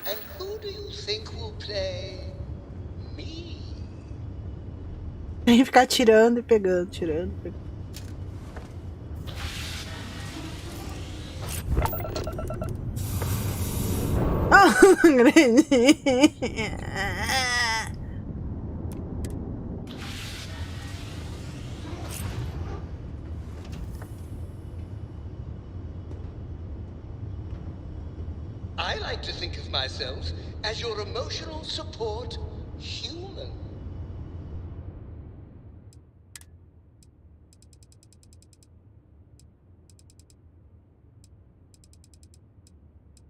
And who do you think will play me? Tem que ficar tirando e pegando, tirando e pegando. Oh, grande. I like to think of myself as your emotional support human.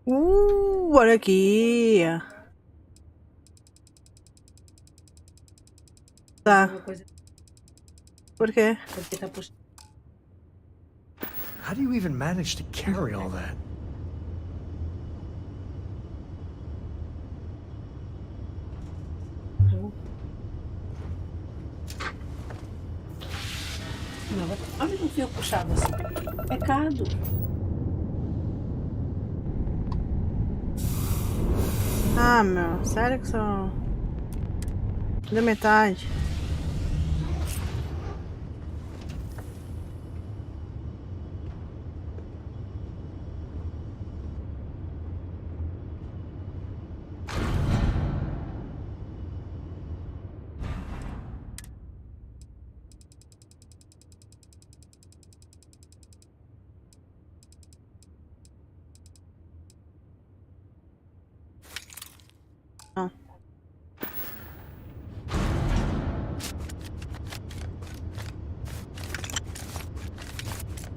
Olha aqui. Tá. Por quê? Porque tá puxando. How do you even manage to carry all that? Não, olha um fio puxado assim. Pecado. Ah, meu. Sério que só... Deu metade.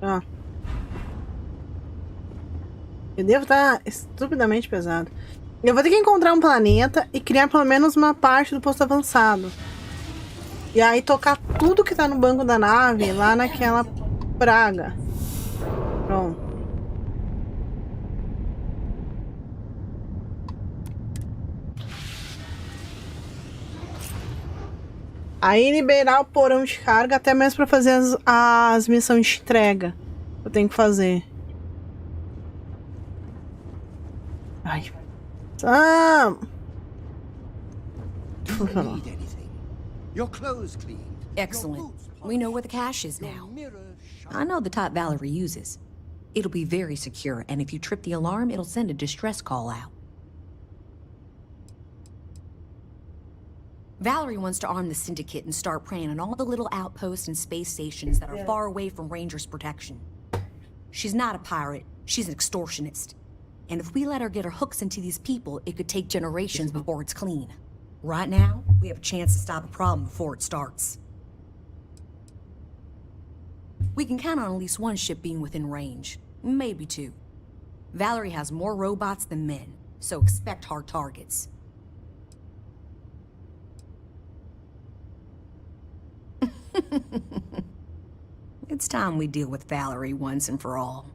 Ó. Eu devo estar estupidamente pesado. Eu vou ter que encontrar um planeta e criar pelo menos uma parte do posto avançado. E aí tocar tudo que tá no banco da nave lá naquela praga. Pronto. Aí liberar o porão de carga até mesmo pra fazer as missões de entrega. Eu tenho que fazer. Ai. Sam! Your clothes cleaned. Excellent. We know where the cache is now. I know the type Valerie uses. It'll be very secure, and if you trip the alarm, it'll send a distress call out. Valerie wants to arm the Syndicate and start preying on all the little outposts and space stations that are far away from Rangers' protection. She's not a pirate, she's an extortionist. And if we let her get her hooks into these people, it could take generations before it's clean. Right now, we have a chance to stop a problem before it starts. We can count on at least one ship being within range, maybe two. Valerie has more robots than men, so expect hard targets. It's time we deal with Valerie once and for all.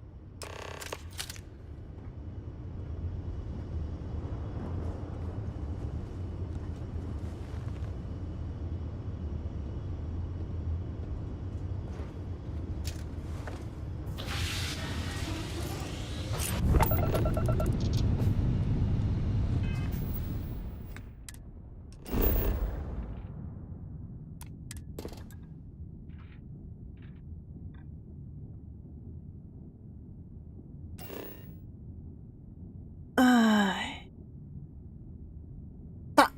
Ai. Tá.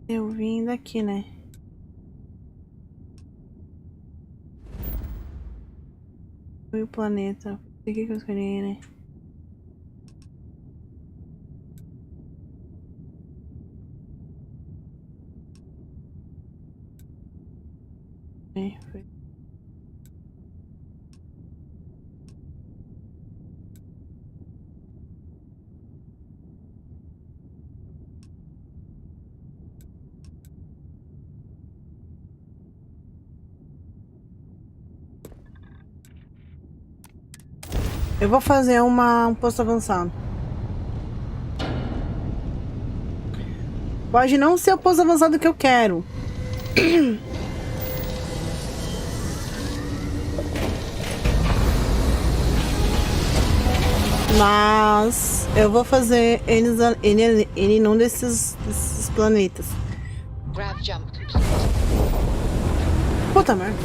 Eu vim daqui, né? Foi o planeta. Por que eu escolhi, né? Foi. Eu vou fazer um posto avançado. Pode não ser o posto avançado que eu quero. Mas eu vou fazer ele num desses planetas. Grav jump complete. Puta merda.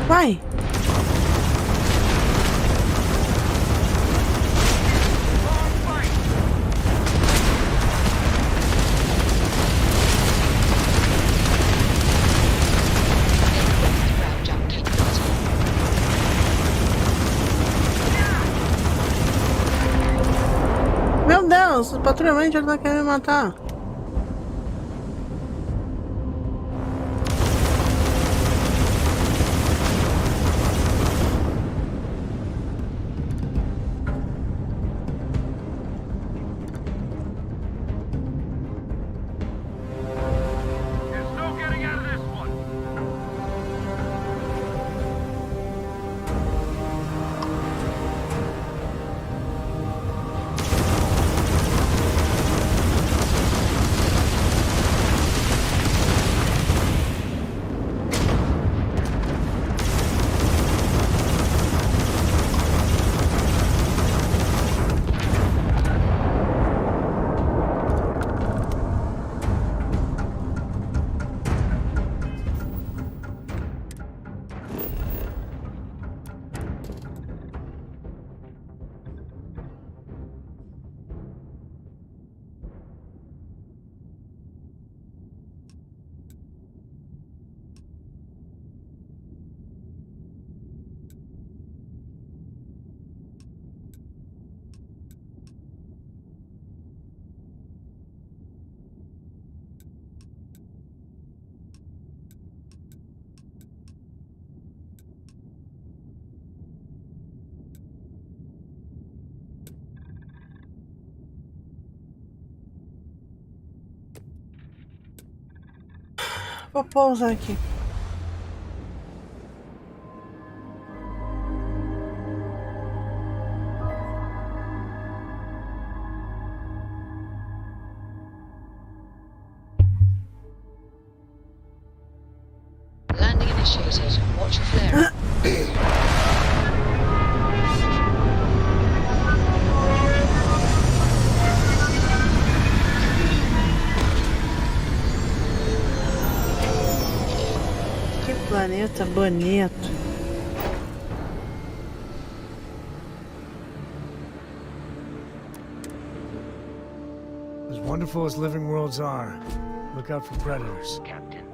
Vai! Meu Deus, o patrulhamento já tá querendo me matar. Vou pausar aqui. Landing initiated. Watch your flare. Planeta bonito. As wonderful as living worlds are, look out for predators. Captain.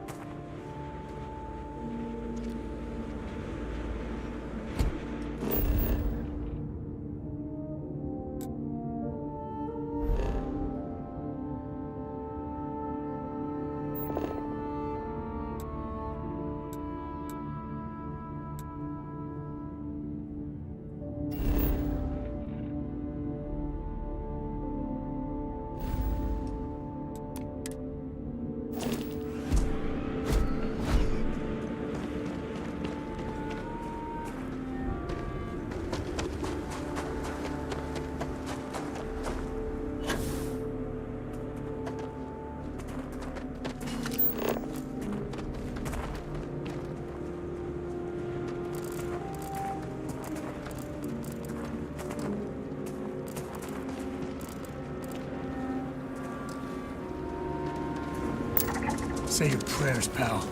Say your prayers, pal.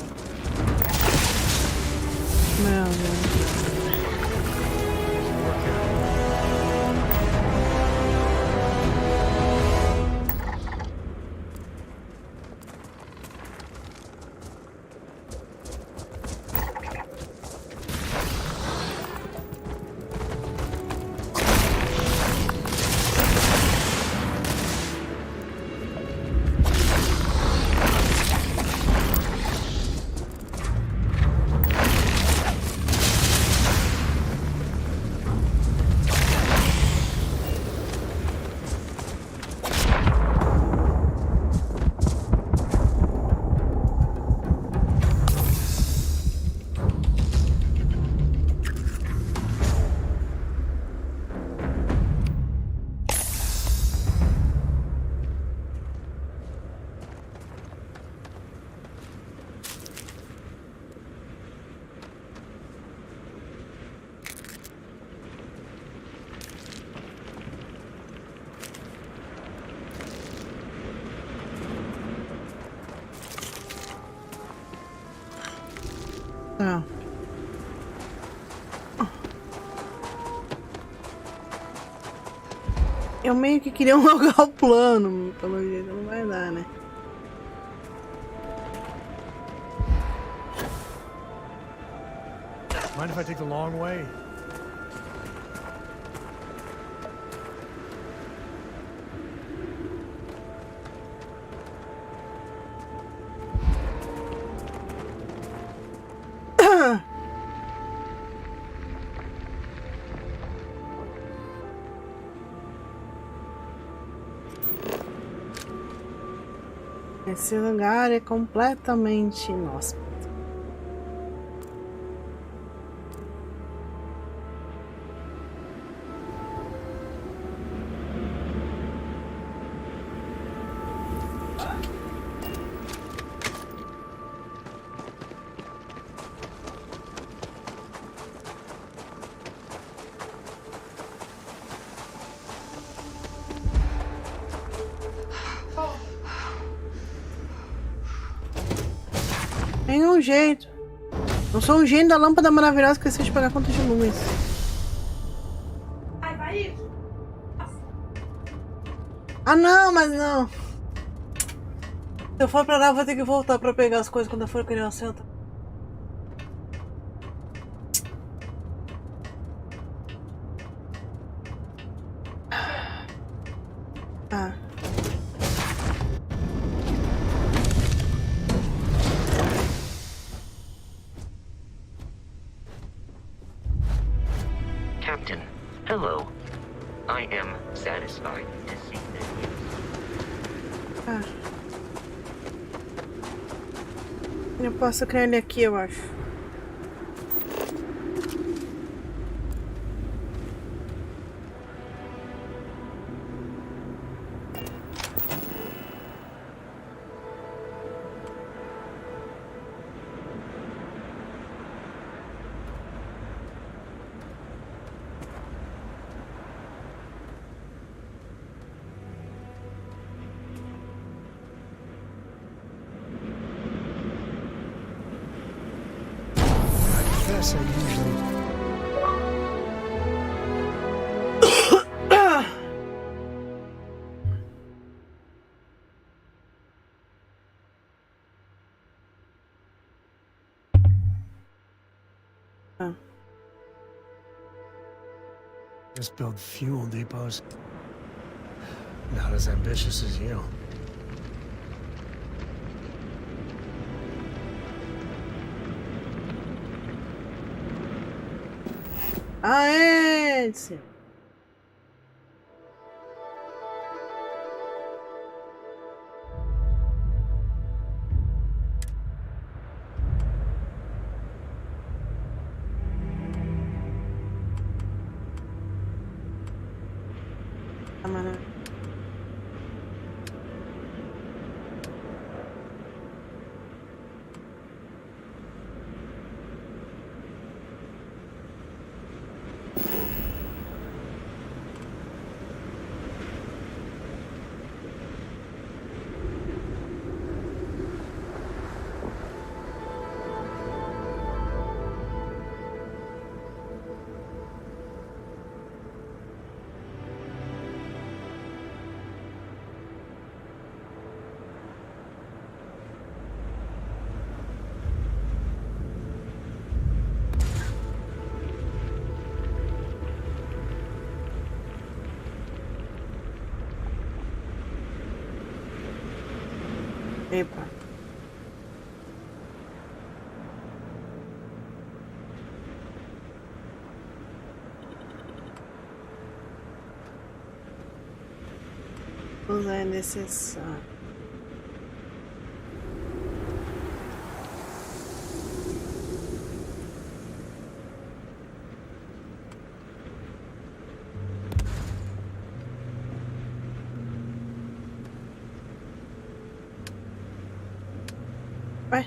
Meu Deus. Eu meio que queria logar o plano, pelo jeito não vai dar, né? Mind if I take the long way? Esse lugar é completamente inóspito. Tem um jeito. Eu sou um gênio da lâmpada maravilhosa que esqueci de pagar conta de luz. Ai, vai! Ah, não, mas não. Se eu for pra lá, eu vou ter que voltar pra pegar as coisas quando eu for criar o centro. Ah. Captain, hello. I am satisfied to see that you... Ah. Eu posso criar ele aqui, eu acho. Yes, I usually... Just build fuel depots. Not as ambitious as you. Aê! Epa. Não é necessário. Vai.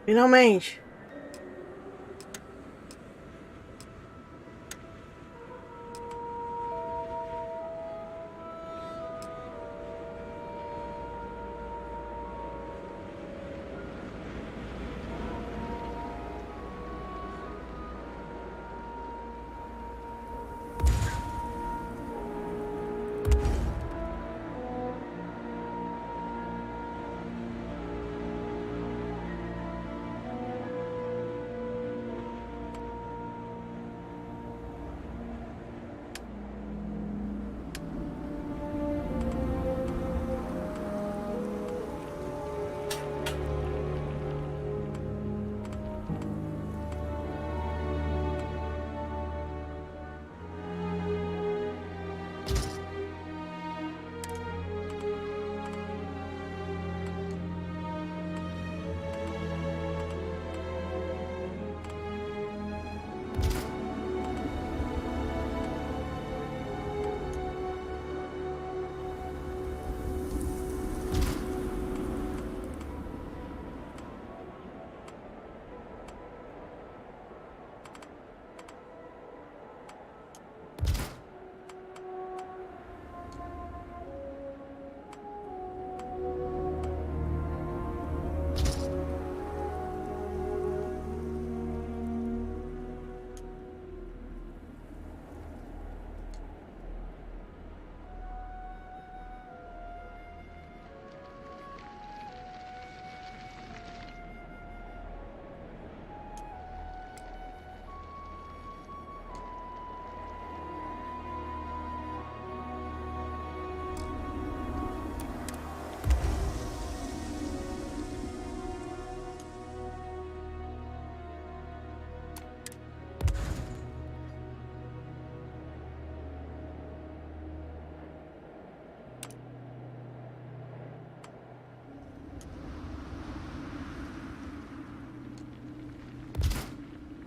Finalmente.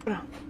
Pronto.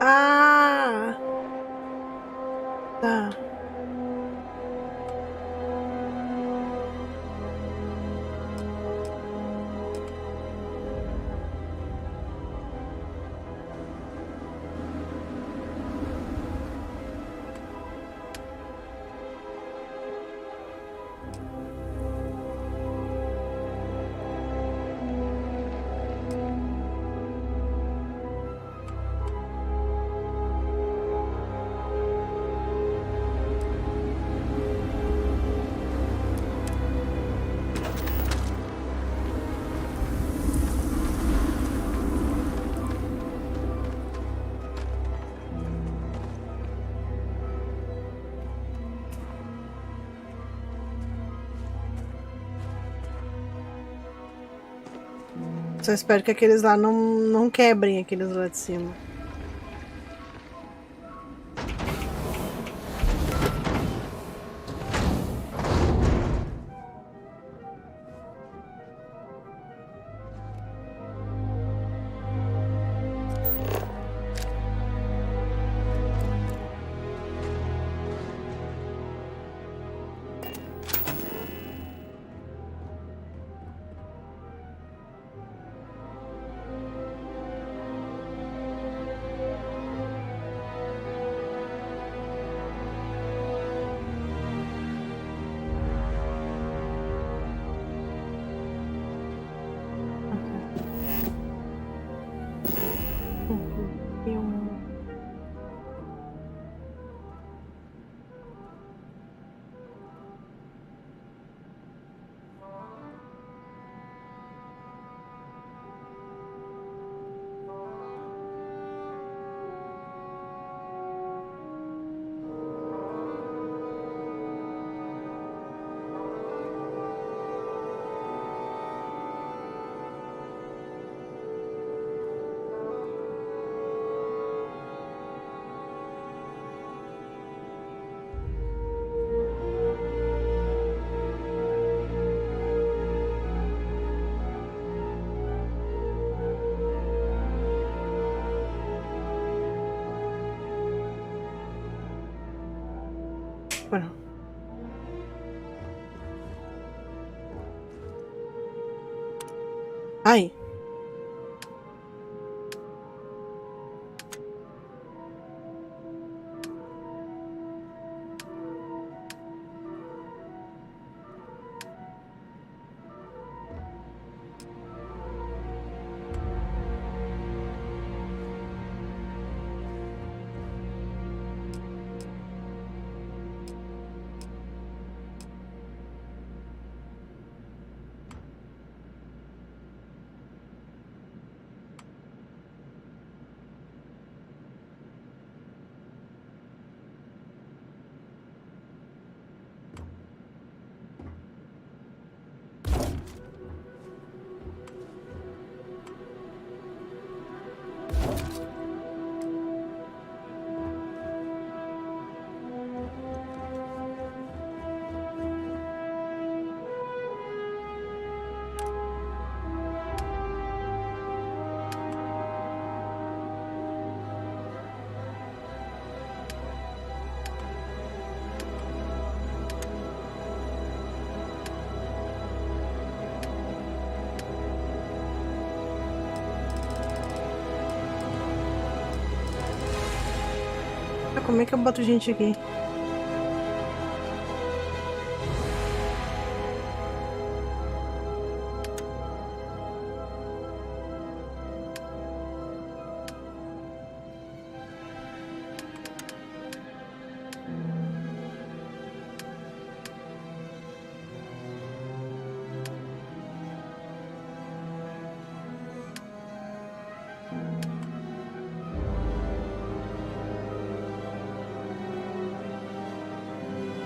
Ah! Tá. Só espero que aqueles lá não quebrem aqueles lá de cima. Bueno. Ai. Como é que eu boto gente aqui?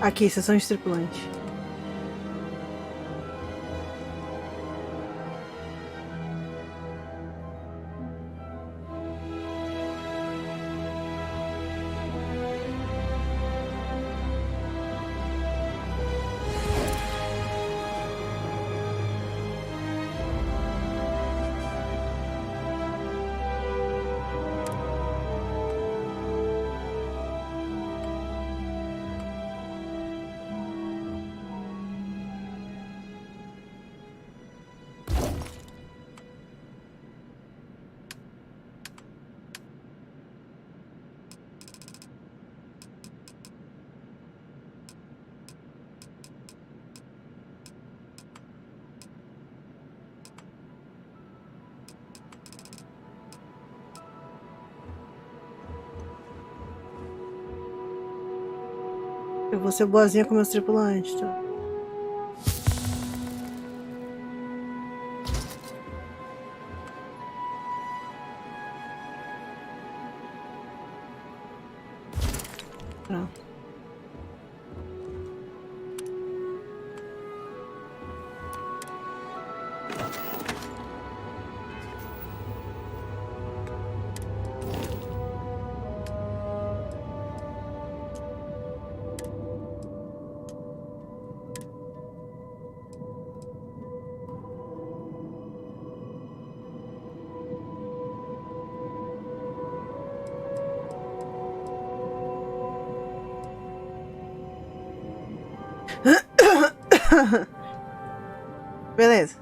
Aqui, sessão de tripulante. Eu vou ser boazinha com meus tripulantes, tá? Pronto. Beleza.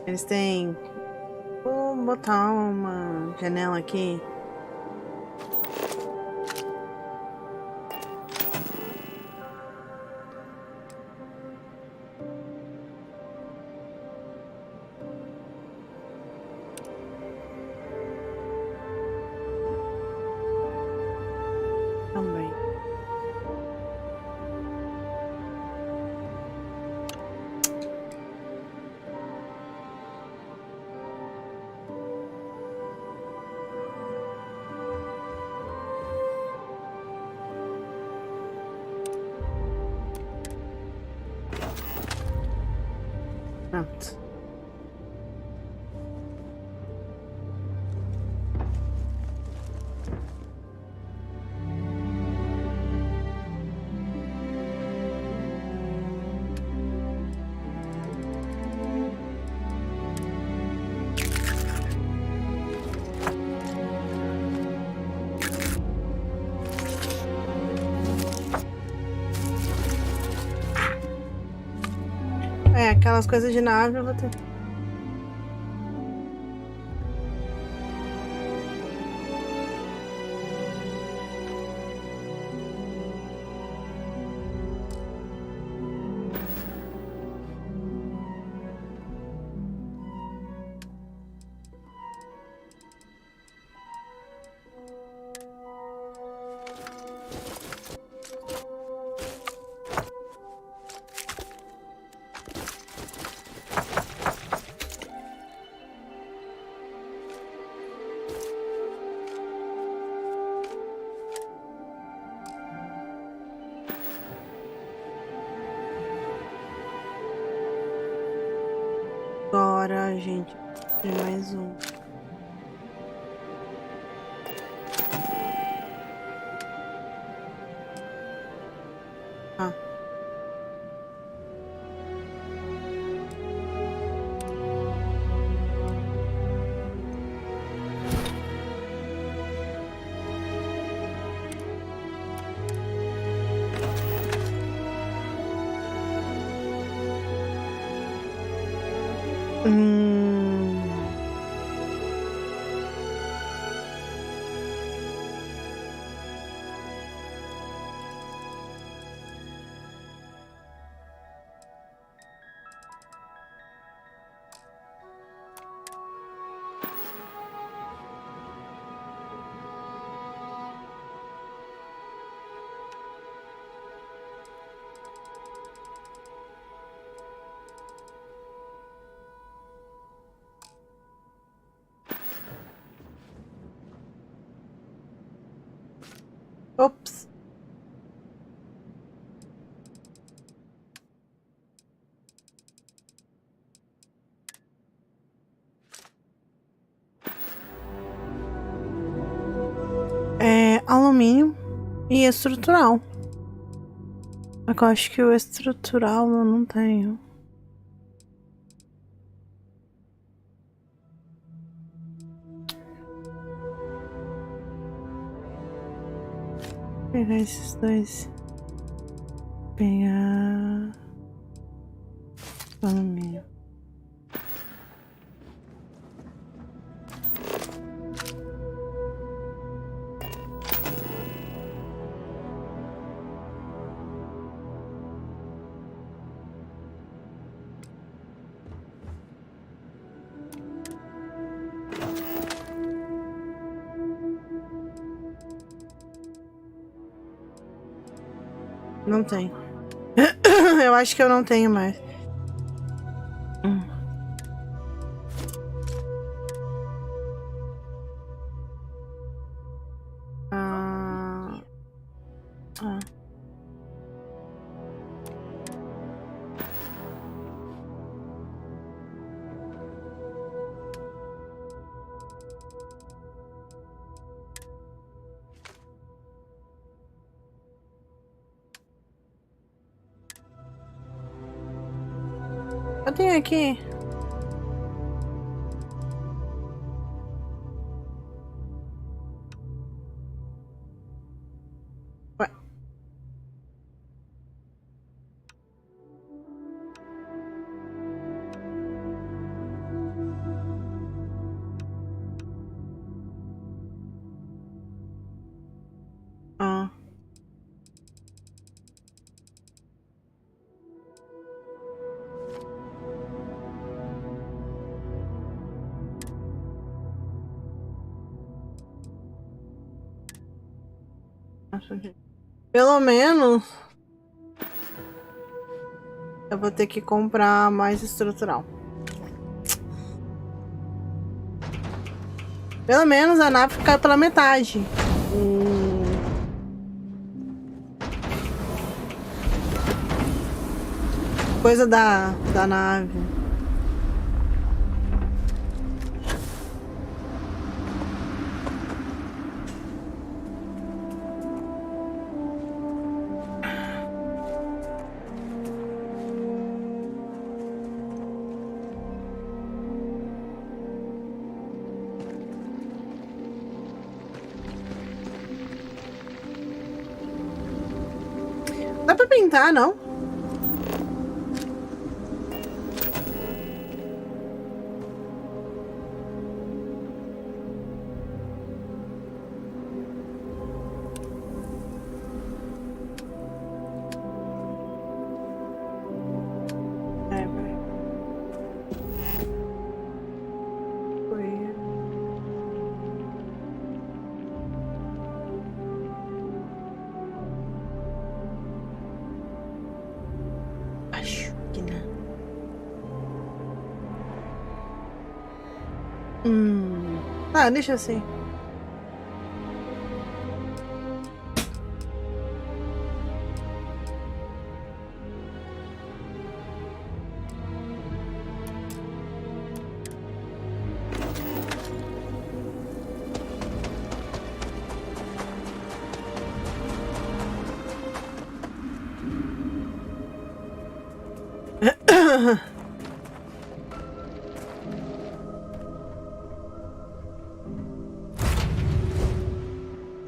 Eles têm... Vou botar uma janela aqui. Também. aquelas coisas de nave, eu vou ter. Agora, gente, tem mais um. Ah. Ops. É alumínio e estrutural. Eu acho que o estrutural eu não tenho. Vou pegar esses dois. Pegar alumínio. Não tem. Eu acho que eu não tenho mais. Eu tenho aqui. Ué. Ah. Pelo menos eu vou ter que comprar mais estrutural. Pelo menos a nave caiu pela metade. Coisa da nave. Dá pra pintar, não? Tá, deixa assim.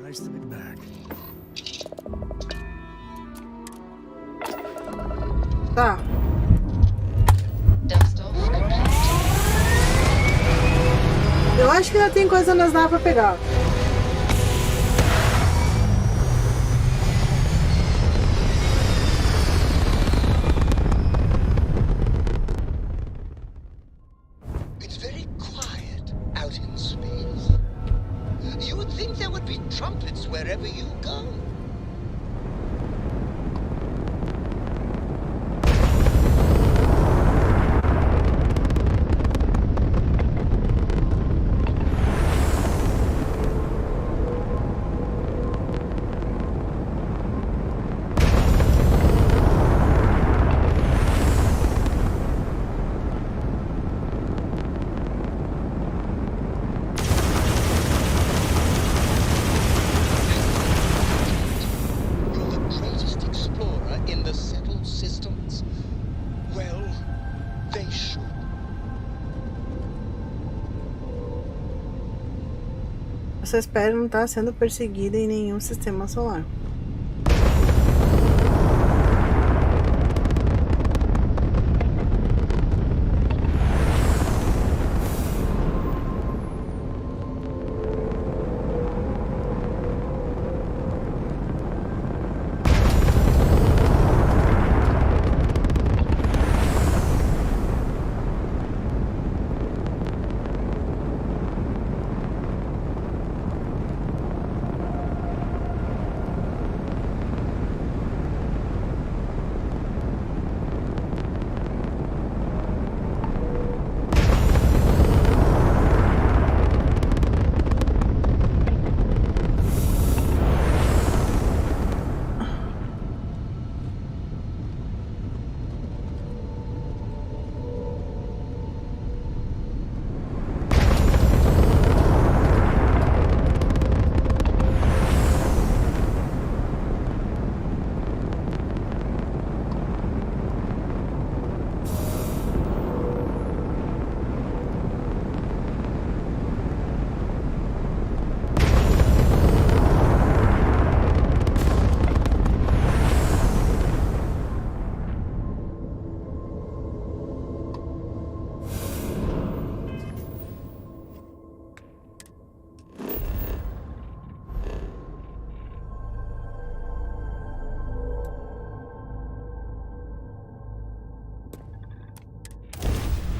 Nice to be back. Tá. Eu acho que ainda tem coisa nas dá pra pegar. It's very quiet out in space. You would think there would be trumpets wherever you go. Essa espécie não está sendo perseguida em nenhum sistema solar.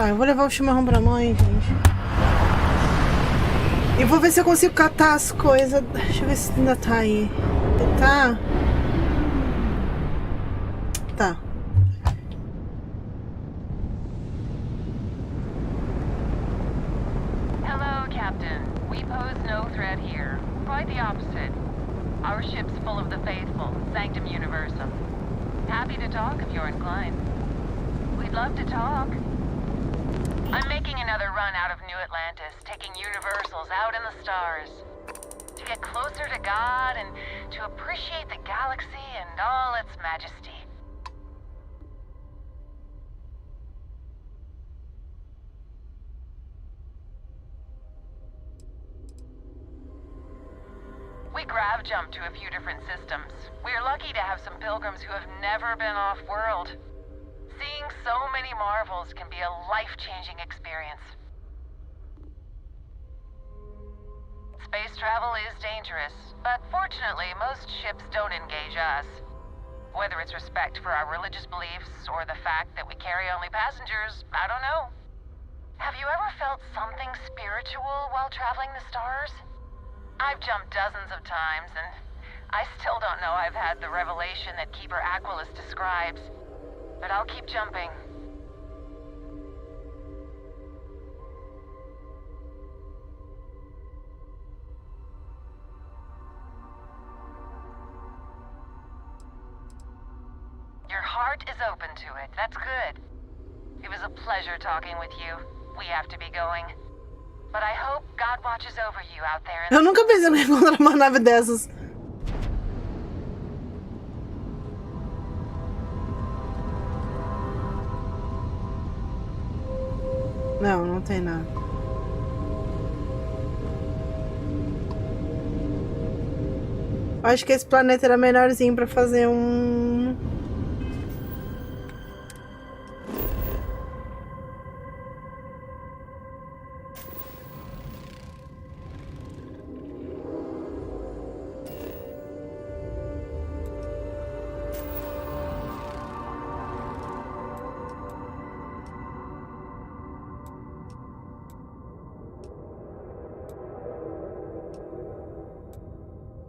Tá, eu vou levar o chimarrão pra mãe, gente. E vou ver se eu consigo catar as coisas. Deixa eu ver se ainda tá aí. Tá? Tá. Hello, Captain. We pose no threat here. Quite the opposite. Our ship's full of the faithful, Sanctum Universum. Happy to talk if you're inclined. We'd love to talk. I'm making another run out of New Atlantis, taking Universals out in the stars. To get closer to God and to appreciate the galaxy and all its majesty. We grav jumped to a few different systems. We're lucky to have some pilgrims who have never been off-world. Seeing so many marvels can be a life-changing experience. Space travel is dangerous, but fortunately most ships don't engage us. Whether it's respect for our religious beliefs or the fact that we carry only passengers, I don't know. Have you ever felt something spiritual while traveling the stars? I've jumped dozens of times, and I still don't know I've had the revelation that Keeper Aquilus describes. But I'll keep jumping. heart is open to it. That's good. It was a pleasure talking with you. We have to be going. But I hope God watches over you out there. Eu nunca pensei em encontrar uma nave dessas. Não, não tem nada. Acho que esse planeta era melhorzinho pra fazer um...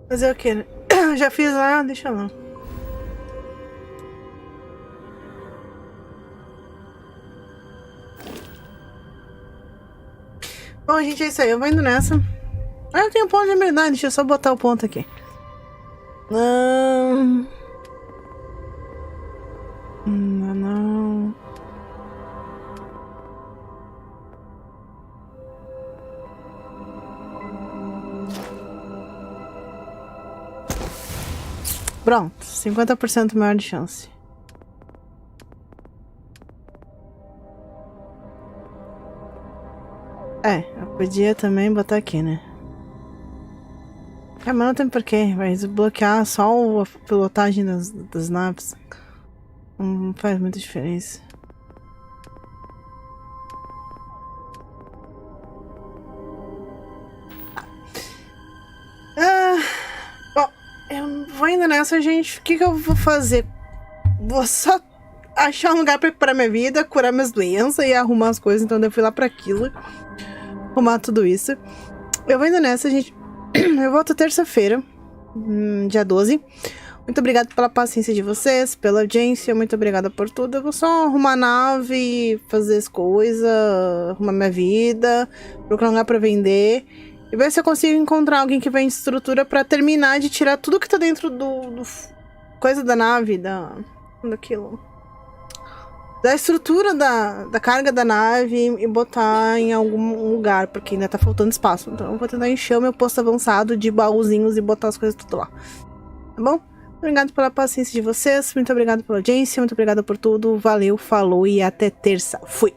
Fazer o que? Já fiz lá, deixa lá. Bom, gente, é isso aí. Eu vou indo nessa. Ah, eu tenho um ponto de habilidade. Deixa eu só botar o ponto aqui. Não. Não. Pronto, 50% maior de chance. Eu podia também botar aqui, né? Mas não tem porquê, vai desbloquear só a pilotagem das naves. Não faz muita diferença. Bom, eu vou indo nessa, gente. O que eu vou fazer? Vou só achar um lugar pra recuperar minha vida, curar minhas doenças e arrumar as coisas. Então eu fui lá pra aquilo. Arrumar tudo isso. Eu vou indo nessa, gente. Eu volto terça-feira, dia 12. Muito obrigada pela paciência de vocês, pela audiência. Muito obrigada por tudo. Eu vou só arrumar a nave, fazer as coisas, arrumar minha vida, procurar um lugar pra vender. E ver se eu consigo encontrar alguém que vende estrutura pra terminar de tirar tudo que tá dentro do coisa da nave, daquilo. Da estrutura da carga da nave e botar em algum lugar, porque ainda tá faltando espaço. Então eu vou tentar encher o meu posto avançado de baúzinhos e botar as coisas tudo lá. Tá bom? Obrigado pela paciência de vocês, muito obrigado pela audiência, muito obrigada por tudo. Valeu, falou e até terça. Fui!